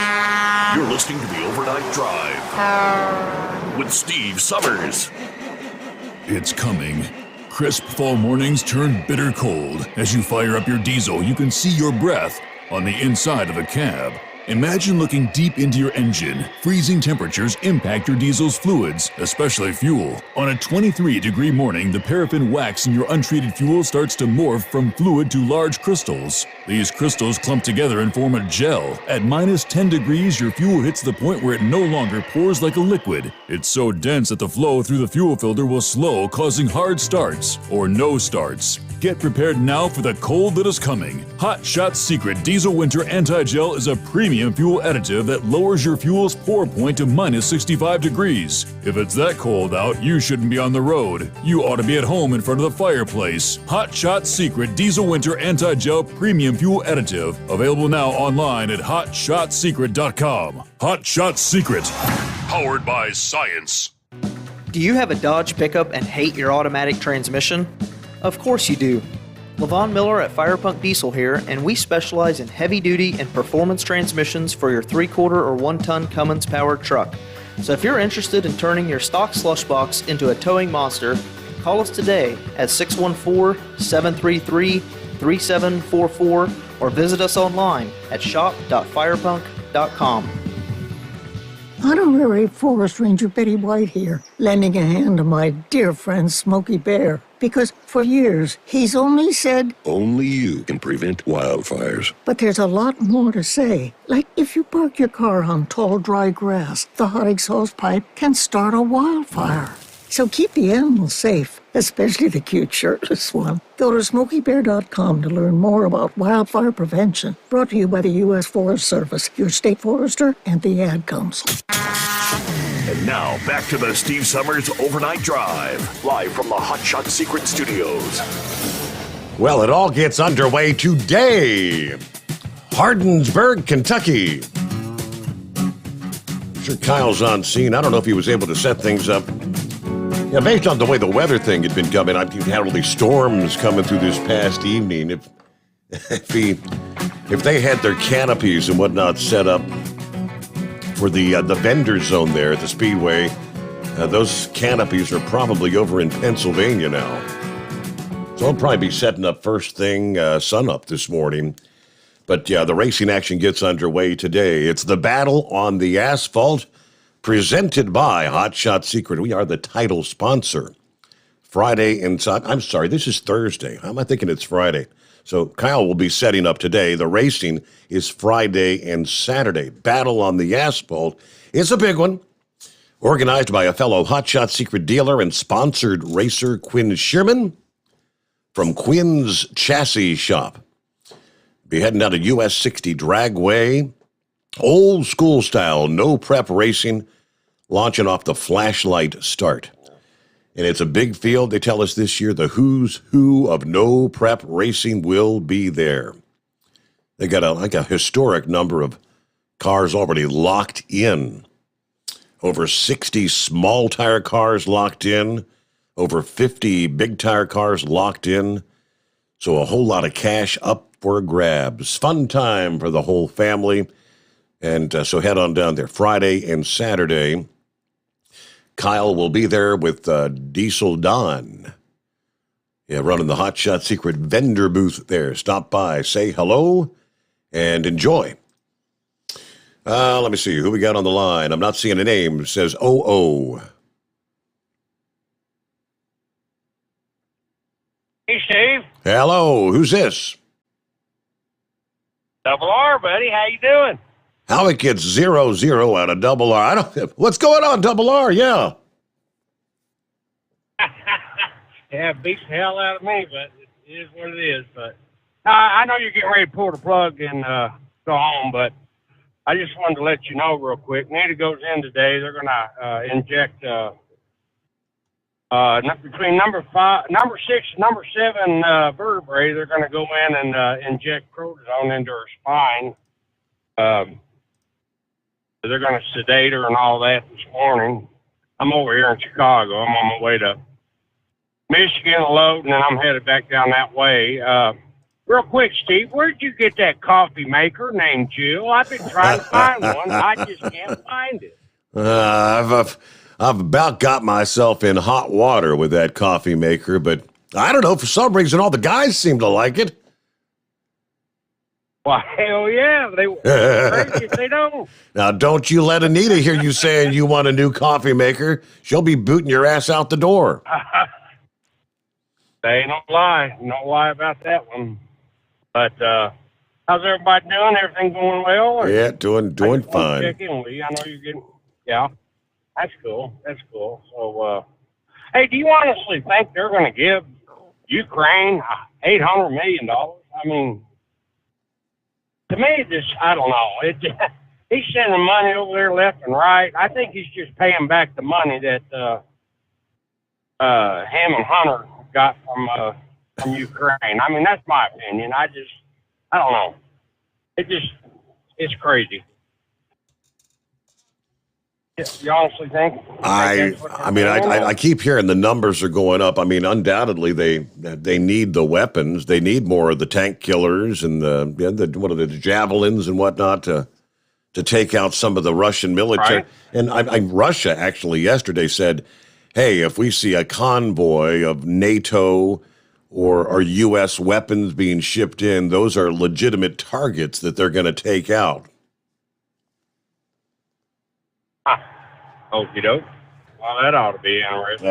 You're listening to the Overnight Drive with Steve Sommers. It's coming. Crisp fall mornings turn bitter cold. As you fire up your diesel, you can see your breath on the inside of a cab. Imagine looking deep into your engine. Freezing temperatures impact your diesel's fluids, especially fuel. On a 23-degree morning, the paraffin wax in your untreated fuel starts to morph from fluid to large crystals. These crystals clump together and form a gel. At minus 10 degrees, your fuel hits the point where it no longer pours like a liquid. It's so dense that the flow through the fuel filter will slow, causing hard starts or no starts. Get prepared now for the cold that is coming. Hot Shot Secret Diesel Winter Anti-Gel is a premium fuel additive that lowers your fuel's pour point to minus 65 degrees. If it's that cold out, you shouldn't be on the road. You ought to be at home in front of the fireplace. Hot Shot Secret Diesel Winter Anti-Gel Premium Fuel Additive. Available now online at HotShotSecret.com. Hot Shot Secret. Powered by science. Do you have a Dodge pickup and hate your automatic transmission? Of course you do. Levon Miller at Firepunk Diesel here, and we specialize in heavy-duty and performance transmissions for your 3/4 or 1-ton Cummins-powered truck. So if you're interested in turning your stock slush box into a towing monster, Call us today at 614-733-3744 or visit us online at shop.firepunk.com. Honorary Forest Ranger Betty White here, lending a hand to my dear friend Smokey Bear. Because for years, he's only said, only you can prevent wildfires. But there's a lot more to say. Like if you park your car on tall, dry grass, the hot exhaust pipe can start a wildfire. So keep the animals safe, especially the cute shirtless one. Go to SmokeyBear.com to learn more about wildfire prevention. Brought to you by the U.S. Forest Service, your state forester, and the Ad Council. And now, back to the Steve Sommers Overnight Drive, live from the Hot Shot Secret Studios. Well, it all gets underway today. Hardinsburg, Kentucky. I'm sure Kyle's on scene. I don't know if he was able to set things up. Yeah, based on the way the weather thing had been coming, I've had all these storms coming through this past evening. If they had their canopies and whatnot set up for the vendor zone there at the Speedway, those canopies are probably over in Pennsylvania now. So I'll probably be setting up first thing sun up this morning. But yeah, the racing action gets underway today. It's the Battle on the Asphalt, presented by Hot Shot Secret. We are the title sponsor. Friday and I'm sorry, this is Thursday. How am I thinking it's Friday? So Kyle will be setting up today. The racing is Friday and Saturday. Battle on the Asphalt is a big one. Organized by a fellow Hot Shot Secret dealer and sponsored racer Quinn Sherman from Quinn's Chassis Shop. Be heading down to US 60 Dragway. Old school style, no prep racing, launching off the flashlight start. And it's a big field. They tell us this year the who's who of no prep racing will be there. They got a historic number of cars already locked in. Over 60 small tire cars locked in. Over 50 big tire cars locked in. So a whole lot of cash up for grabs. Fun time for the whole family. And so head on down there Friday and Saturday. Kyle will be there with Diesel Don. Yeah, running the Hot Shot Secret vendor booth there. Stop by, say hello, and enjoy. Let me see who we got on the line. I'm not seeing a name. It says OO. Hey, Steve. Hello, who's this? Double R, buddy. How you doing? How it gets 0-0 out of Double R. I don't. What's going on, Double R? Yeah. Yeah, it beats the hell out of me, but it is what it is. But I know you're getting ready to pull the plug and go home, but I just wanted to let you know real quick. Nita goes in today. They're going to inject between number 6 and number 7 vertebrae. They're going to go in and inject cortisone into her spine. They're going to sedate her and all that this morning. I'm over here in Chicago. I'm on my way to Michigan load, and then I'm headed back down that way. Real quick, Steve, where'd you get that coffee maker named Jill? I've been trying to find one. I just can't find it. I've about got myself in hot water with that coffee maker, but I don't know. For some reason, all the guys seem to like it. Well, hell yeah. They crazy if they don't. Now, don't you let Anita hear you saying you want a new coffee maker. She'll be booting your ass out the door. They don't lie. No lie about that one. But how's everybody doing? Everything going well? Or Yeah, doing fine. Check in with you. I know you're getting. Yeah, that's cool. That's cool. So, hey, do you honestly think they're going to give Ukraine $800 million? I mean, to me, I don't know. He's sending money over there left and right. I think he's just paying back the money that him and Hunter got from Ukraine. I mean, that's my opinion. I don't know. It's crazy. You honestly think? I keep hearing the numbers are going up. I mean, undoubtedly they need the weapons. They need more of the tank killers and the javelins and whatnot to take out some of the Russian military. Right. And Russia actually yesterday said hey, if we see a convoy of NATO or U.S. weapons being shipped in, those are legitimate targets that they're going to take out. Okie doke. Well, that ought to be interesting.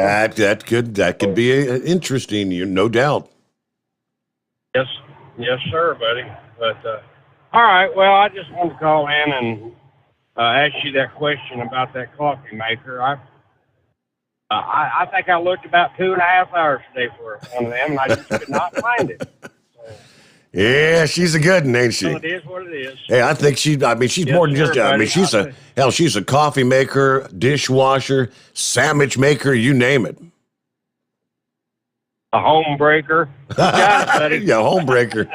That could be interesting, no doubt. Yes, sir, buddy. But all right. Well, I just wanted to call in and ask you that question about that coffee maker. I think I looked about 2.5 hours today for one of them, and I just could not find it. Yeah, she's a good one, ain't she? Well, it is what it is. Hey, I think she's more than just, she's a coffee maker, dishwasher, sandwich maker, you name it. A home breaker. Got it, buddy. Yeah, home breaker.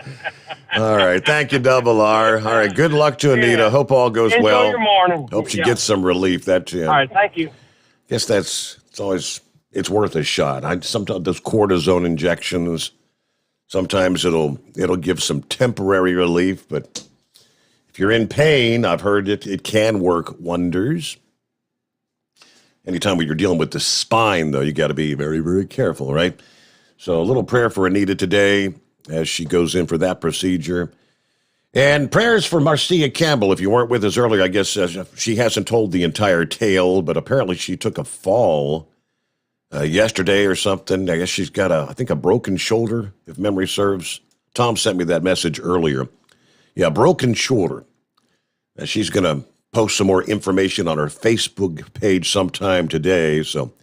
All right. Thank you, Double R. All right. Good luck to Anita. Hope all goes Enjoy well. your morning. Hope she gets some relief. All right. Thank you. Guess it's worth a shot. Sometimes those cortisone injections, sometimes it'll give some temporary relief, but if you're in pain, I've heard it can work wonders. Anytime when you're dealing with the spine, though, you got to be very, very careful, right? So a little prayer for Anita today as she goes in for that procedure. And prayers for Marcia Campbell. If you weren't with us earlier, I guess she hasn't told the entire tale, but apparently she took a fall yesterday or something. I guess she's got a broken shoulder, if memory serves. Tom sent me that message earlier. Yeah, broken shoulder. She's going to post some more information on her Facebook page sometime today. So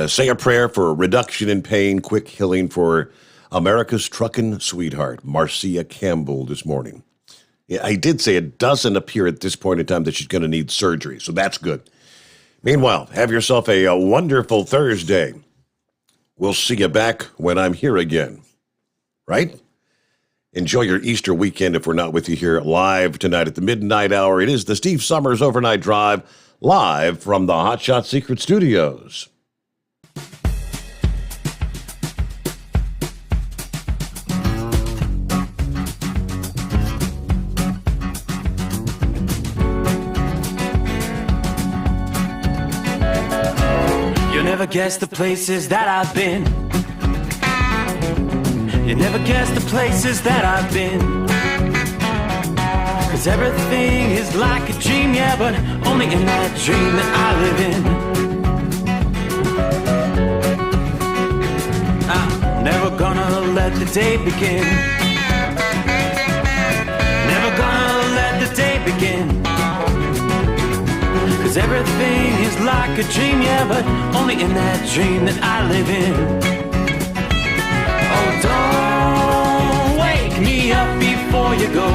say a prayer for a reduction in pain, quick healing for America's truckin' sweetheart, Marcia Campbell, this morning. Yeah, I did say it doesn't appear at this point in time that she's going to need surgery, so that's good. Meanwhile, have yourself a wonderful Thursday. We'll see you back when I'm here again, right? Enjoy your Easter weekend if we're not with you here live tonight at the midnight hour. It is the Steve Sommers Overnight Drive, live from the Hot Shot Secret Studios. Never guess the places that I've been. You never guess the places that I've been. 'Cause everything is like a dream, yeah, but only in that dream that I live in. I'm never gonna let the day begin. Never gonna let the day begin. 'Cause everything is like a dream, yeah, but only in that dream that I live in. Oh, don't wake me up before you go,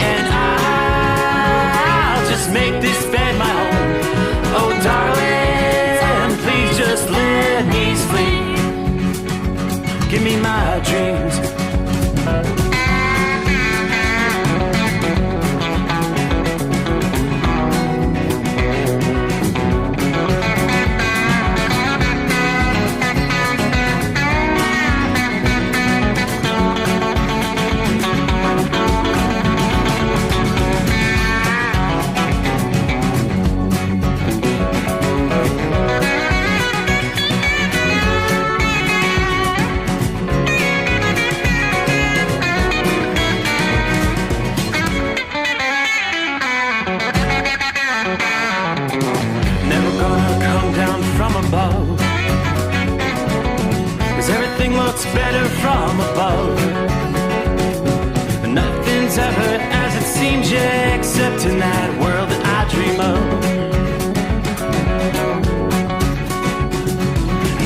and I'll just make this bed my home. Oh, darling, please just let me sleep. Give me my dreams. Better from above. Nothing's ever as it seems, yeah, except in that world that I dream of.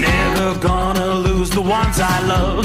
Never gonna lose the ones I love.